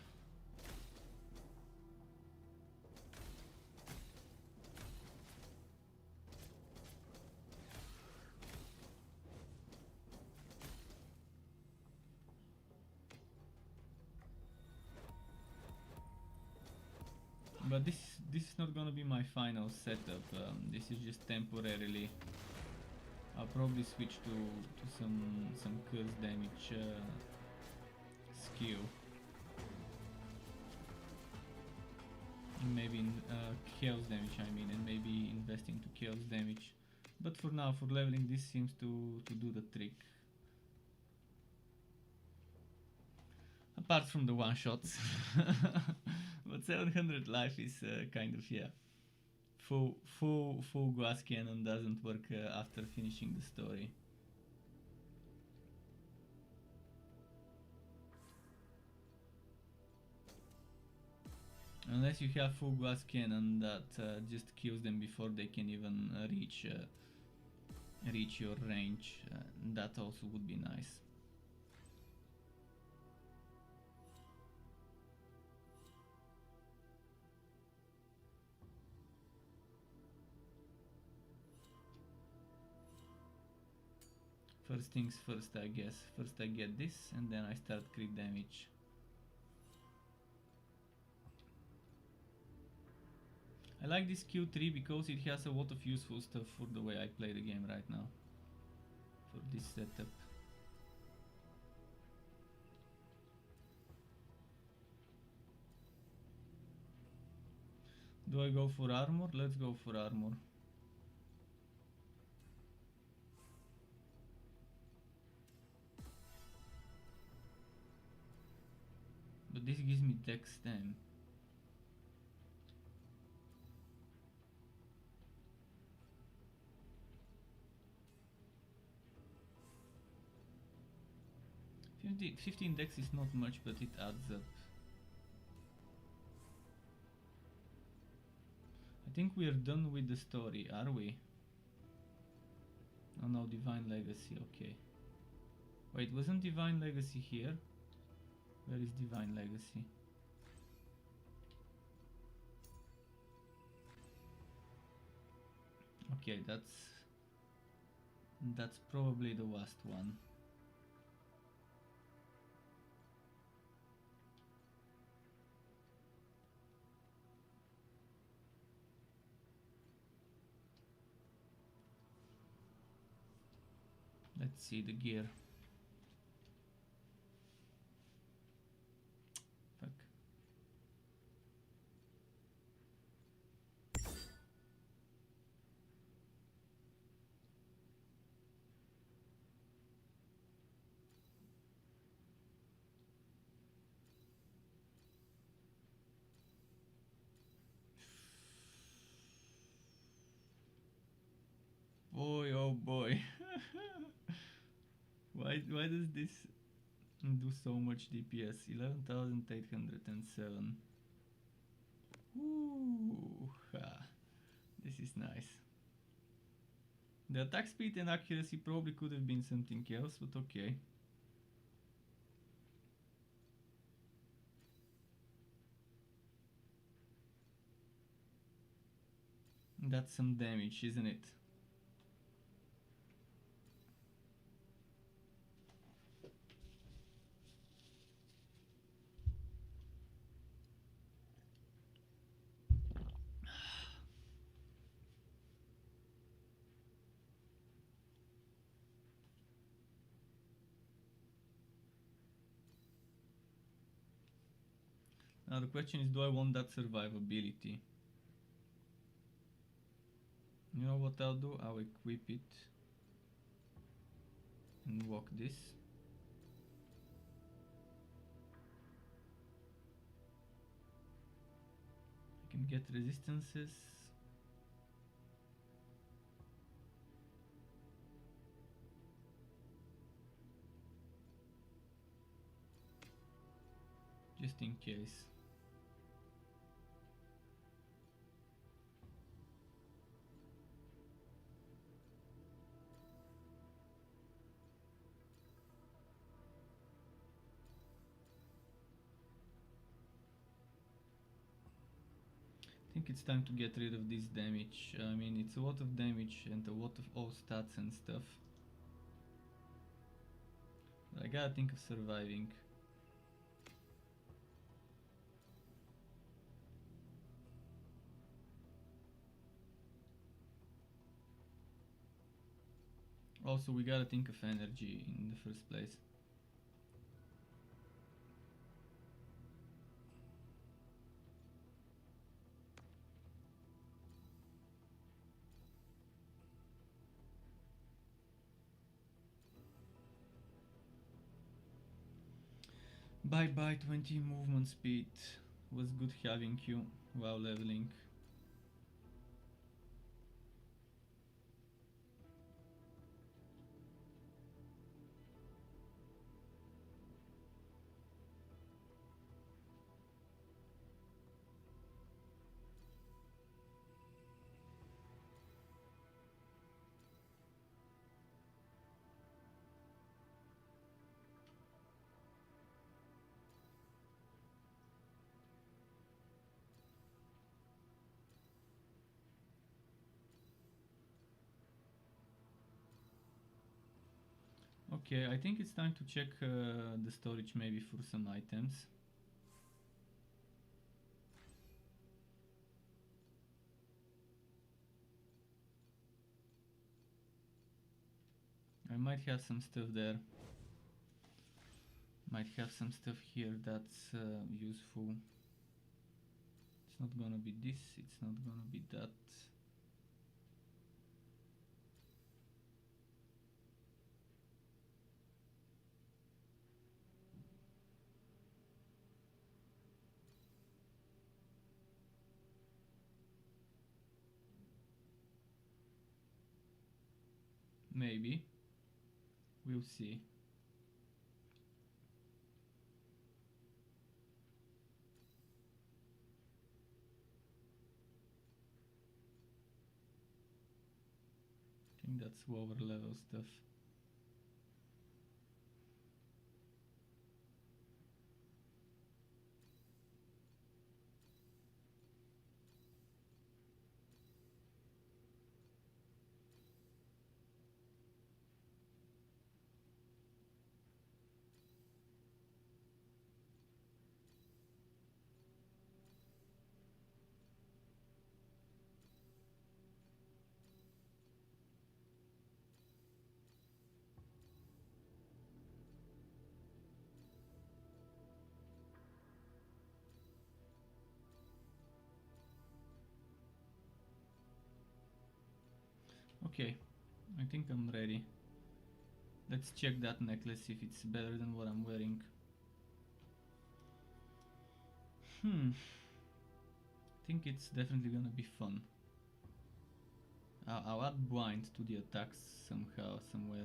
But this is not gonna be my final setup. This is just temporarily. I'll probably switch to some curse damage skill. Maybe in chaos damage, I mean, and maybe investing to chaos damage. But for now, for leveling, this seems to do the trick. Apart from the one shots. But 700 life is kind of, yeah. Full glass cannon doesn't work after finishing the story. Unless you have full glass cannon that just kills them before they can even reach your range, that also would be nice. First things first, I guess. First I get this, and then I start crit damage. I like this Q3 because it has a lot of useful stuff for the way I play the game right now. For this setup. Do I go for armor? Let's go for armor. But this gives me dex damn. Fifteen 15 dex is not much, but it adds up. I think we are done with the story, are we? Oh no, Divine Legacy, okay. Wait, wasn't Divine Legacy here? Where is Divine Legacy? Okay, that's probably the last one. Let's see the gear. Fuck. Boy, oh boy. Why does this do so much DPS? 11,807. Ooh, this is nice. The attack speed and accuracy probably could have been something else, but okay. That's some damage, isn't it? Now the question is, do I want that survivability? You know what I'll do? I'll equip it and walk this. I can get resistances. Just in case. I think it's time to get rid of this damage. I mean, it's a lot of damage and a lot of all stats and stuff. But I gotta think of surviving. Also, we gotta think of energy in the first place. Bye bye 20 movement speed. Was good having you while leveling. Okay, I think it's time to check the storage maybe for some items. I might have some stuff there. Might have some stuff here that's useful. It's not gonna be this, it's not gonna be that. Maybe. We'll see. I think that's lower level stuff. Okay, I think I'm ready. Let's check that necklace if it's better than what I'm wearing. I think it's definitely gonna be fun. I'll add blind to the attacks somehow, somewhere.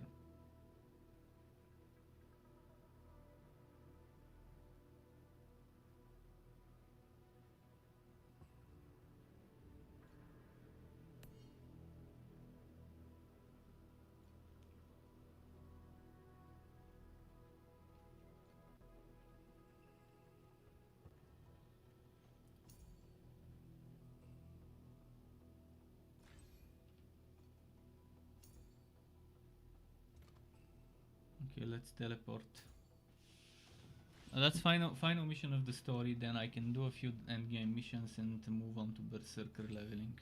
Okay, let's teleport. That's final mission of the story. Then I can do a few endgame missions and move on to berserker leveling.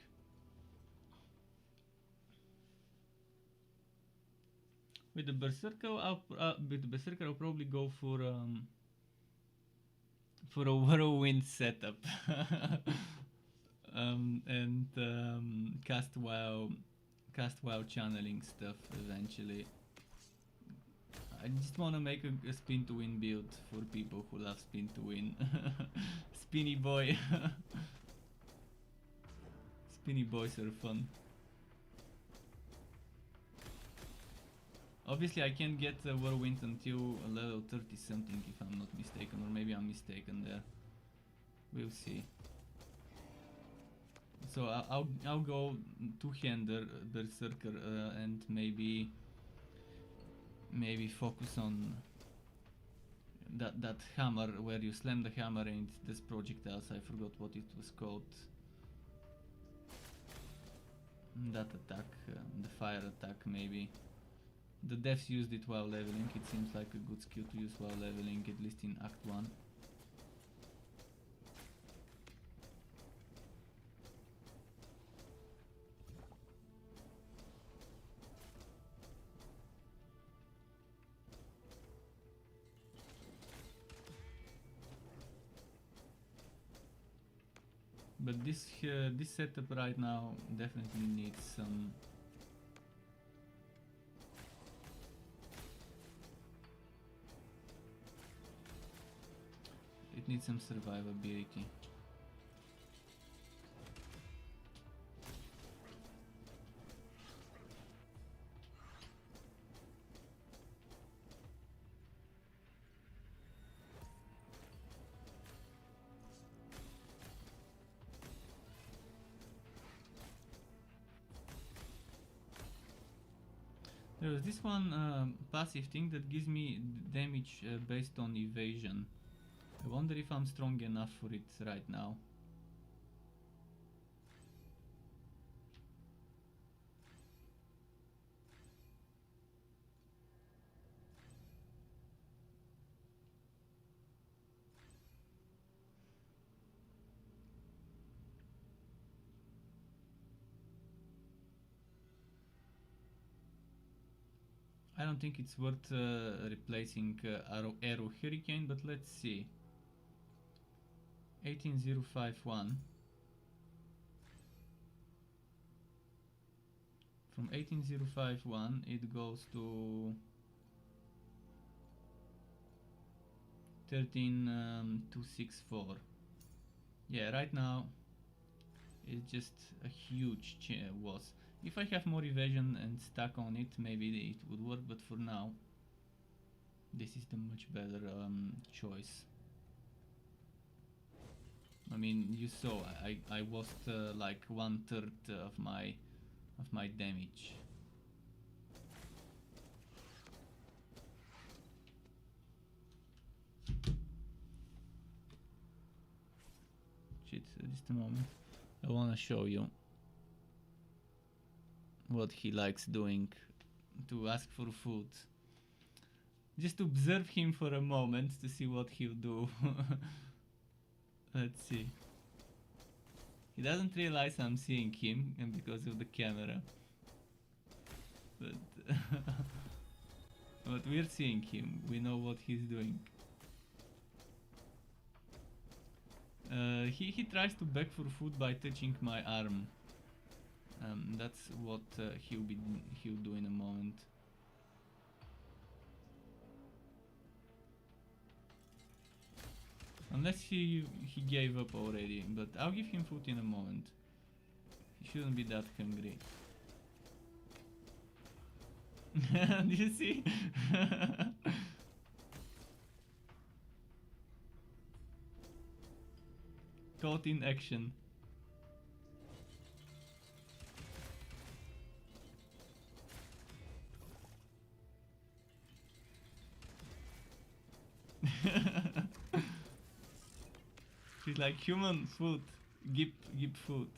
With the berserker, I'll probably go for a whirlwind setup. And cast while channeling stuff eventually. I just want to make a spin to win build for people who love spin to win. Spinny boy. Spinny boys are fun. Obviously I can't get whirlwind until level 30 something if I'm not mistaken, or maybe I'm mistaken there. We'll see. So I'll go two-hander berserker and maybe focus on that hammer where you slam the hammer and this projectiles. I forgot what it was called. That attack, the fire attack maybe. The devs used it while leveling. It seems like a good skill to use while leveling, at least in Act 1. But this setup right now definitely needs some. It needs some survivability. There's this one passive thing that gives me damage based on evasion. I wonder if I'm strong enough for it right now. don't think it's worth replacing arrow hurricane, but let's see. 18051. From 18051 it goes to 13264. Yeah, right now it's just a huge was. If I have more evasion and stack on it, maybe it would work, but for now this is the much better choice. I mean, you saw I lost like 1/3 of my damage. Shit, just a moment. I wanna show you what he likes doing to ask for food. Just observe him for a moment to see what he'll do. Let's see. He doesn't realize I'm seeing him, and because of the camera. But but we're seeing him. We know what he's doing. He tries to beg for food by touching my arm. That's what he'll do in a moment. Unless he gave up already, but I'll give him food in a moment. He shouldn't be that hungry. Do you see? Caught in action. She's like, human food, give food.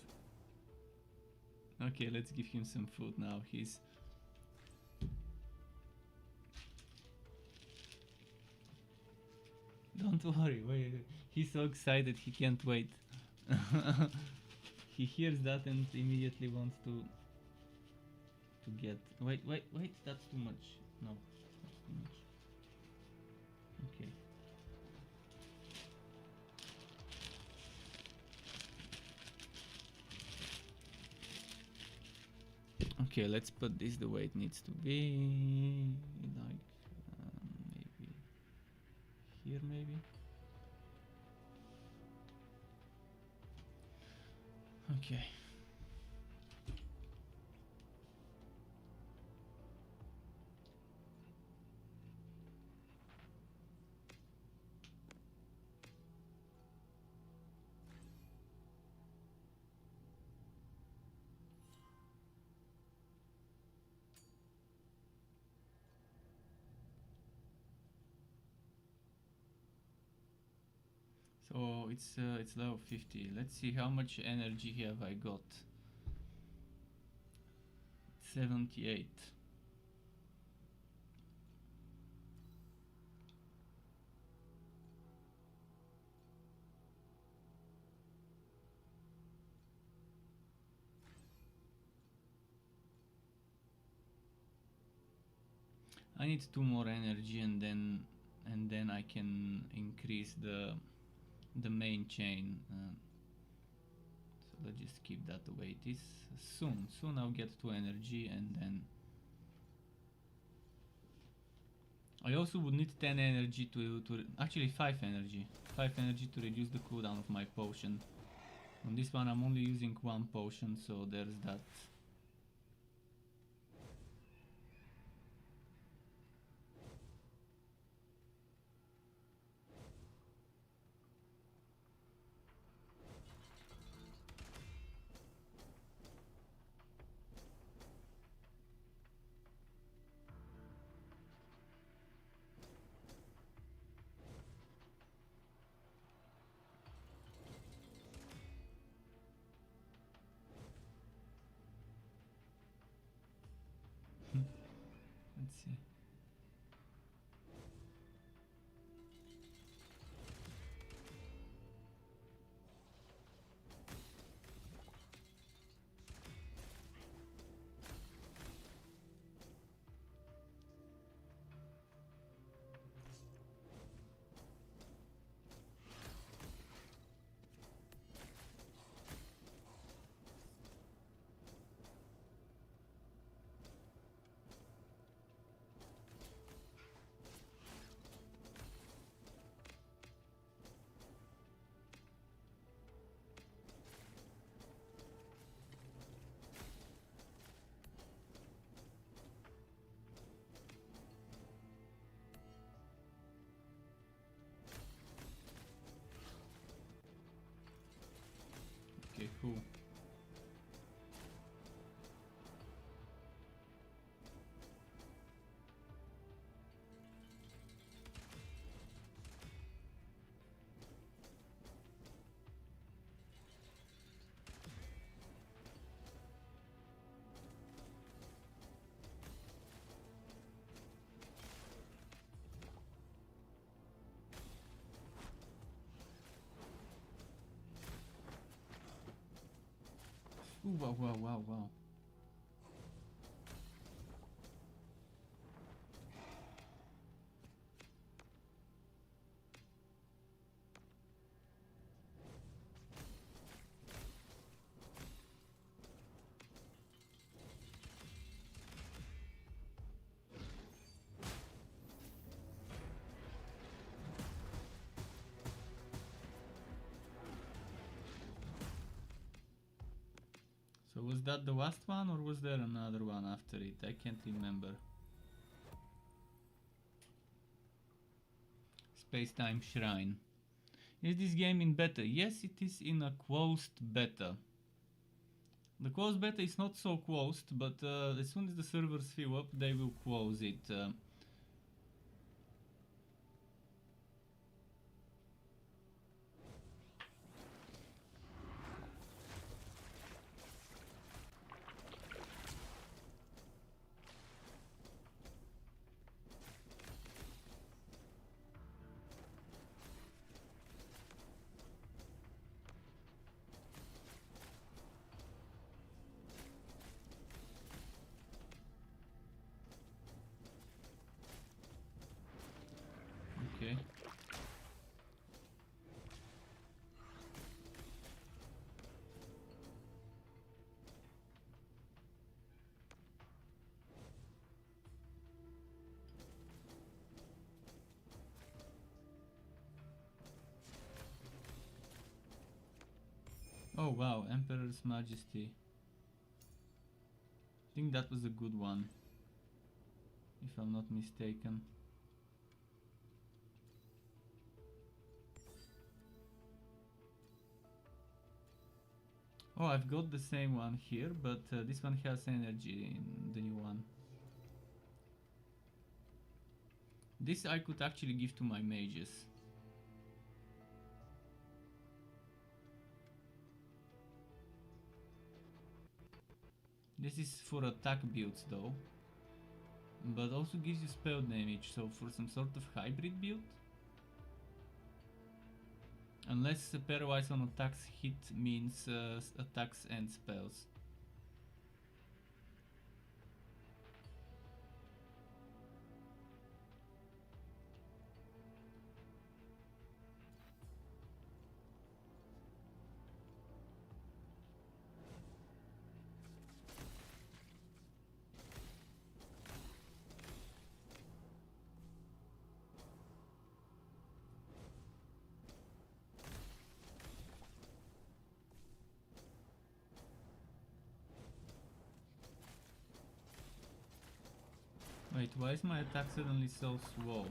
Okay, let's give him some food now. He's don't worry, wait. He's so excited he can't wait. He hears that and immediately wants to get. Wait, that's too much. No, that's too much. Okay. Okay, let's put this the way it needs to be. Like maybe here, maybe. Okay. So it's level 50. Let's see how much energy have I got. 78. I need 2 more energy and then I can increase the main chain. So let's just keep that the way it is. Soon I'll get 2 energy, and then I also would need 10 energy to actually 5 energy. 5 energy to reduce the cooldown of my potion. On this one I'm only using 1 potion, so there's that. Let's see. Ooh, wow, wow, wow, wow. So was that the last one or was there another one after it? I can't remember. Space-time shrine. Is this game in beta? Yes, it is in a closed beta. The closed beta is not so closed, but as soon as the servers fill up, they will close it. Okay. Oh wow, Emperor's Majesty. I think that was a good one, if I'm not mistaken. Oh, I've got the same one here, but this one has energy in the new one. This I could actually give to my mages. This is for attack builds though, but also gives you spell damage, so for some sort of hybrid build? Unless pairwise on attacks hit means attacks and spells. Wait, why is my attack suddenly so slow?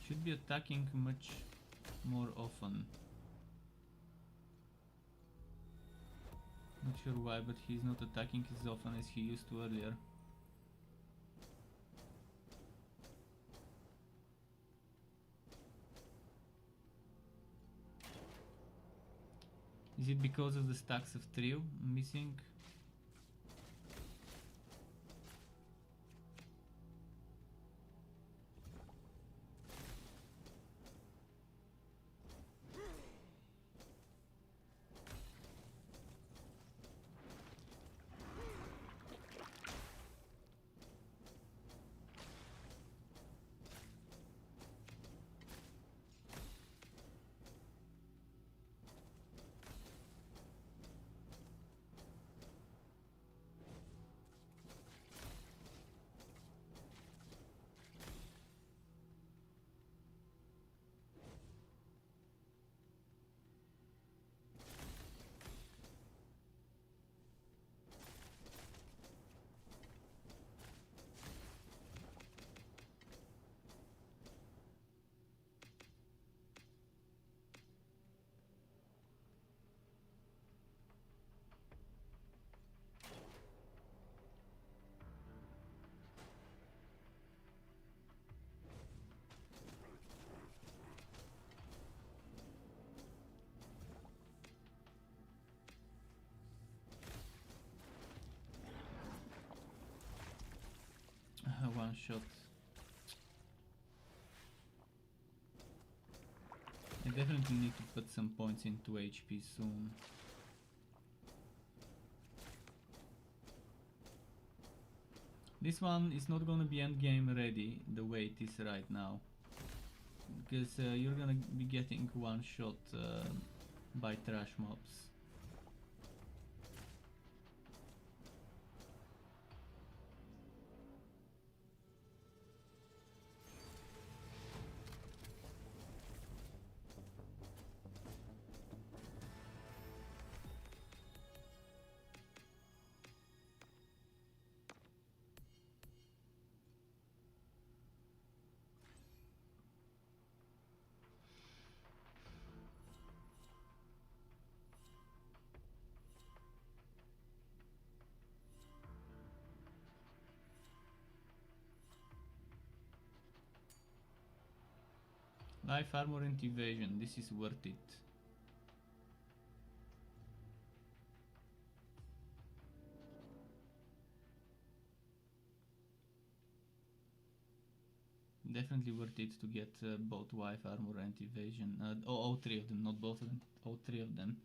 Should be attacking much more often. Not sure why, but he's not attacking as often as he used to earlier. Is it because of the stacks of trio missing? One shot. I definitely need to put some points into HP soon. This one is not gonna be endgame ready the way it is right now, because you're gonna be getting one shot by trash mobs. Life armor and evasion, this is worth it. Definitely worth it to get both life armor and evasion. All three of them, not both of them, all three of them.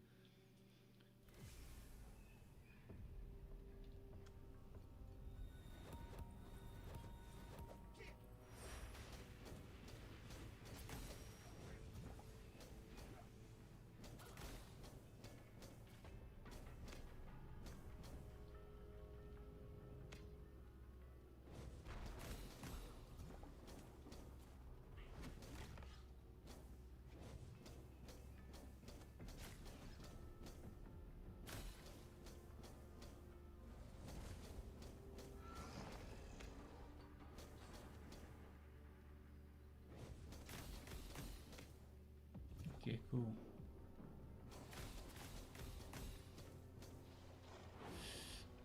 Okay, cool.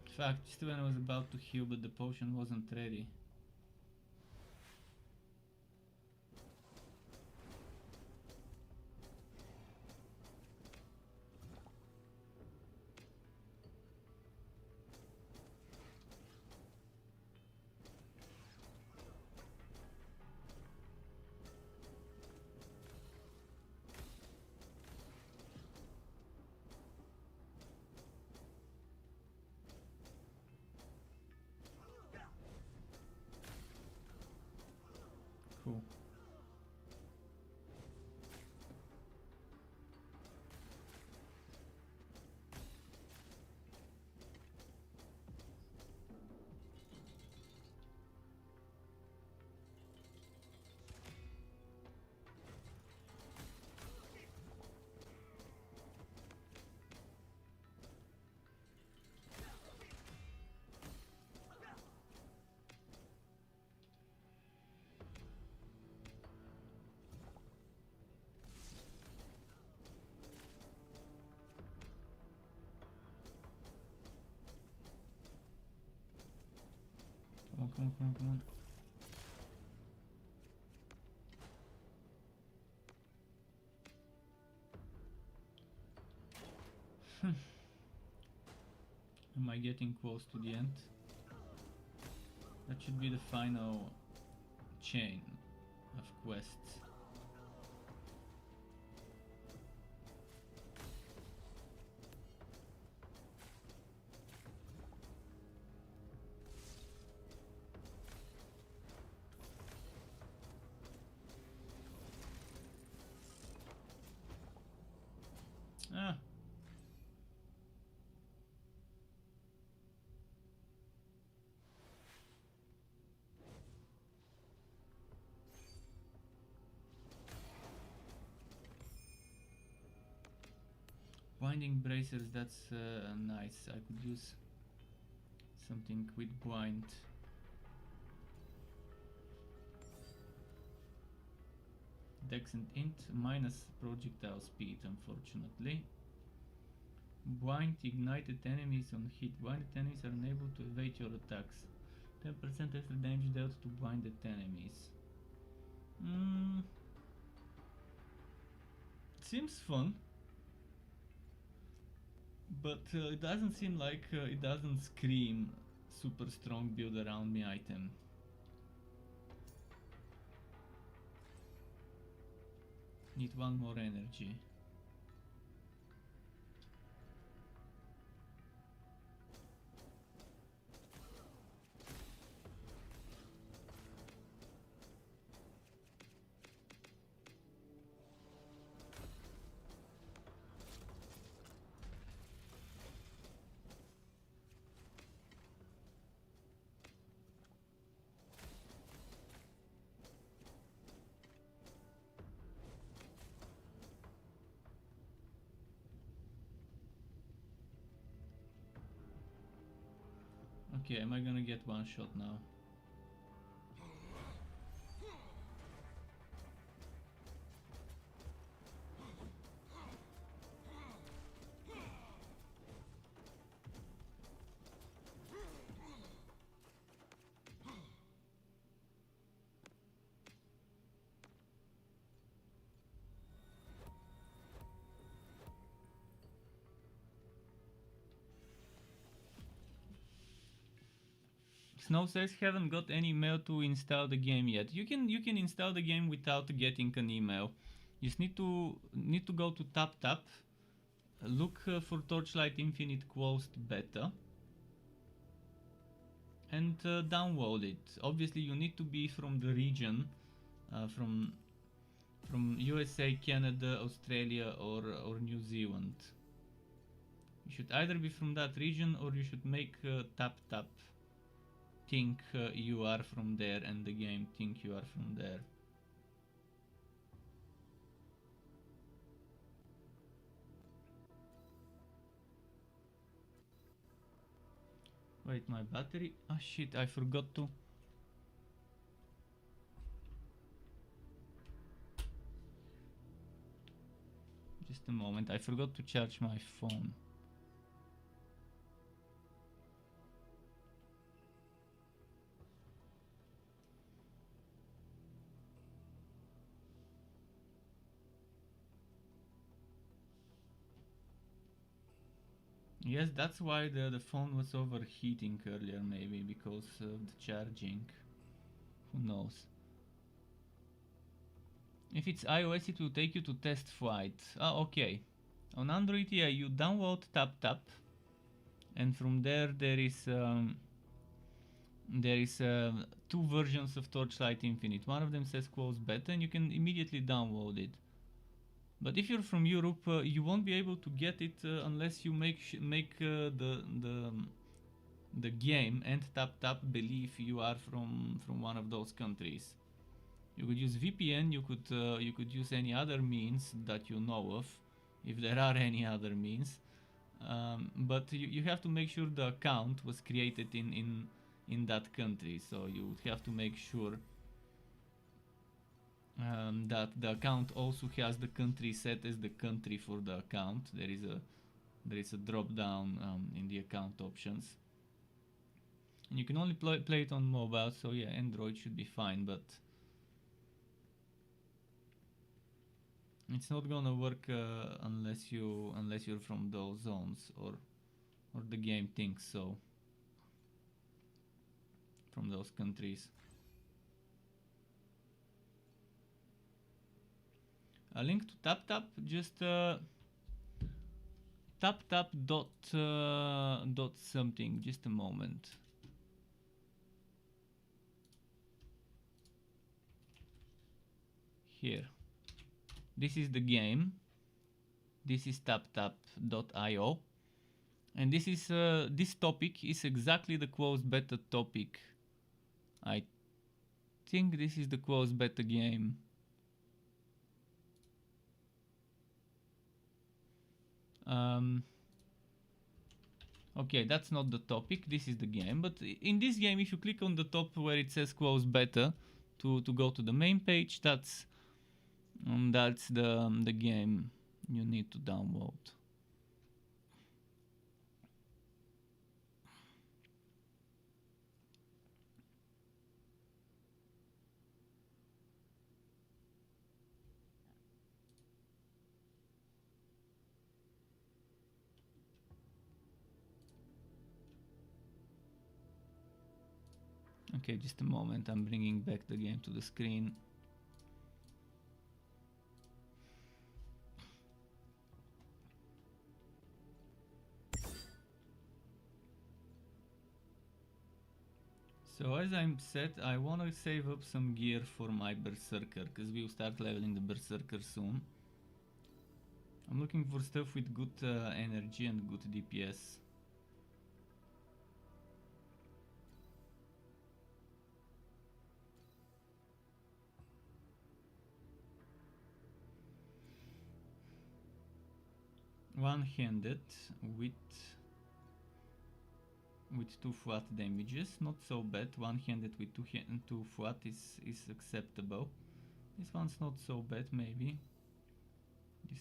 In fact, just when I was about to heal, but the potion wasn't ready. Cool. Come on, come on. Am I getting close to the end? That should be the final chain of quests. Ah. Binding bracers, that's nice. I could use something with bind. Dex and int minus projectile speed, unfortunately. Bind ignited enemies on hit. Blinded enemies are unable to evade your attacks. 10% extra damage dealt to blinded enemies. Seems fun, but it doesn't seem like it doesn't scream super strong build around me item. Need one more energy. Okay, am I gonna get one shot now? Snow says haven't got any email to install the game yet. You can install the game without getting an email. You just need to go to tap, look for Torchlight Infinite closed beta, and download it. Obviously, you need to be from the region, from USA, Canada, Australia, or New Zealand. You should either be from that region or you should make tap think you are from there and the game think you are from there. Wait, my battery? Ah shit, I forgot to. Just a moment, I forgot to charge my phone. Yes, that's why the phone was overheating earlier, maybe because of the charging. Who knows? If it's iOS, it will take you to test flight. Ah, okay. On Android, yeah, you download tap, and from there there is two versions of Torchlight Infinite. One of them says closed beta, and you can immediately download it. But if you're from Europe, you won't be able to get it unless you make the game and tap believe you are from one of those countries. You could use VPN. You could use any other means that you know of, if there are any other means. But you have to make sure the account was created in that country. So you would have to make sure that the account also has the country set as the country for the account. There is a drop down in the account options, and you can only play it on mobile. So yeah, Android should be fine, but it's not gonna work unless you're from those zones, or the game thinks so, from those countries. A link to tap, just tap dot something. Just a moment. Here, this is the game. This is tap.io, and this is this topic is exactly the closed beta topic. I think this is the closed beta game. Okay, that's not the topic. This is the game. But in this game, if you click on the top where it says closed beta to go to the main page, that's the game you need to download. Okay, just a moment. I'm bringing back the game to the screen. So as I'm set, I want to save up some gear for my berserker, because we'll start leveling the berserker soon. I'm looking for stuff with good energy and good DPS. One-handed with 2 flat damages, not so bad. One-handed with 2 flat is acceptable. This one's not so bad, maybe. This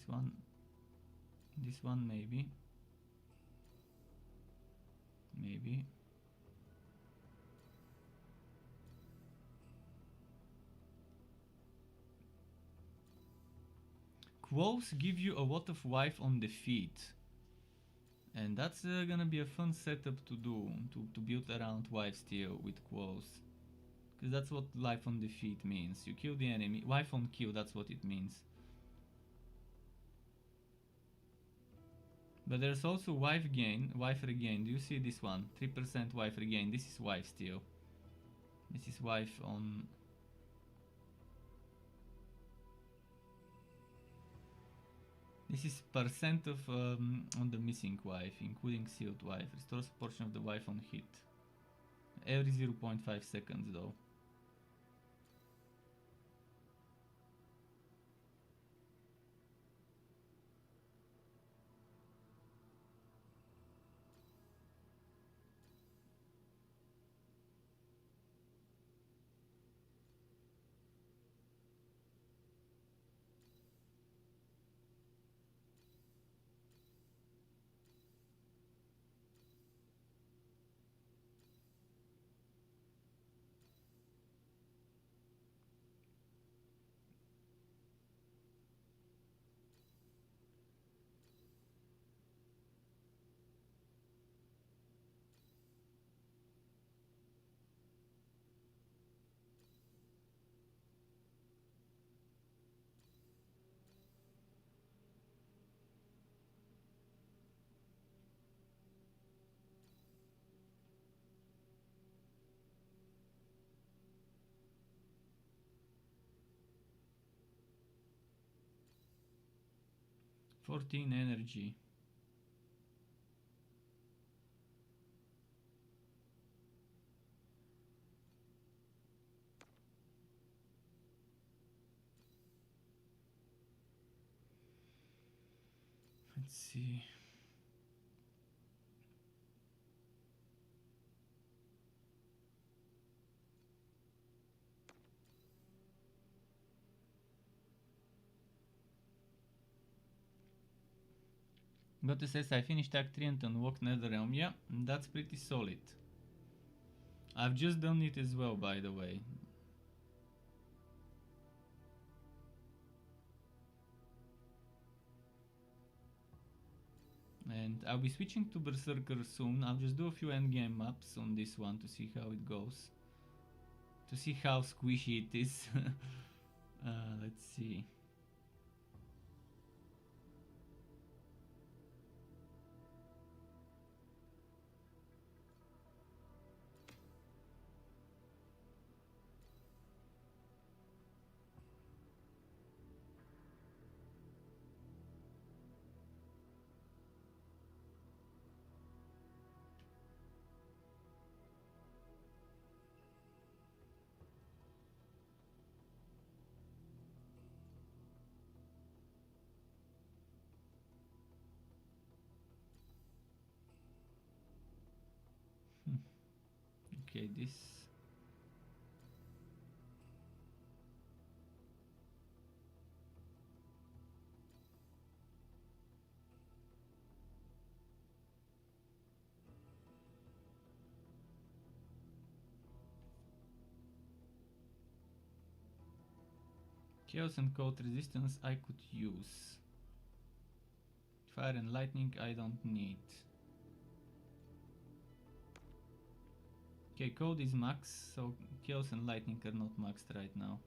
one maybe. Maybe. Quos give you a lot of life on the feet. And that's gonna be a fun setup to do, to build around lifesteal with quos. Because that's what life on the feet means. You kill the enemy, life on kill, that's what it means. But there's also life regain. Do you see this one? 3% life regain. This is lifesteal. This is life on... This is percent of on the missing life, including sealed life. Restores a portion of the life on hit. Every 0.5 seconds though. $14 energy. Let's see. Gotta says I finished Act 3 and unlocked Netherrealm. Yeah, that's pretty solid. I've just done it as well, by the way. And I'll be switching to Berserker soon. I'll just do a few endgame maps on this one to see how it goes. To see how squishy it is. Let's see. Okay, this... Chaos and cold resistance I could use. Fire and lightning I don't need. Okay, code is max, so chaos and lightning are not maxed right now.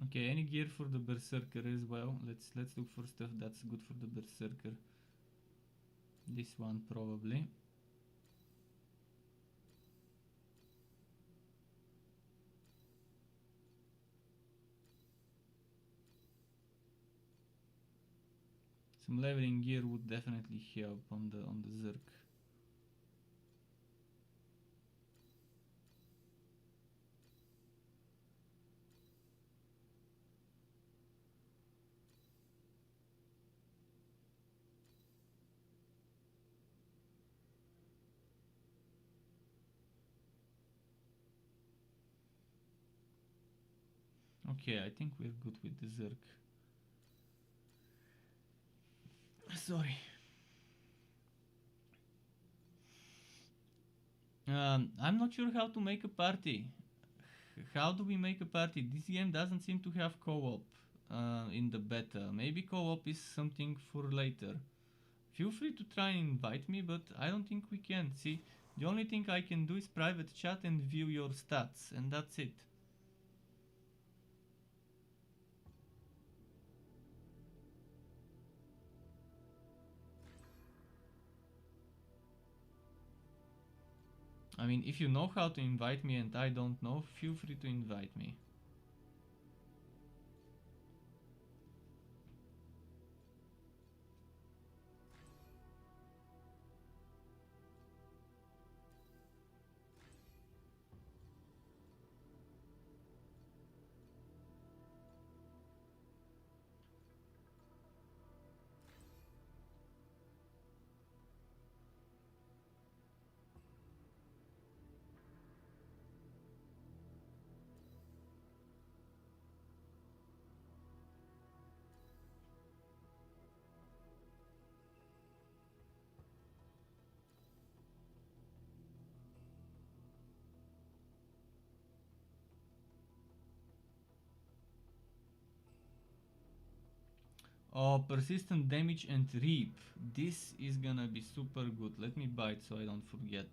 Okay, any gear for the berserker as well. Let's look for stuff that's good for the berserker. This one probably. Some leveling gear would definitely help on the Zerk. Okay, I think we're good with the Zerk. Sorry. I'm not sure how to make a party. How do we make a party? This game doesn't seem to have co-op in the beta. Maybe co-op is something for later. Feel free to try and invite me, but I don't think we can. See, the only thing I can do is private chat and view your stats, and that's it. I mean, if you know how to invite me and I don't know, feel free to invite me. Oh, persistent damage and reap. This is gonna be super good. Let me buy it so I don't forget.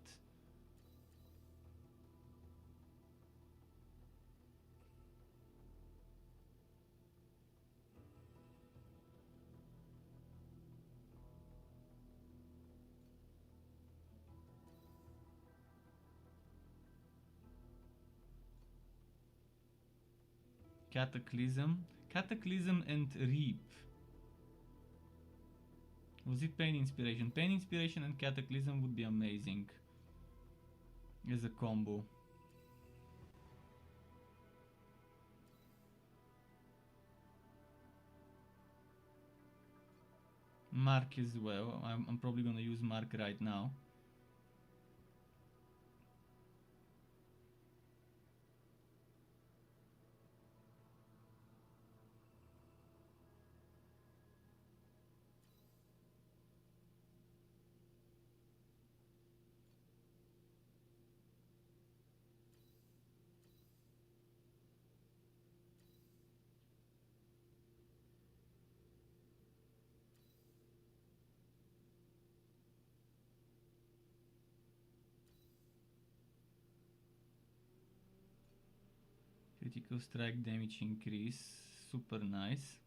Cataclysm. Cataclysm and reap. Was it Pain Inspiration? Pain Inspiration and Cataclysm would be amazing as a combo. Mark as well. I'm probably gonna use Mark right now. Critical strike damage increase. Super nice.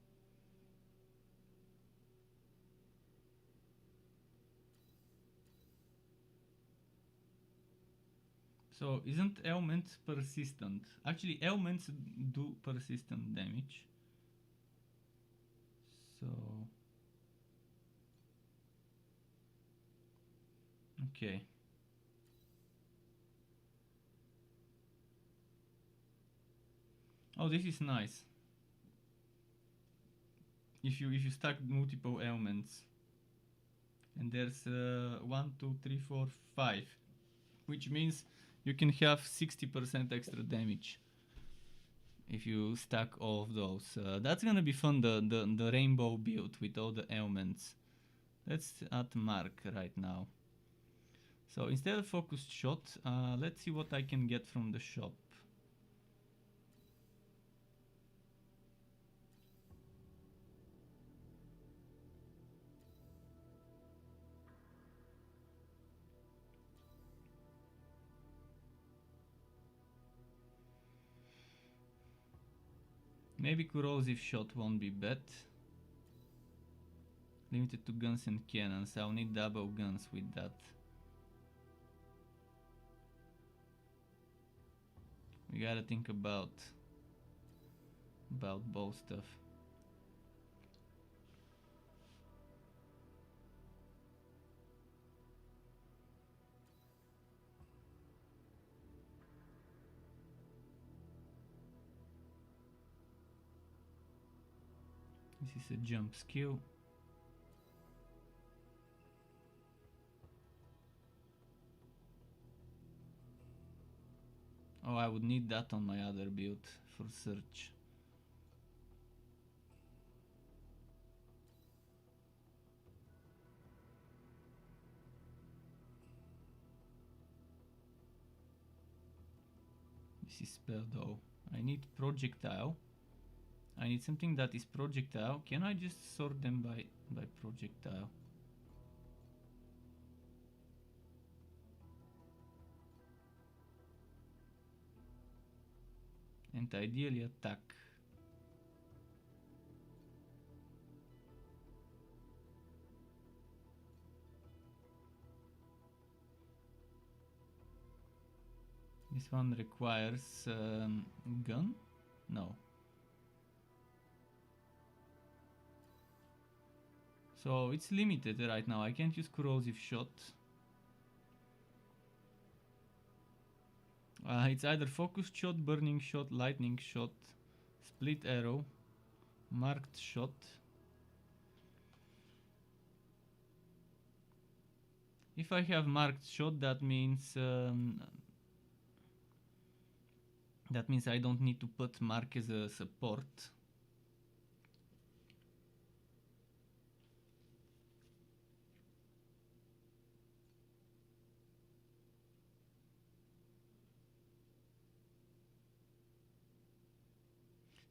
So isn't ailment persistent? Actually, ailments do persistent damage. So okay. Oh, this is nice. If you stack multiple ailments, and there's 1, 2, 3, 4, 5, which means you can have 60% extra damage if you stack all of those. That's gonna be fun. The rainbow build with all the ailments. Let's add Mark right now. So instead of focused shot, let's see what I can get from the shop. Maybe corrosive shot won't be bad. Limited to guns and cannons. I'll need double guns with that. We gotta think about bow stuff. This is a jump skill. Oh, I would need that on my other build for search. This is spell though. I need projectile. I need something that is projectile. Can I just sort them by projectile? And ideally attack. This one requires gun? No. So it's limited right now. I can't use corrosive shot. It's either focused shot, burning shot, lightning shot, split arrow, marked shot. If I have marked shot, that means I don't need to put mark as a support.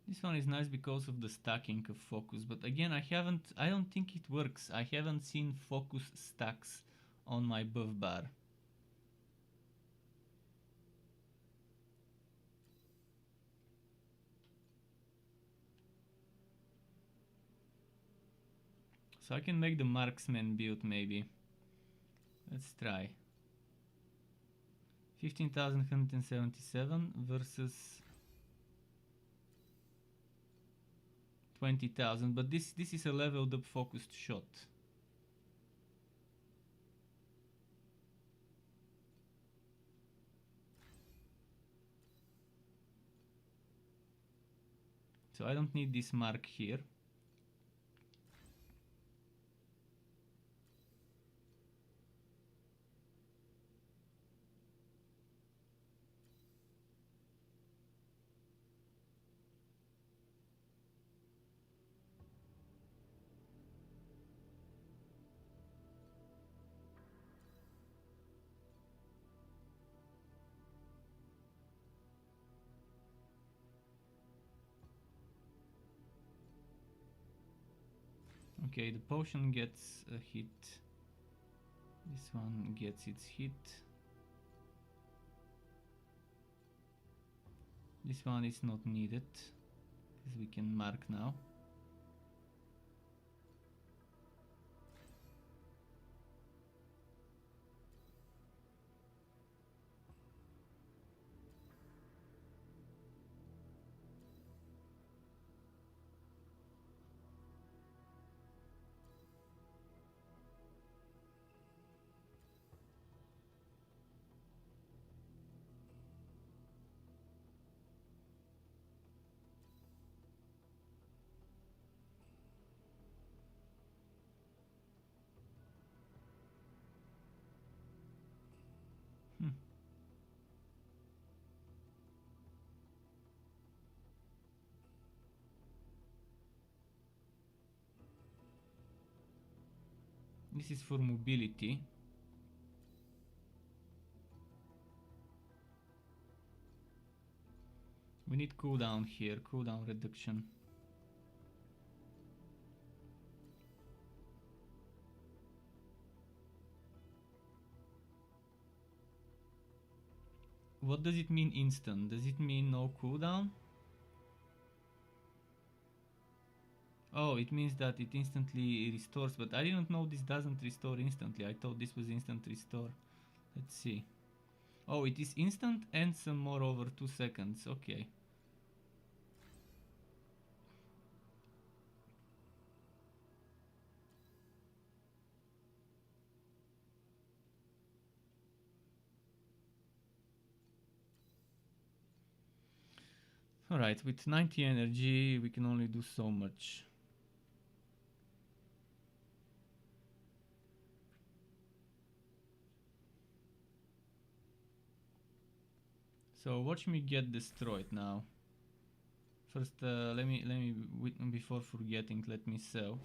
This one is nice because of the stacking of focus, but again I don't think it works. I haven't seen focus stacks on my buff bar. So I can make the marksman build maybe. Let's try. 15,177 versus 20,000, but this is a leveled up focused shot. So I don't need this mark here. Okay, the potion gets a hit. This one gets its hit. This one is not needed, because we can mark now. This is for mobility. We need cooldown here, cooldown reduction. What does it mean instant? Does it mean no cooldown? Oh, it means that it instantly restores, but I didn't know this doesn't restore instantly. I thought this was instant restore. Let's see. Oh, it is instant and some more over 2 seconds. Okay. Alright, with 90 energy we can only do so much. So watch me get destroyed now. First, let me before forgetting, let me sell.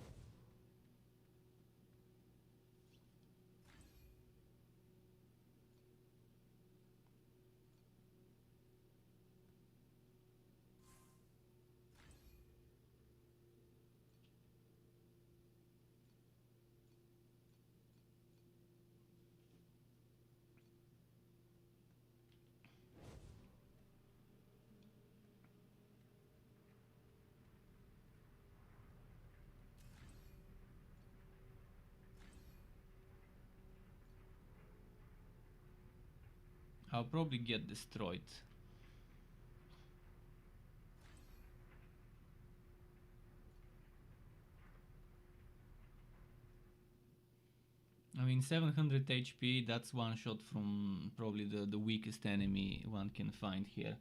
I'll probably get destroyed. I mean, 700 HP, that's one shot from probably the weakest enemy one can find here.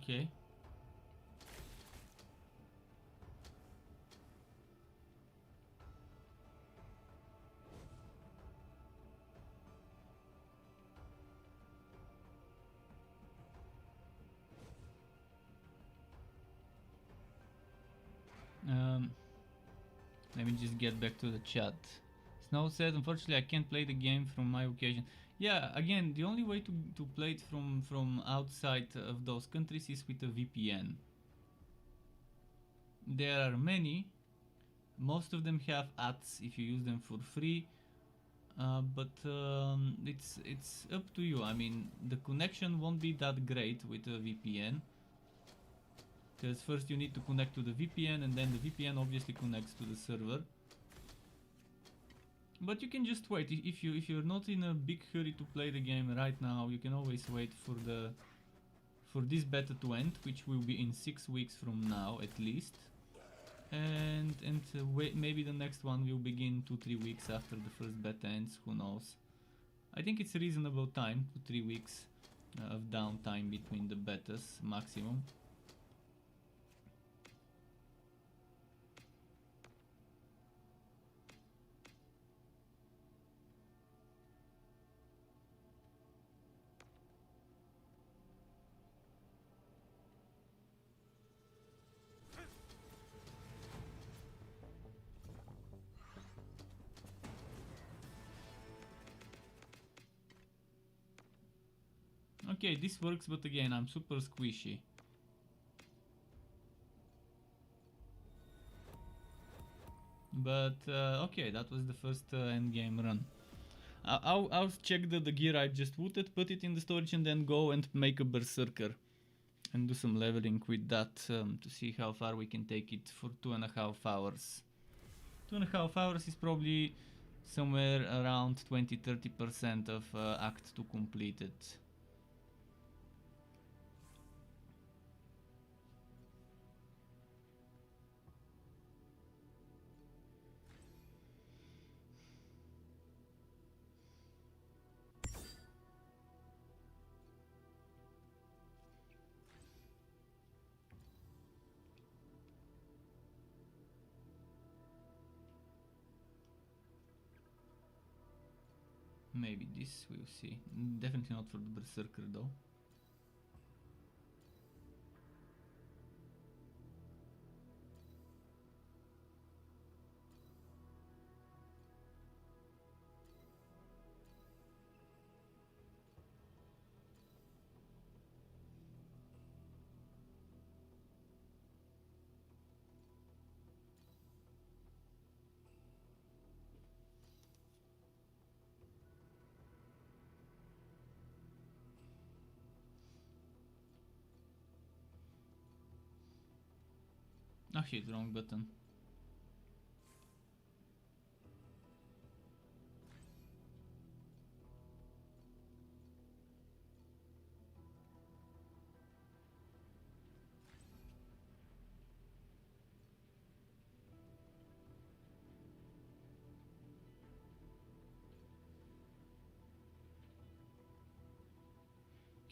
Okay. Let me just get back to the chat. Snow said, unfortunately, I can't play the game from my occasion. Yeah, again, the only way to play it from outside of those countries is with a VPN. There are many. Most of them have ads if you use them for free. But it's up to you. I mean, the connection won't be that great with a VPN. Because first you need to connect to the VPN, and then the VPN obviously connects to the server. But you can just wait. If you're not in a big hurry to play the game right now, you can always wait for this beta to end, which will be in 6 weeks from now at least. And wait, maybe the next one will begin 2-3 weeks after the first beta ends. Who knows? I think it's a reasonable time, 2-3 weeks of downtime between the betas maximum. Okay, this works, but again, I'm super squishy. But okay, that was the first endgame run. I'll check the gear I just looted, put it in the storage, and then go and make a berserker. and do some leveling with that to see how far we can take it for 2.5 hours. 2.5 hours is probably somewhere around 20-30% of Act 2 completed. Maybe this, we'll see. Definitely not for the Berserker though. Oh shit, wrong button.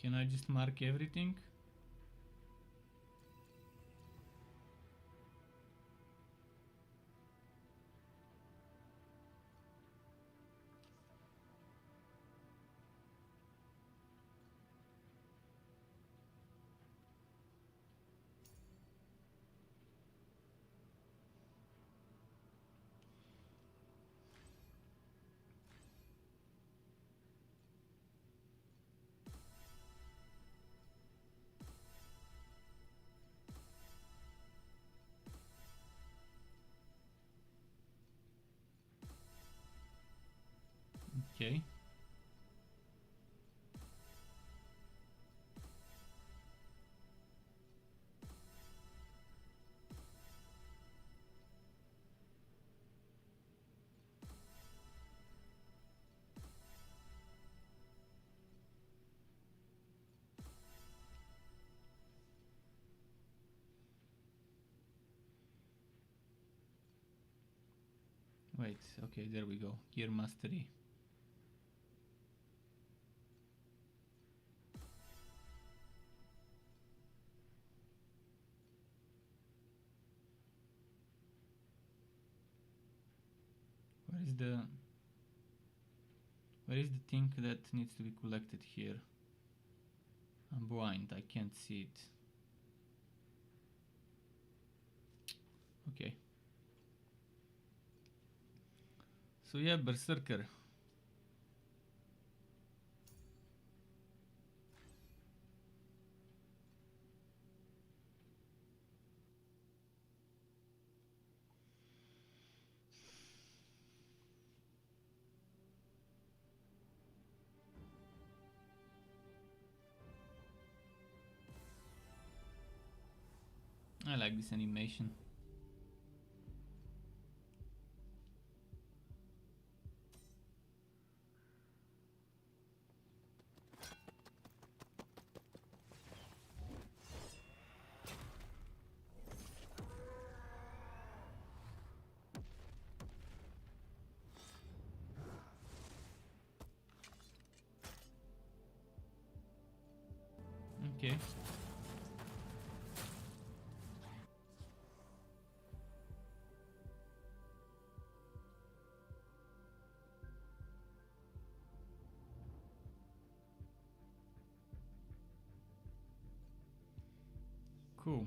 Can I just mark everything? Okay. Wait, okay, there we go. Gear mastery. Where is the thing that needs to be collected here? I'm blind, I can't see it. Okay. So yeah, Berserker. I like this animation. Okay. Cool.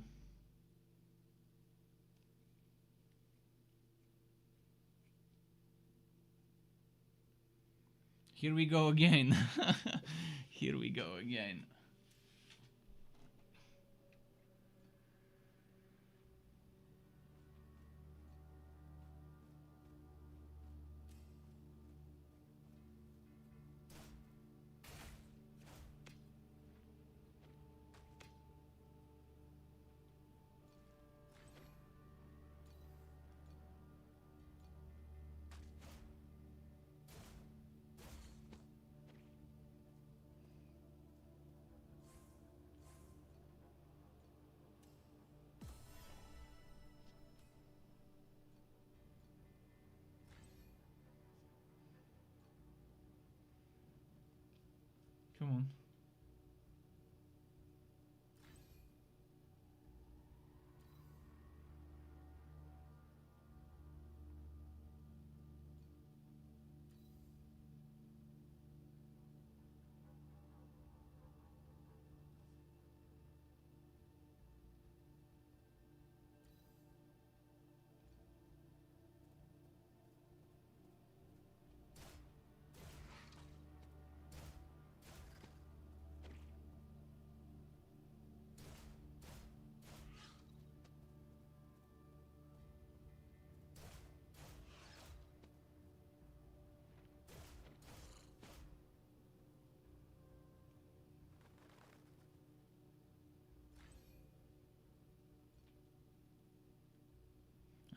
Here we go again. Here we go again. Come on.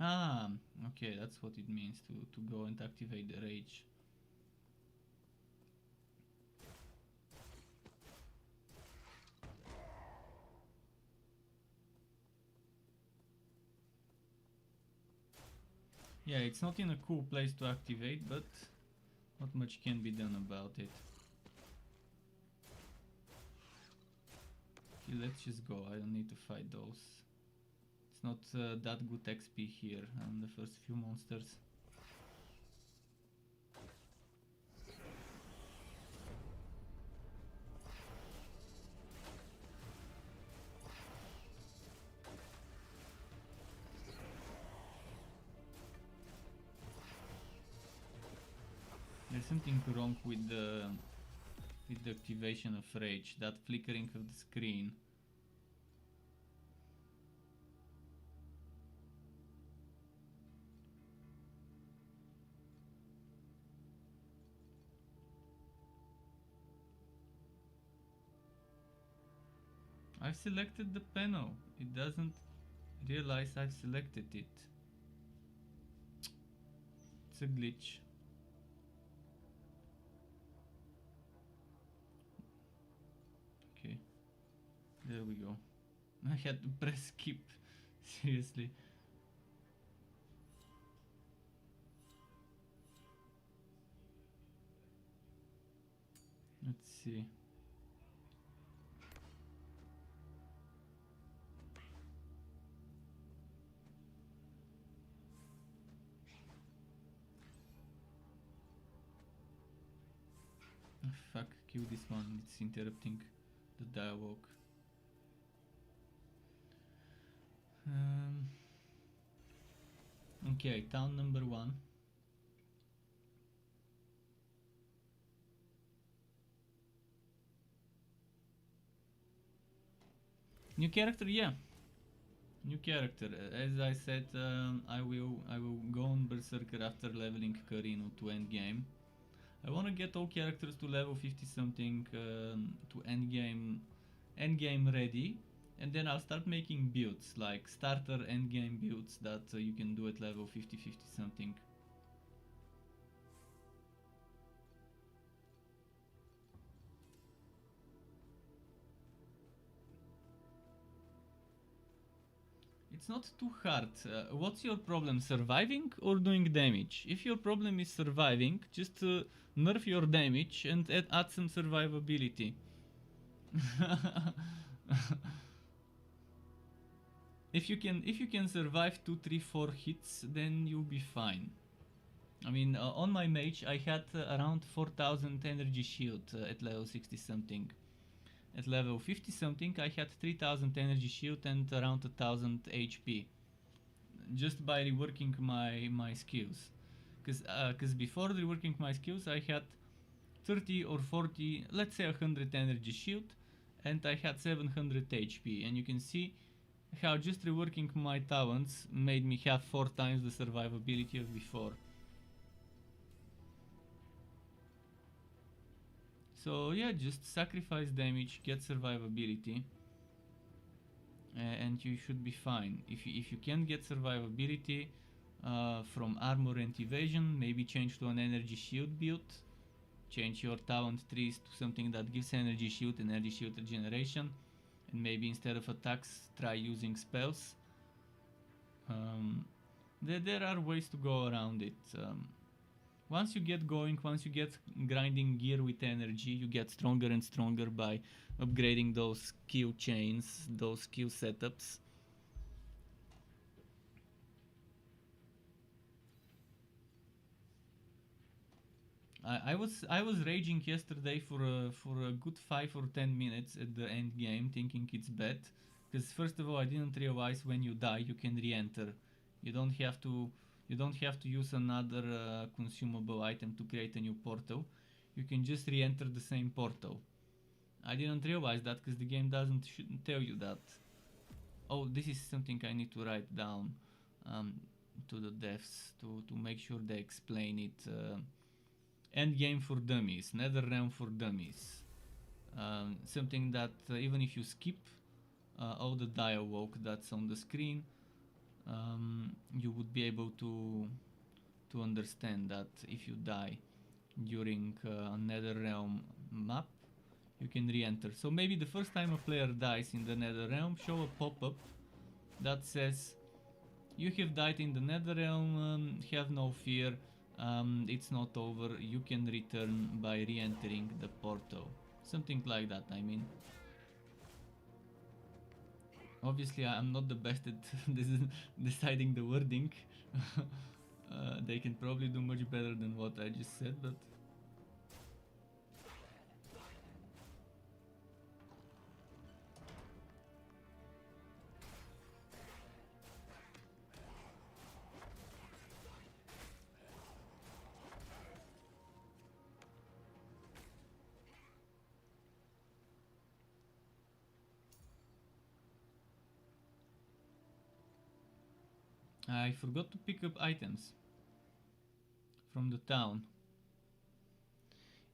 Ah, okay, that's what it means to go and activate the rage. Yeah, it's not in a cool place to activate, but not much can be done about it. Okay, let's just go. I don't need to fight those. It's not that good XP here on the first few monsters. There's something wrong with the activation of rage, that flickering of the screen. I've selected the panel. It doesn't realize I've selected it. It's a glitch. Okay, there we go. I had to press skip. Seriously. Let's see. Oh, fuck, kill this one, it's interrupting the dialogue. Okay, town number 1. New character, yeah. New character. As I said, I will go on Berserker after leveling Karino to endgame. I wanna get all characters to level 50 something to endgame ready, and then I'll start making builds like starter endgame builds that you can do at level 50 something. It's not too hard. What's your problem, surviving or doing damage? If your problem is surviving, just nerf your damage and add some survivability. If you can survive 2, 3, 4 hits, then you'll be fine. I mean, on my mage, I had around 4000 energy shield at level 60 something. At level 50 something, I had 3000 energy shield and around 1000 HP. Just by reworking my skills. Because before reworking my skills, I had 30 or 40, let's say 100 energy shield, and I had 700 HP. And you can see how just reworking my talents made me have 4 times the survivability of before. So yeah, just sacrifice damage, get survivability, and you should be fine. If you can't get survivability from armor and evasion, maybe change to an energy shield build. Change your talent trees to something that gives energy shield regeneration, and maybe instead of attacks, try using spells. There are ways to go around it. once you get going, once you get grinding gear with energy, you get stronger and stronger by upgrading those skill chains, those skill setups. I was raging yesterday for a good 5 or 10 minutes at the end game, thinking it's bad. Because first of all, I didn't realize when you die you can re-enter. You don't have to you don't have to use another consumable item to create a new portal. You can just re-enter the same portal. I didn't realize that because the game doesn't tell you that. Oh, this is something I need to write down um, to the devs to make sure they explain it. Endgame for dummies, Netherrealm for dummies. Something that even if you skip all the dialogue that's on the screen, you would be able to understand that if you die during a Netherrealm map, you can re-enter. So maybe the first time a player dies in the Netherrealm, show a pop-up that says, "You have died in the Netherrealm, have no fear, it's not over, you can return by re-entering the portal." Something like that, I mean. Obviously, I'm not the best at deciding the wording. They can probably do much better than what I just said, but... I forgot to pick up items from the town.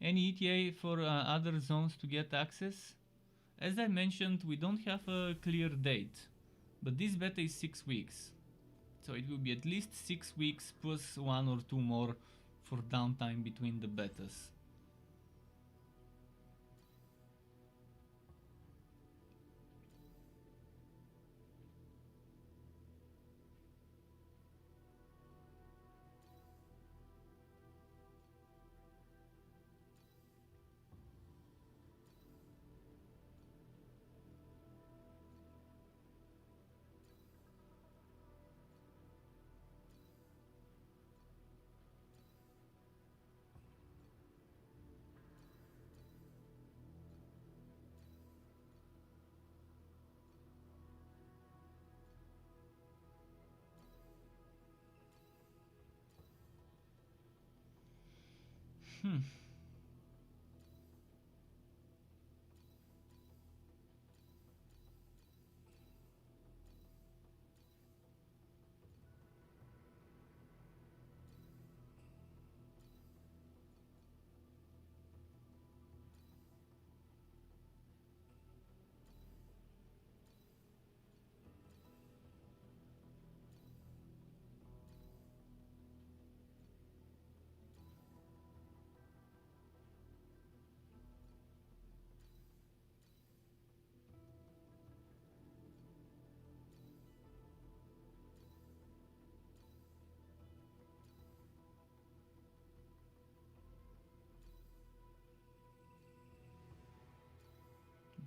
Any ETA for other zones to get access? As I mentioned, we don't have a clear date, but this beta is 6 weeks. So it will be at least 6 weeks plus 1 or 2 more for downtime between the betas.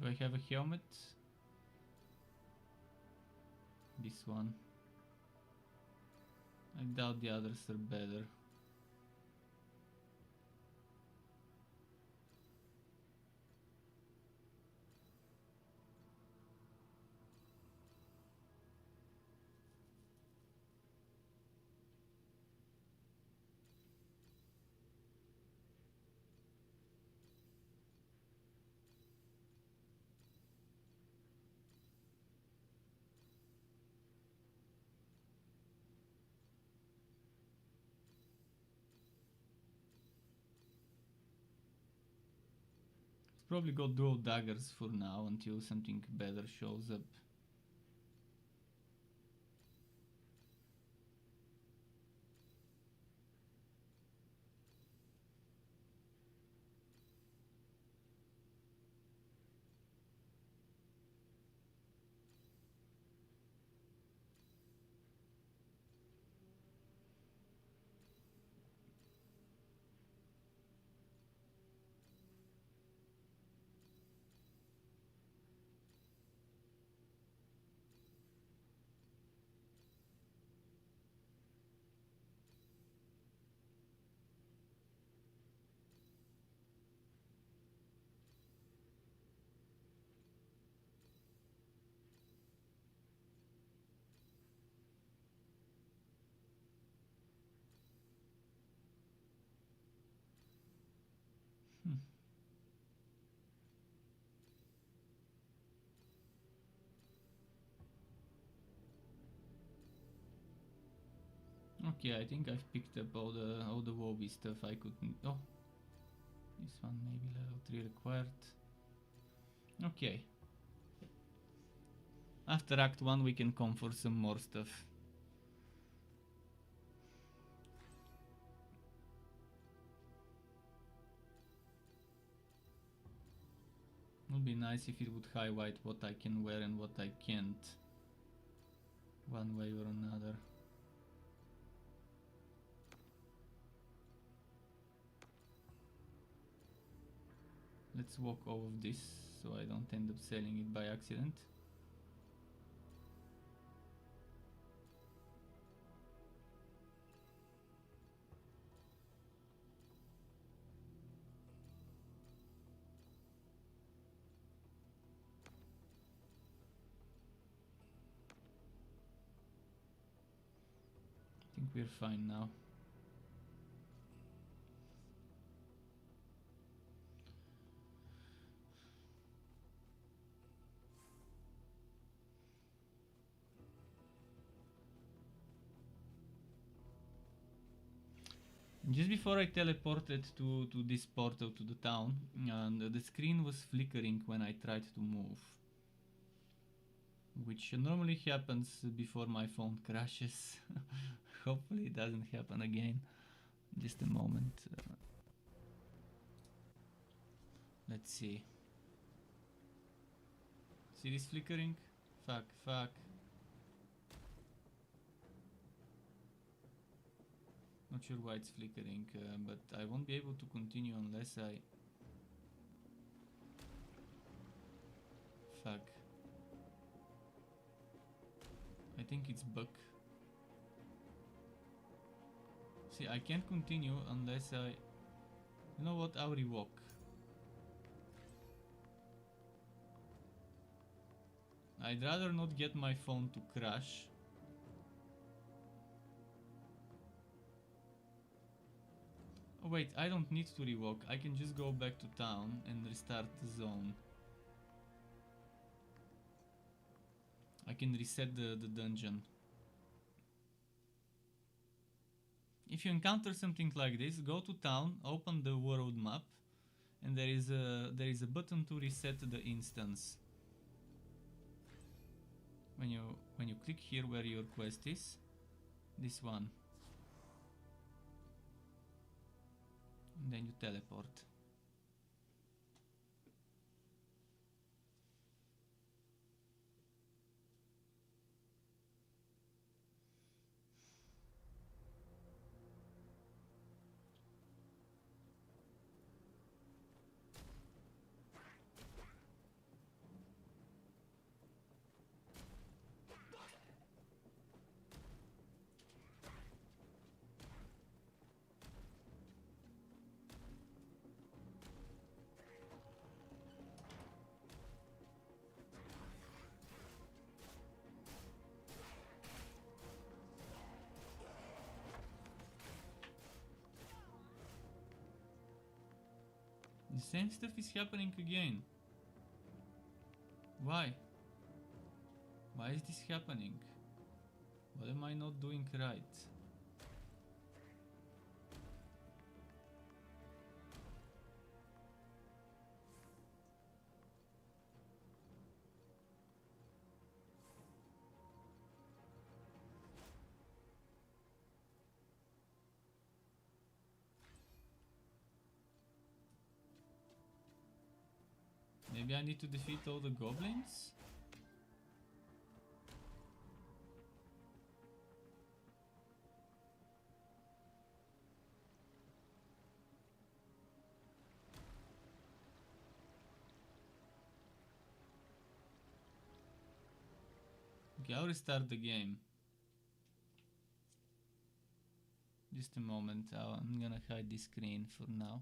Do I have a helmet? This one. I doubt the others are better. Probably got dual daggers for now until something better shows up. Okay, I think I've picked up all the wobbly stuff I could. Oh, this one maybe level 3 required. Okay. After Act 1 we can come for some more stuff. Would be nice if it would highlight what I can wear and what I can't, one way or another. Let's walk all of this so I don't end up selling it by accident. I think we're fine now. Just before I teleported to this portal to the town, and the screen was flickering when I tried to move, which normally happens before my phone crashes. Hopefully it doesn't happen again. Just a moment. Let's see. See this flickering? Fuck, fuck. Not sure why it's flickering, but I won't be able to continue unless I... Fuck. I think it's bug. See, I can't continue unless I... You know what? I'll rewalk. I'd rather not get my phone to crash. Oh wait, I don't need to rewalk. I can just go back to town and restart the zone. I can reset the dungeon. If you encounter something like this, go to town, open the world map, and there is a button to reset the instance. When you click here where your quest is, this one, and then you teleport. The same stuff is happening again. Why? Why is this happening? What am I not doing right? Maybe I need to defeat all the goblins? Okay, I'll restart the game. Just a moment, I'm gonna hide this screen for now.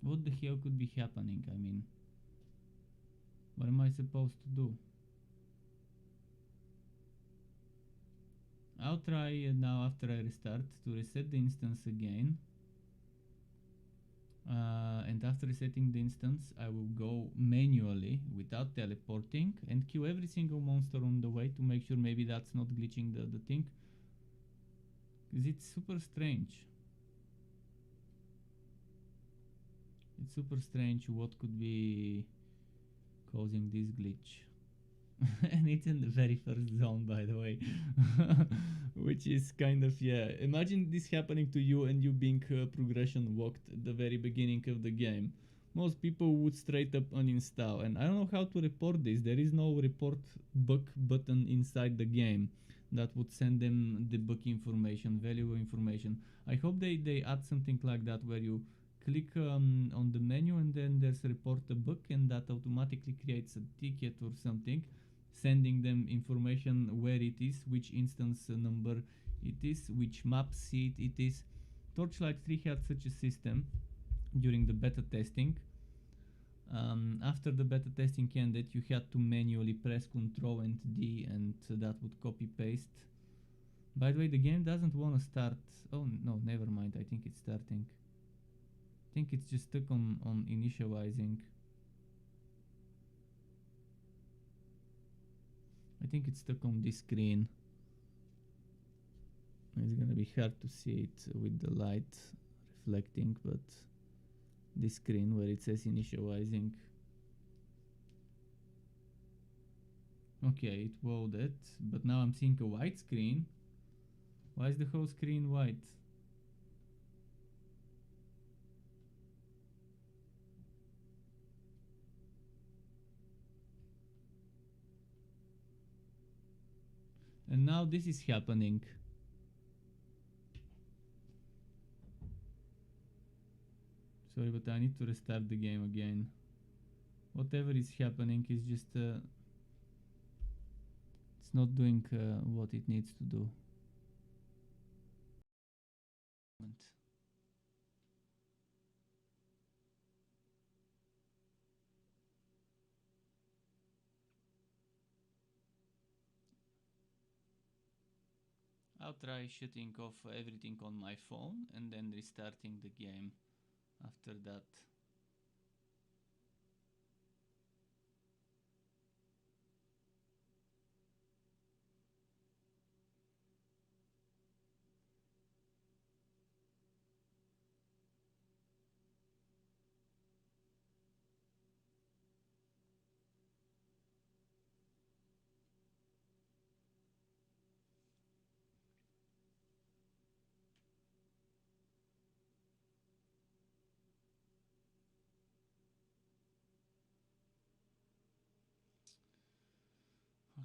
What the hell could be happening? I mean... What am I supposed to do? I'll try now after I restart to reset the instance again. And after resetting the instance, I will go manually without teleporting and kill every single monster on the way to make sure maybe that's not glitching the thing. Because it's super strange. It's super strange what could be causing this glitch. And it's in the very first zone, by the way. Which is kind of, yeah, imagine this happening to you and you being progression walked at the very beginning of the game. Most people would straight up uninstall, and I don't know how to report this. There is no report bug button inside the game that would send them the bug information, valuable information. I hope they add something like that where you click on the menu and then there's report a bug, and that automatically creates a ticket or something, sending them information where it is, which instance number it is, which map seed it is. Torchlight 3 had such a system during the beta testing. After the beta testing ended, you had to manually press Ctrl and D, and that would copy paste. By the way, the game doesn't want to start. Oh no, never mind, I think it's starting. I think it's just stuck on initializing. I think it's stuck on this screen. It's gonna be hard to see it with the light reflecting, but this screen where it says initializing. Okay, it loaded, but now I'm seeing a white screen. Why is the whole screen white? And now this is happening. Sorry, but I need to restart the game again. Whatever is happening is just it's not doing what it needs to do. I'll try shutting off everything on my phone and then restarting the game after that.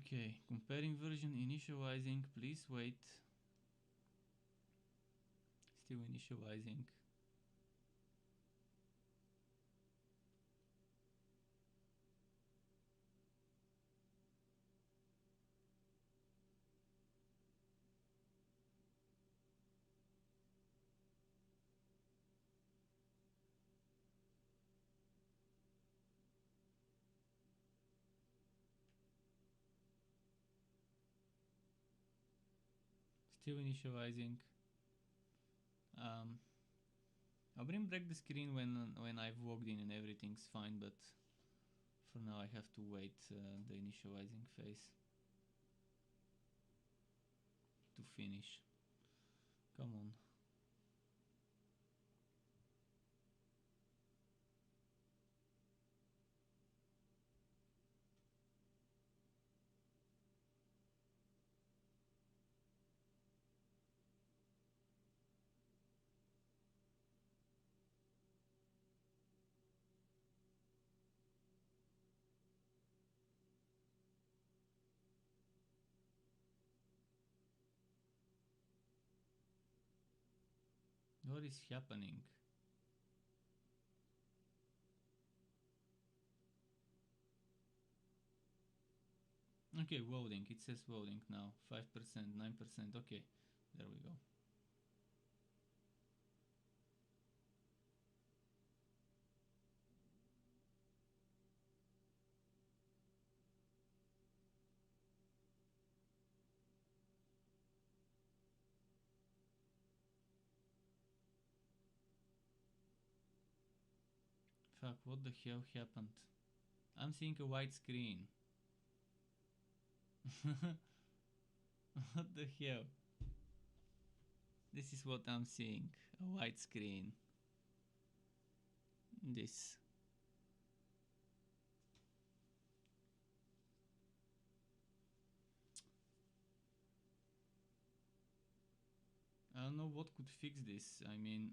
Okay, comparing version, initializing, please wait. Still initializing. Still initializing. I'll bring back the screen when I've logged in and everything's fine, but for now I have to wait the initializing phase to finish. Come on. What is happening? Okay, loading. It says loading now. 5%, 9%. Okay, there we go. Fuck, what the hell happened? I'm seeing a white screen. What the hell? This is what I'm seeing. A white screen. This. I don't know what could fix this. I mean...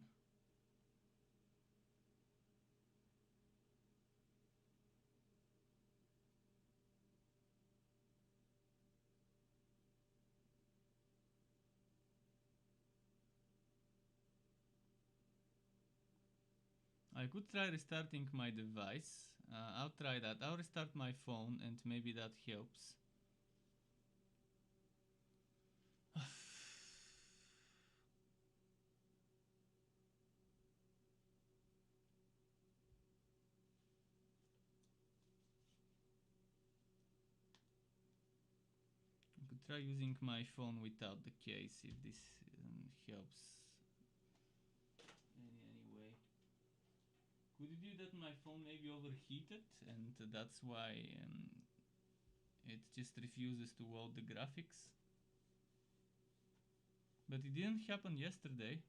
I could try restarting my device. I'll try that. I'll restart my phone and maybe that helps. I could try using my phone without the case if this helps. Anyway. Could it be that my phone maybe overheated and that's why it just refuses to load the graphics? But it didn't happen yesterday.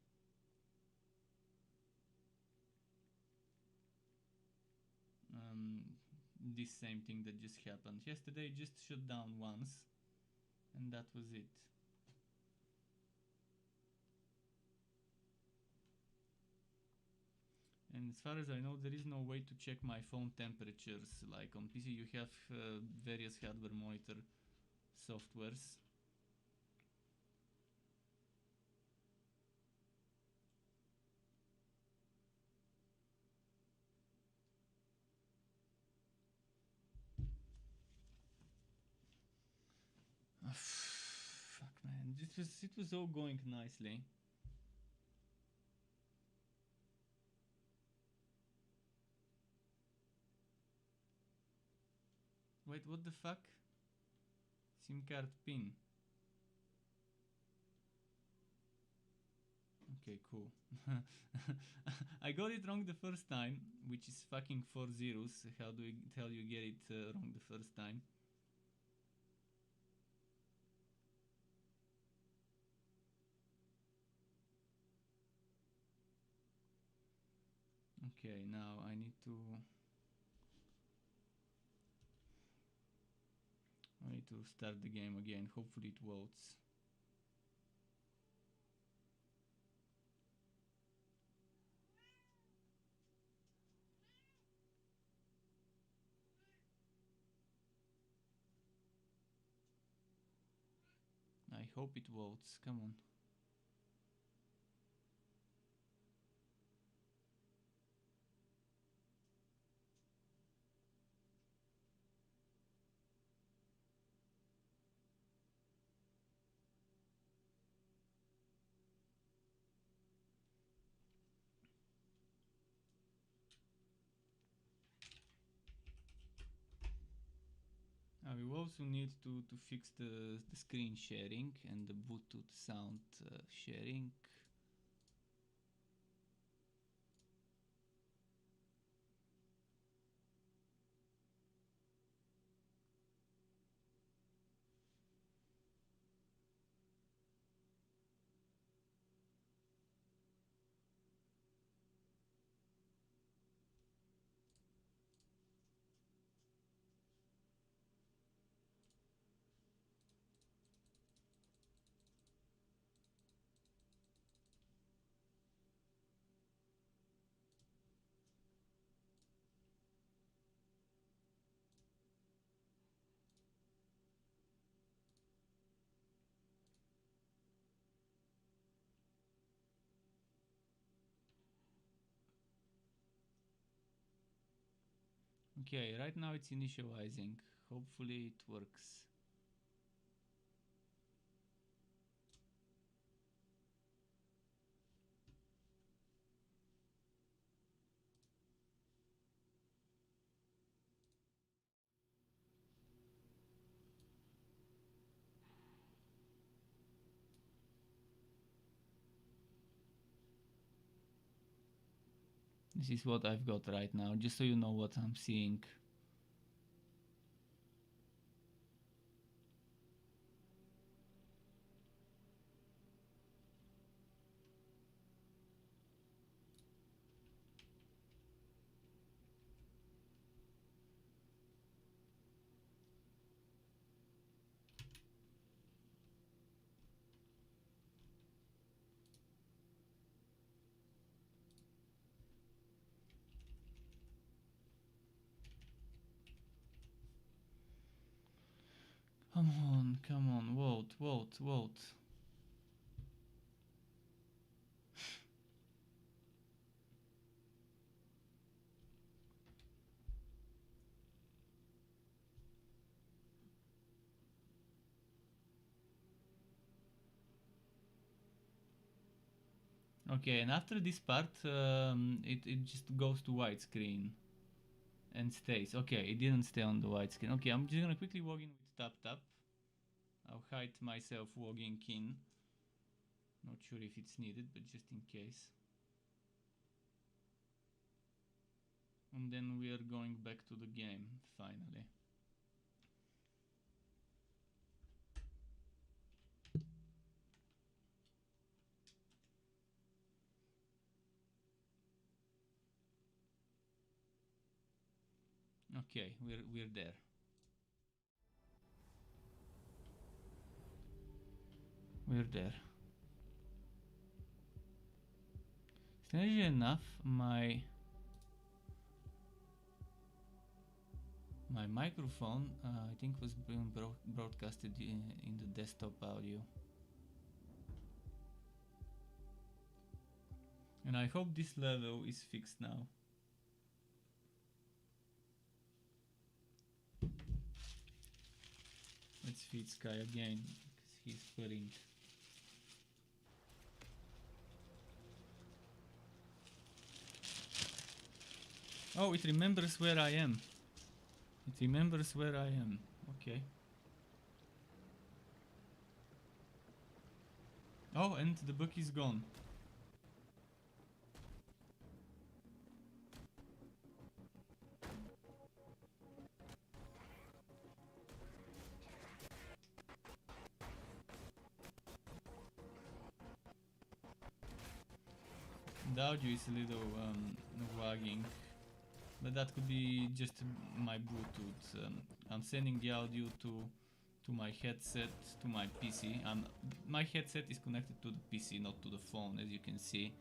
This same thing that just happened. Yesterday it just shut down once and that was it. And as far as I know, there is no way to check my phone temperatures. Like on PC you have various hardware monitor softwares. Fuck man, it was all going nicely. Wait, what the fuck? SIM card pin. Okay, cool. I got it wrong the first time, which is fucking 4 zeros. How do you get it wrong the first time? Okay, now I need to start the game again. Hopefully it loads. I hope it loads. Come on. We will also need to fix the screen sharing and the Bluetooth sound sharing. Okay, right now it's initializing. Hopefully it works. This is what I've got right now, just so you know what I'm seeing. Come on, vote. Okay, and after this part, it just goes to widescreen and stays. Okay, it didn't stay on the widescreen. Okay, I'm just gonna quickly log in with tap. I'll hide myself logging in. Not sure if it's needed, but just in case. And then we are going back to the game, finally. Okay, we're there. We're there. Strangely enough, my microphone, I think, was being broadcasted in the desktop audio. And I hope this level is fixed now. Let's feed Sky again, because he's putting. Oh, it remembers where I am. It remembers where I am. Okay. Oh, and the book is gone. The audio is a little lagging, but that could be just my Bluetooth. I'm sending the audio to my headset, to my PC. My headset is connected to the PC, not to the phone, as you can see.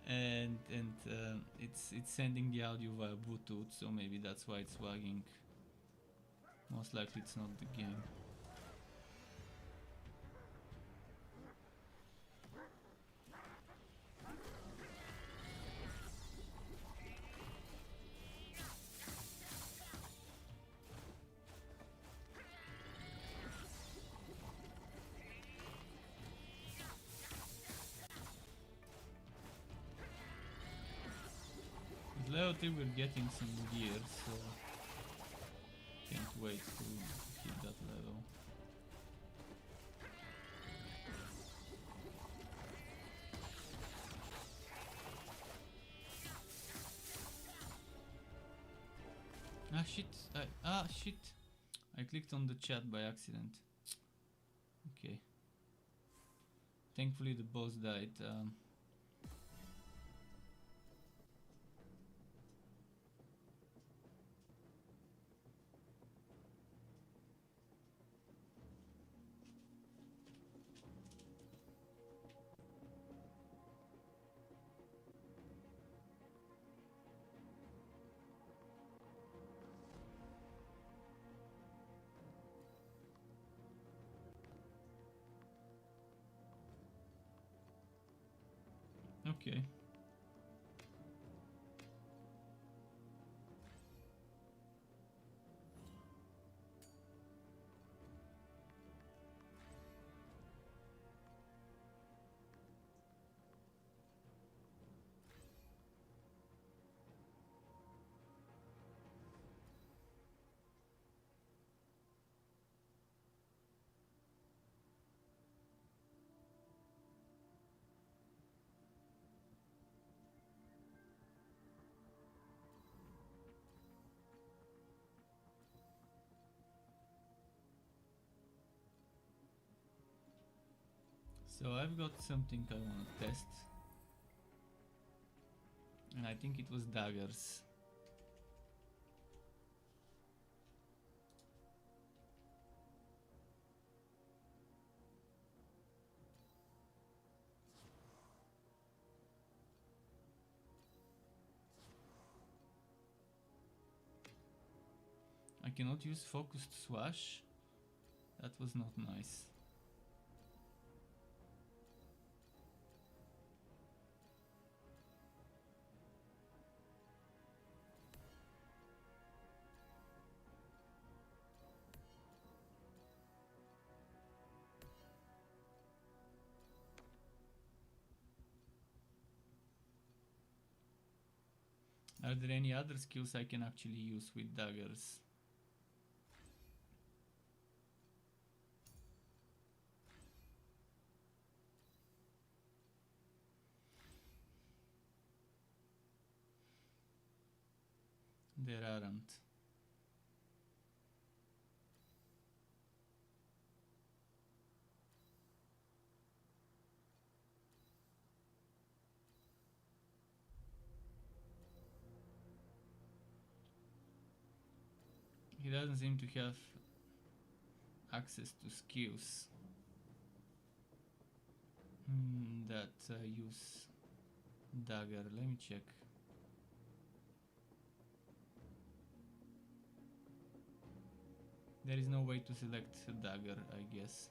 and it's sending the audio via Bluetooth, so maybe that's why it's lagging. Most likely it's not the game. With level 3 we're getting some gears, so can't wait to hit that level. Shit! I clicked on the chat by accident. Okay. Thankfully the boss died. Okay. So I've got something I wanna test. And I think it was daggers. I cannot use focused swash. That was not nice. Are there any other skills I can actually use with daggers? There aren't. He doesn't seem to have access to skills that use dagger. Let me check. There is no way to select a dagger, I guess.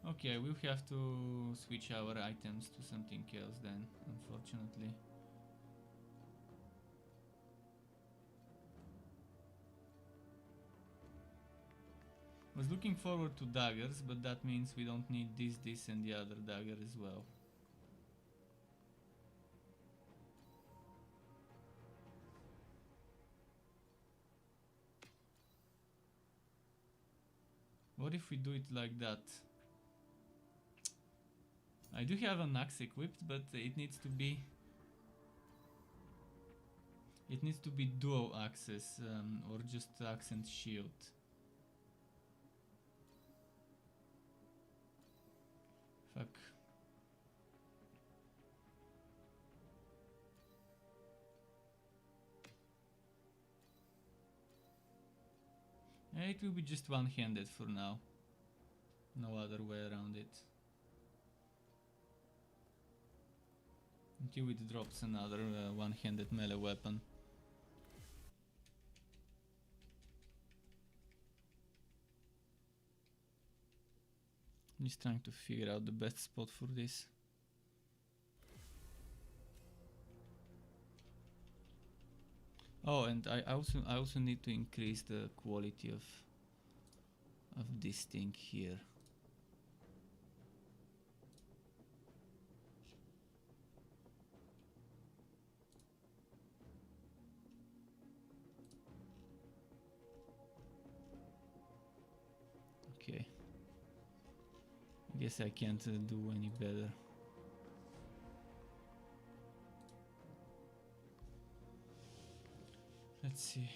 Okay, we'll have to switch our items to something else then, unfortunately. Was looking forward to daggers, but that means we don't need this and the other dagger as well. What if we do it like that? I do have an axe equipped, but it needs to be dual axes, or just axe and shield. Fuck. It will be just one-handed for now. No other way around it. Until it drops another one-handed melee weapon. I'm just trying to figure out the best spot for this. Oh, and I also need to increase the quality of this thing here. Okay. I guess I can't do any better. Let's see.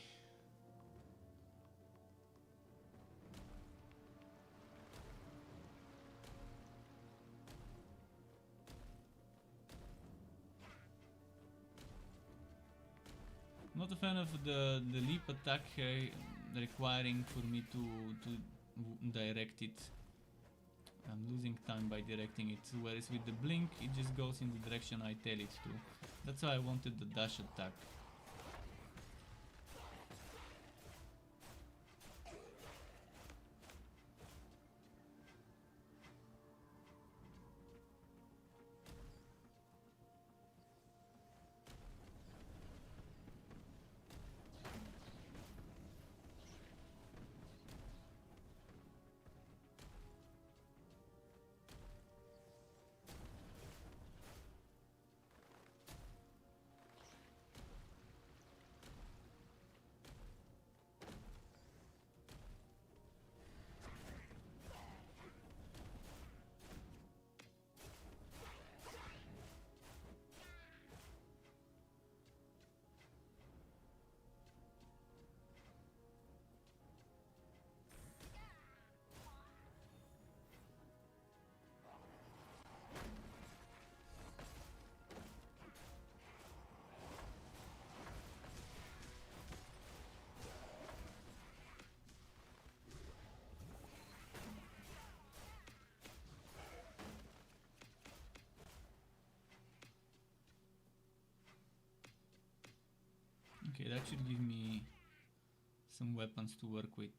Not a fan of the leap attack requiring for me to direct it. I'm losing time by directing it, whereas with the blink it just goes in the direction I tell it to. That's why I wanted the dash attack. that should give me some weapons to work with.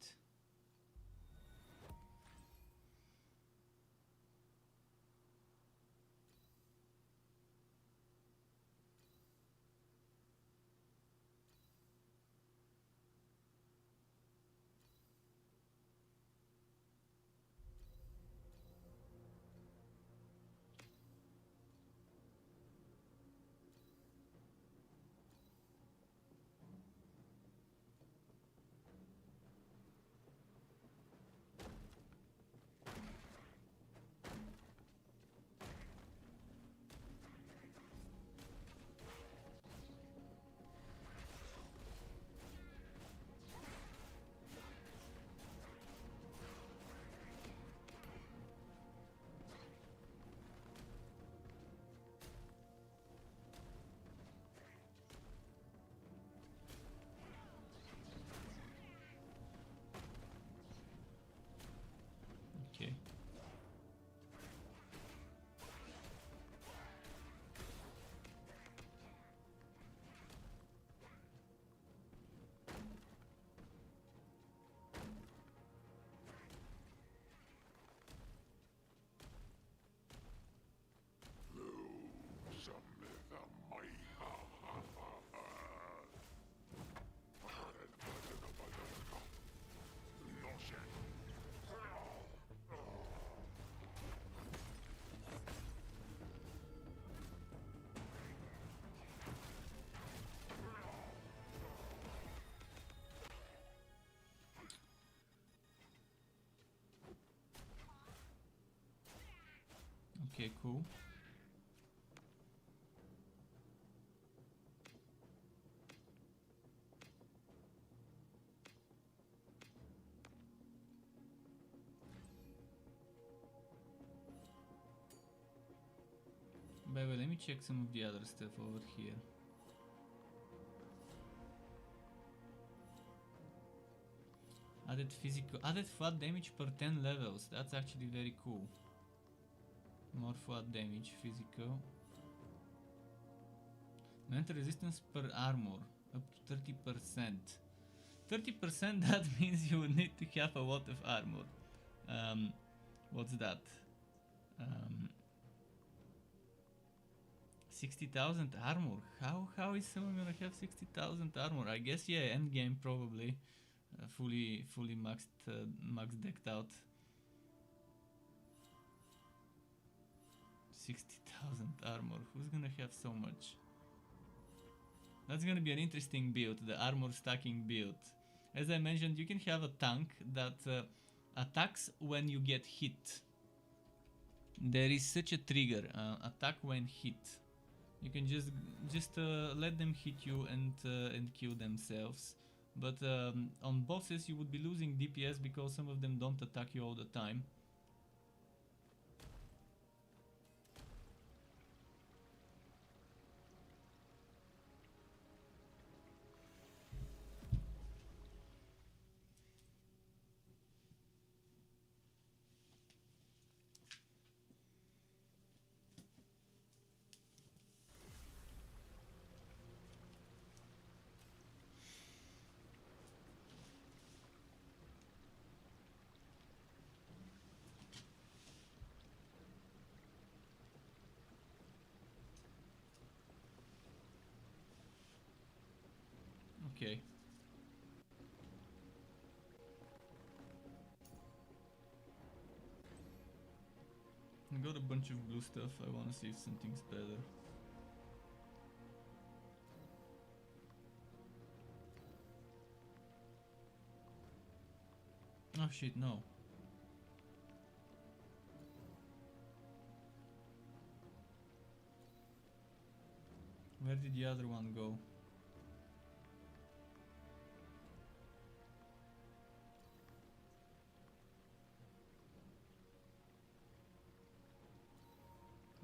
Okay. Okay, cool. By the way, let me check some of the other stuff over here. Added flat damage per 10 levels. That's actually very cool. More flat damage, physical. Mental resistance per armor, up to 30%. 30%, that means you would need to have a lot of armor. What's that? 60,000 armor. How is someone gonna have 60,000 armor? I guess yeah, end game probably. Fully max decked out. 60,000 armor. Who's gonna have so much? That's gonna be an interesting build, the armor stacking build. As I mentioned, you can have a tank that attacks when you get hit. There is such a trigger, attack when hit. You can just let them hit you and kill themselves. But on bosses you would be losing DPS because some of them don't attack you all the time. Okay. I got a bunch of blue stuff. I wanna see if something's better. Oh shit, no. Where did the other one go?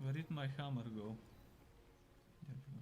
Where did my hammer go? There we go.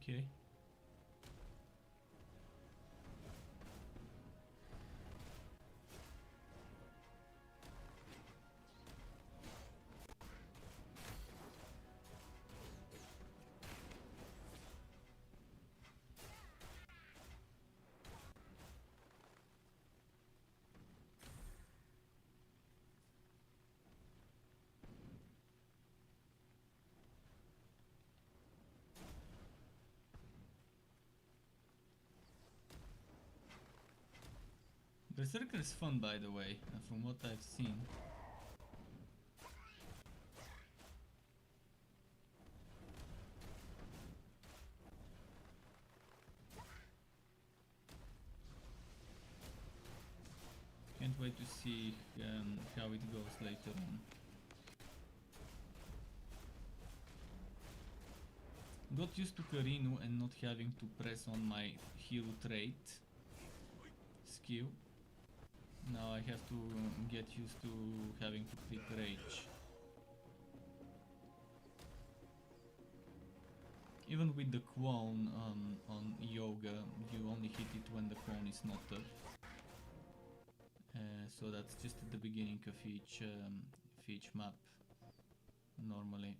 Okay. Berserker is fun, by the way, from what I've seen. Can't wait to see how it goes later on. Got used to Karinu and not having to press on my hero trait skill. Now I have to get used to having to click rage. Even with the quone on yoga, you only hit it when the quone is not up. So that's just at the beginning of each map, normally.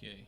Okay.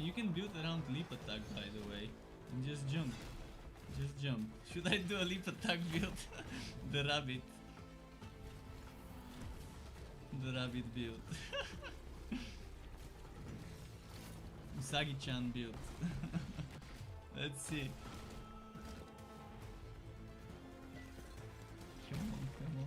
You can build around leap attack, by the way, and just jump. Just jump. Should I do a leap attack build? The rabbit. The rabbit build. Usagi-chan build. Let's see. Come on, come on.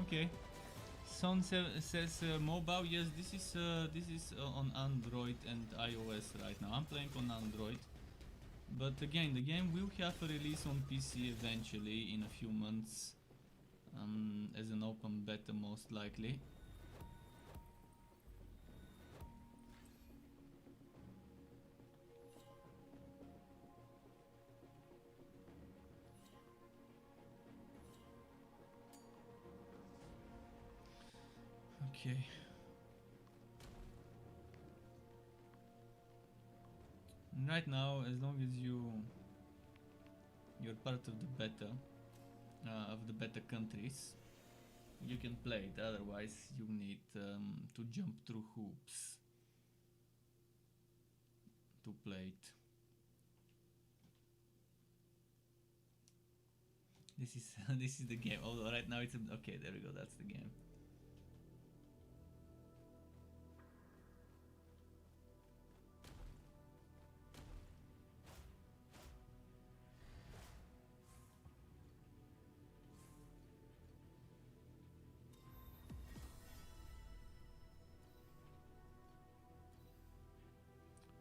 Okay. Son says mobile. Yes, this is on Android and iOS right now. I'm playing on Android, but again, the game will have a release on PC eventually in a few months, as an open beta most likely. Okay. Right now, as long as you're part of the beta, of the beta countries, you can play it. Otherwise, you need to jump through hoops to play it. This is this is the game. Oh, right now it's okay. There we go. That's the game.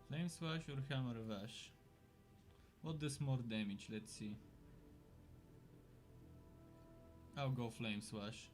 Flame Swash or Hammer Wash? What does more damage? Let's see. I'll go Flame Swash.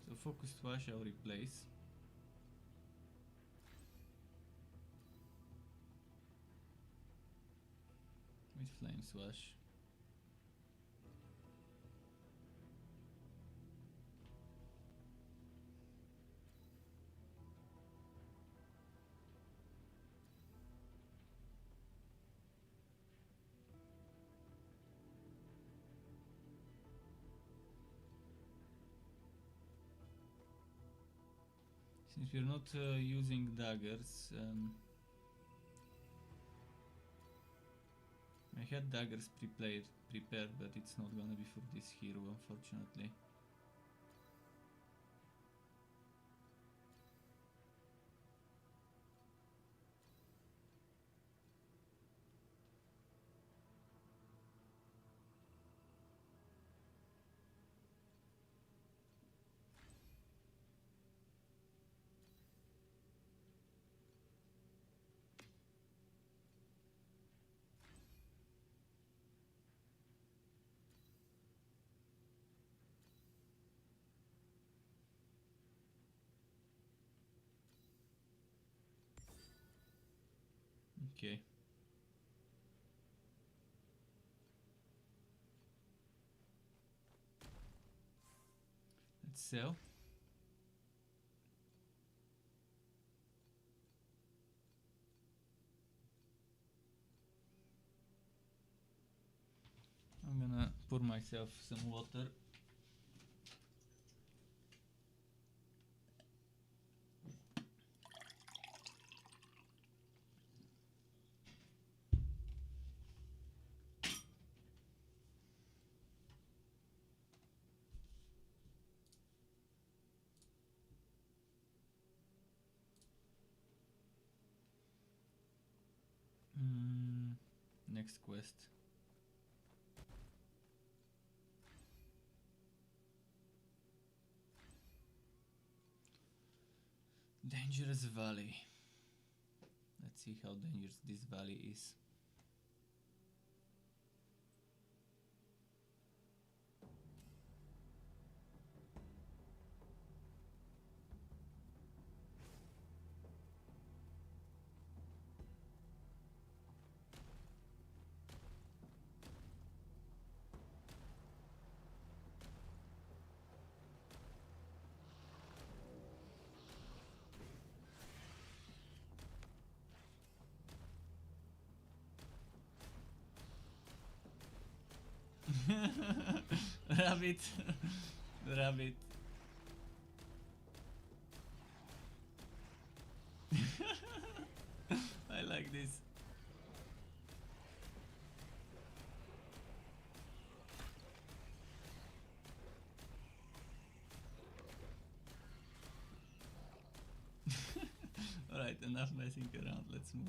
So Focus Swash I'll replace. With Flame Swash. Since we're not using daggers, I had daggers prepared, but it's not gonna be for this hero, unfortunately. Okay. Let's sell. I'm gonna pour myself some water. Next quest. Dangerous Valley. Let's see how dangerous this valley is. Rabbit. Rabbit. I like this. Alright, enough messing around, let's move.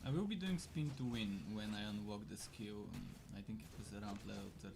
I will be doing spin to win when I unlock the skill. I think it was around level 30.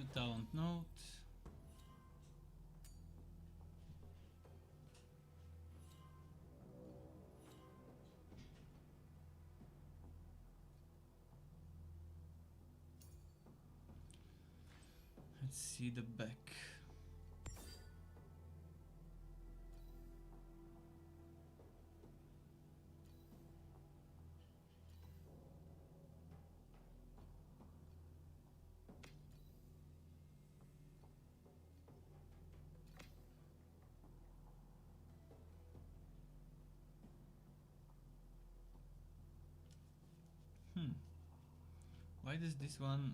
New talent note. Let's see the back. Why does this one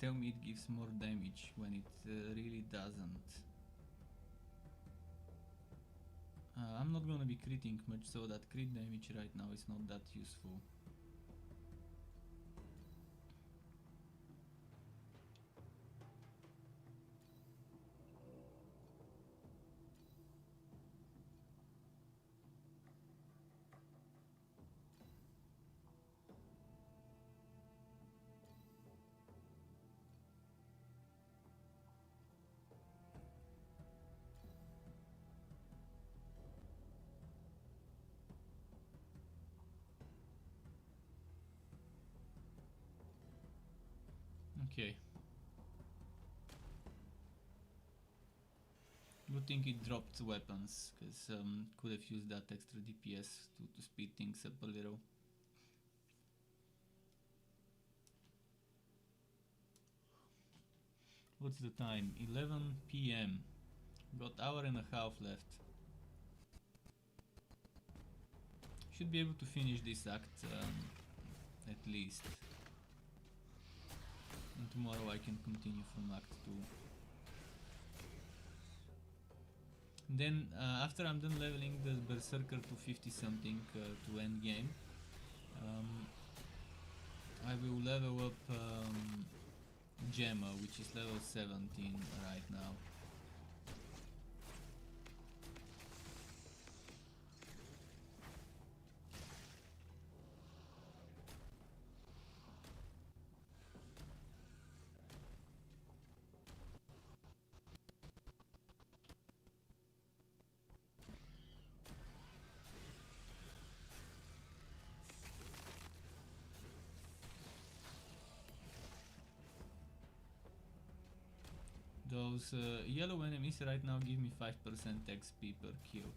tell me it gives more damage when it really doesn't? I'm not gonna be critting much, so that crit damage right now is not that useful. Okay. Good thing it dropped weapons, because could have used that extra DPS to speed things up a little. What's the time? 11 PM. Got hour and a half left. Should be able to finish this act at least. And tomorrow I can continue from act 2. Then after I'm done leveling the berserker to 50 something to end game, I will level up Gemma, which is level 17 right now. Those yellow enemies right now give me 5% XP per kill.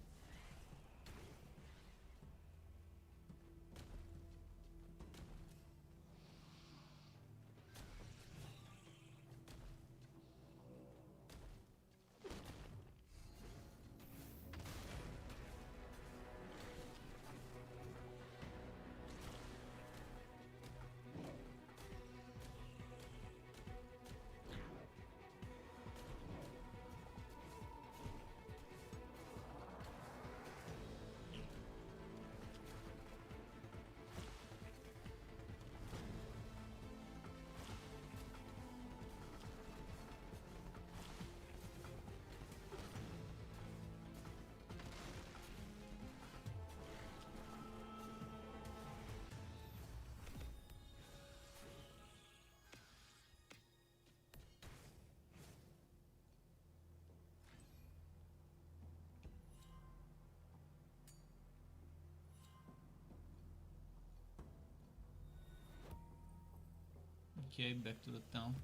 Okay, back to the town.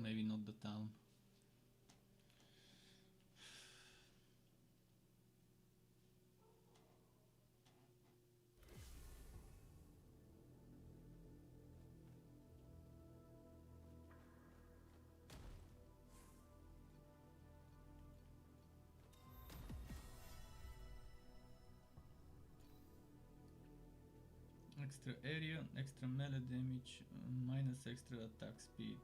Maybe not the town. Extra area, extra melee damage, minus extra attack speed.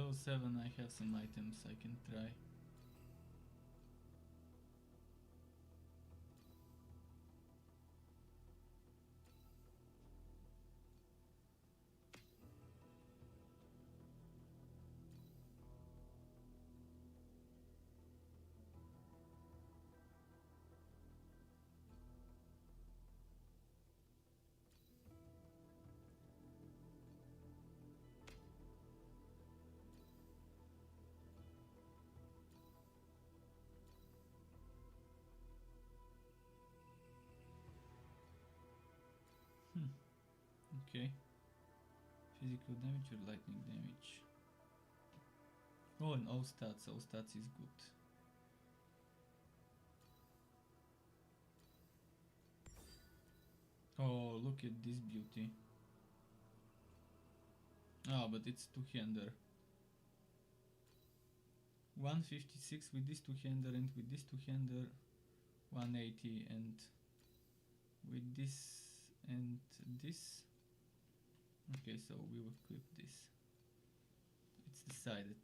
level 7 I have some items I can try. Okay. Physical damage or lightning damage? Oh, and all stats. All stats is good. Oh, look at this beauty. Ah, but it's two-hander. 156 with this two-hander, and with this two-hander 180, and with this and this. Okay, so we will equip this. It's decided.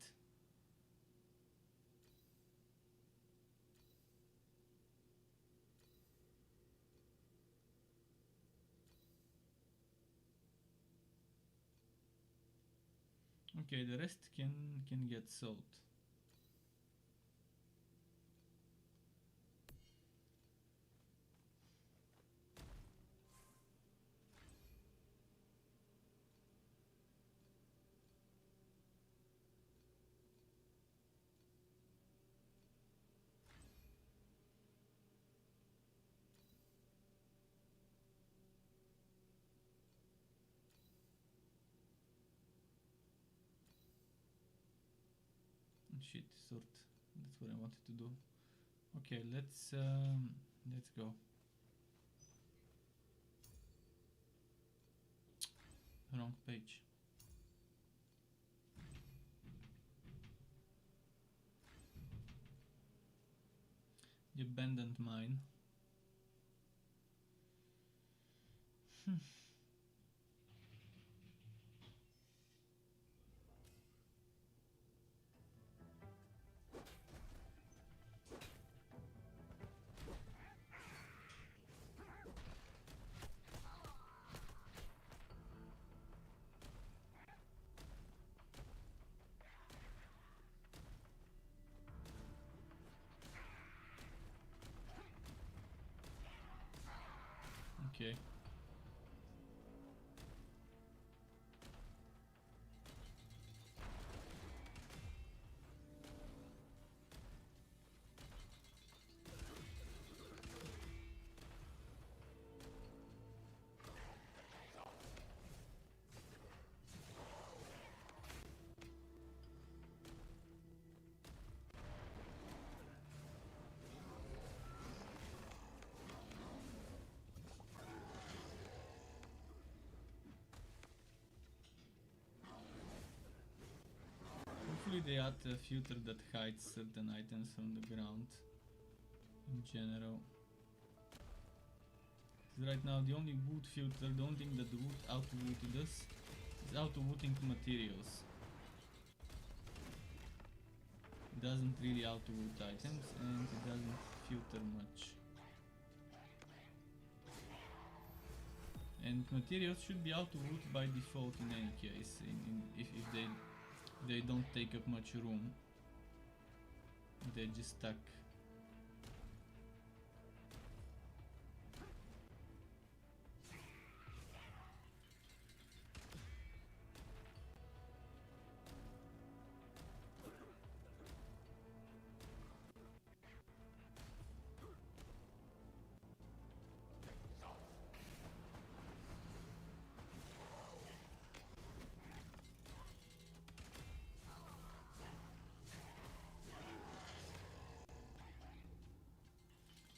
Okay, the rest can get sold. Shit, sort. That's what I wanted to do. Okay, let's go. Wrong page. The abandoned mine. Okay. Hopefully they add a filter that hides certain items from the ground in general. Right now the only wood filter, the only thing that the wood auto-wood does is auto-wooding materials. It doesn't really auto-wood items and it doesn't filter much. And materials should be auto-wood by default in any case, if they don't take up much room. They just stack.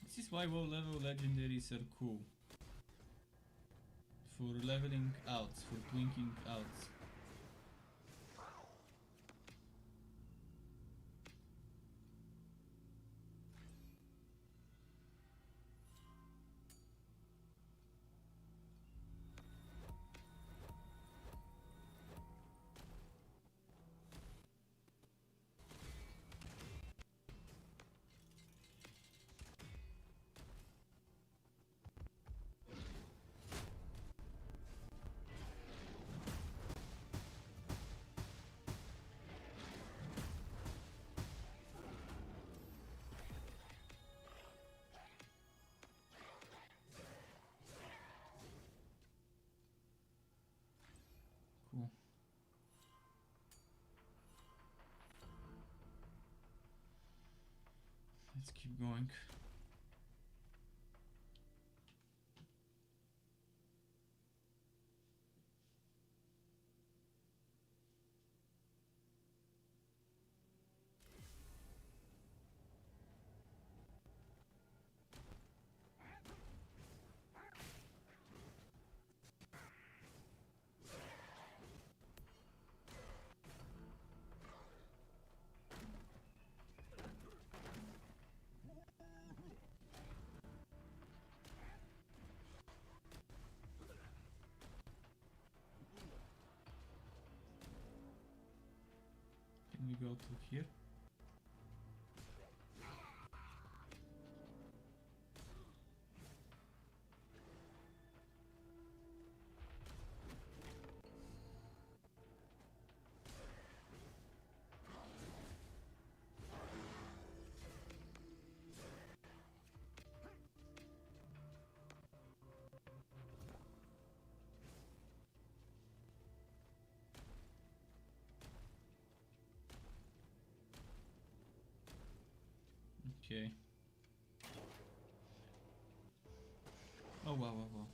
This is why low level legendaries are cool. For leveling outs, for twinking outs. Let's keep going. Can we go to here? Okay. Oh wow, wow, wow.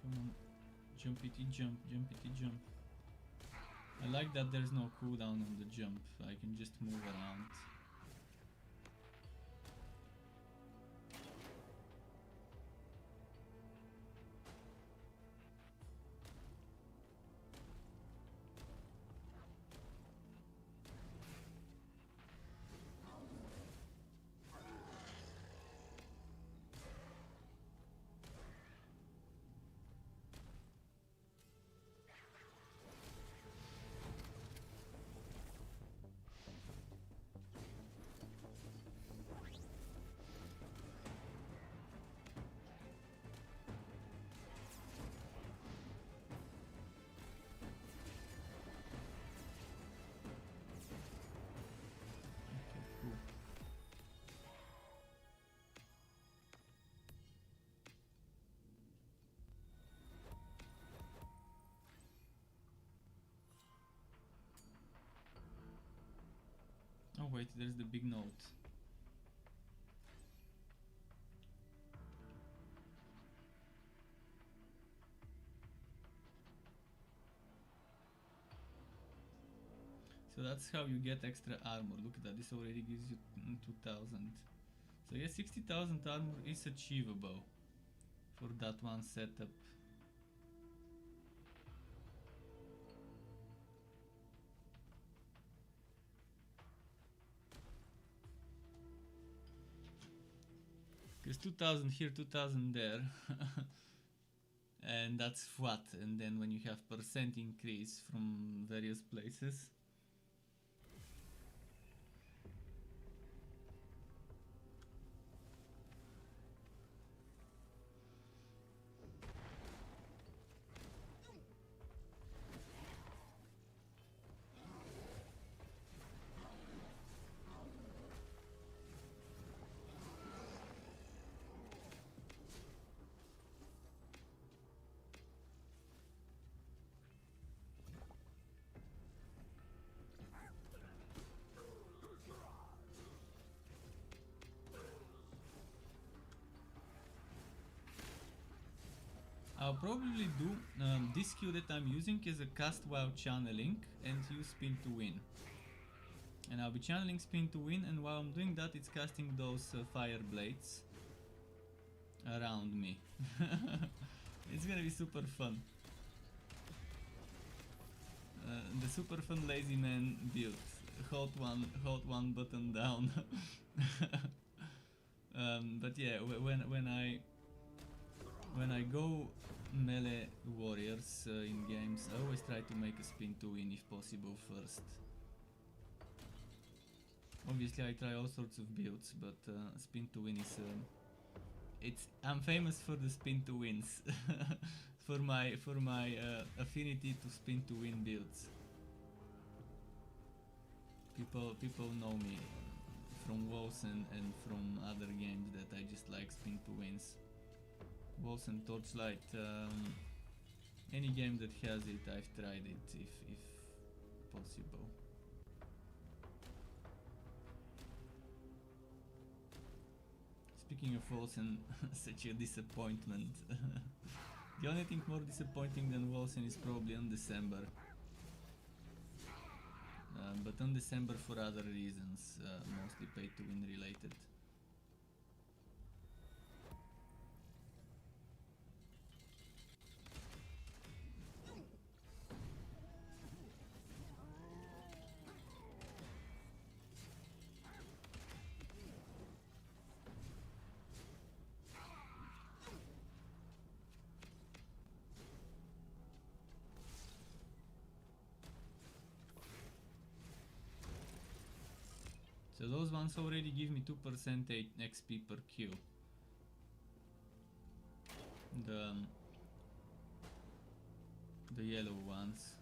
Come on. Jumpity jump, jumpity jump. I like that there's no cooldown on the jump. I can just move around. Okay, cool. Oh wait, there's the big note. So that's how you get extra armor. Look at that, this already gives you 2000. So yeah, 60,000 armor is achievable for that one setup. Because 2000 here, 2000 there. And that's what. And then when you have percent increase from various places. I'll probably do this skill that I'm using is a cast while channeling and use spin to win. And I'll be channeling spin to win, and while I'm doing that it's casting those fire blades around me. It's gonna be super fun. The super fun lazy man build. Hold one button down. But yeah, when I go melee warriors in games, I always try to make a spin to win if possible first. Obviously I try all sorts of builds, but spin to win I'm famous for the spin to wins, for my affinity to spin to win builds. People know me from WoW and from other games that I just like spin to wins. WoW and Torchlight, any game that has it, I've tried it if possible. Speaking of Wolsen, such a disappointment. The only thing more disappointing than Wolsen is probably on December. But on December for other reasons, mostly pay to win related. So those ones already give me 2% XP per kill. The yellow ones.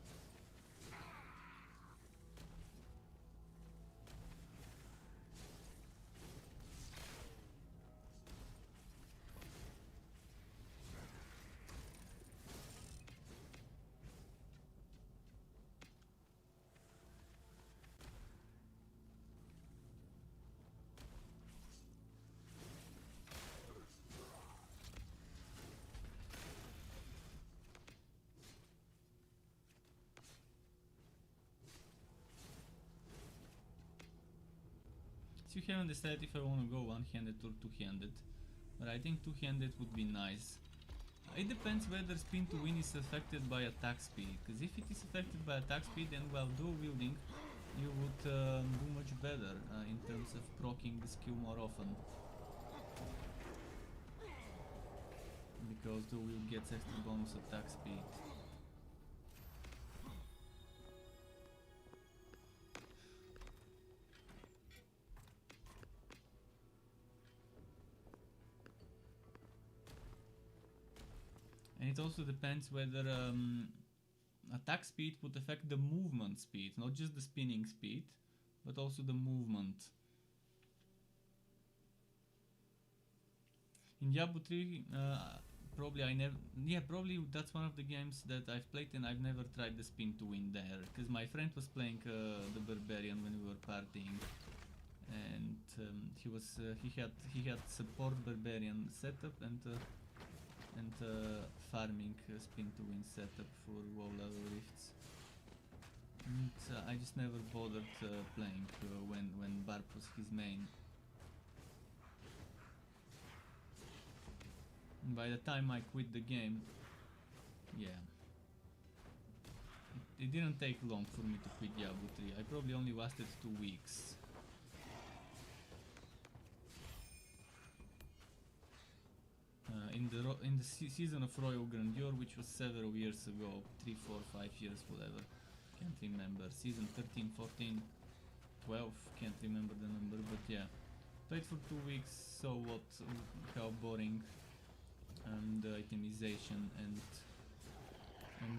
You haven't decided if I want to go one-handed or two-handed, but I think two-handed would be nice. It depends whether spin to win is affected by attack speed, because if it is affected by attack speed, then while dual wielding you would do much better in terms of proccing the skill more often, because dual wield gets extra bonus attack speed. And it also depends whether attack speed would affect the movement speed, not just the spinning speed, but also the movement. In Diablo 3, probably that's one of the games that I've played and I've never tried the spin to win there, because my friend was playing the Barbarian when we were partying, and he had support Barbarian setup and farming spin to win setup for WoW level rifts. And I just never bothered playing when Barb was his main. And by the time I quit the game, yeah, it didn't take long for me to quit Diablo 3. I probably only lasted 2 weeks. In the season of Royal Grandeur, which was several years ago, 3, 4, 5 years, whatever, can't remember, season 13, 14, 12, can't remember the number, but yeah, played for 2 weeks, saw how boring the itemization and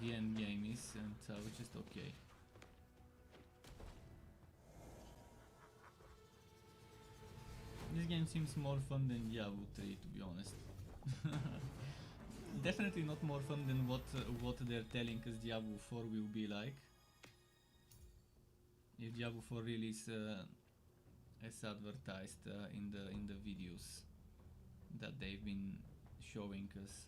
the end game is, and I was just okay. This game seems more fun than Diablo 3, to be honest. Definitely not more fun than what they're telling us Diablo 4 will be like. If Diablo 4 really is as advertised in the videos that they've been showing us.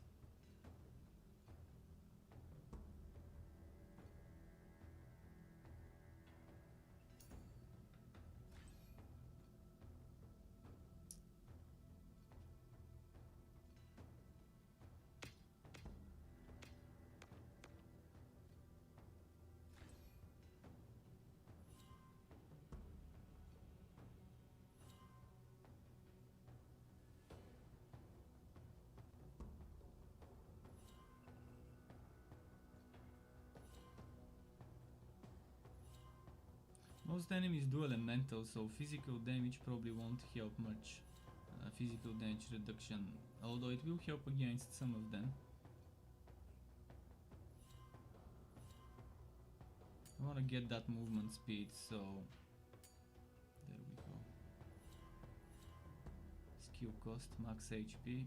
Most enemies do elemental, so physical damage probably won't help much. physical damage reduction, although it will help against some of them. I want to get that movement speed, so there we go. Skill cost, max HP.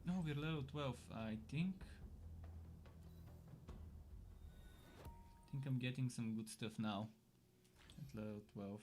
No, we're level 12, I think. I think I'm getting some good stuff now at level 12.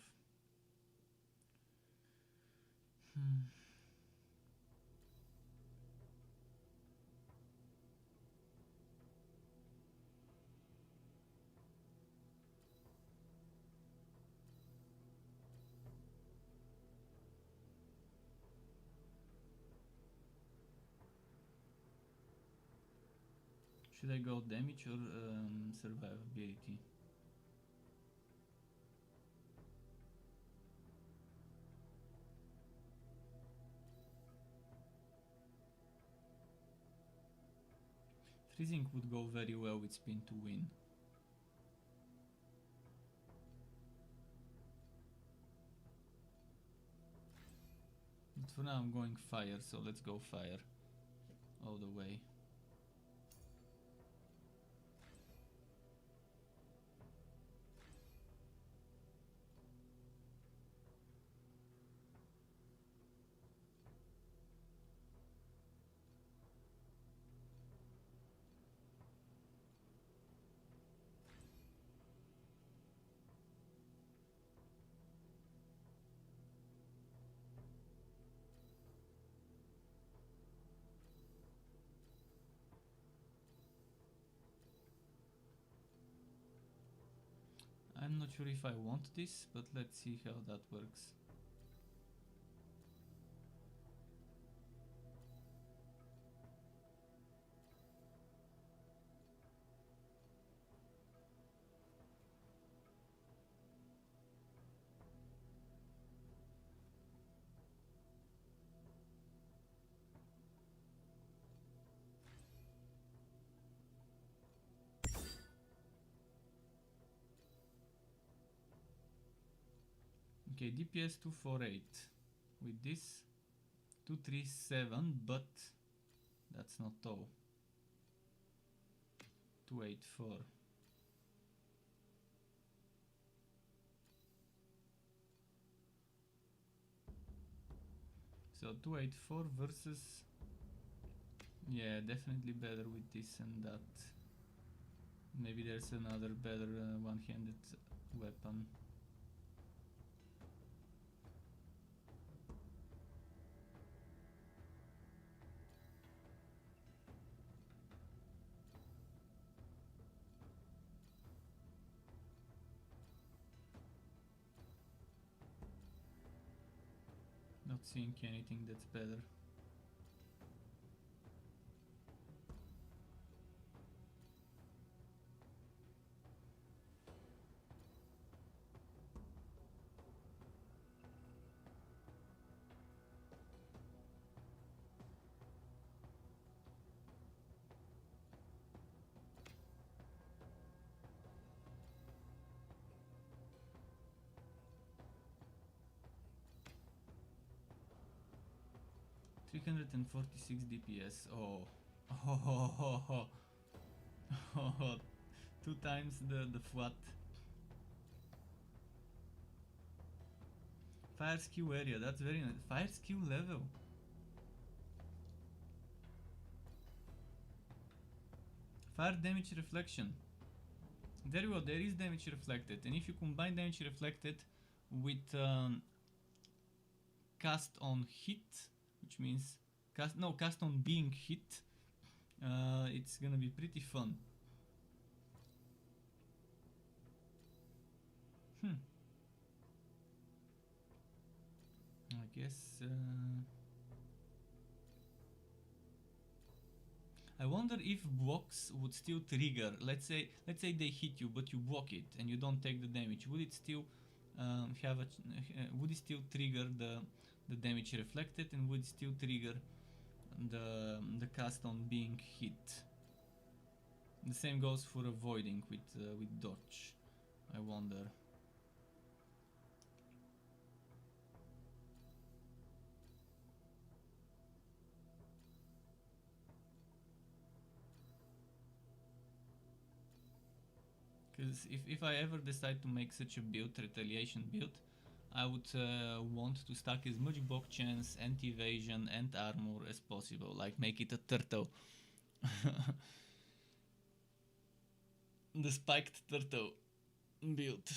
Should I go damage or survivability? Freezing would go very well with spin to win. But for now I'm going fire, so let's go fire all the way. I'm not sure if I want this, but let's see how that works. Okay, DPS 248. With this 237, but that's not all. 284. So 284 versus, yeah, definitely better with this and that. Maybe there's another better one-handed weapon. Not seeing anything that's better. $346 DPS. Oh. Oh. 2 times the flat. Fire skill area, that's very nice. Fire skill level. Fire damage reflection. There you go, there is damage reflected. And if you combine damage reflected with cast on hit, which means cast on being hit, it's gonna be pretty fun. I guess I wonder if blocks would still trigger. Let's say they hit you, but you block it and you don't take the damage. Would it still would it still trigger the damage reflected, and would it still trigger the cast on being hit? The same goes for avoiding with dodge. I wonder. Because if I ever decide to make such a build, retaliation build, I would want to stack as much block chance, anti-evasion and armor as possible, like make it a turtle. The spiked turtle build.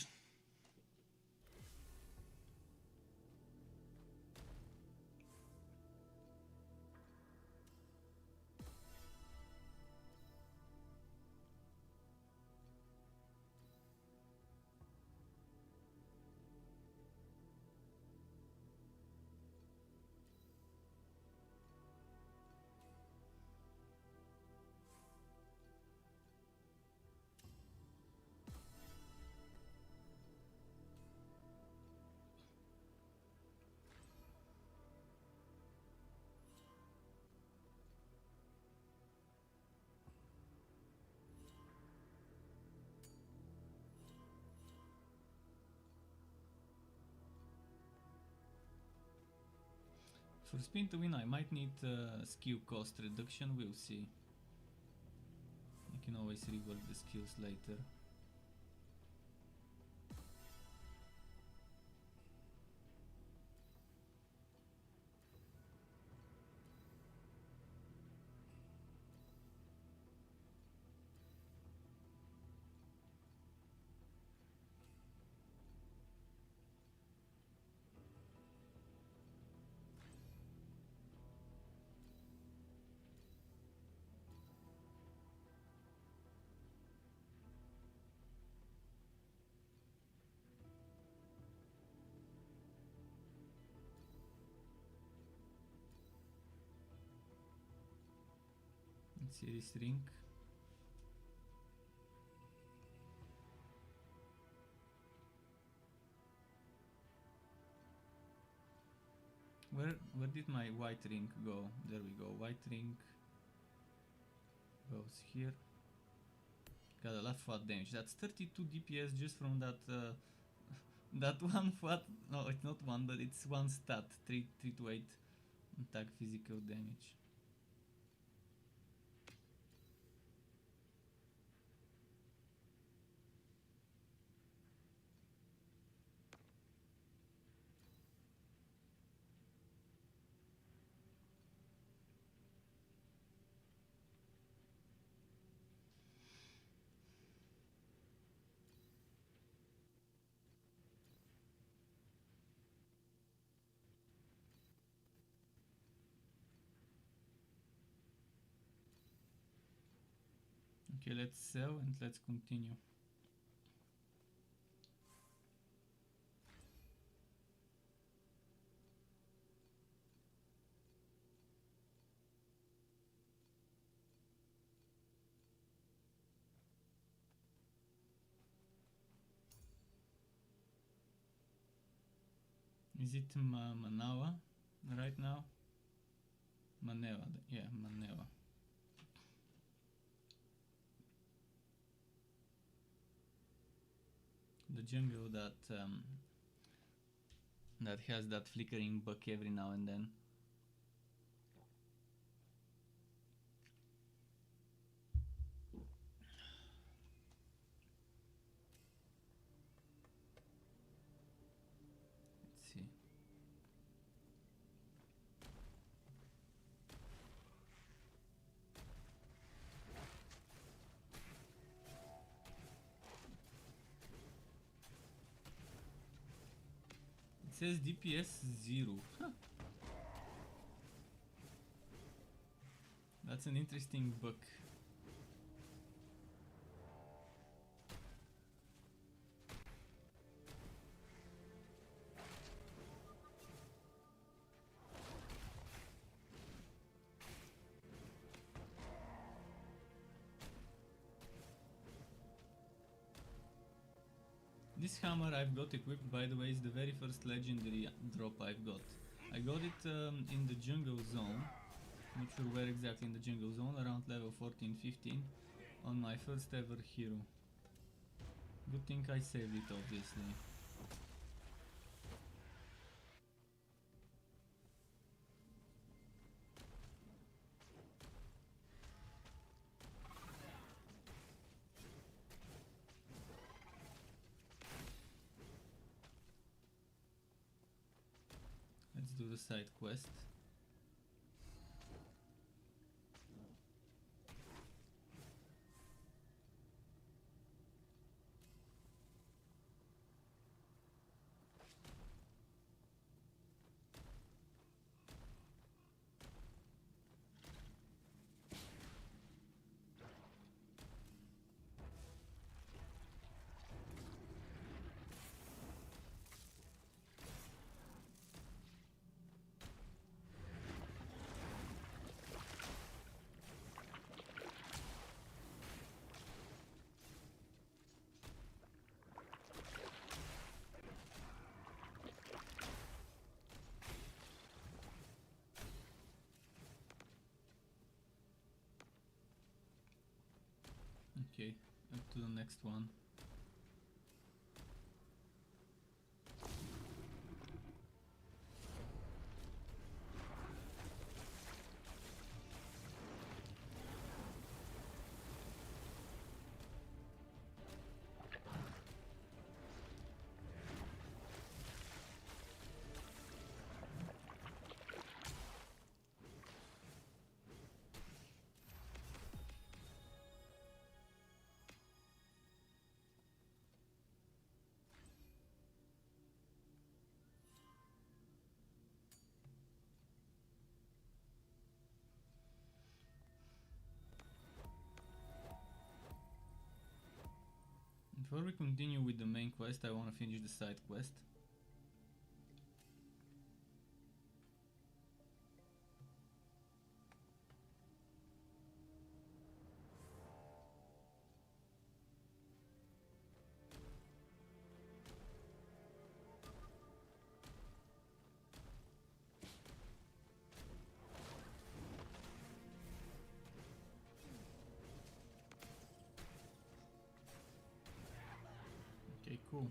For spin to win I might need skill cost reduction, we'll see. I can always rework the skills later. Let's see this ring. Where did my white ring go? There we go. White ring goes here. Got a lot of fat damage. That's 32 DPS just from that that one fat. No, it's not one, but it's one stat. 3 to 8 attack physical damage. Okay, let's sell and let's continue. Is it Manawa right now? Manewa, yeah, Manewa. The jungle that has that flickering buck every now and then. Let's see. It says DPS 0. Huh. That's an interesting bug. This hammer I've got equipped, by the way, is the very first legendary drop I've got. I got it in the jungle zone. Not sure where exactly in the jungle zone, around level 14-15. on my first ever hero. Good thing I saved it, obviously. Let's do the side quest. Okay, up to the next one. Before we continue with the main quest, I want to finish the side quest. Okay, cool.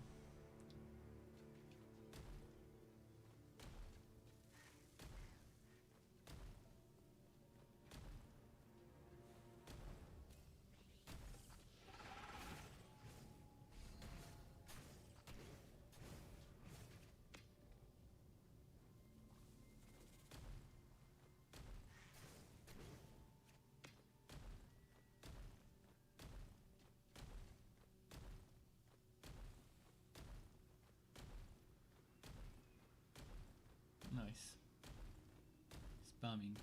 Nice. Spamming.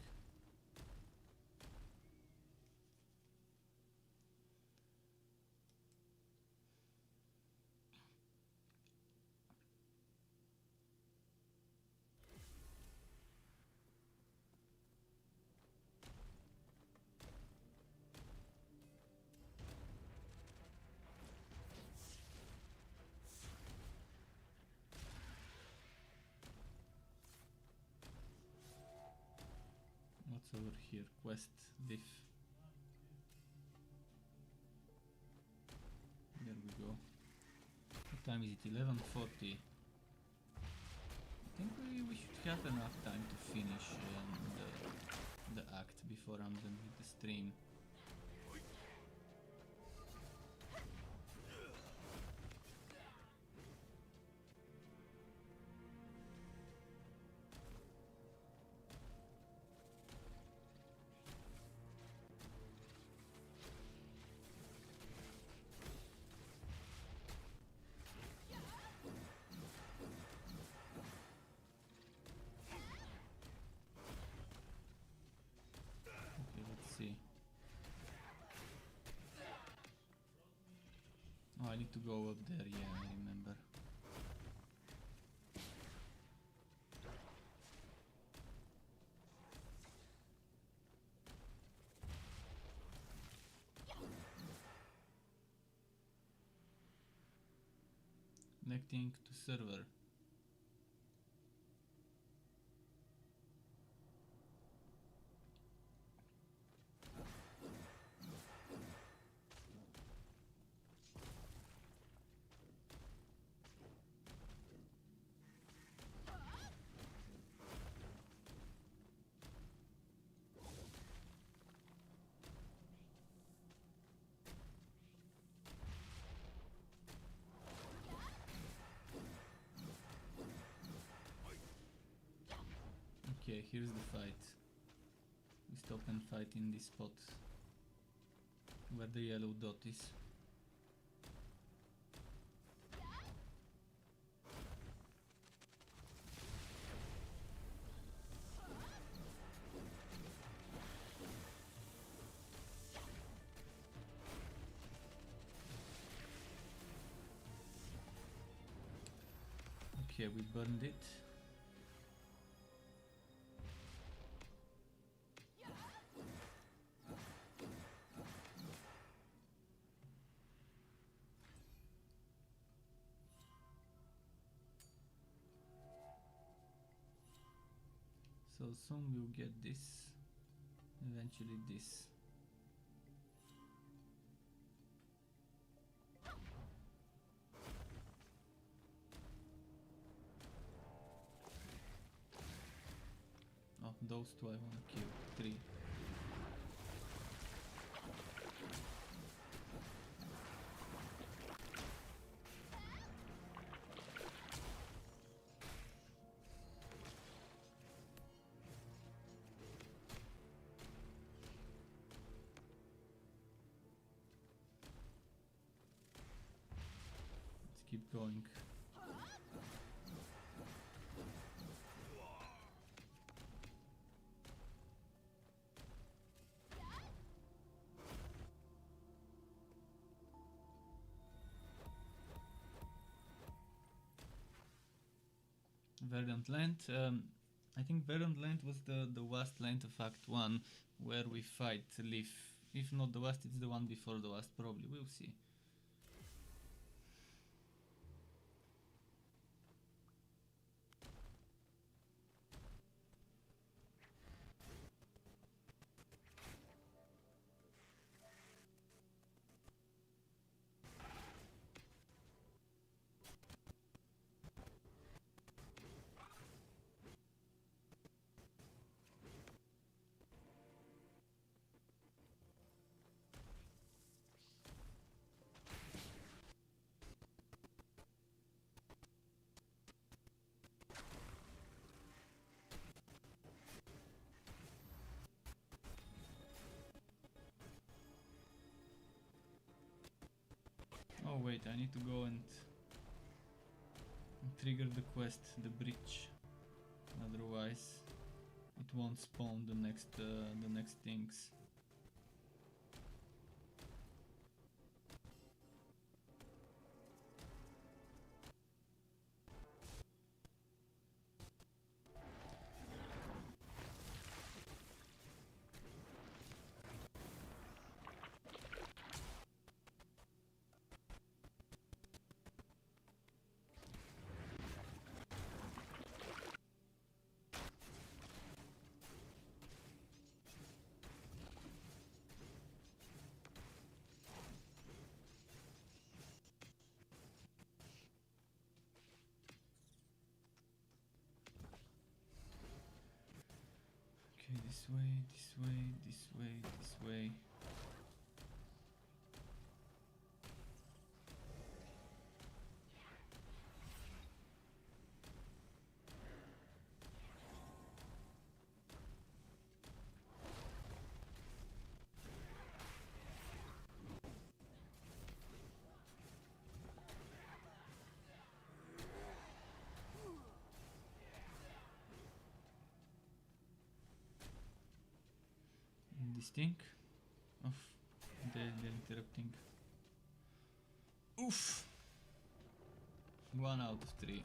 What's over here? Quest diff. There we go. What time is it? 11:40. I think we should have enough time to finish the act before I'm done with the stream. Okay, let's see. Oh, I need to go up there, yeah, I remember. Connecting to server. Okay, here's the fight. We stop and fight in this spot where the yellow dot is. Okay, we burned it. So soon we'll get this, eventually this. Oh, those two I wanna kill. 3. Let's keep going. Verdant Land. I think Verdant Land was the last land of Act 1 where we fight Leaf. If not the last, it's the one before the last, probably. We'll see. Oh wait, I need to go and trigger the quest, the bridge. Otherwise, it won't spawn the next things. Okay, this way, this way, this way, this way. This thing. Oof. They're interrupting. Oof. 1 out of 3.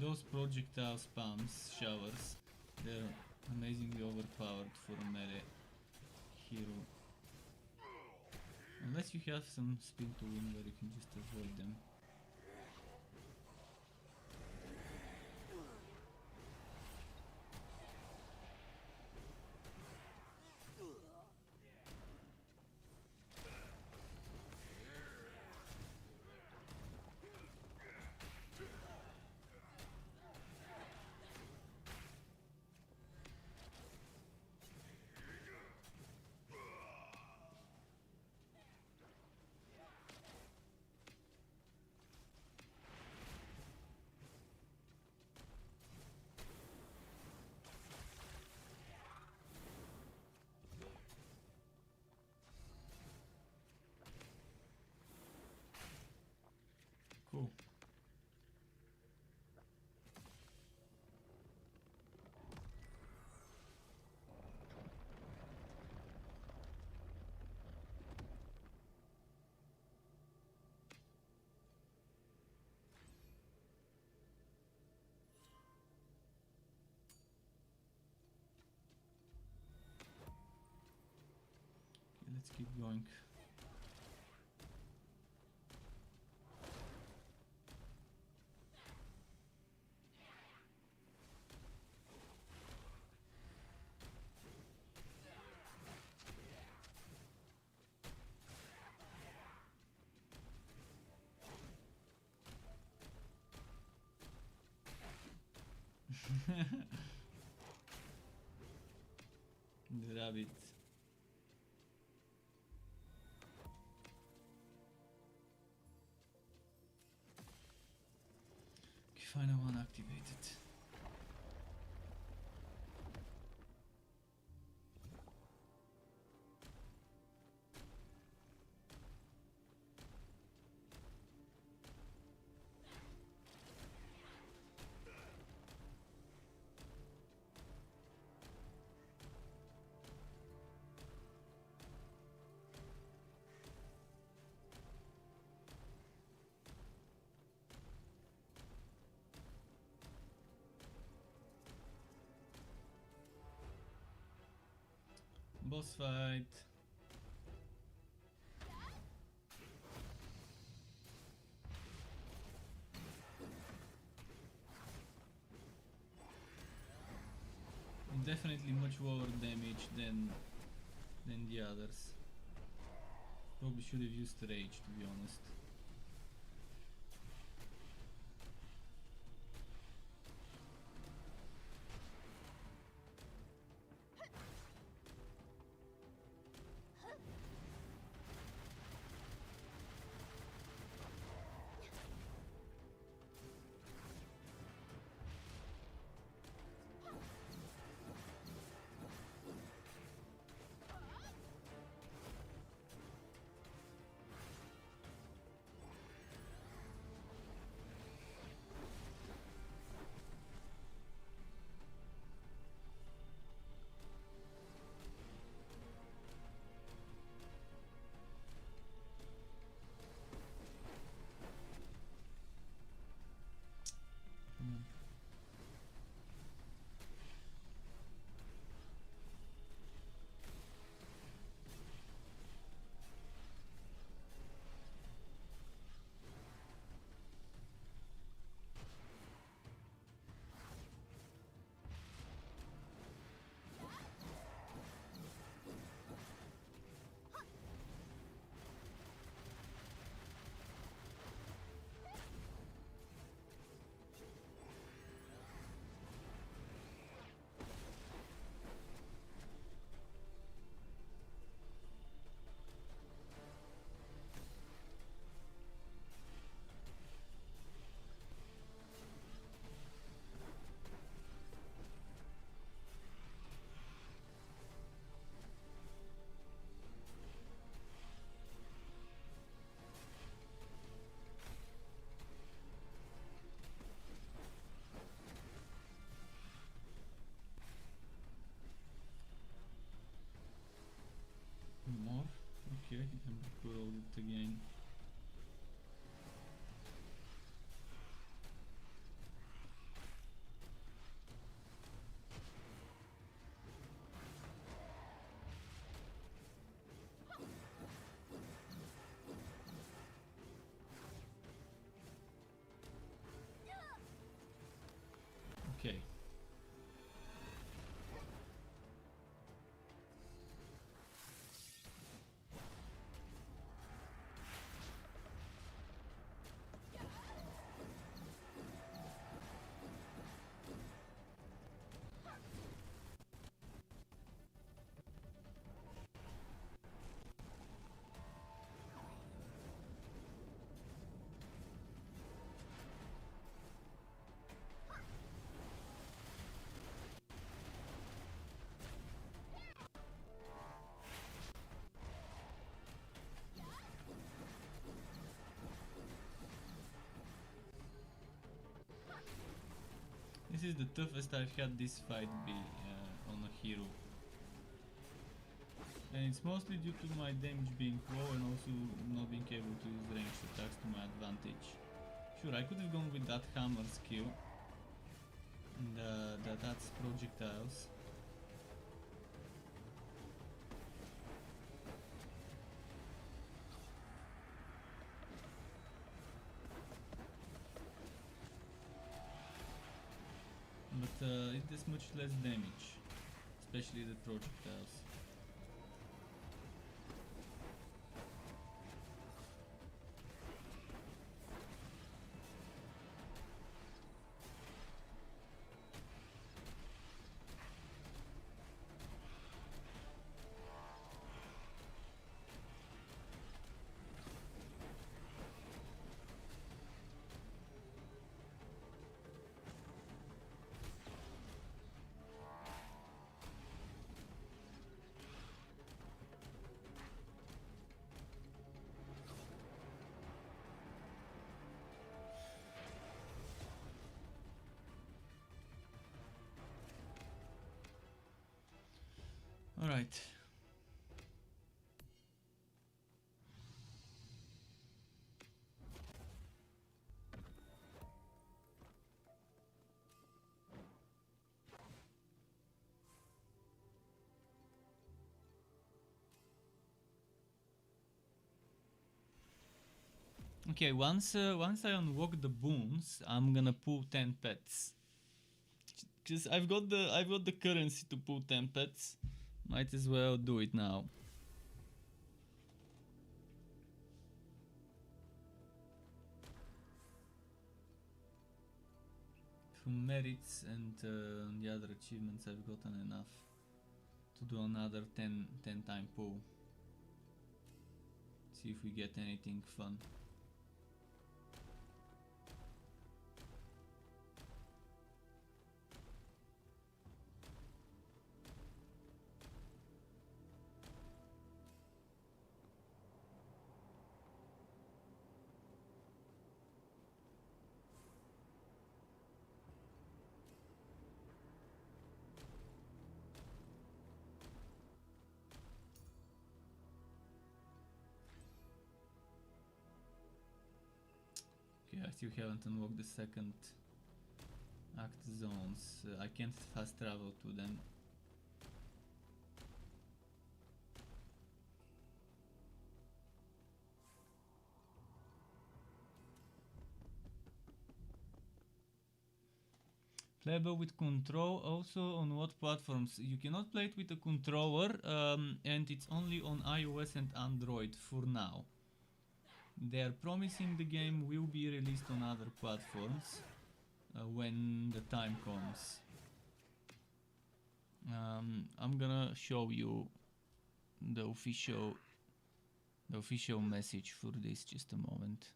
Those projectile spams, showers, they're amazingly overpowered for a melee hero. Unless you have some spin to win where you can just avoid them. Cool. Okay, let's keep going. The rabbit. Okay, final one activated. Boss fight. Definitely much lower damage than the others. Probably should have used rage, to be honest. More? Okay, Ember rolled it again. This is the toughest I've had this fight be on a hero. And it's mostly due to my damage being low and also not being able to use ranged attacks to my advantage. Sure, I could have gone with that hammer skill. And that's projectiles. But it does much less damage, especially the projectiles. All right. Okay, once I unlock the boons, I'm gonna pull 10 pets. Cause I've got the currency to pull 10 pets. Might as well do it now. From merits and the other achievements, I've gotten enough to do another 10 time pull. See if we get anything fun. Okay, I still haven't unlocked the second act zones. I can't fast travel to them. Playable with control, also on what platforms? You cannot play it with a controller, and it's only on iOS and Android for now. They are promising the game will be released on other platforms when the time comes. I'm gonna show you the official message for this, just a moment.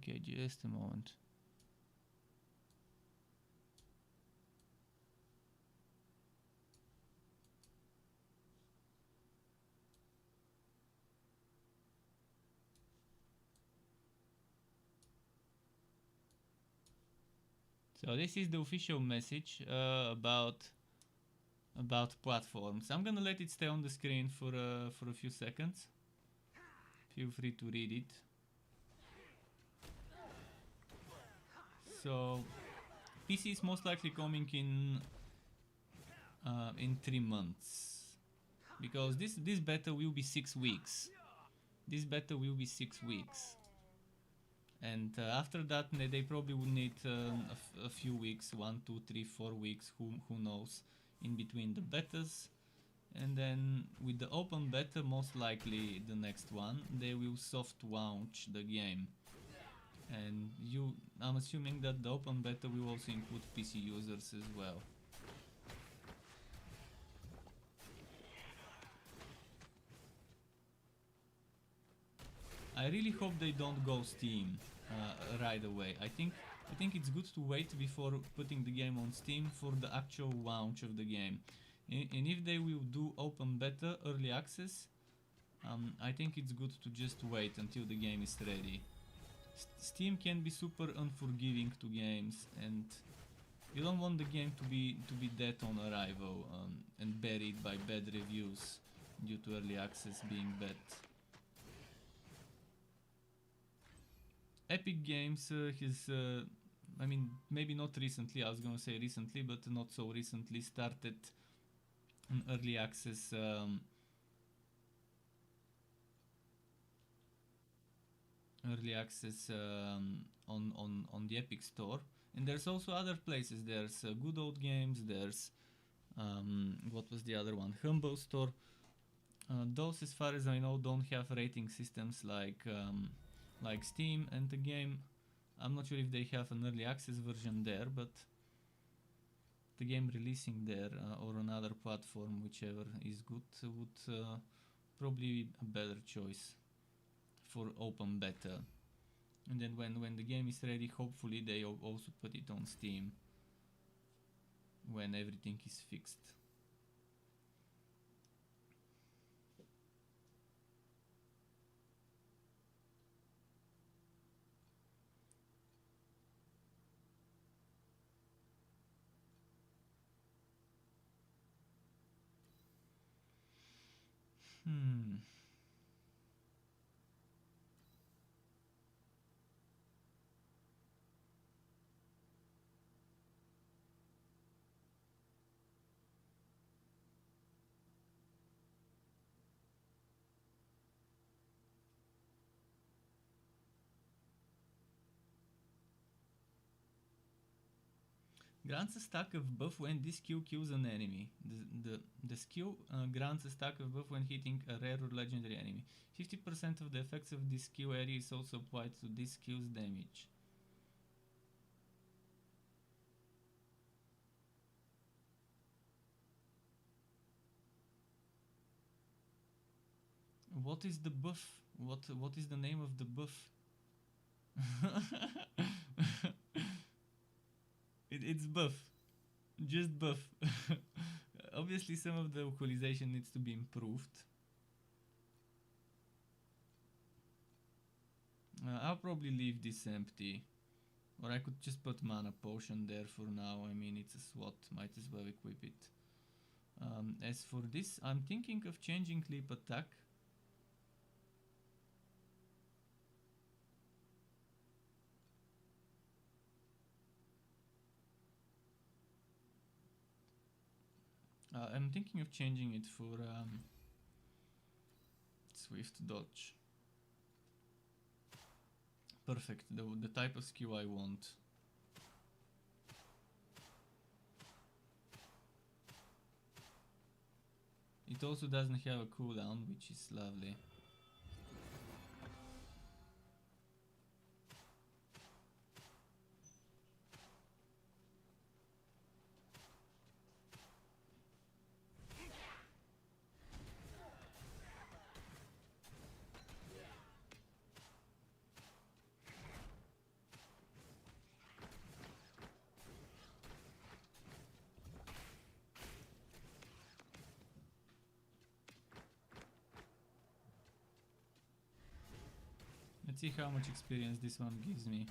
Okay, just a moment. So this is the official message about platforms. I'm gonna let it stay on the screen for a few seconds. Feel free to read it. So PC is most likely coming in 3 months, because this beta will be 6 weeks. This beta will be 6 weeks, and after that they probably will need a few weeks, 1, 2, 3, 4 weeks, who knows, in between the betas. And then with the open beta, most likely the next one, they will soft launch the game. And I'm assuming that the open beta will also include PC users as well. I really hope they don't go Steam right away. I think it's good to wait before putting the game on Steam for the actual launch of the game. And if they will do open beta early access, I think it's good to just wait until the game is ready. Steam can be super unforgiving to games, and you don't want the game to be dead on arrival and buried by bad reviews due to early access being bad. Epic Games I mean, maybe not recently, I was gonna say recently, but not so recently, started an early access on the Epic Store. And there's also other places. There's Good Old Games, there's what was the other one? Humble Store. Those, as far as I know, don't have rating systems like Steam, and the game, I'm not sure if they have an early access version there, but the game releasing there or on another platform, whichever is good, would probably be a better choice for open beta. And then when the game is ready, hopefully they also put it on Steam when everything is fixed. Grants a stack of buff when this skill kills an enemy. The skill grants a stack of buff when hitting a rare or legendary enemy. 50% of the effects of this skill area is also applied to this skill's damage. What is the buff? What is the name of the buff? It's buff. Just buff. Obviously some of the localization needs to be improved. I'll probably leave this empty. Or I could just put mana potion there for now. I mean, it's a SWAT, might as well equip it. As for this, I'm thinking of changing leap attack. I'm thinking of changing it for swift dodge. Perfect, the type of skill I want. It also doesn't have a cooldown, which is lovely. Let's see how much experience this one gives me.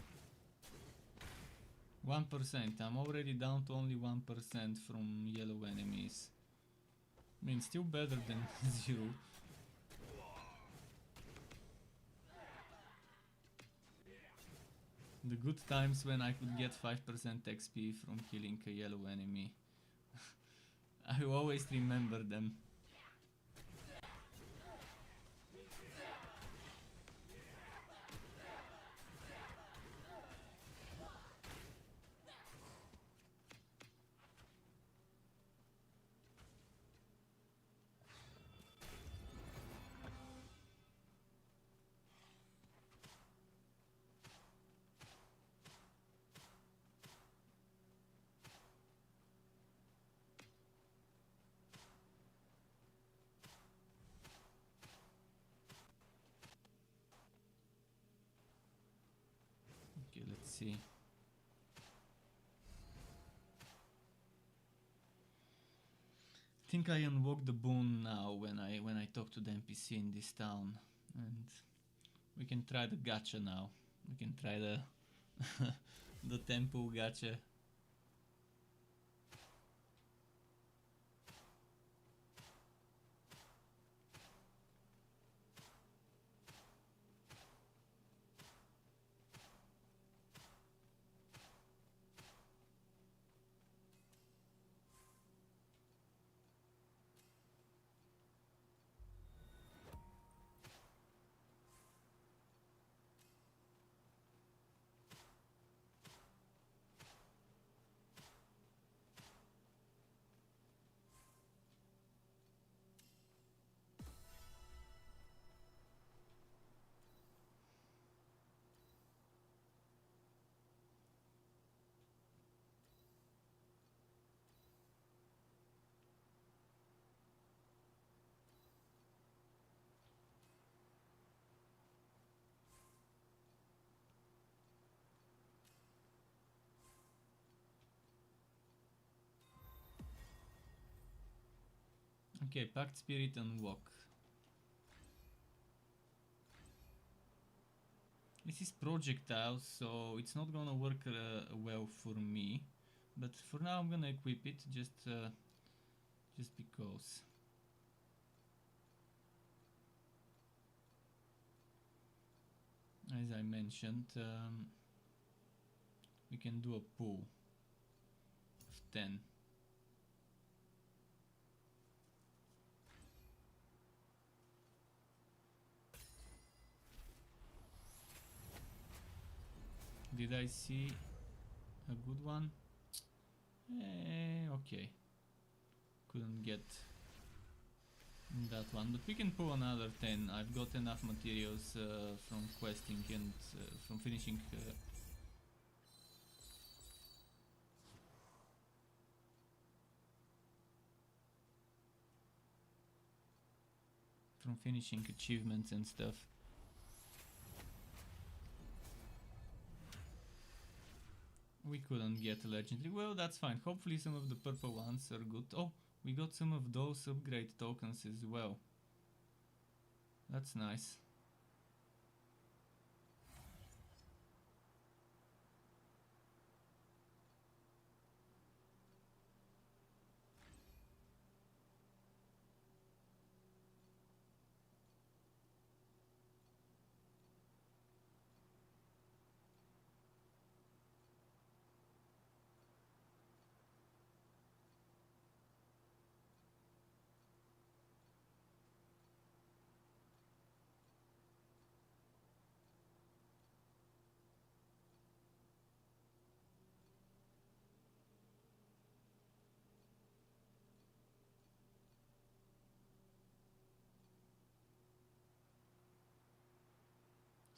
1%. I'm already down to only 1% from yellow enemies. I mean, still better than 0. The good times when I could get 5% XP from killing a yellow enemy. I will always remember them. see. I think I unlock the boon now when I talk to the NPC in this town, and we can try the gacha now. We can try the the temple gacha. Okay, Pact Spirit and Walk. This is projectile, so it's not gonna work well for me. But for now, I'm gonna equip it just because. As I mentioned, we can do a pool of 10. Did I see a good one? Okay. Couldn't get that one, but we can pull another 10. I've got enough materials from questing and from finishing achievements and stuff. We couldn't get a legendary. Well, that's fine. Hopefully some of the purple ones are good. Oh, we got some of those upgrade tokens as well. That's nice.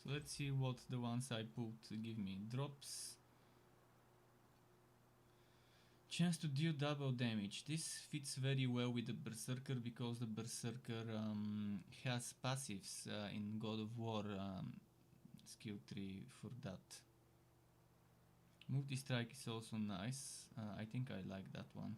So let's see what the ones I pulled give me. Drops. Chance to deal double damage. This fits very well with the Berserker because the Berserker has passives in God of War skill tree for that. Multi-strike is also nice. I think I like that one.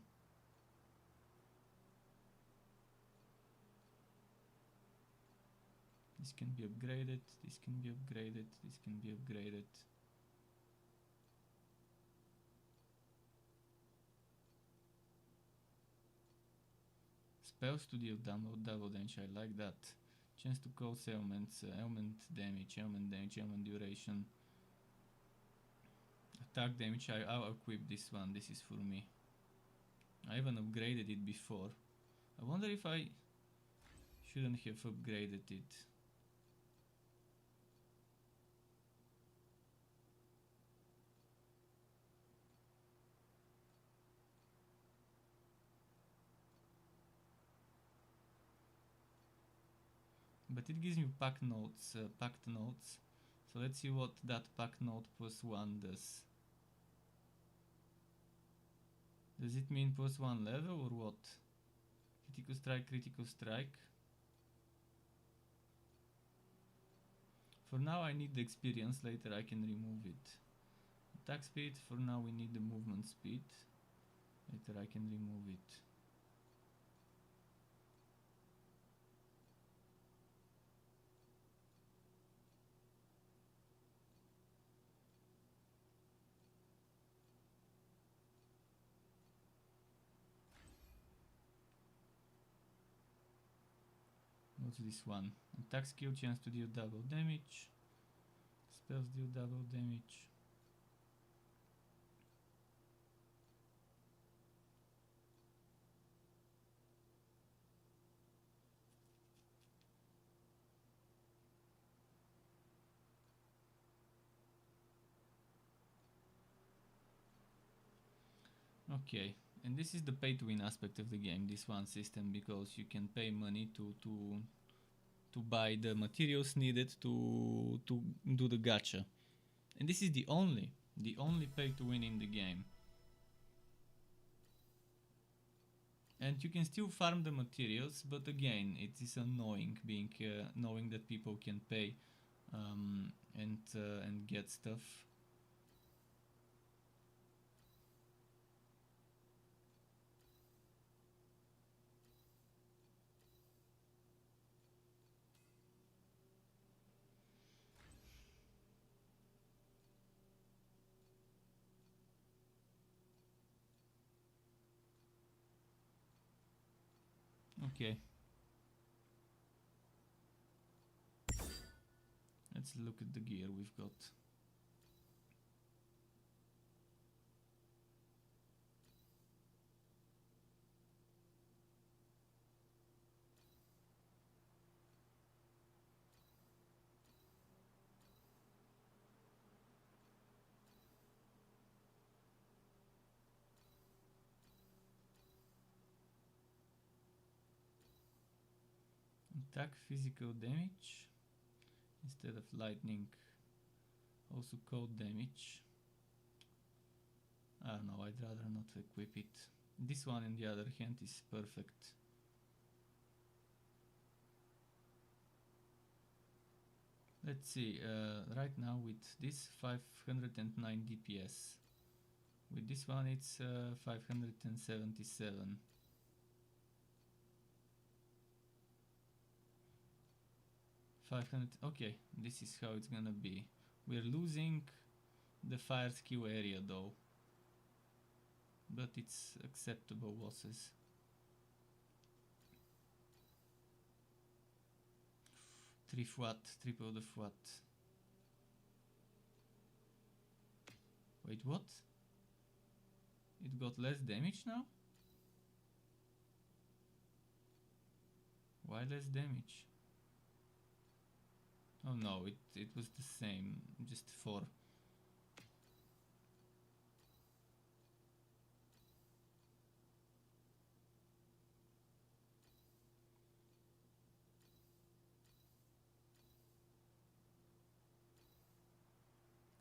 This can be upgraded, this can be upgraded, this can be upgraded. Spells to deal double damage, I like that. Chance to cause ailments, ailment damage, ailment duration. Attack damage, I'll equip this one, this is for me. I haven't upgraded it before. I wonder if I shouldn't have upgraded it. But it gives me packed notes. So let's see what that packed note +1 does. Does it mean +1 level or what? Critical strike, critical strike. For now I need the experience, later I can remove it. Attack speed, for now we need the movement speed. Later I can remove it. What's this one? Attack skill, chance to deal double damage. Spells deal double damage. Okay, and this is the pay to win aspect of the game, this one system, because you can pay money to buy the materials needed to do the gacha. And this is the only pay to win in the game. And you can still farm the materials, but again, it is annoying being knowing that people can pay and get stuff. Okay. Let's look at the gear we've got. Attack physical damage instead of lightning, also cold damage. I don't know, I'd rather not equip it. This one on the other hand is perfect. Let's see, right now with this 509 DPS. With this one it's 577. Okay, this is how it's gonna be. We're losing the fire skill area though, but it's acceptable losses. Triple the FWAT. Wait, what? It got less damage now? Why less damage? Oh no, it was the same, just 4.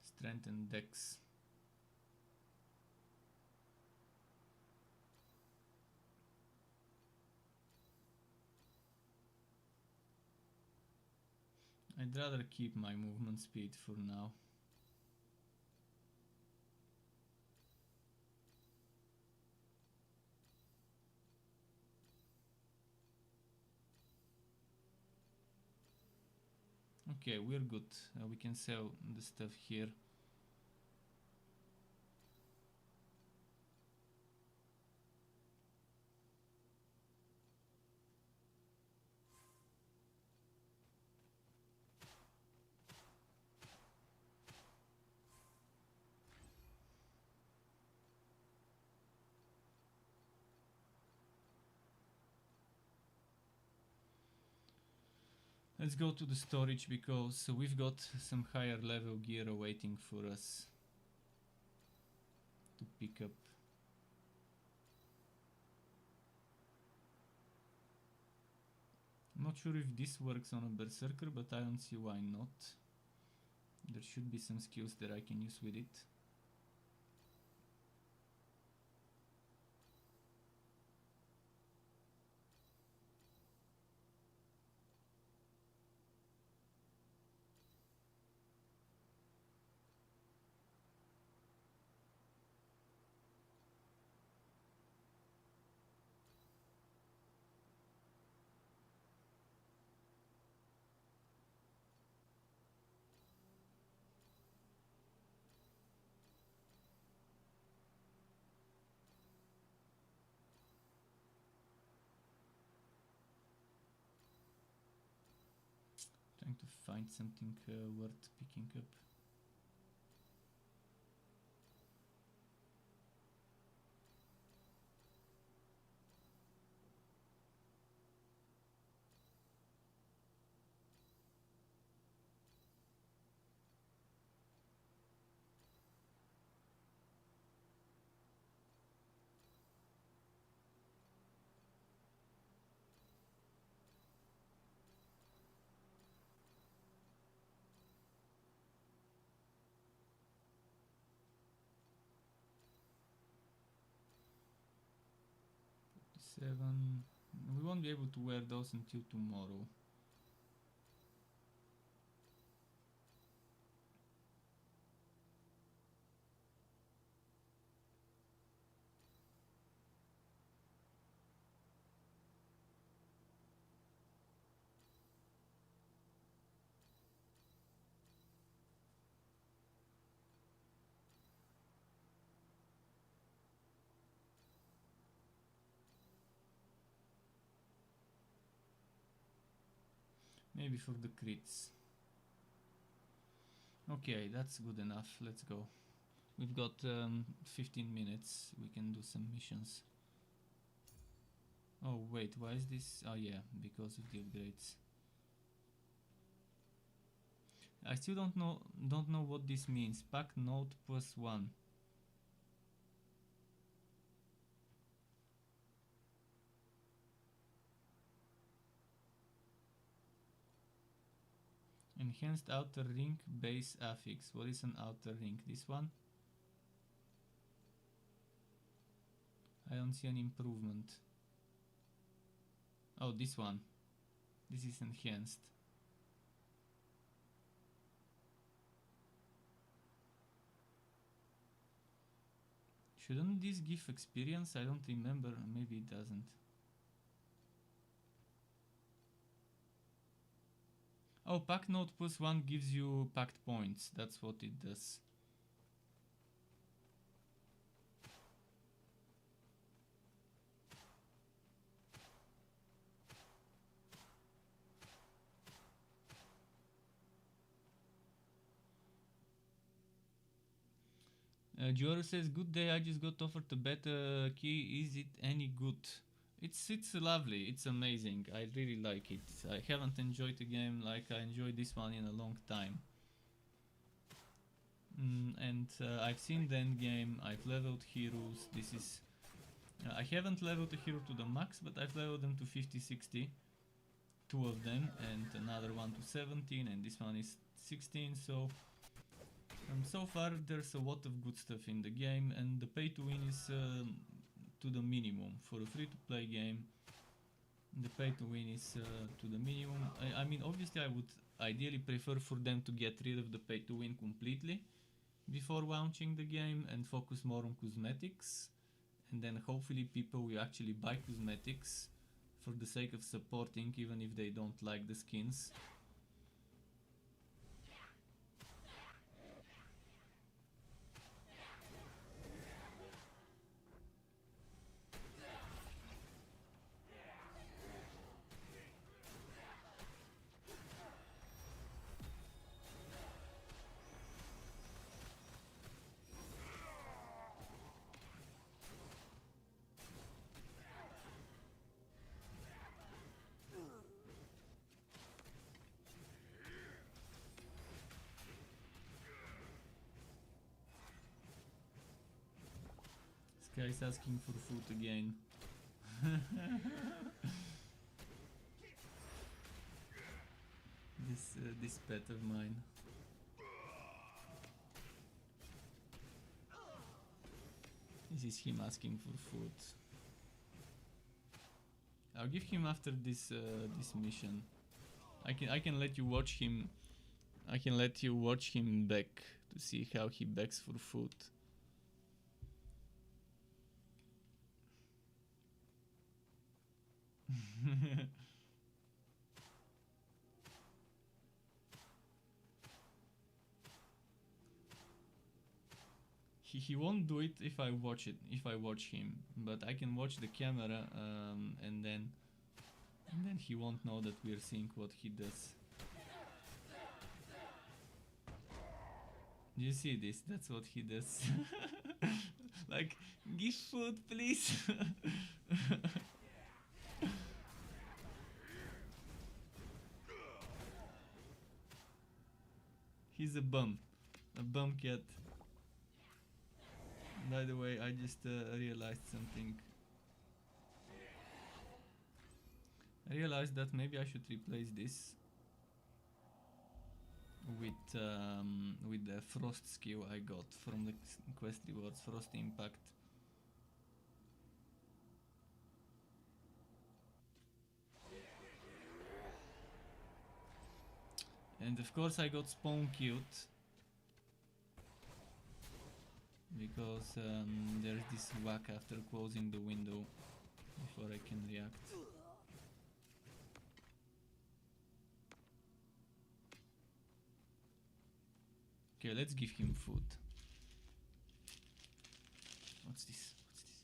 Strength and dex. I'd rather keep my movement speed for now. Okay, we're good. We can sell the stuff here. Let's go to the storage because we've got some higher level gear awaiting for us to pick up. I'm not sure if this works on a berserker, but I don't see why not. There should be some skills that I can use with it. Trying to find something worth picking up. Seven. We won't be able to wear those until tomorrow. Maybe for the crits. Okay, that's good enough. Let's go. We've got 15 minutes. We can do some missions. Oh wait, why is this? Oh yeah, because of the upgrades. I still don't know what this means. Pack note +1. Enhanced outer ring base affix. What is an outer ring? This one? I don't see an improvement. Oh, this one. This is enhanced. Shouldn't this give experience? I don't remember. Maybe it doesn't. Oh, pack note +1 gives you packed points. That's what it does. Gioro says, good day, I just got offered a beta key. Is it any good? It's lovely, it's amazing. I really like it. I haven't enjoyed a game like I enjoyed this one in a long time. I've seen the end game, I've leveled heroes. This is... I haven't leveled a hero to the max, but I've leveled them to 50-60. Two of them, and another one to 17, and this one is 16, so... so far there's a lot of good stuff in the game, and the pay to win is to the minimum. For a free to play game, the pay to win is to the minimum. I mean, obviously I would ideally prefer for them to get rid of the pay to win completely before launching the game and focus more on cosmetics, and then hopefully people will actually buy cosmetics for the sake of supporting, even if they don't like the skins. This guy's asking for food again. This pet of mine. This is him asking for food. I'll give him after this this mission. I can let you watch him. I can let you watch him beg to see how he begs for food. He won't do it if I watch him, but I can watch the camera and then he won't know that we're seeing what he does. Do you see this? That's what he does. Like, give food, please. He's a bum cat. By the way, I just realized something. I realized that maybe I should replace this with the frost skill I got from the quest rewards, frost impact. And of course I got spawn killed because there's this whack after closing the window before I can react. Okay, let's give him food. What's this? What's this?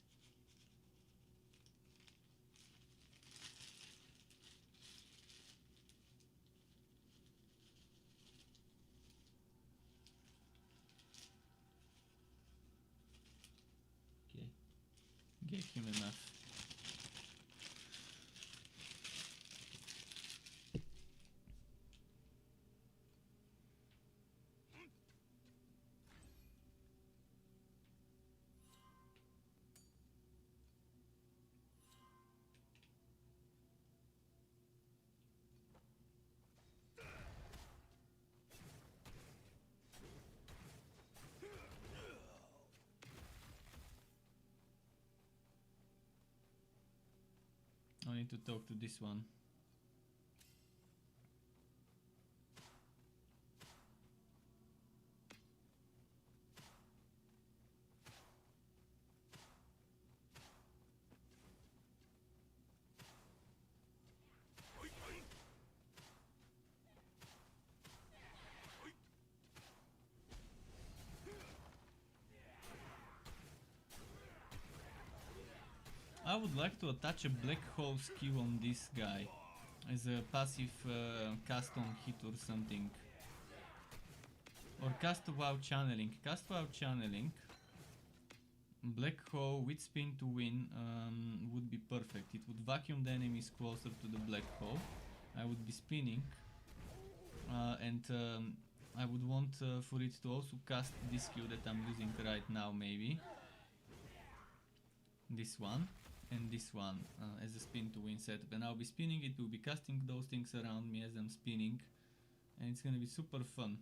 Okay, gave him enough. I need to talk to this one. I would like to attach a black hole skill on this guy as a passive cast on hit or something. Or cast while channeling. Cast while channeling. Black hole with spin to win would be perfect. It would vacuum the enemies closer to the black hole. I would be spinning. And I would want for it to also cast this skill that I'm using right now, maybe. This one. And this one as a spin to win setup, and I'll be spinning, it will be casting those things around me as I'm spinning, and it's gonna be super fun.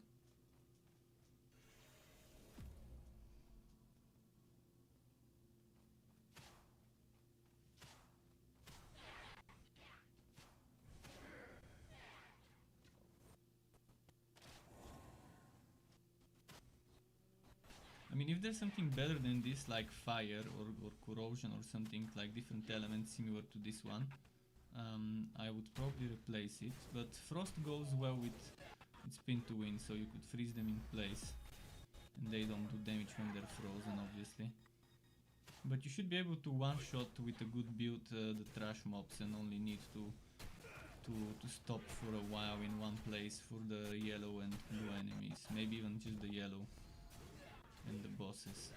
I mean, if there's something better than this, like fire or corrosion or something, like different elements similar to this one, I would probably replace it. But frost goes well with spin to win, so you could freeze them in place and they don't do damage when they're frozen, obviously. But you should be able to one-shot with a good build the trash mobs and only need to stop for a while in one place for the yellow and blue enemies, maybe even just the yellow and the bosses.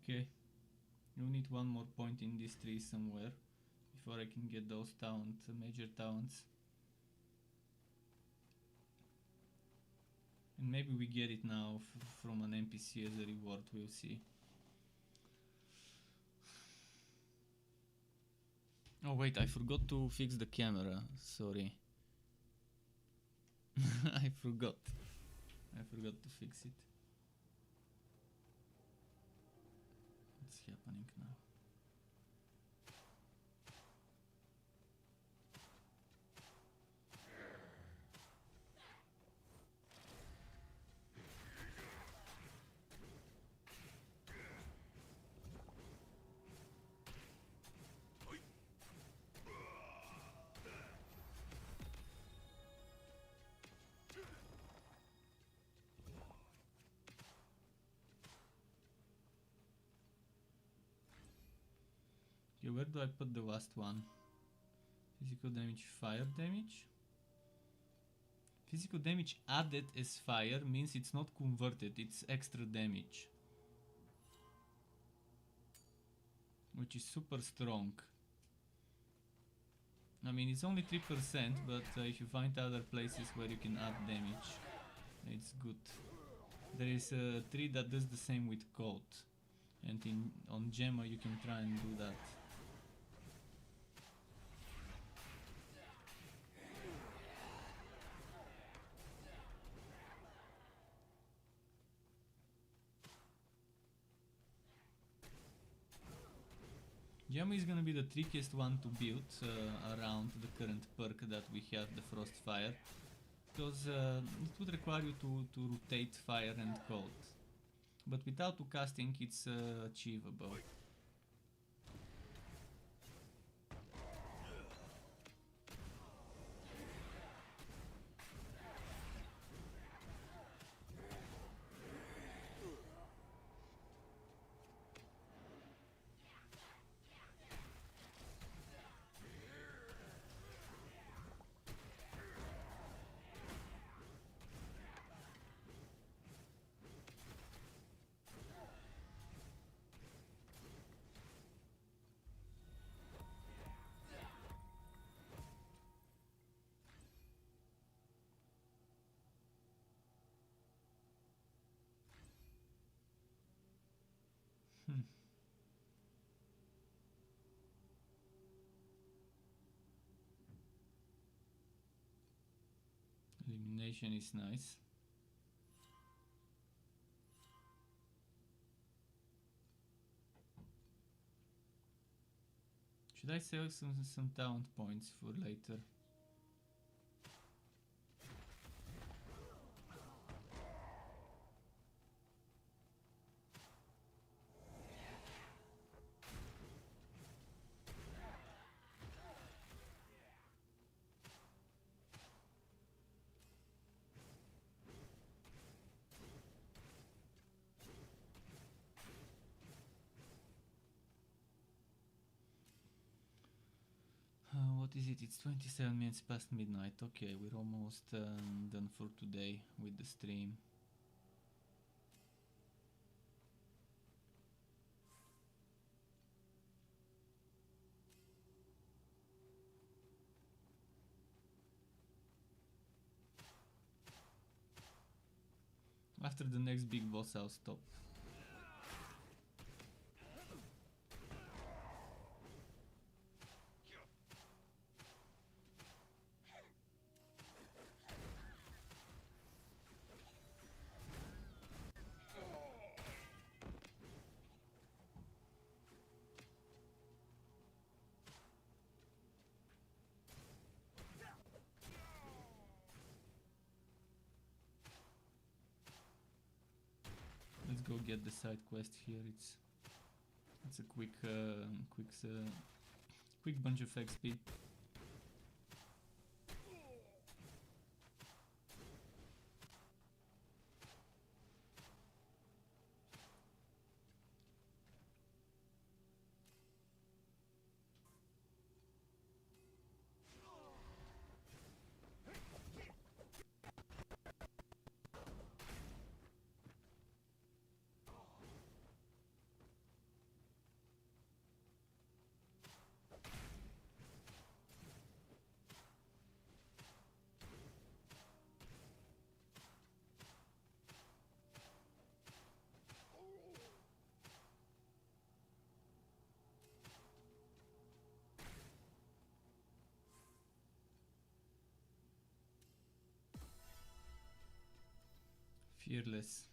Okay, you need one more point in this tree somewhere before I can get those major talents. And maybe we get it now from an NPC as a reward, we'll see. Oh wait, I forgot to fix the camera, sorry. I forgot to fix it. What's happening now? Okay, where do I put the last one? Physical damage, fire damage? Physical damage added as fire means it's not converted, it's extra damage. Which is super strong. I mean, it's only 3%, but if you find other places where you can add damage, it's good. There is a tree that does the same with cold. And on Gemma you can try and do that. Gemma is gonna be the trickiest one to build around the current perk that we have, the Frostfire, because it would require you to rotate fire and cold, but without casting it's achievable. Elimination is nice. Should I sell some talent points for later? What is it? It's 27 minutes past midnight. Okay, we're almost done for today with the stream. After the next big boss I'll stop. Let's go get the side quest here. It's a quick bunch of XP. Fearless.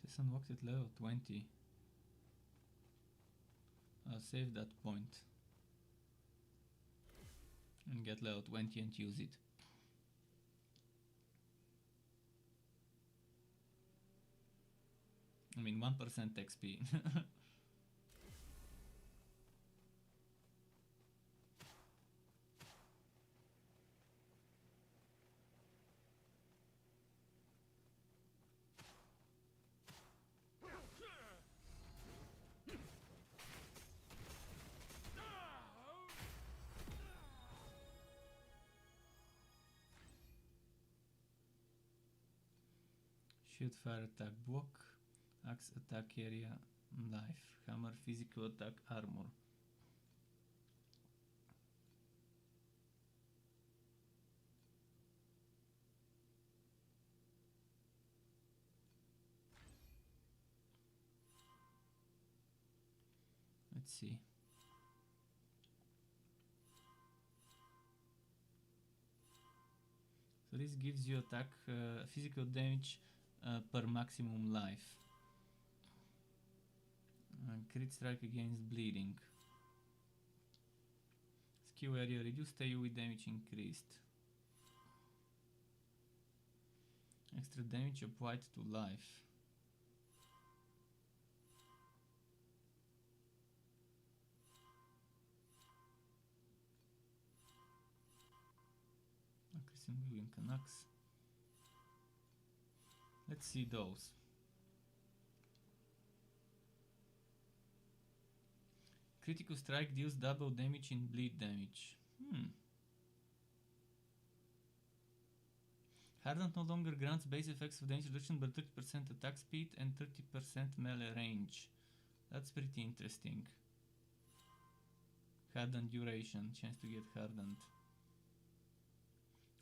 This unlocked at level 20. I'll save that point and get level 20 and use it. I mean 1% XP. Shield, fire attack, block, axe attack area, life, hammer, physical attack, armor. Let's see. So this gives you attack, physical damage per maximum life. Crit strike against bleeding. Skill area reduced, AoE damage increased. Extra damage applied to life. Increasing wielding an axe. Let's see those. Critical strike deals double damage in bleed damage. Hardened no longer grants base effects of damage reduction but 30% attack speed and 30% melee range. That's pretty interesting. Hardened duration, chance to get hardened.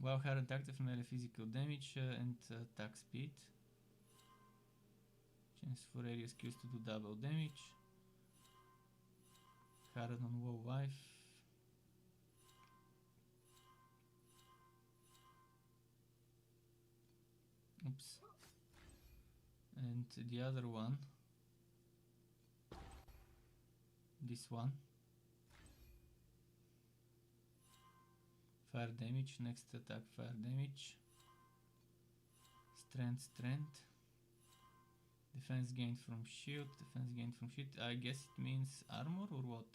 Wow, hardened active melee physical damage and attack speed. Chance for area skills to do double damage. Hardened on low life. Oops. And the other one. This one. Fire damage, next attack fire damage. Strength. Defense gained from shield, I guess it means armor or what?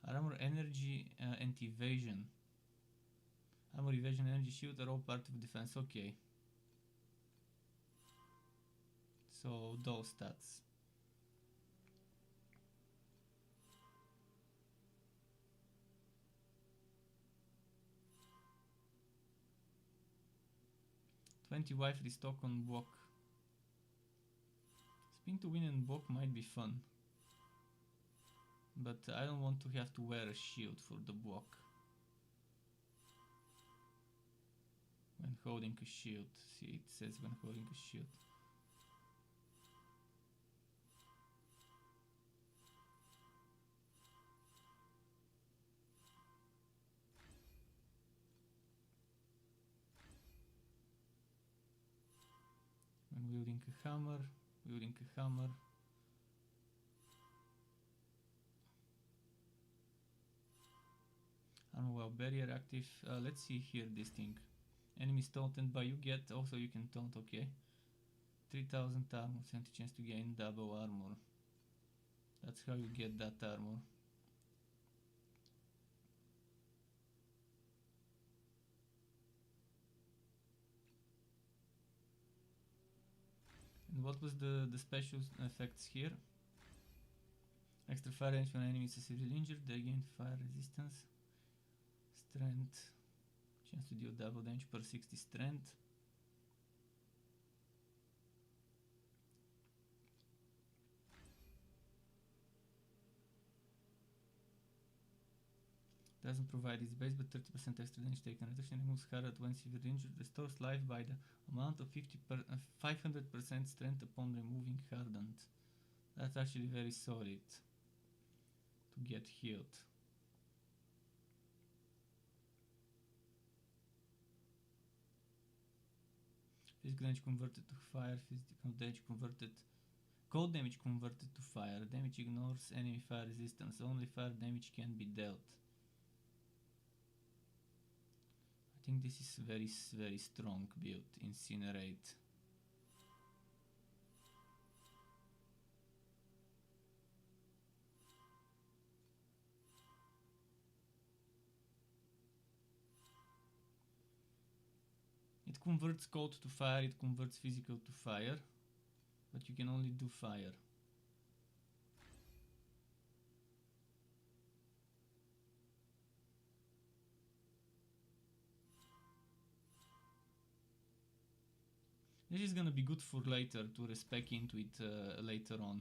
Armor, energy, and evasion. Armor, evasion, energy, shield are all part of defense, okay. So those stats. $20 wife restock on block. Spin to win and block might be fun. But I don't want to have to wear a shield for the block. When holding a shield. See, it says when holding a shield. When wielding a hammer. Well, barrier active. Let's see here this thing. Enemies taunted by you get. Also, you can taunt. Okay. 3000 armor. Sent a chance to gain double armor. That's how you get that armor. And what was the special effects here? Extra fire damage when enemies are severely injured. They gain fire resistance. Strength. Chance to deal double damage per 60 strength. Doesn't provide its base, but 30% extra damage taken. Reduction removes Harrod when severely injured. Restores life by the amount of 500% strength upon removing hardened. That's actually very solid to get healed. Physical damage converted to fire. Physical damage converted. Cold damage converted to fire. Damage ignores enemy fire resistance. Only fire damage can be dealt. I think this is very strong build. Incinerate. It converts cold to fire, it converts physical to fire, but you can only do fire. This is gonna be good for later, to respec into it later on.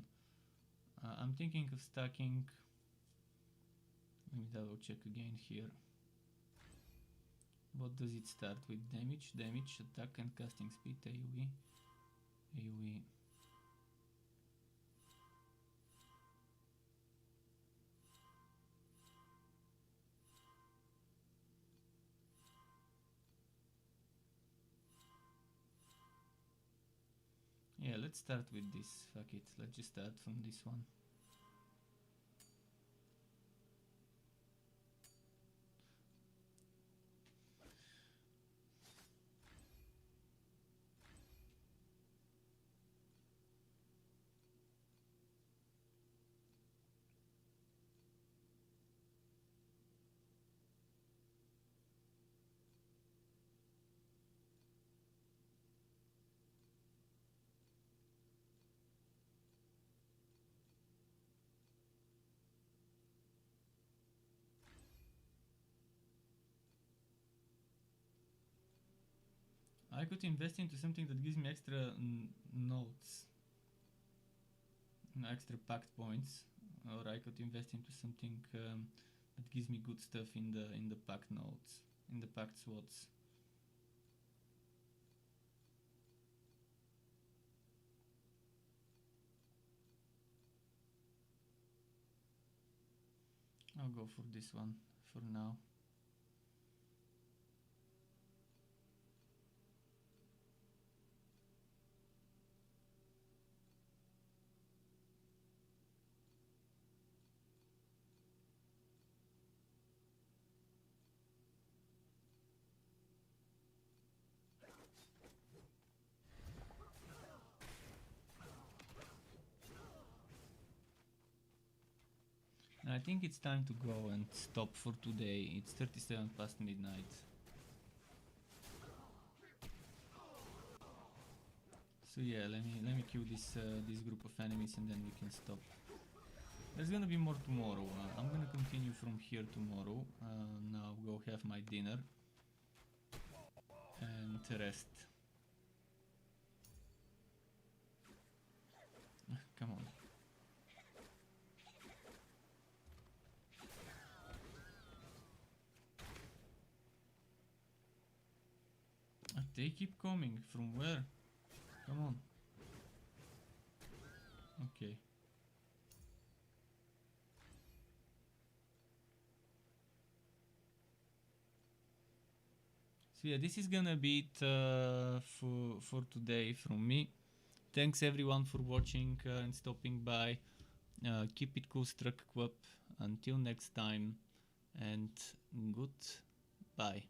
I'm thinking of stacking. Let me double check again here. What does it start with? Damage, attack and casting speed, AoE, AoE. Yeah, let's start with this. Fuck it, let's just start from this one. I could invest into something that gives me extra notes, extra pact points, or I could invest into something that gives me good stuff in the pact notes, in the pact slots. I'll go for this one for now. I think it's time to go and stop for today. It's 37 past midnight. So yeah, let me kill this this group of enemies and then we can stop. There's gonna be more tomorrow. I'm gonna continue from here tomorrow. Now go have my dinner and rest. Come on. They keep coming. From where? Come on. Okay. So yeah, this is gonna be it for today from me. Thanks everyone for watching and stopping by. Keep it cool, struck up. Until next time, and goodbye.